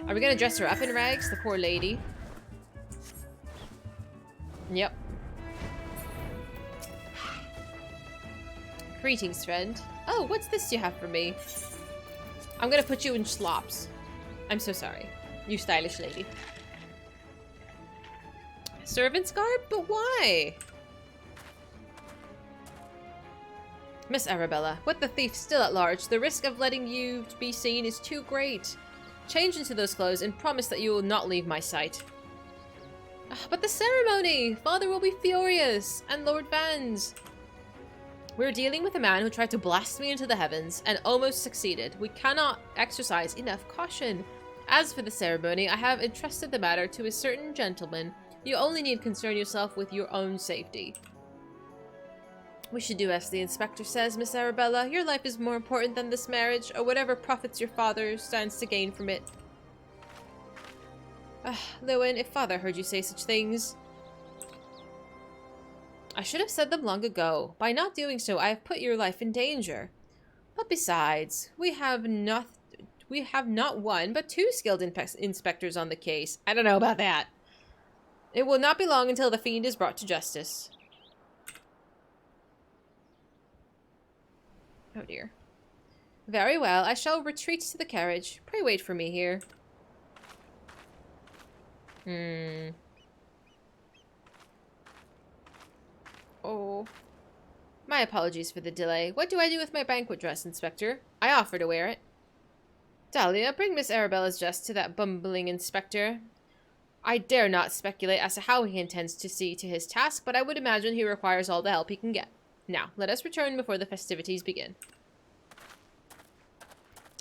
Are we gonna dress her up in rags? The poor lady. Yep. Greetings, friend. Oh, what's this you have for me? I'm gonna put you in slops. I'm so sorry. You stylish lady. Servant's garb? But why? Miss Arabella, with the thief still at large, the risk of letting you be seen is too great. Change into those clothes and promise that you will not leave my sight. But the ceremony! Father will be furious! And Lord Vans! We're dealing with a man who tried to blast me into the heavens and almost succeeded. We cannot exercise enough caution. As for the ceremony, I have entrusted the matter to a certain gentleman. You only need concern yourself with your own safety. We should do as the inspector says, Miss Arabella. Your life is more important than this marriage, or whatever profits your father stands to gain from it. Lewin, if father heard you say such things... I should have said them long ago. By not doing so, I have put your life in danger. But besides, we have not one, but two skilled inspectors on the case. I don't know about that. It will not be long until the fiend is brought to justice. Oh dear. Very well, I shall retreat to the carriage. Pray wait for me here. Oh. My apologies for the delay. What do I do with my banquet dress, Inspector? I offer to wear it. Dahlia, bring Miss Arabella's dress to that bumbling inspector. I dare not speculate as to how he intends to see to his task, but I would imagine he requires all the help he can get. Now, let us return before the festivities begin.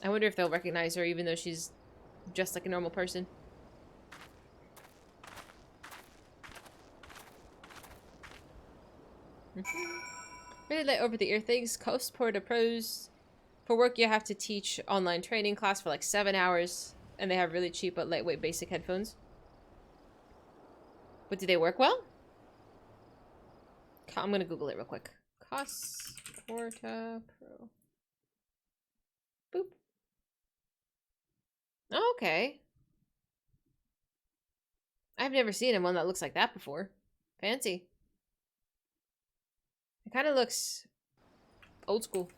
I wonder if they'll recognize her even though she's dressed like a normal person. Really light over the ear things. Coast Porta Pros. For work, you have to teach online training class for like 7 hours. And they have really cheap but lightweight basic headphones. But do they work well? I'm gonna Google it real quick. Cost Porta Pro. Boop. Oh, okay. I've never seen one that looks like that before. Fancy. It kind of looks old school.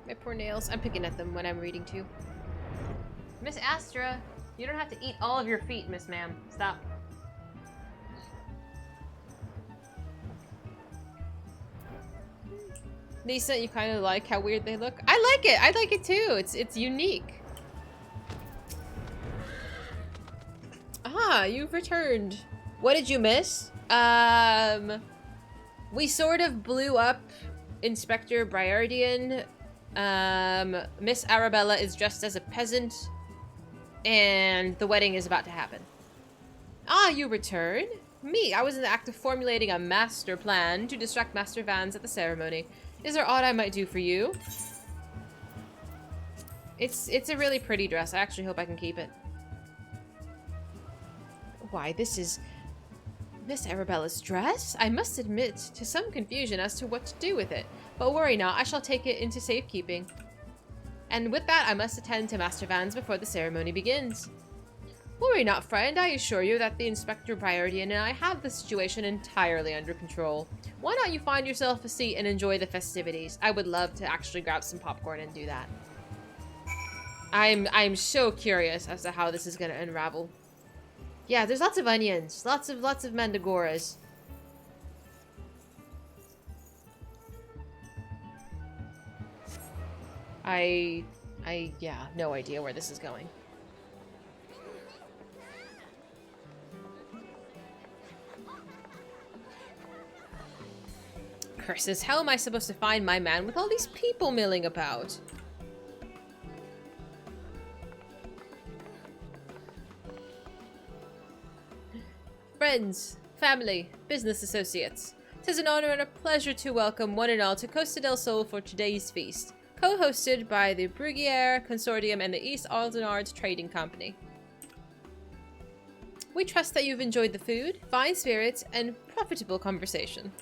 My poor nails. I'm picking at them when I'm reading too. Miss Astra, you don't have to eat all of your feet, Miss Ma'am. Stop. Lisa, you kind of like how weird they look? I like it. I like it too. It's unique. Ah, you've returned. What did you miss? We sort of blew up Inspector Briardian. Miss Arabella is dressed as a peasant. And the wedding is about to happen. Ah, you return? Me, I was in the act of formulating a master plan to distract Master Vans at the ceremony. Is there aught I might do for you? It's a really pretty dress. I actually hope I can keep it. Why, this is Miss Arabella's dress? I must admit to some confusion as to what to do with it. But worry not, I shall take it into safekeeping. And with that, I must attend to Master Vans before the ceremony begins. Worry not, friend. I assure you that the Inspector Briardian and I have the situation entirely under control. Why not you find yourself a seat and enjoy the festivities? I would love to actually grab some popcorn and do that. I'm so curious as to how this is going to unravel. Yeah, there's lots of onions. Lots of mandragoras. Yeah, no idea where this is going. Curses, how am I supposed to find my man with all these people milling about? Friends, family, business associates. 'Tis an honor and a pleasure to welcome one and all to Costa del Sol for today's feast, co-hosted by the Bruguiere Consortium and the East Aldenard Trading Company. We trust that you've enjoyed the food, fine spirits, and profitable conversation.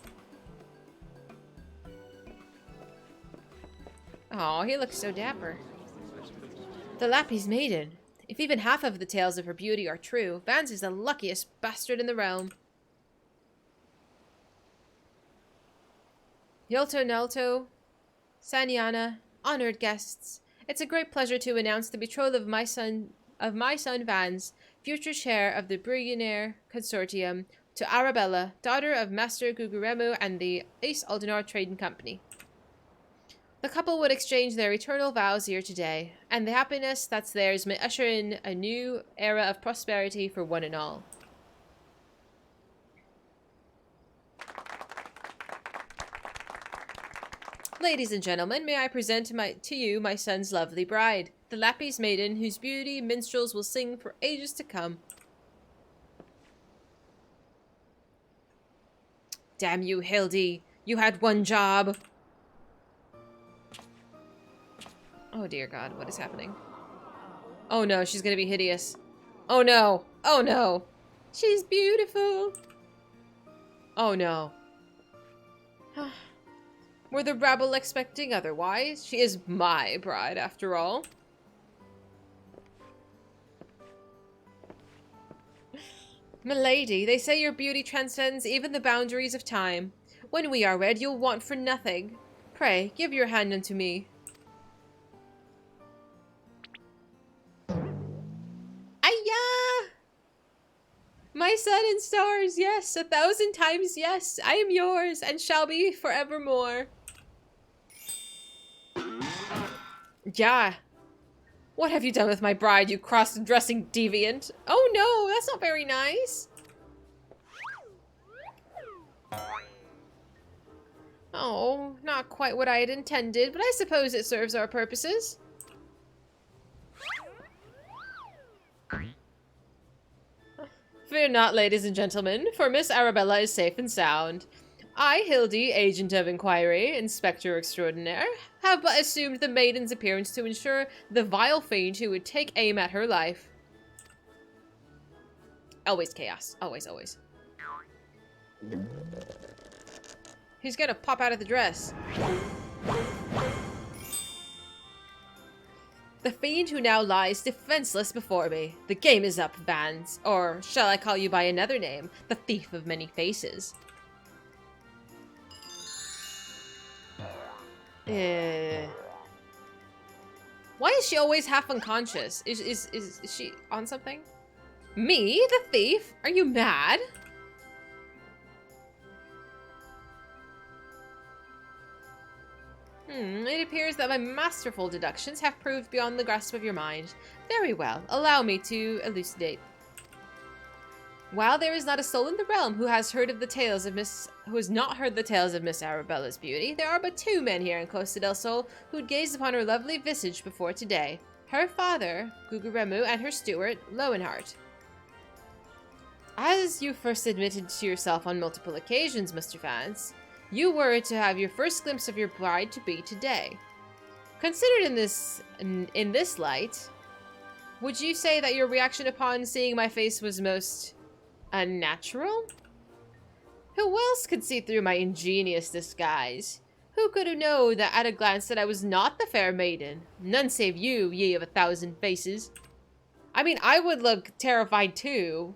Aw, he looks so dapper. The Lappy's maiden. If even half of the tales of her beauty are true, Vance is the luckiest bastard in the realm. Yolto Nalto, Sanyana, honored guests. It's a great pleasure to announce the betrothal of my son Vance, future chair of the Bruguiere Consortium, to Arabella, daughter of Master Guguremu and the East Aldenard Trading Company. The couple would exchange their eternal vows here today, and the happiness that's theirs may usher in a new era of prosperity for one and all. Ladies and gentlemen, may I present to you my son's lovely bride, the Lappy's maiden, whose beauty minstrels will sing for ages to come. Damn you, Hildi! You had one job! Oh dear God, what is happening? Oh no, she's gonna be hideous. Oh no! Oh no! She's beautiful! Oh no. Were the rabble expecting otherwise? She is my bride, after all. Milady, they say your beauty transcends even the boundaries of time. When we are wed, you'll want for nothing. Pray, give your hand unto me. My sun and stars, yes, 1,000 times yes. I am yours and shall be forevermore. Yeah. What have you done with my bride, you cross-dressing deviant? Oh no, that's not very nice. Oh, not quite what I had intended, but I suppose it serves our purposes. Fear not, ladies and gentlemen, for Miss Arabella is safe and sound. I, Hildi, Agent of Inquiry, Inspector Extraordinaire, have but assumed the maiden's appearance to ensure the vile fiend who would take aim at her life. Always chaos. Always, always. He's gonna pop out of the dress. The fiend who now lies defenseless before me. The game is up, Vans. Or shall I call you by another name? The thief of many faces. Why is she always half unconscious? Is she on something? Me? The thief? Are you mad? It appears that my masterful deductions have proved beyond the grasp of your mind. Very well, allow me to elucidate. While there is not a soul in the realm who has not heard the tales of Miss Arabella's beauty, there are but 2 men here in Costa del Sol who'd gazed upon her lovely visage before today. Her father, Guguremu, and her steward, Lowenhart. As you first admitted to yourself on multiple occasions, Mr. Vance, you were to have your first glimpse of your bride-to-be today. Considered in this light, would you say that your reaction upon seeing my face was most unnatural? Who else could see through my ingenious disguise? Who could have known that at a glance that I was not the fair maiden? None save you, ye of 1,000 faces. I mean, I would look terrified too.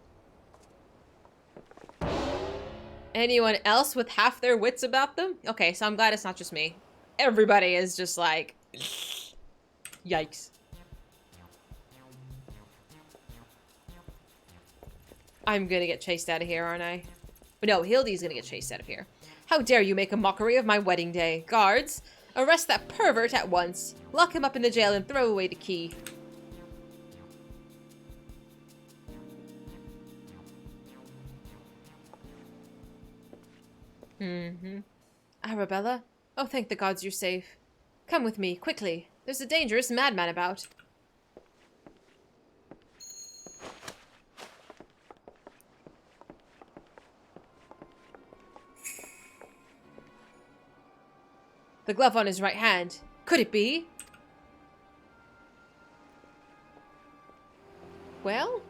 Anyone else with half their wits about them? Okay, so I'm glad it's not just me. Everybody is just like, yikes. I'm gonna get chased out of here, aren't I? No, Hildi's gonna get chased out of here. How dare you make a mockery of my wedding day? Guards, arrest that pervert at once. Lock him up in the jail and throw away the key. Arabella? Oh, thank the gods you're safe. Come with me, quickly. There's a dangerous madman about. The glove on his right hand. Could it be? Well?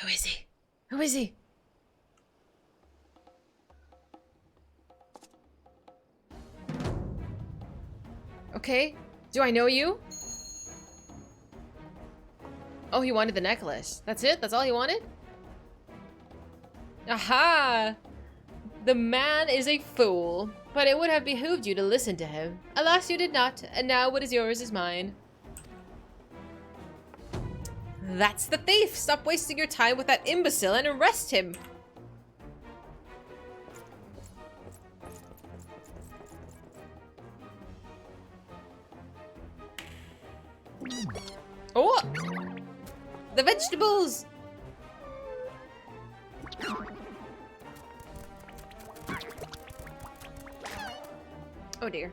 Who is he? Who is he? Okay, do I know you? Oh, he wanted the necklace. That's it? That's all he wanted? Aha! The man is a fool, but it would have behooved you to listen to him. Alas, you did not, and now what is yours is mine. That's the thief! Stop wasting your time with that imbecile and arrest him! Oh! The vegetables! Oh dear.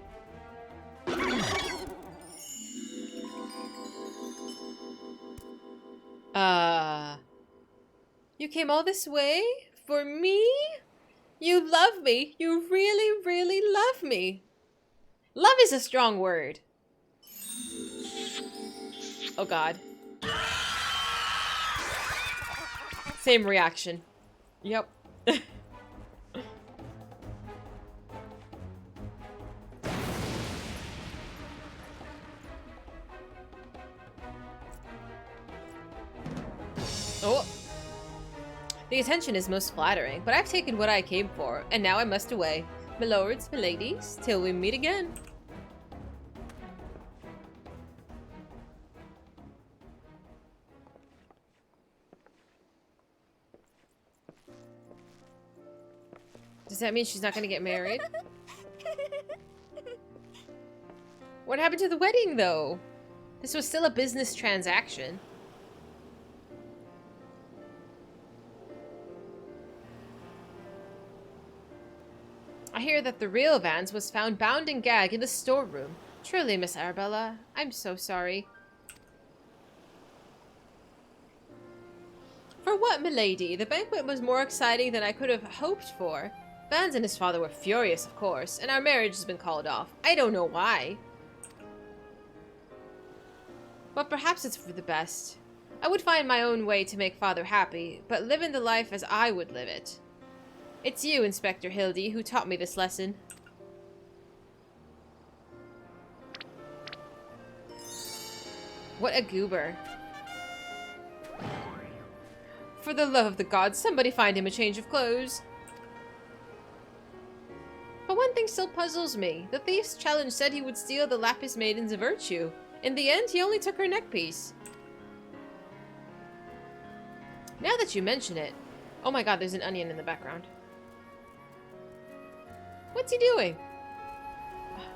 You came all this way? For me? You love me. You really, really love me. Love is a strong word. Oh god. Same reaction. Yep. Oh. The attention is most flattering, but I've taken what I came for, and now I must away. My lords, my ladies, till we meet again. Does that mean she's not gonna get married? What happened to the wedding, though? This was still a business transaction. I hear that the real Vance was found bound and gagged in the storeroom. Truly, Miss Arabella, I'm so sorry. For what, milady? The banquet was more exciting than I could have hoped for. Vance and his father were furious, of course, and our marriage has been called off. I don't know why. But perhaps it's for the best. I would find my own way to make father happy, but live in the life as I would live it. It's you, Inspector Hildi, who taught me this lesson. What a goober. For the love of the gods, somebody find him a change of clothes. But one thing still puzzles me. The thief's challenge said he would steal the Lapis Maiden's virtue. In the end, he only took her neckpiece. Now that you mention it... Oh my god, there's an onion in the background. What's he doing?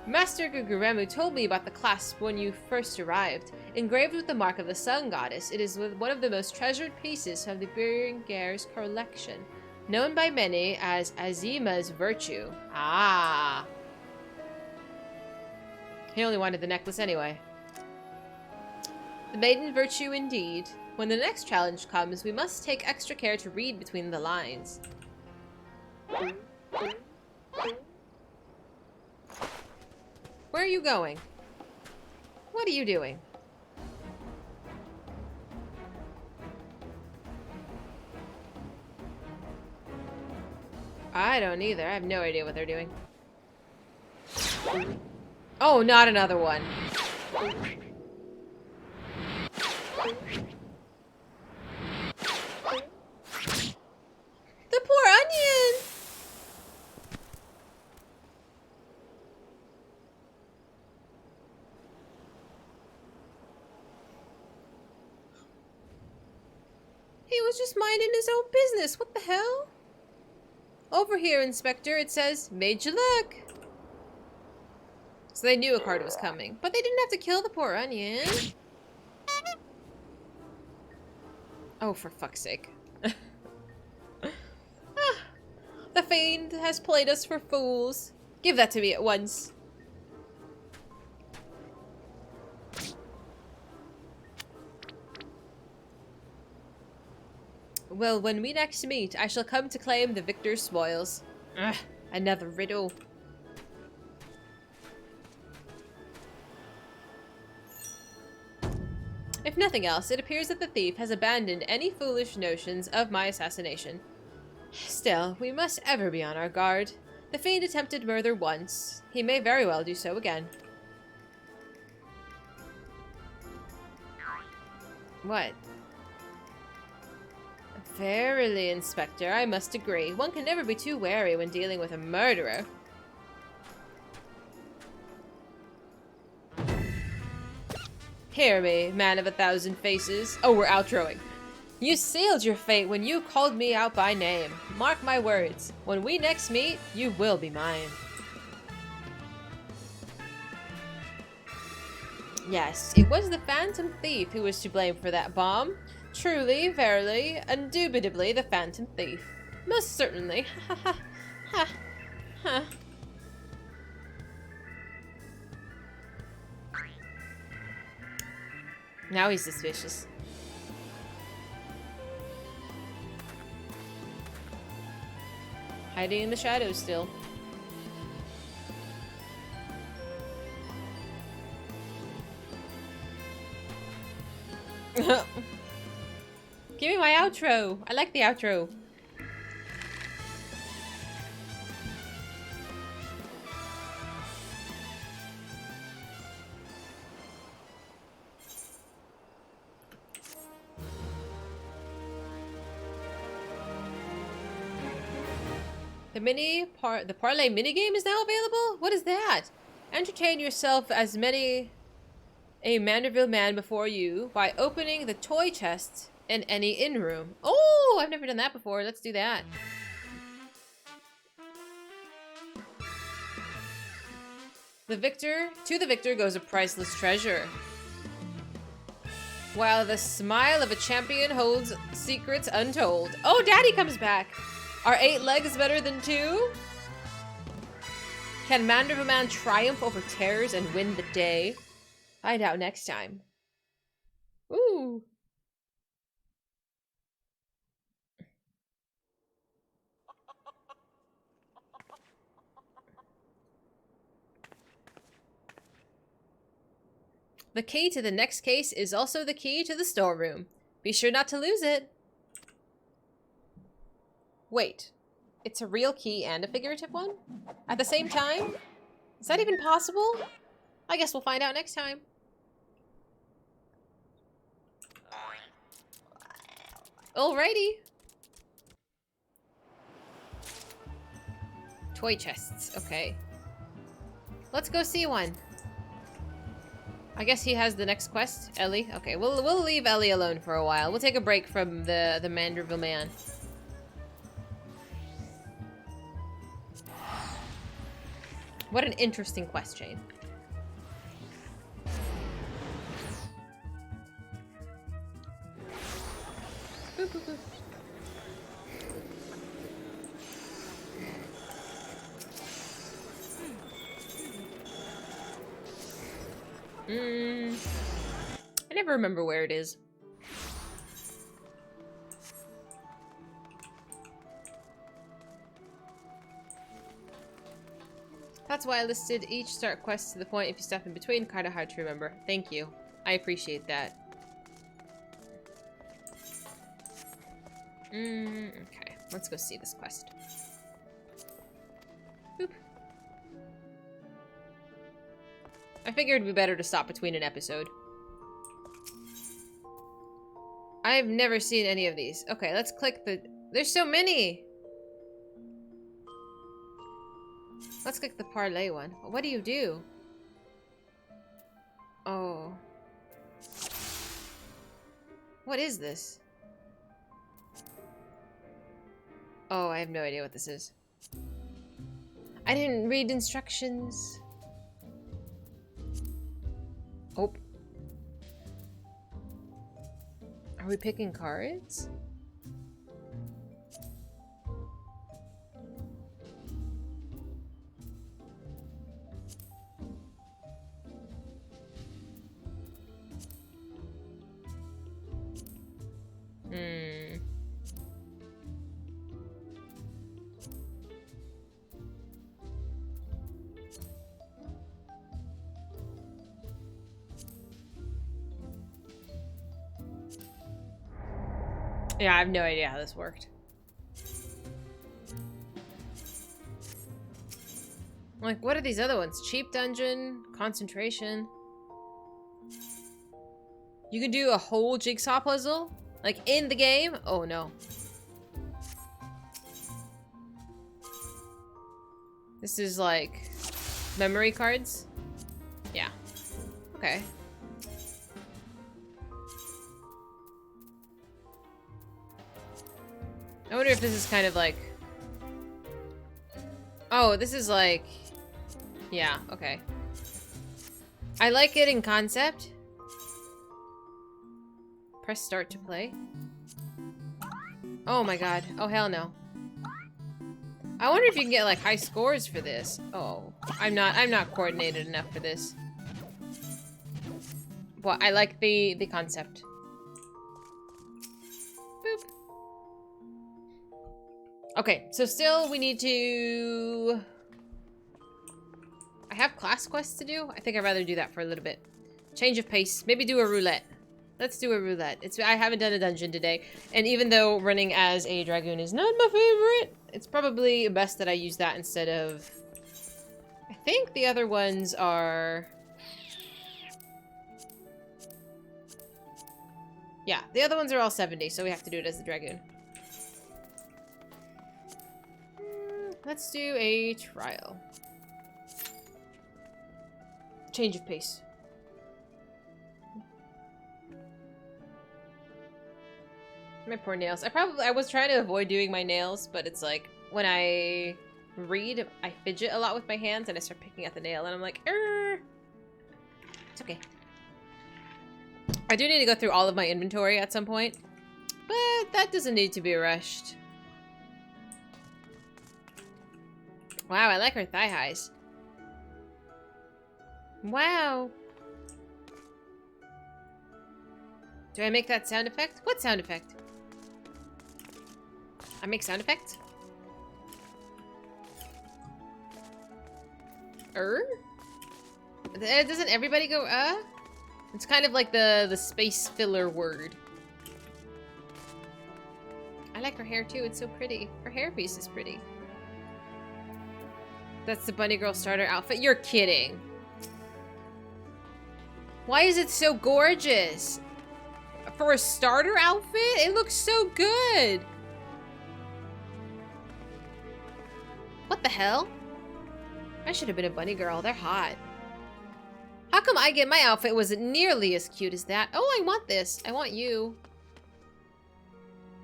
Master Guguremu told me about the clasp when you first arrived. Engraved with the mark of the sun goddess, it is one of the most treasured pieces of the Berengar's collection. Known by many as Azima's virtue. Ah. He only wanted the necklace anyway. The maiden virtue indeed. When the next challenge comes, we must take extra care to read between the lines. Where are you going? What are you doing? I don't either. I have no idea what they're doing. Oh, not another one. The poor onion! He was just minding his own business. What the hell? Over here, Inspector, it says, made you look. So they knew a card was coming, but they didn't have to kill the poor onion. Oh, for fuck's sake. The fiend has played us for fools. Give that to me at once. Well, when we next meet, I shall come to claim the victor's spoils. Ugh, another riddle. If nothing else, it appears that the thief has abandoned any foolish notions of my assassination. Still, we must ever be on our guard. The fiend attempted murder once. He may very well do so again. What? Verily, Inspector, I must agree. One can never be too wary when dealing with a murderer. Hear me, man of 1,000 faces. Oh, we're outroing. You sealed your fate when you called me out by name. Mark my words. When we next meet, you will be mine. Yes, it was the Phantom Thief who was to blame for that bomb. Truly, verily, indubitably the Phantom Thief. Most certainly. Ha ha ha. Ha. Now he's suspicious. Hiding in the shadows still. Give me my outro. I like the outro. The parlay minigame is now available? What is that? Entertain yourself as many a Manderville man before you by opening the toy chests in any inn room. Oh, I've never done that before. Let's do that. To the victor goes a priceless treasure. While the smile of a champion holds secrets untold. Oh, Daddy comes back. Are 8 legs better than 2? Can Manderville Man triumph over terrors and win the day? Find out next time. Ooh. The key to the next case is also the key to the storeroom. Be sure not to lose it. Wait, it's a real key and a figurative one? At the same time? Is that even possible? I guess we'll find out next time. Alrighty. Toy chests, okay. Let's go see one. I guess he has the next quest, Ellie. Okay, we'll leave Ellie alone for a while. We'll take a break from the Manderville Man. What an interesting quest chain. Boop, boop, boop. I never remember where it is. That's why I listed each start quest to the point. If you step in between, kind of hard to remember. Thank you. I appreciate that. Okay, let's go see this quest. Boop. I figured it'd be better to stop between an episode. I've never seen any of these. Okay, let's click the... There's so many! Let's click the parlay one. What do you do? Oh. What is this? Oh, I have no idea what this is. I didn't read instructions. Oh. Are we picking cards? Yeah, I have no idea how this worked. Like, what are these other ones? Cheap dungeon, concentration. You can do a whole jigsaw puzzle? Like, in the game? Oh, no. This is, like, memory cards? Yeah. Okay. I wonder if this is kind of like... Oh, this is like... Yeah, okay. I like it in concept. Press start to play. Oh my god. Oh, hell no. I wonder if you can get like high scores for this. Oh, I'm not coordinated enough for this. But I like the concept. Boop. Okay, so still we need to... I have class quests to do. I think I'd rather do that for a little bit. Change of pace. Maybe do a roulette. Let's do a roulette. I haven't done a dungeon today. And even though running as a dragoon is not my favorite, it's probably best that I use that instead of... I think the other ones are... Yeah, the other ones are all 70, so we have to do it as the dragoon. Let's do a trial. Change of pace. My poor nails. I was trying to avoid doing my nails, but it's like when I read, I fidget a lot with my hands and I start picking at the nail and I'm like, it's okay. I do need to go through all of my inventory at some point, but that doesn't need to be rushed. Wow, I like her thigh highs. Wow. Do I make that sound effect? What sound effect? I make sound effects? Doesn't everybody go, It's kind of like the space filler word. I like her hair too, it's so pretty. Her hairpiece is pretty. That's the bunny girl starter outfit? You're kidding. Why is it so gorgeous? For a starter outfit? It looks so good. What the hell? I should have been a bunny girl. They're hot. How come I get my outfit wasn't nearly as cute as that? Oh, I want this. I want you.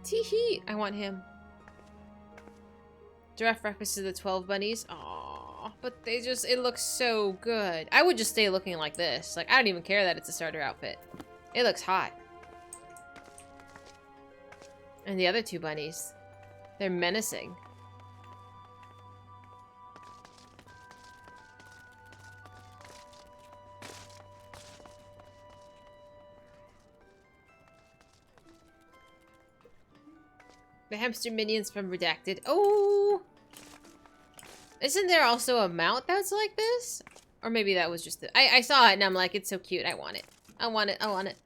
Tee-hee. I want him. Direct reference to the 12 bunnies. Aww. But they just, it looks so good. I would just stay looking like this. Like, I don't even care that it's a starter outfit. It looks hot. And the other two bunnies. They're menacing. The hamster minions from Redacted. Oh! Isn't there also a mount that's like this? Or maybe that was just the... I saw it and I'm like, it's so cute. I want it. I want it. I want it.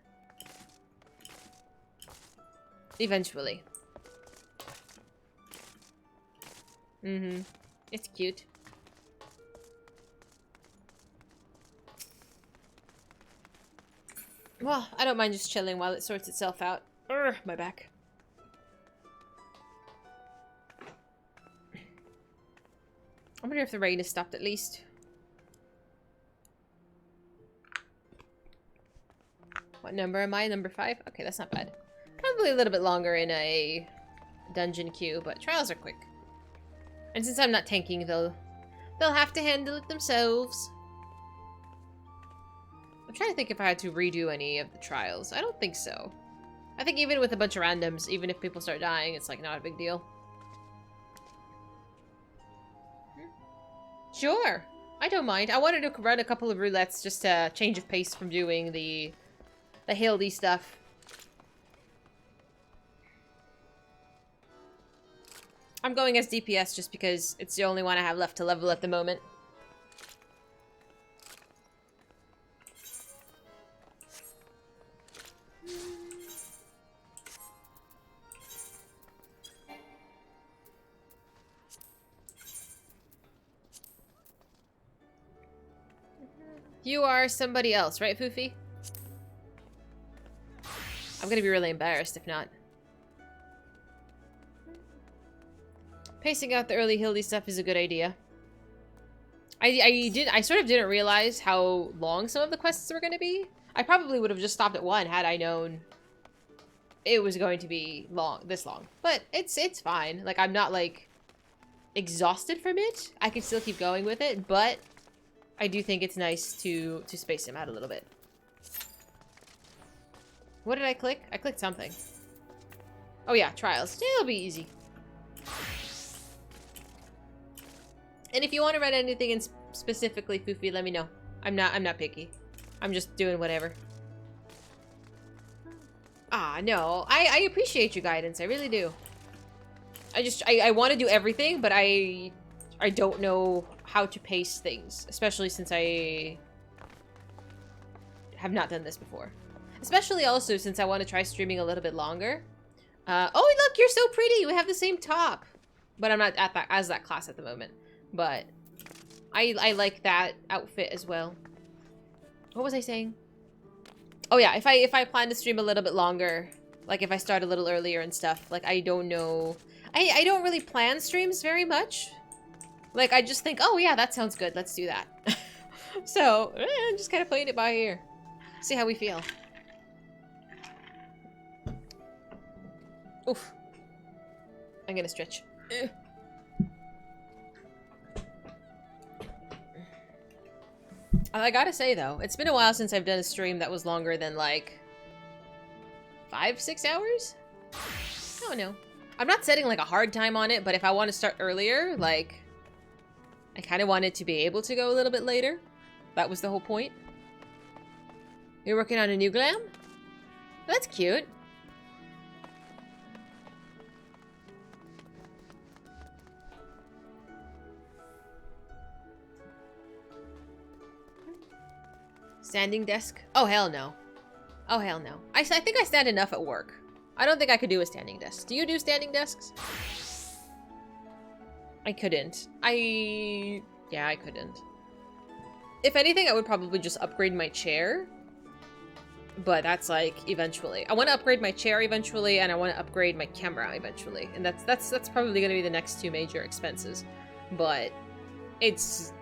Eventually. Mm-hmm. It's cute. Well, I don't mind just chilling while it sorts itself out. Urgh, my back. I wonder if the rain has stopped at least. What number am I? Number 5? Okay, that's not bad. Probably a little bit longer in a dungeon queue, but trials are quick. And since I'm not tanking, they'll have to handle it themselves. I'm trying to think if I had to redo any of the trials. I don't think so. I think even with a bunch of randoms, even if people start dying, it's like not a big deal. Sure, I don't mind. I wanted to run a couple of roulettes just to change of pace from doing the Hildi stuff. I'm going as DPS just because it's the only one I have left to level at the moment. You are somebody else, right, Foofy? I'm gonna be really embarrassed if not. Pacing out the early Hildi stuff is a good idea. I sort of didn't realize how long some of the quests were gonna be. I probably would have just stopped at 1 had I known it was going to be this long. But it's fine. Like, I'm not like exhausted from it. I can still keep going with it, but I do think it's nice to space him out a little bit. What did I click? I clicked something. Oh yeah, trials. It'll be easy. And if you want to run anything in specifically, Foofy, let me know. I'm not picky. I'm just doing whatever. Ah, no. I appreciate your guidance. I really do. I want to do everything, but I don't know how to pace things, especially since I have not done this before. Especially also since I want to try streaming a little bit longer. Oh, look, you're so pretty. We have the same top. But I'm not at that class at the moment. But I like that outfit as well. What was I saying? Oh yeah, if I plan to stream a little bit longer, like if I start a little earlier and stuff, like I don't know. I don't really plan streams very much. Like, I just think, oh yeah, that sounds good. Let's do that. So, I'm just kind of playing it by ear. See how we feel. Oof. I'm gonna stretch. I gotta say though, it's been a while since I've done a stream that was longer than like 5-6 hours? I don't know. I'm not setting like a hard time on it, but if I want to start earlier, like I kind of wanted to be able to go a little bit later. That was the whole point. You're working on a new glam? That's cute. Standing desk? Oh, hell no. Oh, hell no. I think I stand enough at work. I don't think I could do a standing desk. Do you do standing desks? I couldn't. Yeah, I couldn't. If anything, I would probably just upgrade my chair. But that's like eventually. I want to upgrade my chair eventually, and I want to upgrade my camera eventually. And that's probably going to be the next two major expenses. But it's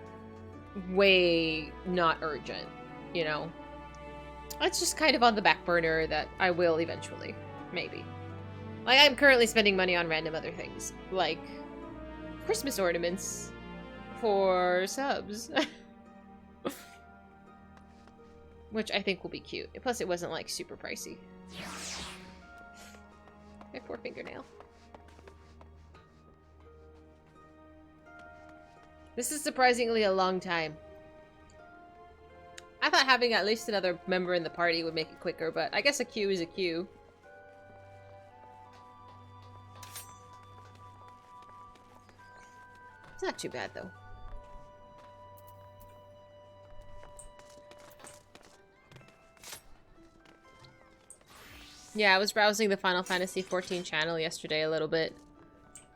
way not urgent. You know, it's just kind of on the back burner that I will eventually, maybe. Like, I'm currently spending money on random other things, like Christmas ornaments for subs. Which I think will be cute. Plus, it wasn't, like, super pricey. My poor fingernail. This is surprisingly a long time. I thought having at least another member in the party would make it quicker, but I guess a queue is a queue. It's not too bad, though. Yeah, I was browsing the Final Fantasy XIV channel yesterday a little bit.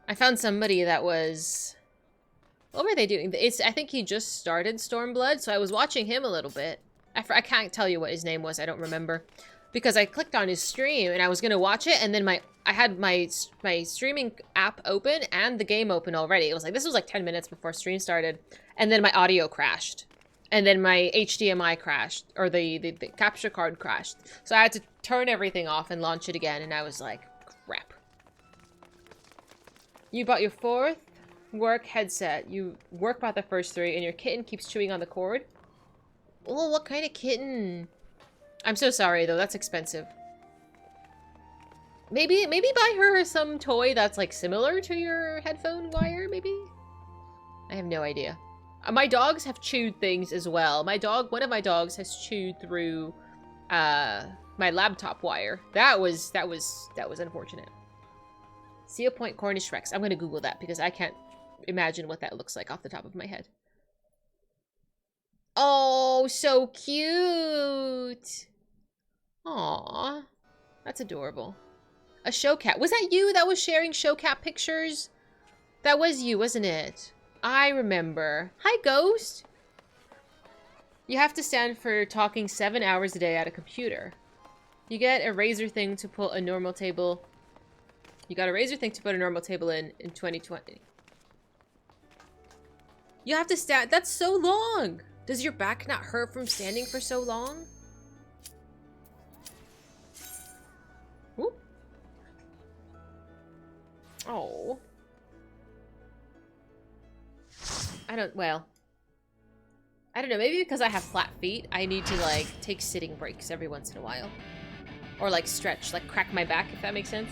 I found somebody that was... What were they doing? I think he just started Stormblood, so I was watching him a little bit. I can't tell you what his name was, I don't remember. Because I clicked on his stream, and I was going to watch it, and then I had my streaming app open, and the game open already. It was like, this was like 10 minutes before stream started, and then my audio crashed. And then my HDMI crashed, or the capture card crashed. So I had to turn everything off and launch it again, and I was like, crap. You bought your 4th work headset. You work by the first 3, and your kitten keeps chewing on the cord. Oh, what kind of kitten? I'm so sorry, though. That's expensive. Maybe buy her some toy that's, like, similar to your headphone wire, maybe? I have no idea. My dogs have chewed things as well. One of my dogs has chewed through, my laptop wire. That was unfortunate. Seal Point Cornish Rex. I'm gonna Google that because I can't imagine what that looks like off the top of my head. Oh, so cute! Aww. That's adorable. A show cat. Was that you that was sharing show cat pictures? That was you, wasn't it? I remember. Hi, Ghost! You have to stand for talking 7 hours a day at a computer. You get a razor thing to put a normal table... You got a razor thing to put a normal table in 2020. You have to stand... That's so long! Does your back not hurt from standing for so long? Ooh. Oh. I don't know, maybe because I have flat feet, I need to, like, take sitting breaks every once in a while. Or, like, stretch, like, crack my back, if that makes sense.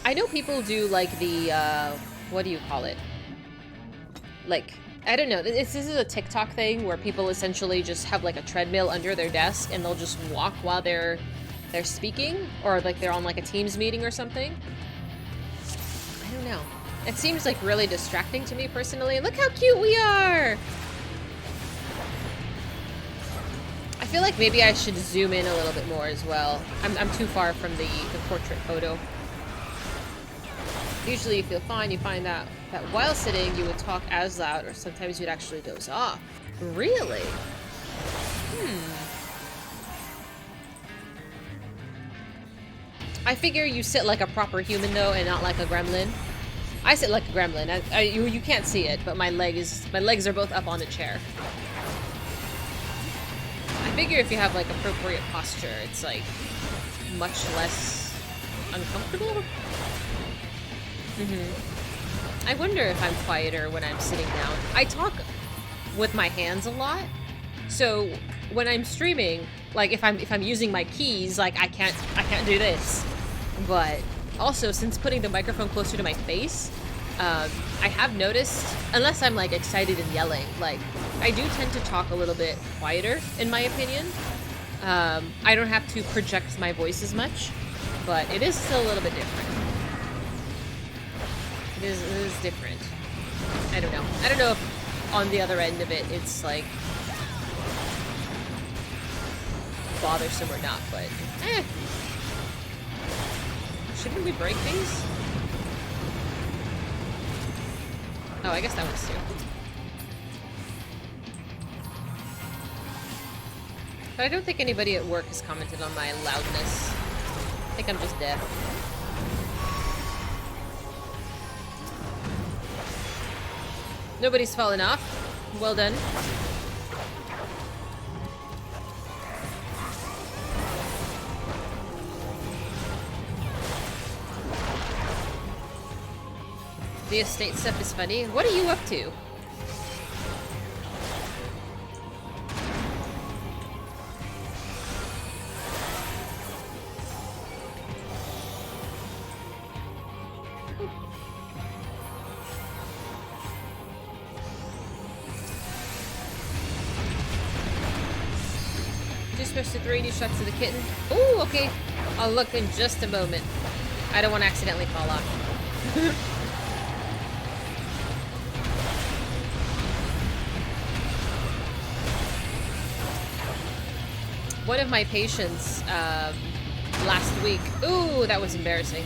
I know people do, like, the, what do you call it? Like, I don't know, this is a TikTok thing where people essentially just have, like, a treadmill under their desk and they'll just walk while they're speaking, or like they're on like a Teams meeting or something. I don't know. It seems like really distracting to me personally. And look how cute we are! I feel like maybe I should zoom in a little bit more as well. I'm too far from the portrait photo. Usually you feel fine. You find that while sitting you would talk as loud, or sometimes you'd actually doze off. Really? I figure you sit like a proper human though, and not like a gremlin. I sit like a gremlin. You can't see it, but my legs are both up on the chair. I figure if you have like appropriate posture, it's like much less uncomfortable. I wonder if I'm quieter when I'm sitting down. I talk with my hands a lot, so when I'm streaming, like if I'm using my keys, like I can't do this. But also, since putting the microphone closer to my face, I have noticed, unless I'm like excited and yelling, like I do tend to talk a little bit quieter, in my opinion. I don't have to project my voice as much, but it is still a little bit different. It is different. I don't know. I don't know if on the other end of it, it's like bothersome or not, but shouldn't we break these? Oh, I guess that was too. But I don't think anybody at work has commented on my loudness. I think I'm just deaf. Nobody's fallen off. Well done. The estate stuff is funny. What are you up to? Just to 3D shots of the kitten. Ooh, okay. I'll look in just a moment. I don't want to accidentally fall off. One of my patients last week. Ooh, that was embarrassing.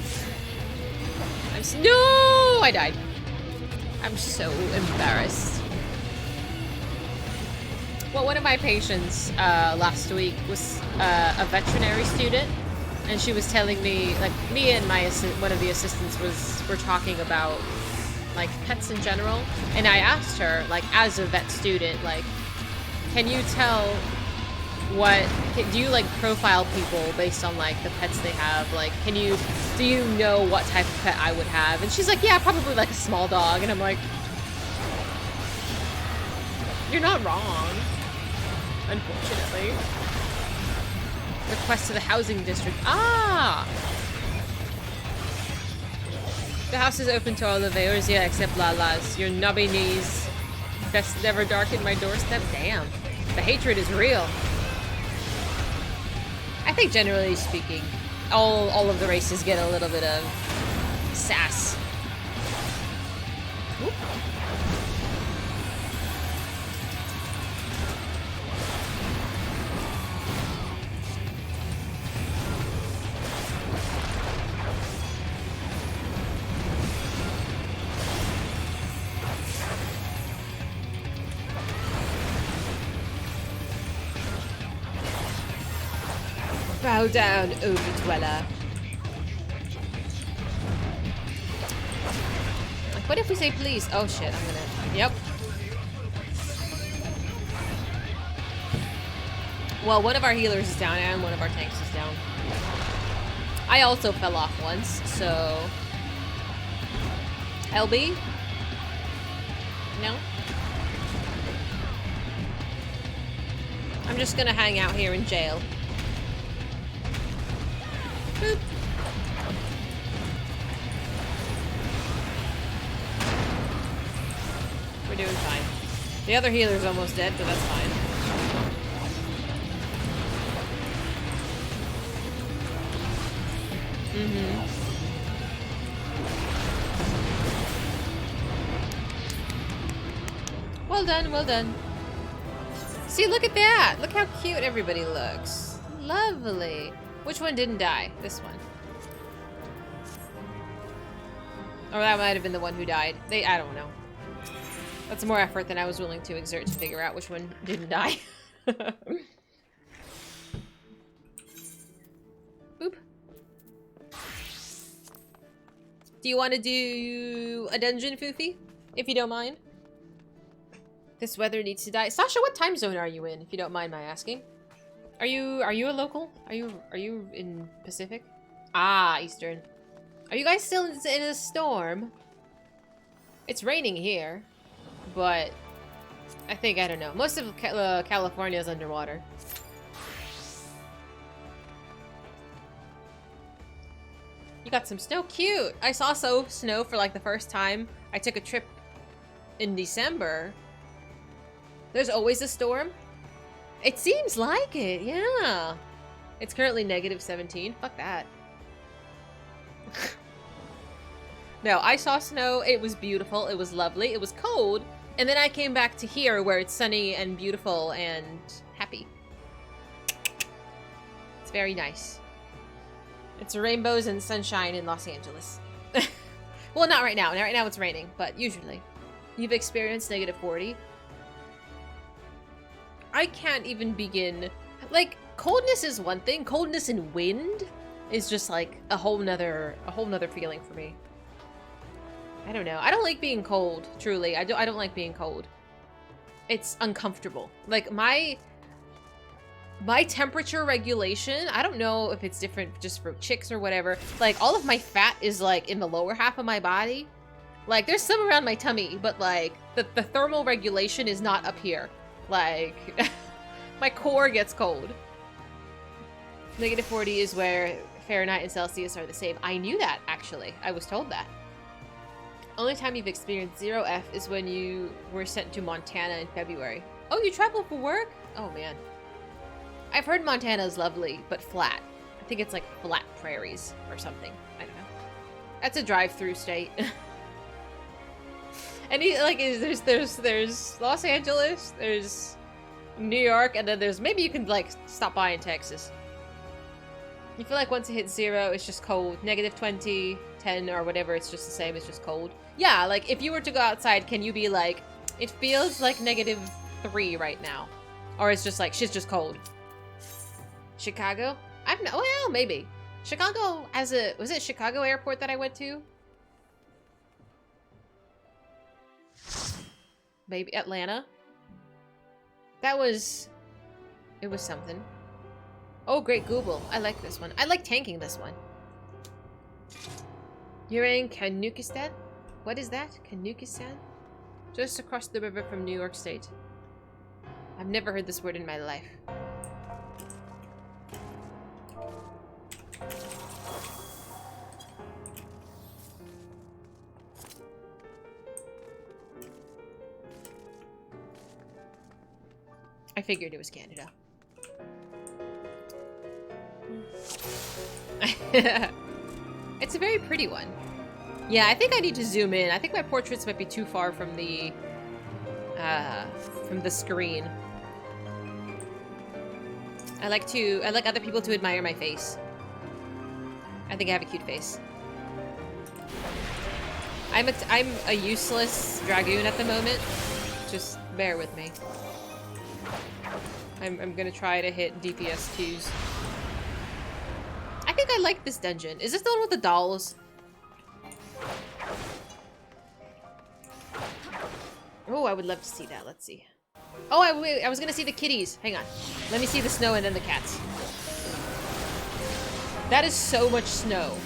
No, I died. I'm so embarrassed. Well, one of my patients last week was a veterinary student, and she was telling me, like, me and my one of the assistants were talking about like pets in general, and I asked her, like, as a vet student, like, can you tell do you like profile people based on like the pets they have? Like, do you know what type of pet I would have? And she's like, yeah, probably like a small dog. And I'm like, you're not wrong. Unfortunately. Request to the housing district. Ah! The house is open to all the viewers, yeah, except Lala's. Your nubby knees. Best never darkened my doorstep. Damn. The hatred is real. I think generally speaking, all of the races get a little bit of sass. Oop. Bow down, Overdweller. Like, what if we say please? Oh shit, I'm gonna... Yep. Well, one of our healers is down and one of our tanks is down. I also fell off once, so... LB? No? I'm just gonna hang out here in jail. Boop. We're doing fine. The other healer's almost dead, but that's fine. Well done, well done. See, look at that! Look how cute everybody looks. Lovely. Which one didn't die? This one. Or that might have been the one who died. I don't know. That's more effort than I was willing to exert to figure out which one didn't die. Boop. Do you want to do a dungeon, Foofy? If you don't mind. This weather needs to die. Sasha, what time zone are you in, if you don't mind my asking? Are you a local? Are you in Pacific? Ah, Eastern. Are you guys still in a storm? It's raining here, but I think, I don't know. Most of California is underwater. You got some snow. Cute. I saw snow for like the first time. I took a trip in December. There's always a storm. It seems like it, yeah. It's currently -17. Fuck that. No, I saw snow. It was beautiful. It was lovely. It was cold. And then I came back to here where it's sunny and beautiful and happy. It's very nice. It's rainbows and sunshine in Los Angeles. Well, not right now. Not right now it's raining, but usually. You've experienced -40. I can't even begin. Like, coldness is one thing. Coldness and wind is just like a whole nother feeling for me. I don't know. I don't like being cold, truly. I don't like being cold. It's uncomfortable. Like, my temperature regulation, I don't know if it's different just for chicks or whatever. Like, all of my fat is, like, in the lower half of my body. Like, there's some around my tummy, but, like, the thermal regulation is not up here. Like, my core gets cold. -40 is where Fahrenheit and Celsius are the same. I knew that, actually. I was told that. Only time you've experienced 0F is when you were sent to Montana in February. Oh, you traveled for work? Oh, man. I've heard Montana is lovely, but flat. I think it's like flat prairies or something. I don't know. That's a drive-through state. And there's Los Angeles, there's New York, and then there's, maybe you can like stop by in Texas. You feel like once it hits 0, it's just cold. -20, 10, or whatever, it's just the same, it's just cold. Yeah, like if you were to go outside, can you be like, it feels like -3 right now? Or it's just like, shit's just cold. Chicago? Well, maybe. Chicago was it Chicago airport that I went to? Maybe Atlanta? It was something. Oh, great Google. I like this one. I like tanking this one. You're in Kanukistan? What is that? Kanukistan? Just across the river from New York State. I've never heard this word in my life. I figured it was Canada. It's a very pretty one. Yeah, I think I need to zoom in. I think my portraits might be too far from the screen. I like other people to admire my face. I think I have a cute face. I'm a useless dragoon at the moment. Just bear with me. I'm gonna try to hit DPS 2s. I think I like this dungeon. Is this the one with the dolls? Oh, I would love to see that. Let's see. Oh, I was gonna see the kitties. Hang on. Let me see the snow and then the cats. That is so much snow.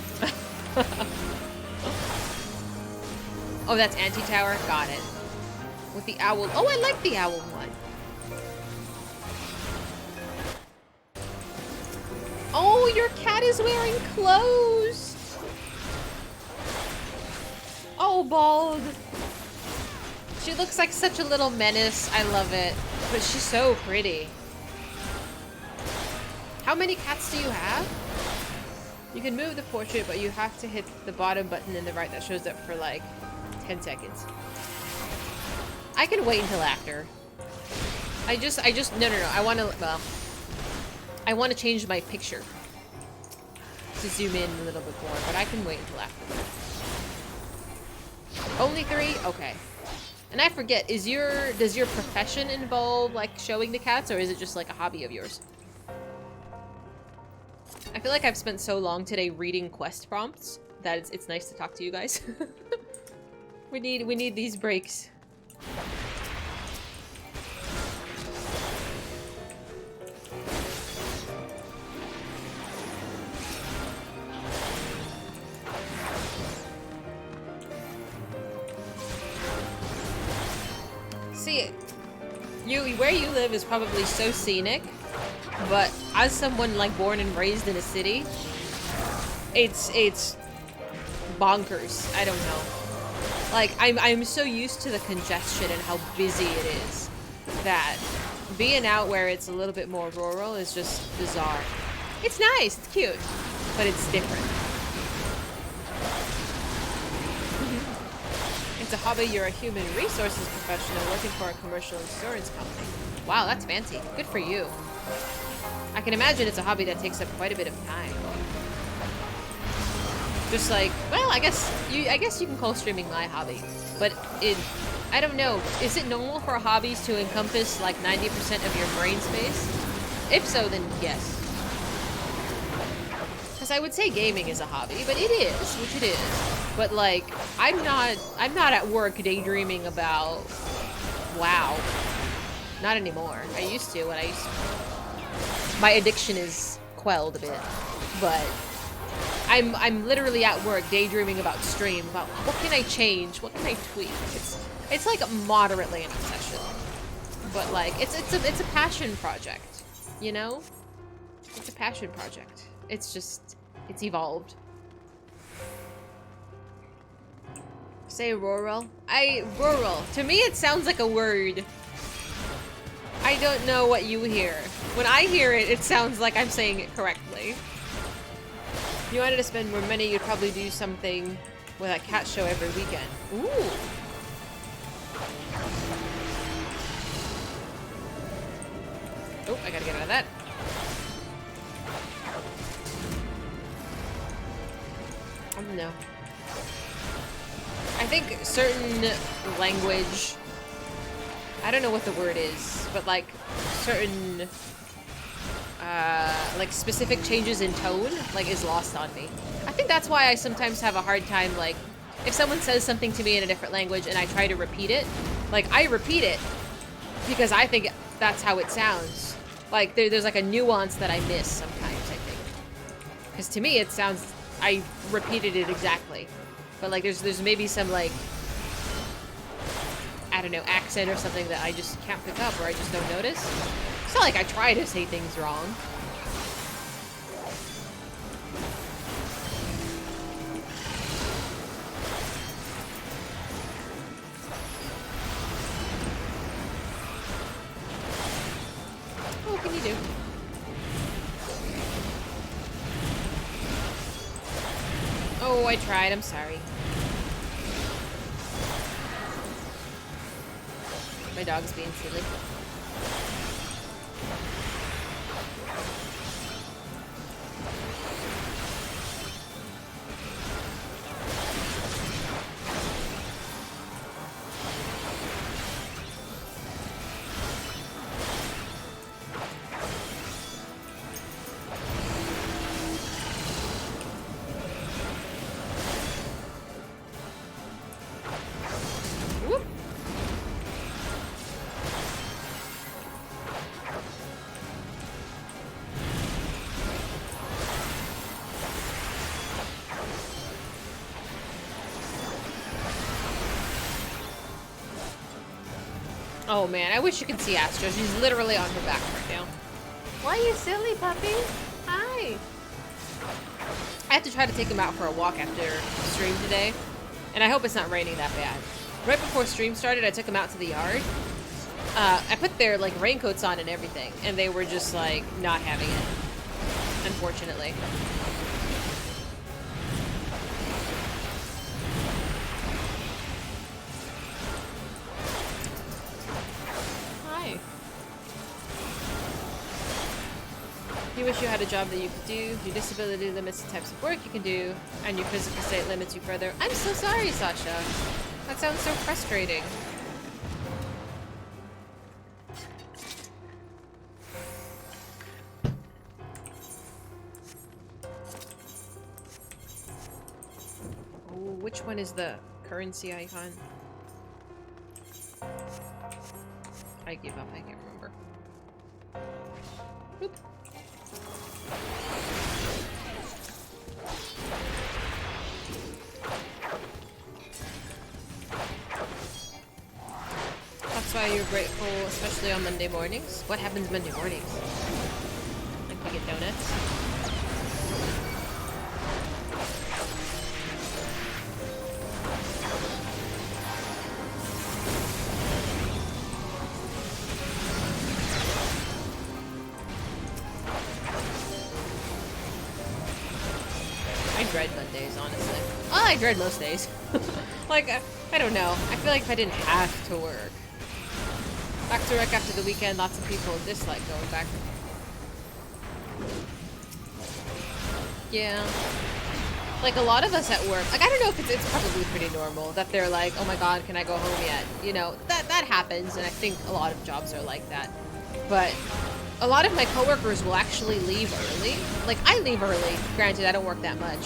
Oh, that's anti-tower? Got it. With the owl. Oh, I like the owl one. Oh, your cat is wearing clothes. Oh, Bald. She looks like such a little menace. I love it. But she's so pretty. How many cats do you have? You can move the portrait, but you have to hit the bottom button in the right that shows up for like 10 seconds. I can wait until after. No. I want to change my picture to zoom in a little bit more, but I can wait until after. Only 3? Okay. And I forget, does your profession involve like showing the cats, or is it just like a hobby of yours? I feel like I've spent so long today reading quest prompts that it's nice to talk to you guys. we need these breaks. See, where you live is probably so scenic, but as someone like born and raised in a city, it's bonkers. I don't know. Like I'm so used to the congestion and how busy it is that being out where it's a little bit more rural is just bizarre. It's nice, it's cute, but it's different. It's a hobby, you're a human resources professional working for a commercial insurance company. Wow, that's fancy. Good for you. I can imagine it's a hobby that takes up quite a bit of time. Just like, well, I guess you can call streaming my hobby, but I don't know. Is it normal for hobbies to encompass like 90% of your brain space? If so, then yes. Because I would say gaming is a hobby, but it is, which it is. But like, I'm not at work daydreaming about WoW. Not anymore. I used to when I used to. My addiction is quelled a bit, but I'm literally at work daydreaming about stream, about what can I change, what can I tweak. It's like moderately an obsession, but like it's a passion project, you know? It's a passion project. It's evolved. Say rural. Rural. To me, it sounds like a word. I don't know what you hear. When I hear it, it sounds like I'm saying it correctly. If you wanted to spend more money, you'd probably do something with a cat show every weekend. Ooh. Oh, I gotta get out of that. I don't know. I think certain language, I don't know what the word is, but like certain like specific changes in tone like is lost on me. I think that's why I sometimes have a hard time, like if someone says something to me in a different language and I try to repeat it, like I repeat it because I think that's how it sounds. Like there's like a nuance that I miss sometimes, I think. Because to me it sounds, I repeated it exactly. But like there's maybe some like, I don't know, accent or something that I just can't pick up or I just don't notice. It's not like I try to say things wrong. What can you do? Oh, I tried. I'm sorry. My dog's being silly. Oh man, I wish you could see Astro. She's literally on her back right now. Why are you silly, puppy? Hi. I have to try to take him out for a walk after stream today, and I hope it's not raining that bad. Right before stream started, I took him out to the yard. I put their like raincoats on and everything, and they were just like not having it, unfortunately. You wish you had a job that you could do. Your disability limits the types of work you can do, and your physical state limits you further. I'm so sorry, Sasha. That sounds so frustrating. which one is the currency icon? I give up, I can't remember. Boop. That's why you're grateful, especially on Monday mornings. What happens Monday mornings? Like we get donuts? I dread Mondays, honestly. Oh, I dread most days. Like, I don't know. I feel like if I didn't have to work. Back to work after the weekend, lots of people dislike going back. Yeah. Like, a lot of us at work, like, I don't know if it's probably pretty normal that they're like, oh my god, can I go home yet? You know, that happens, and I think a lot of jobs are like that. But a lot of my coworkers will actually leave early. Like, I leave early. Granted, I don't work that much.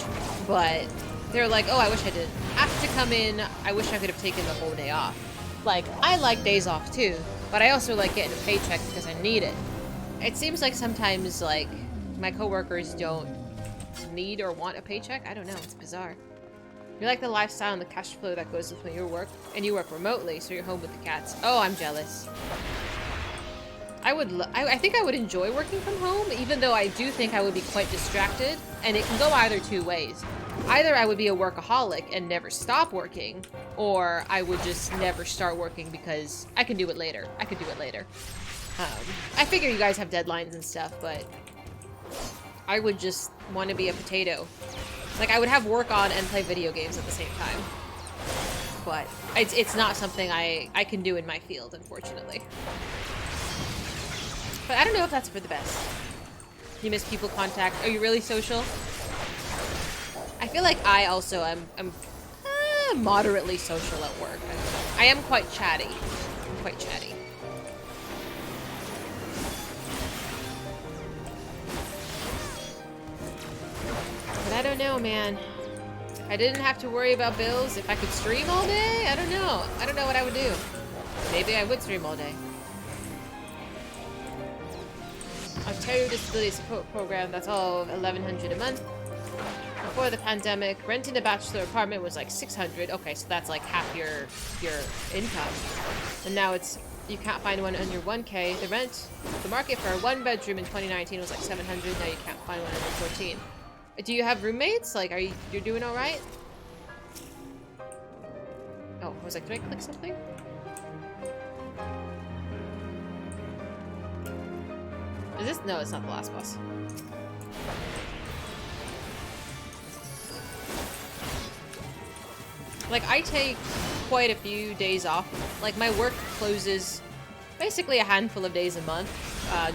But they're like, oh, I wish I didn't have to come in. I wish I could have taken the whole day off. Like, I like days off too, but I also like getting a paycheck because I need it. It seems like sometimes, like, my coworkers don't need or want a paycheck. I don't know. It's bizarre. You like the lifestyle and the cash flow that goes with your work, and you work remotely, so you're home with the cats. Oh, I'm jealous. I think I would enjoy working from home, even though I do think I would be quite distracted, and it can go either two ways. Either I would be a workaholic and never stop working, or I would just never start working because I can do it later. I could do it later. I figure you guys have deadlines and stuff, but I would just want to be a potato. Like, I would have work on and play video games at the same time. But it's not something I can do in my field, unfortunately. But I don't know if that's for the best. You miss people contact. Are you really social? I feel like I also am moderately social at work. I am quite chatty. I'm quite chatty. But I don't know, man. If I didn't have to worry about bills, if I could stream all day, I don't know. I don't know what I would do. Maybe I would stream all day. Ontario Disability Support Program, that's all $1,100 a month. Before the pandemic, renting a bachelor apartment was like $600. Okay, so that's like half your income. And now it's, you can't find one under $1K. The market for a one bedroom in 2019 was like $700. Now you can't find one under $14. Do you have roommates? Like, you're doing all right? Oh, I was like, did I click something? Is this? No, it's not the last boss. Like, I take quite a few days off. Like, my work closes basically a handful of days a month,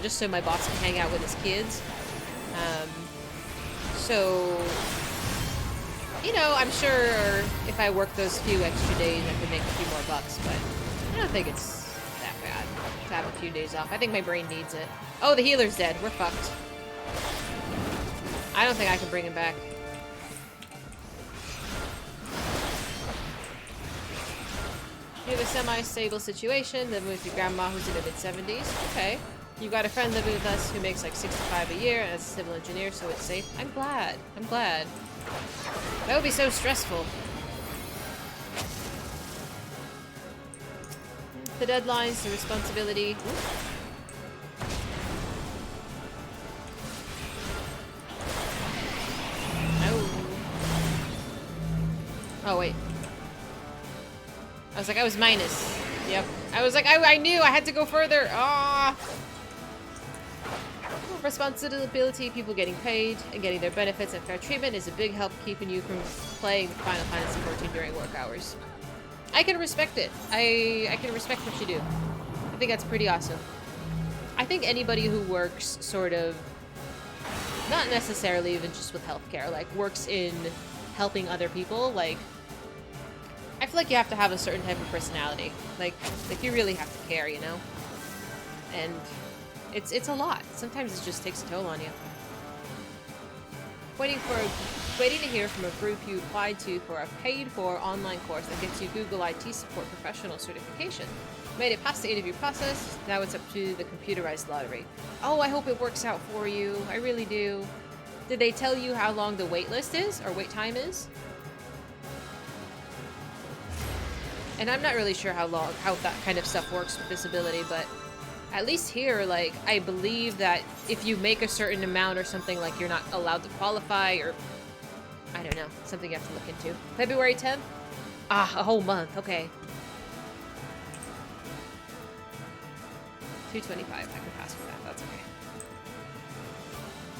just so my boss can hang out with his kids. So, you know, I'm sure if I work those few extra days, I could make a few more bucks, but I don't think it's that bad to have a few days off. I think my brain needs it. Oh, the healer's dead. We're fucked. I don't think I can bring him back. You have a semi-stable situation, living with your grandma who's in her mid-70s. Okay. You got a friend living with us who makes like $65 a year and is a civil engineer, so it's safe. I'm glad. I'm glad. That would be so stressful. The deadlines, the responsibility. Oh, wait. I was like, I was minus. Yep. I was like, I knew I had to go further. Ah. Responsibility, people getting paid and getting their benefits and fair treatment is a big help keeping you from playing Final Fantasy XIV during work hours. I can respect it. I can respect what you do. I think that's pretty awesome. I think anybody who works sort of, not necessarily even just with healthcare, like works in helping other people, like, I feel like you have to have a certain type of personality. Like you really have to care, you know? And it's a lot. Sometimes it just takes a toll on you. Waiting for waiting to hear from a group you applied to for a paid-for online course that gets you Google IT Support Professional certification. Made it past the interview process. Now it's up to the computerized lottery. Oh, I hope it works out for you. I really do. Did they tell you how long the wait list is or wait time is? And I'm not really sure how that kind of stuff works with this ability, but at least here, like, I believe that if you make a certain amount or something, like, you're not allowed to qualify, or I don't know, something you have to look into. February 10th? Ah, a whole month. Okay. 225. I can pass with that. That's okay.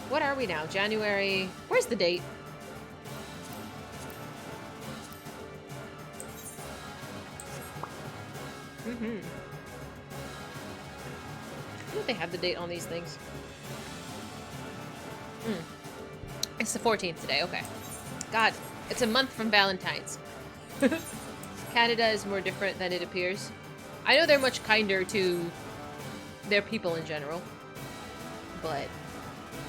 What are we now? January. Where's the date? Mm-hmm. I think they have the date on these things. It's the 14th today. Okay. God, it's a month from Valentine's. Canada is more different than it appears. I know they're much kinder to their people in general, but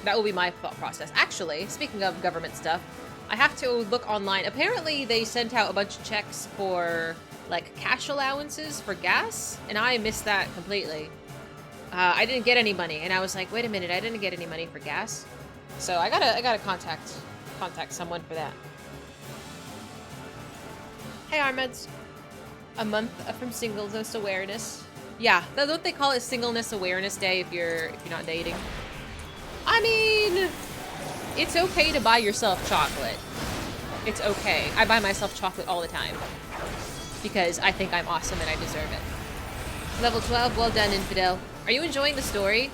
that will be my thought process. Actually, speaking of government stuff, I have to look online. Apparently, they sent out a bunch of checks for, like, cash allowances for gas, and I missed that completely. I didn't get any money, and I was like, wait a minute, I didn't get any money for gas. So I gotta contact someone for that. Hey, Armeds. A month from Singleness Awareness. Yeah, don't they call it Singleness Awareness Day if you're not dating? I mean, it's okay to buy yourself chocolate. It's okay. I buy myself chocolate all the time because I think I'm awesome and I deserve it. Level 12, well done, Infidel. Are you enjoying the story?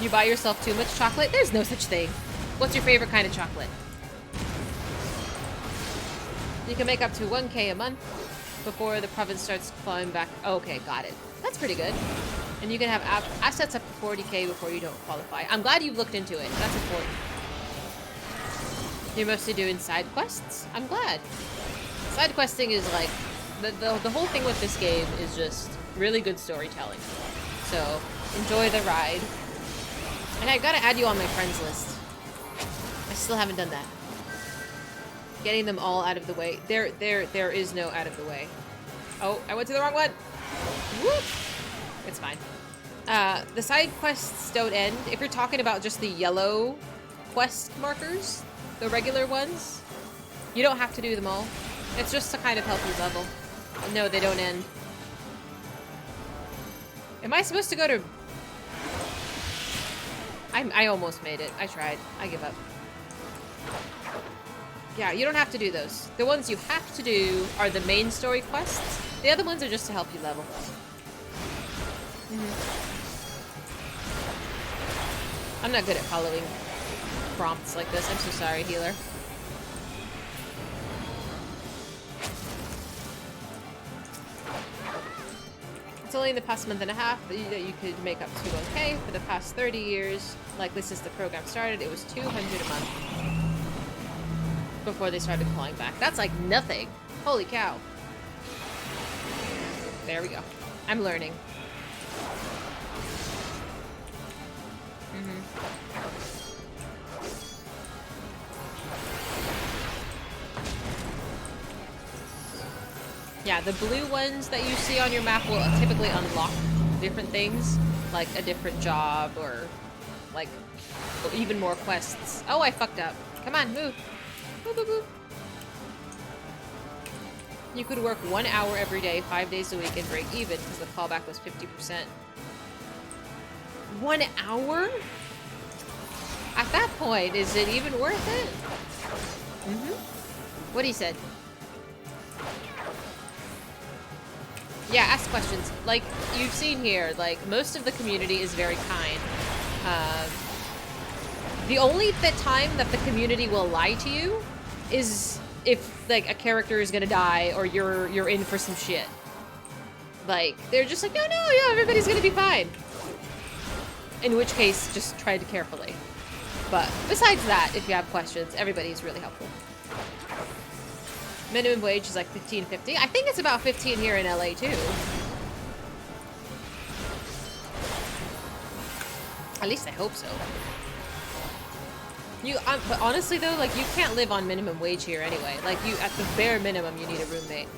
You buy yourself too much chocolate? There's no such thing. What's your favorite kind of chocolate? You can make up to 1K a month before the province starts clawing back. Oh, okay, got it. That's pretty good. And you can have assets up to 40K before you don't qualify. I'm glad you've looked into it. That's important. You're mostly doing side quests? I'm glad. Side questing is like... The whole thing with this game is just really good storytelling. So, enjoy the ride. And I gotta add you on my friends list. I still haven't done that. Getting them all out of the way. There is no out of the way. Oh, I went to the wrong one. Whoop! It's fine. The side quests don't end. If you're talking about just the yellow quest markers, the regular ones, you don't have to do them all. It's just to kind of help you level. No, they don't end. Am I supposed to go to... I almost made it. I tried. I give up. Yeah, you don't have to do those. The ones you have to do are the main story quests. The other ones are just to help you level. I'm not good at following prompts like this. I'm so sorry, healer. It's only in the past month and a half that you could make up to 1K. For the past 30 years, likely since the program started, it was 200 a month before they started clawing back. That's like nothing. Holy cow. There we go. I'm learning. Yeah, the blue ones that you see on your map will typically unlock different things, like a different job or like even more quests. Oh, I fucked up. Come on, move. Boop, boop, boop. You could work 1 hour every day, 5 days a week, and break even because the callback was 50%. 1 hour? At that point, is it even worth it? What he said. Yeah, ask questions. Like, you've seen here, like, most of the community is very kind. The only time that the community will lie to you is if, like, a character is gonna die or you're in for some shit. Like, they're just like, no, yeah, everybody's gonna be fine. In which case, just tread carefully. But besides that, if you have questions, everybody's really helpful. Minimum wage is like $15.50. I think it's about 15 here in LA too. At least I hope so. But honestly though, like you can't live on minimum wage here anyway. Like you, at the bare minimum, you need a roommate.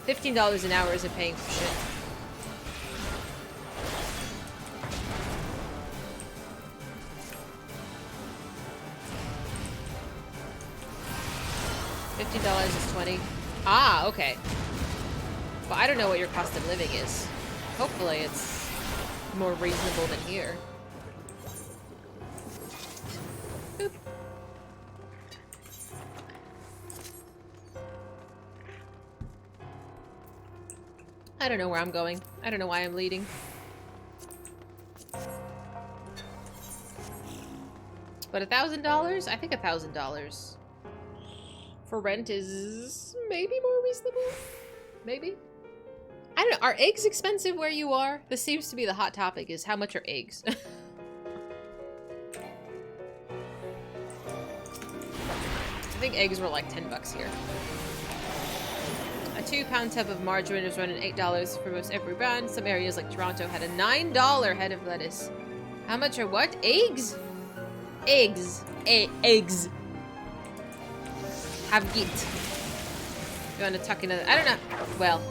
$15 an hour isn't paying for shit. $15 is 20. Ah, okay. Well, I don't know what your cost of living is. Hopefully it's more reasonable than here. Boop. I don't know where I'm going. I don't know why I'm leading. But $1,000? I think $1,000 for rent is maybe more reasonable? Maybe? I don't know. Are eggs expensive where you are? This seems to be the hot topic, is how much are eggs? I think eggs were like 10 bucks here. A 2-pound tub of margarine is running $8 for most every brand. Some areas like Toronto had a $9 head of lettuce. How much are what? Eggs? Eggs. Eggs. Have git. You want to tuck in a... I don't know. Well.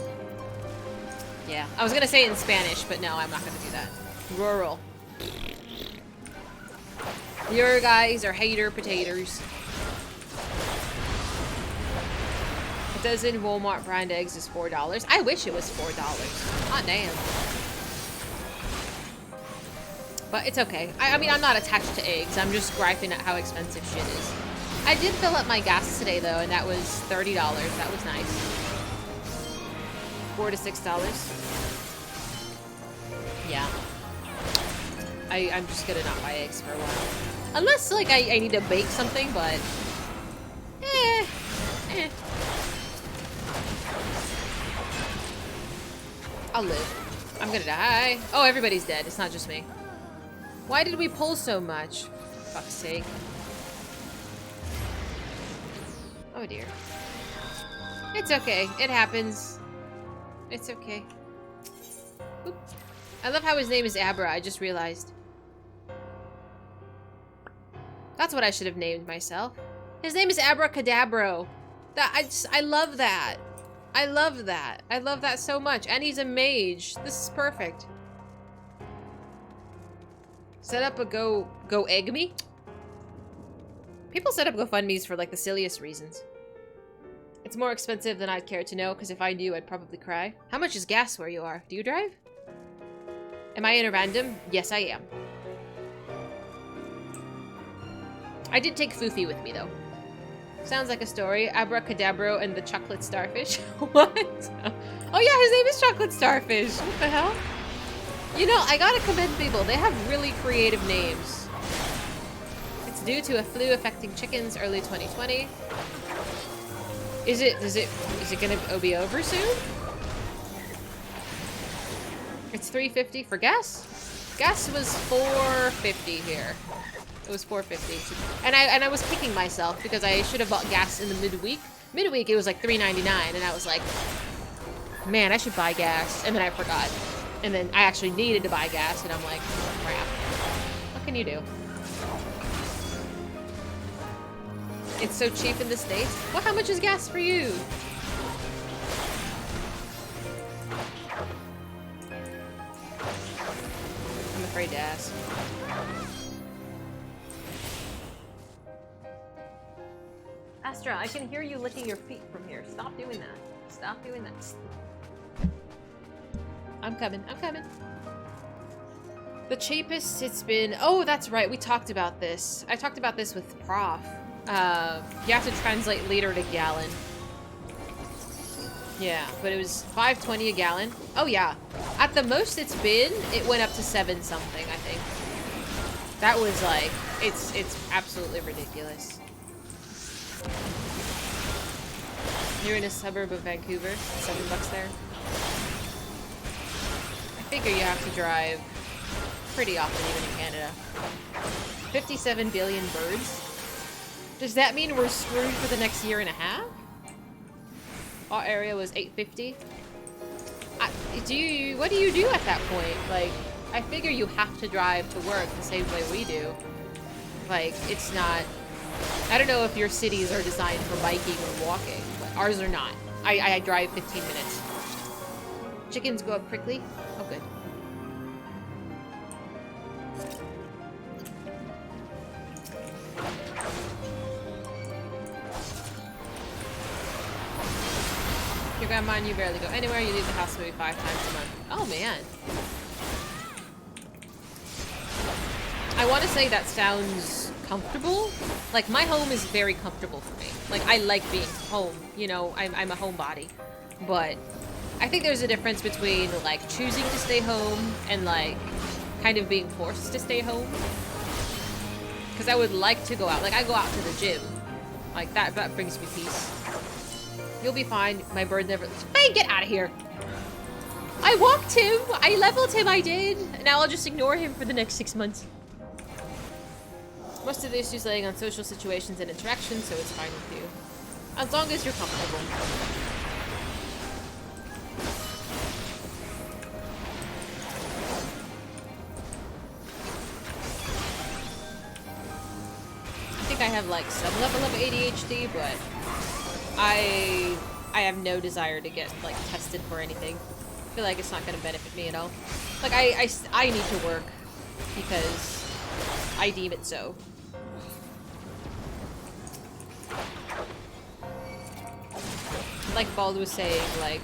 Yeah. I was going to say it in Spanish, but no, I'm not going to do that. Rural. Your guys are hater potatoes. A dozen Walmart brand eggs is $4. I wish it was $4. Hot damn. But it's okay. I mean, I'm not attached to eggs. I'm just griping at how expensive shit is. I did fill up my gas today, though, and that was $30. That was nice. $4 to $6. Yeah. I'm just gonna not buy eggs for a while. Unless, like, I need to bake something, but... I'll live. I'm gonna die. Oh, everybody's dead. It's not just me. Why did we pull so much? For fuck's sake. Oh dear. It's okay. It happens. It's okay. Oop. I love how his name is Abra. I just realized. That's what I should have named myself. His name is Abracadabro. I love that. I love that. I love that so much. And he's a mage. This is perfect. Set up a go egg me? People set up GoFundMes for like the silliest reasons. It's more expensive than I'd care to know, because if I knew, I'd probably cry. How much is gas where you are? Do you drive? Am I in a random? Yes, I am. I did take Foofy with me, though. Sounds like a story. Abracadabro and the chocolate starfish. What? Oh yeah, his name is Chocolate Starfish. What the hell? You know, I gotta commend people. They have really creative names. It's due to a flu affecting chickens early 2020. Is it gonna be over soon? It's $3.50 for gas? Gas was $4.50 here. It was $4.50. And I was kicking myself because I should have bought gas in the midweek. Midweek it was like $3.99 and I was like, man, I should buy gas. And then I forgot. And then I actually needed to buy gas and I'm like, crap. What can you do? It's so cheap in the States. Well, how much is gas for you? I'm afraid to ask. Astra, I can hear you licking your feet from here. Stop doing that. Stop doing that. I'm coming. I'm coming. The cheapest it's been... Oh, that's right. We talked about this. I talked about this with Prof. You have to translate liter to gallon. Yeah, but it was $5.20 a gallon. Oh, yeah. At the most it's been, it went up to 7 something, I think. That was like... It's absolutely ridiculous. You're in a suburb of Vancouver. $7 there. I figure you have to drive pretty often, even in Canada. 57 billion birds. Does that mean we're screwed for the next year and a half? Our area was 850. What do you do at that point? Like, I figure you have to drive to work the same way we do. Like, it's not I don't know if your cities are designed for biking or walking, but ours are not. I drive 15 minutes. Chickens go up quickly? Oh, good. Your grandma and you barely go anywhere. You leave the house maybe 5 times a month. Oh, man. I want to say that sounds comfortable. Like, my home is very comfortable for me. Like, I like being home. You know, I'm a homebody. But I think there's a difference between, like, choosing to stay home and, like, kind of being forced to stay home. Because I would like to go out. Like, I go out to the gym. Like, that brings me peace. You'll be fine. My bird never... Hey, get out of here! I walked him! I leveled him, I did! Now I'll just ignore him for the next 6 months. Most of the issues laying on social situations and interactions, so it's fine with you. As long as you're comfortable. I think I have like some level of ADHD, but I have no desire to get like tested for anything. I feel like it's not going to benefit me at all. Like I need to work because I deem it so. Like Bald was saying, like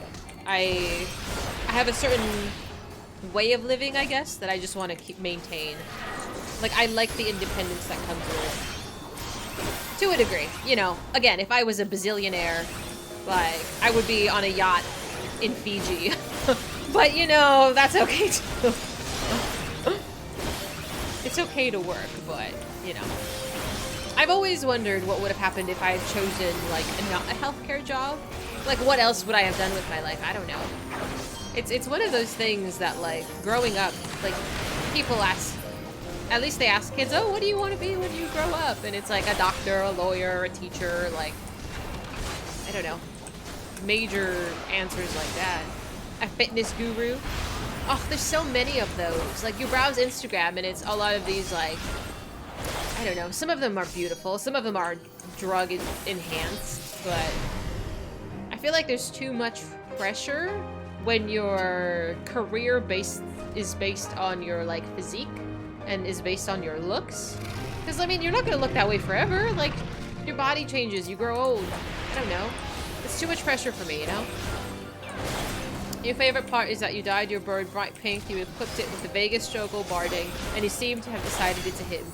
I have a certain way of living, I guess, that I just want to maintain. Like I like the independence that comes with it. To a degree, you know. Again, if I was a bazillionaire, like I would be on a yacht in Fiji. But you know, that's okay too. It's okay to work, but you know. I've always wondered what would have happened if I had chosen like not a healthcare job. Like what else would I have done with my life? I don't know. It's one of those things that like growing up, like people ask, at least they ask kids, oh, what do you want to be when you grow up? And it's like a doctor, a lawyer, a teacher, like, I don't know, major answers like that. A fitness guru. Oh, there's so many of those. Like, you browse Instagram and it's a lot of these, like, I don't know. Some of them are beautiful. Some of them are drug enhanced. But I feel like there's too much pressure when your career is based on your, like, physique and is based on your looks. Because, I mean, you're not going to look that way forever. Like, your body changes. You grow old. I don't know. It's too much pressure for me, you know? Your favorite part is that you dyed your bird bright pink, you equipped it with the Vegas Jogo barding, and you seem to have decided it's a him.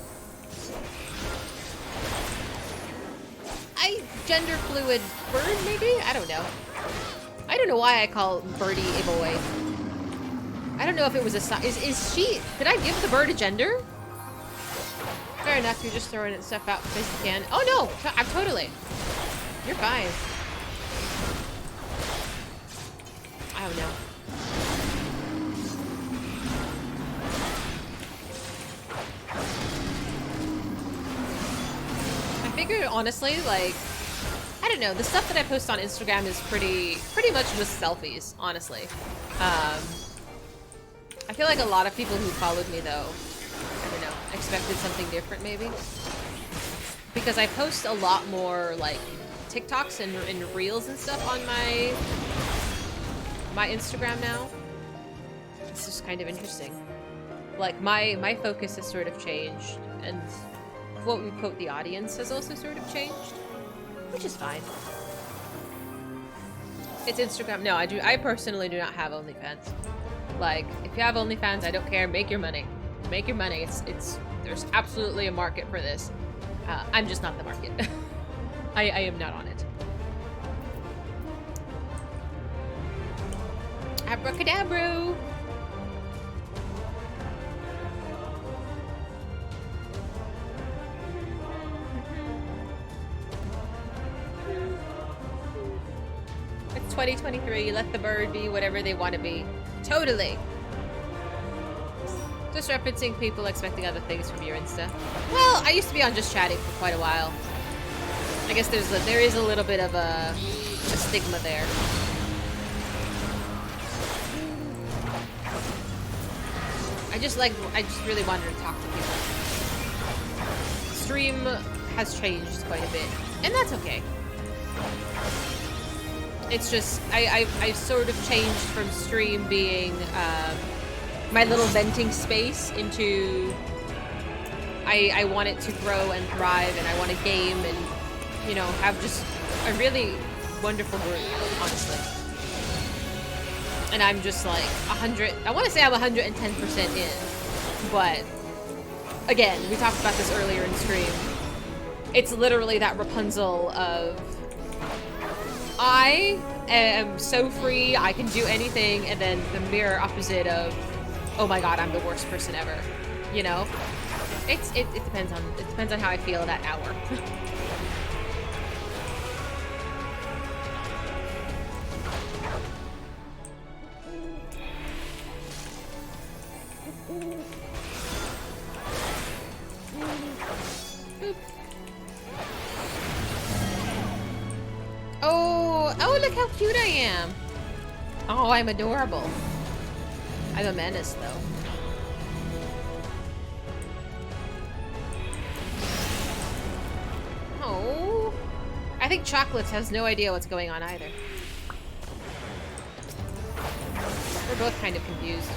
Gender fluid bird, maybe? I don't know. I don't know why I call Birdie a boy. I don't know if it was a is she, did I give the bird a gender? Fair enough, you're just throwing stuff out because you can. Oh no, I'm totally. You're fine. I don't know. I figured, honestly, like, I don't know, the stuff that I post on Instagram is pretty much just selfies, honestly. I feel like a lot of people who followed me, though, I don't know, expected something different, maybe. Because I post a lot more, like, TikToks and Reels and stuff on my Instagram now. It's just kind of interesting. Like, my focus has sort of changed, and quote-unquote the audience has also sort of changed, which is fine. It's Instagram. No, I personally do not have OnlyFans. Like, if you have OnlyFans, I don't care. Make your money. Make your money. There's absolutely a market for this. I'm just not the market. I am not on it. Abracadabra! It's 2023. Let the bird be whatever they want to be. Totally. Just referencing people expecting other things from your Insta. Well, I used to be on Just Chatting for quite a while. I guess there is a little bit of a stigma there. I just really wanted to talk to people. Stream has changed quite a bit, and that's okay. It's just I've sort of changed from stream being my little venting space into I want it to grow and thrive, and I want to game and, you know, have just a really wonderful group, honestly. And I'm just like 100. I want to say I'm 110% in, but again, we talked about this earlier in stream. It's literally that Rapunzel of I am so free, I can do anything, and then the mirror opposite of, oh my god, I'm the worst person ever. You know? It depends on how I feel that hour. Oh, look how cute I am. Oh, I'm adorable. I'm a menace, though. Oh. I think Chocolates has no idea what's going on either. We're both kind of confused.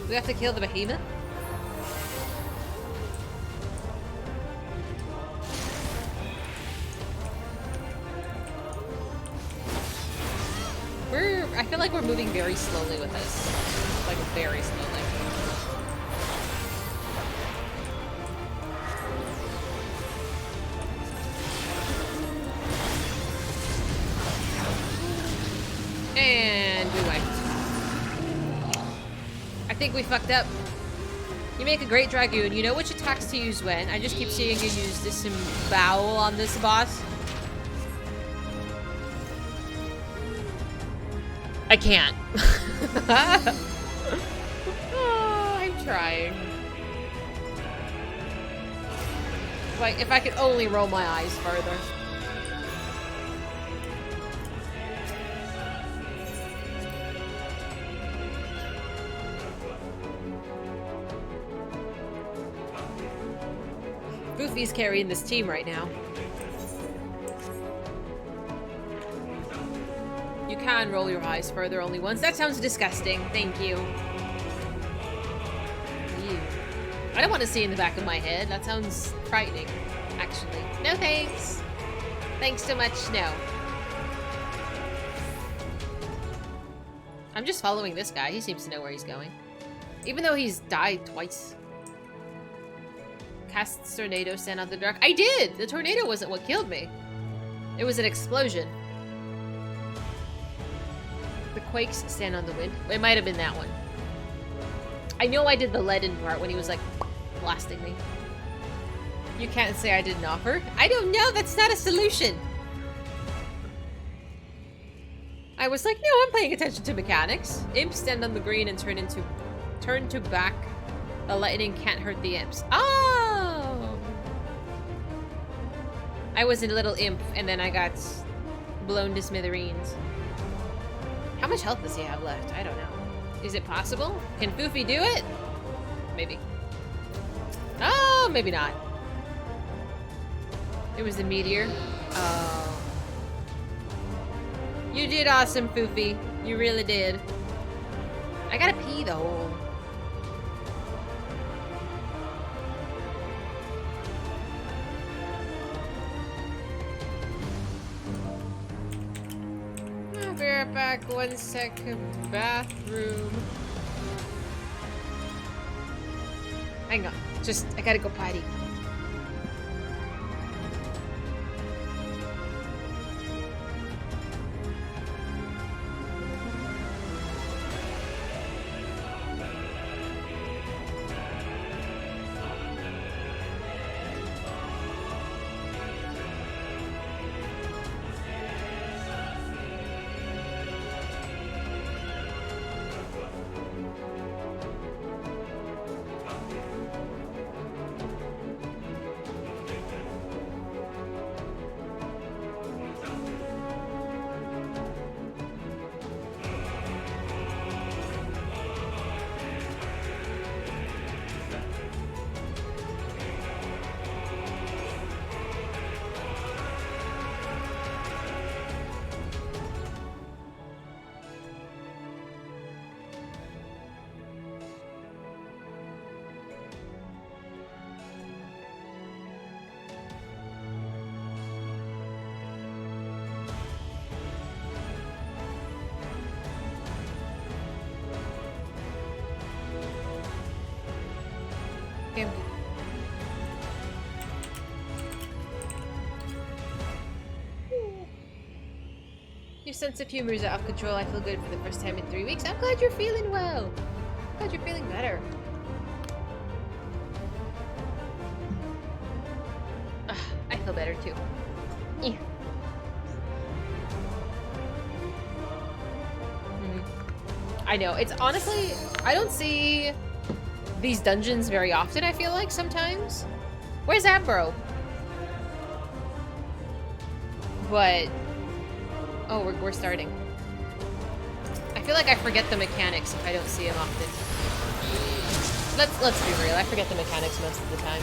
We have to kill the behemoth? I feel like we're moving very slowly with this. Like, very slowly. And we wiped. I think we fucked up. You make a great Dragoon. You know which attacks to use when. I just keep seeing you use Disembowel on this boss. I can't. Oh, I'm trying. Like, if I could only roll my eyes further. Goofy's carrying this team right now. You can roll your eyes further only once. That sounds disgusting. Thank you. Ew. I don't want to see in the back of my head. That sounds frightening, actually. No thanks. Thanks so much, no. I'm just following this guy. He seems to know where he's going. Even though he's died twice. Cast tornado, stand on the dark. I did! The tornado wasn't what killed me. It was an explosion. The quakes stand on the wind. It might have been that one. I know I did the leaden part when he was like blasting me. You can't say I didn't offer. I don't know. That's not a solution. I was like, no, I'm paying attention to mechanics. Imps stand on the green and turn to back. The lightning can't hurt the imps. Oh! I was a little imp and then I got blown to smithereens. How much health does he have left? I don't know. Is it possible? Can Foofy do it? Maybe. Oh, maybe not. It was the meteor. Oh. You did awesome, Foofy. You really did. I gotta pee, though. I'll be right back. 1 second. Bathroom. Hang on. Just, I gotta go potty. Okay. Your sense of humor is out of control. I feel good for the first time in 3 weeks. I'm glad you're feeling well. I'm glad you're feeling better. I feel better too. Yeah. I know. It's honestly, I don't see these dungeons very often, I feel like, sometimes. Where's Ambro? But... oh, we're starting. I feel like I forget the mechanics if I don't see him often. Let's be real, I forget the mechanics most of the time.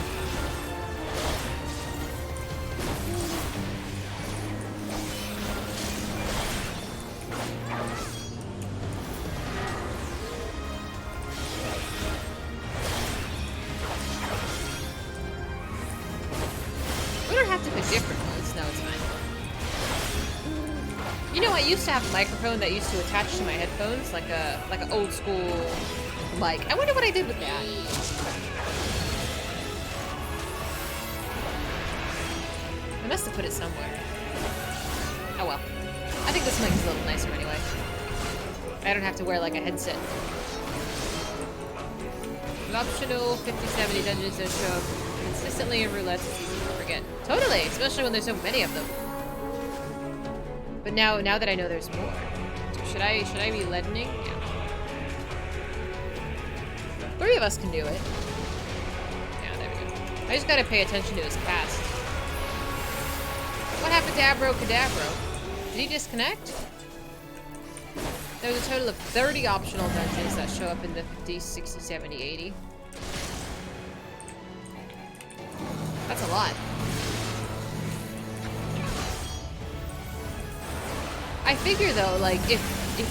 We don't have to pick different ones, no, it's fine. You know, I used to have a microphone that used to attach to my headphones, like an old school mic. I wonder what I did with that. I must have put it somewhere. Oh well. I think this mic is a little nicer anyway. I don't have to wear like a headset. With optional 50-70 dungeons that show up consistently in roulette, it's easy to forget. Totally, especially when there's so many of them. But now that I know there's more, should I be leadening? Yeah. 3 of us can do it. Yeah, there we go. I just gotta pay attention to his cast. What happened to Abro Cadabro? Did he disconnect? There's a total of 30 optional dungeons that show up in the 50, 60, 70, 80. That's a lot. I figure though, like, if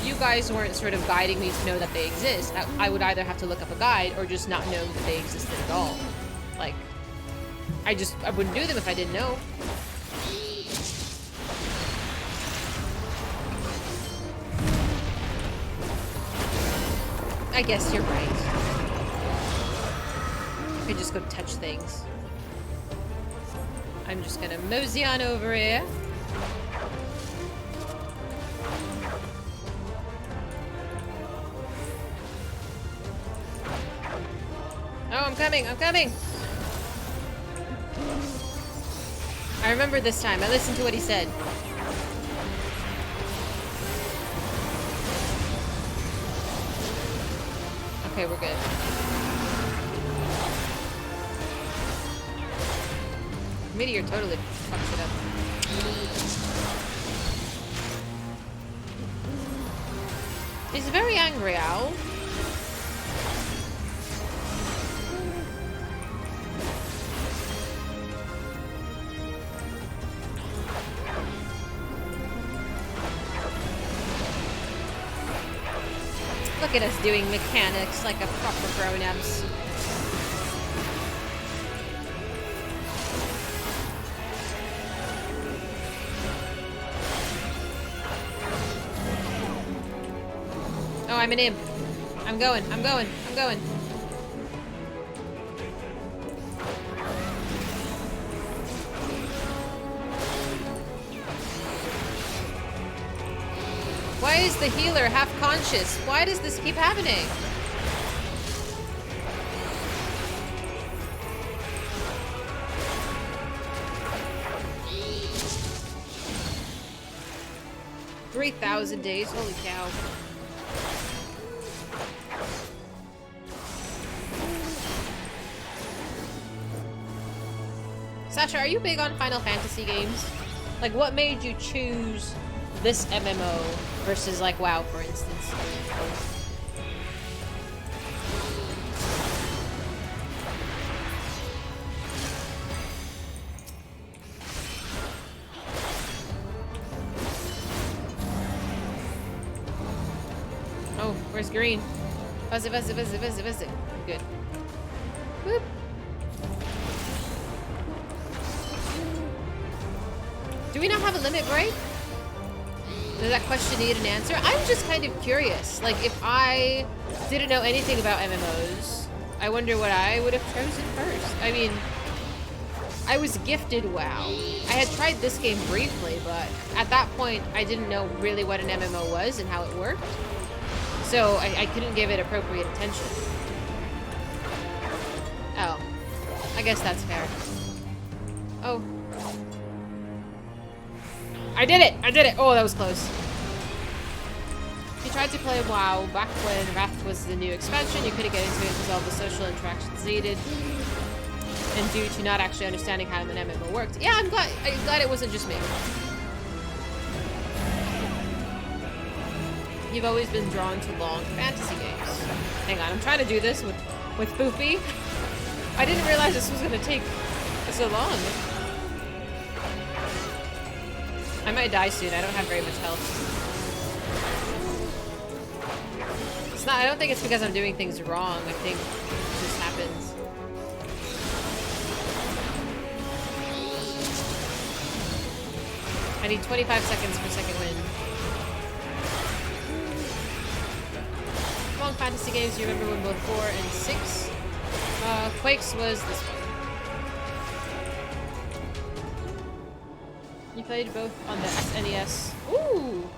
you guys weren't sort of guiding me to know that they exist, I would either have to look up a guide or just not know that they existed at all. Like, I wouldn't do them if I didn't know. I guess you're right. I could just go touch things. I'm just gonna mosey on over here. Oh, I'm coming, I'm coming! I remember this time. I listened to what he said. Okay, we're good. Meteor totally fucks it up. He's a very angry owl. Look at us doing mechanics like a proper grown-ups. Oh, I'm an imp. I'm going. Why is the healer half conscious? Why does this keep happening? $3,000 days, holy cow. Sasha, are you big on Final Fantasy games? Like, what made you choose this MMO versus, like, WoW, for instance? Oh, where's green? Fuzzy. Good. Boop. Do we not have a limit break? Does that question need an answer? I'm just kind of curious. Like, if I didn't know anything about MMOs, I wonder what I would have chosen first. I mean, I was gifted WoW. I had tried this game briefly, but at that point, I didn't know really what an MMO was and how it worked. So I couldn't give it appropriate attention. Oh. I guess that's fair. Oh. I did it! I did it! Oh, that was close. If you tried to play WoW back when Wrath was the new expansion, you couldn't get into it because all the social interactions needed. And due to not actually understanding how an MMO worked. Yeah, I'm glad it wasn't just me. You've always been drawn to long fantasy games. Hang on, I'm trying to do this with Boopy. I didn't realize this was gonna take so long. I might die soon. I don't have very much health. It's not. I don't think it's because I'm doing things wrong. I think it just happens. I need 25 seconds for second win. Long fantasy games. You remember when both 4 and 6? Quakes was this one. You played both on the SNES. Ooh!